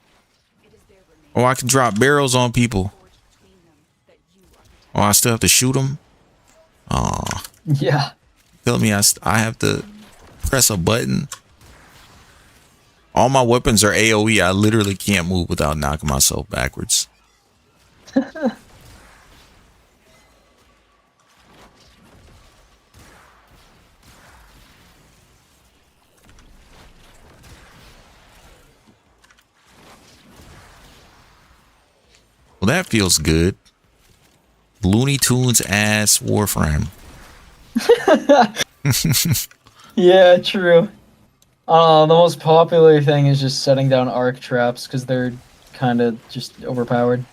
It is their remains Oh, I can drop barrels on people. forged between them that you are protecting. Oh, I still have to shoot them? Aw. Yeah. Tell me I have to press a button. All my weapons are AoE. I literally can't move without knocking myself backwards. Well, that feels good. Looney Tunes ass Warframe. Yeah, true. The most popular thing is just setting down arc traps because they're kind of just overpowered.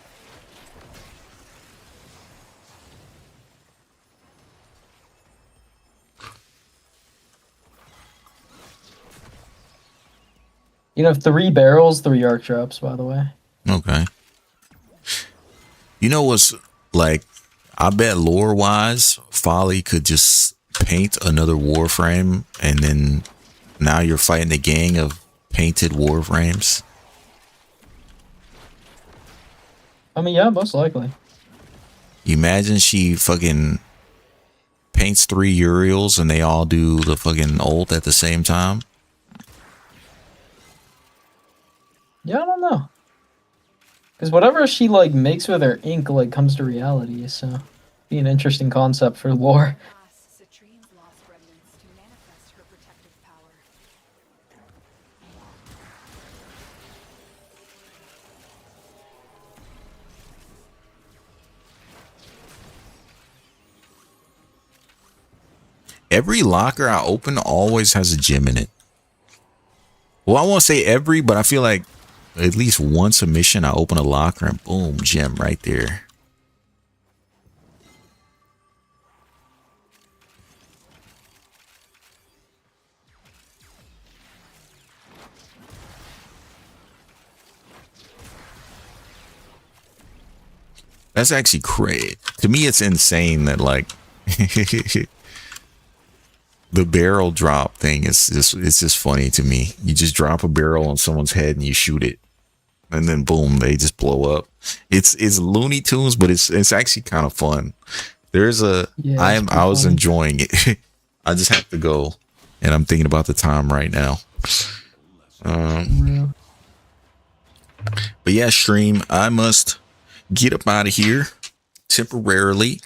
You know, 3 barrels, 3 arc traps, by the way. Okay. You know what's like? I bet lore wise, Folly could just paint another Warframe, and then now you're fighting a gang of painted Warframes. I mean, yeah, most likely. Imagine she fucking paints 3 Uriels and they all do the fucking ult at the same time. Yeah, I don't know. Because whatever she, like, makes with her ink, like, comes to reality, so... Be an interesting concept for lore. Ask Citrene's lost remnants to manifest her protective power. Every locker I open always has a gem in it. Well, I won't say every, but I feel like at least once a mission I open a locker and boom, gem right there. That's actually crazy. To me, it's insane that like the barrel drop thing is it's just funny to me. You just drop a barrel on someone's head and you shoot it, and then boom, they just blow up. It's Looney Tunes, but it's actually kind of fun. There's a I was funny. enjoying it. I just have to go, and I'm thinking about the time right now. Real. But yeah, Stream, I must get up out of here temporarily.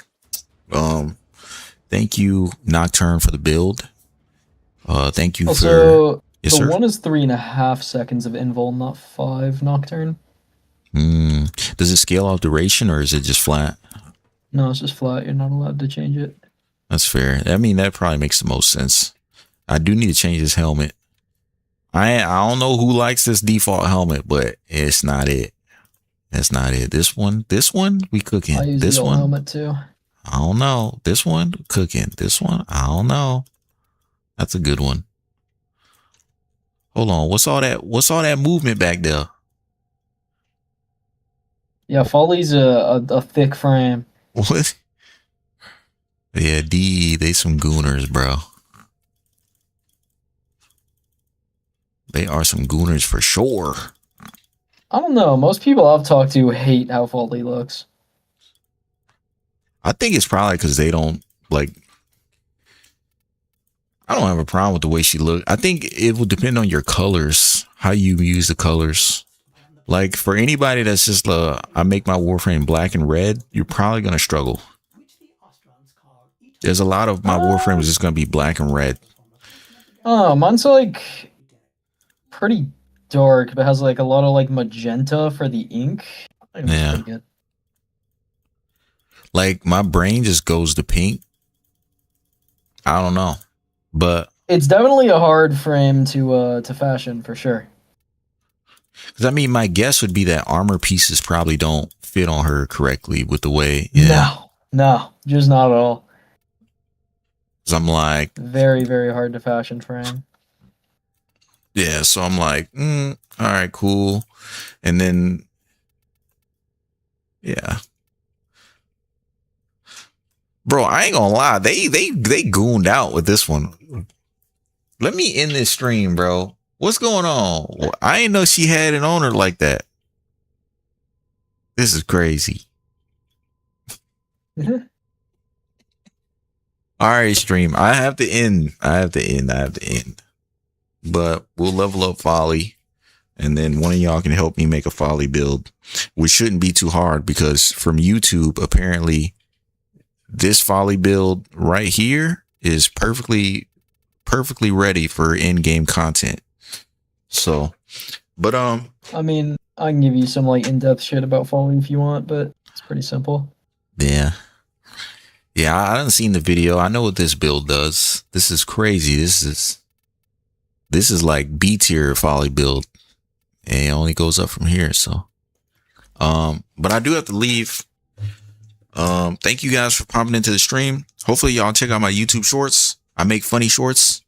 Thank you, Nocturne, for the build. Thank you Also, for yes, the sir. one is 3.5 seconds of invul, not 5 Nocturne. Does it scale out duration or is it just flat? No, it's just flat. You're not allowed to change it. That's fair. I mean, that probably makes the most sense. I do need to change this helmet. I don't know who likes this default helmet, but it's not it. That's not it. This one, we cooking. I use This the old one, helmet too. I don't know. This one, cooking. This one, I don't know. That's a good one. Hold on. What's all that movement back there? Yeah, Folly's a thick frame. What? Yeah, they some gooners, bro. They are some gooners for sure. I don't know. Most people I've talked to hate how Folly looks. I think it's probably because they don't like. I don't have a problem with the way she looks. I think it will depend on your colors, how you use the colors. Like for anybody that's just I make my Warframe black and red, you're probably gonna struggle. There's a lot of my Warframes just gonna be black and red. Oh, mine's like pretty dark, but has like a lot of like magenta for the ink. I think it's Yeah. pretty good. Like my brain just goes to pink. I don't know, but It's definitely a hard frame to fashion for sure. because I mean, my guess would be that armor pieces probably don't fit on her correctly with the way. No, just not at all. 'Cause I'm like, Very, very hard to fashion frame. yeah, so I'm like, all right, cool. And then, yeah. Bro, I ain't gonna lie. They gooned out with this one. Let me end this stream, bro. What's going on? I ain't know she had it on her like that. This is crazy. Mhm. All right, Stream. I have to end. But we'll level up Folly, and then one of y'all can help me make a Folly build, which shouldn't be too hard because from YouTube, apparently, this Folly build right here is perfectly ready for in-game content. So, but I mean, I can give you some like in-depth shit about Folly if you want, but it's pretty simple. yeah. Yeah, I haven't seen the video. I know what this build does. This is crazy. This is like B tier folly build. And it only goes up from here. So, but I do have to leave. Thank you guys for popping into the stream. Hopefully y'all check out my YouTube shorts. I make funny shorts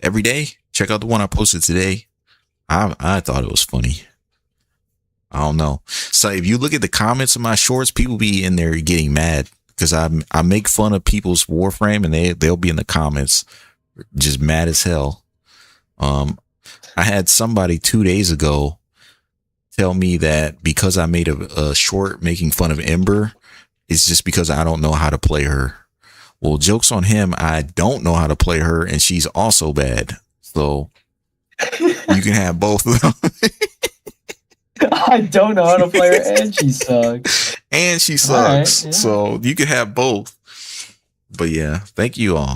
every day. Check out the one I posted today. I thought it was funny. I don't know. So if you look at the comments of my shorts, people be in there getting mad because I make fun of people's Warframe and they'll be in the comments just mad as hell. I had somebody 2 days ago tell me that because I made a short making fun of Ember, it's just because I don't know how to play her. Well, joke's on him. I don't know how to play her, and she's also bad. So you can have both of them. I don't know how to play her, and she sucks. And she sucks. All right, yeah. So you can have both. But yeah, thank you all.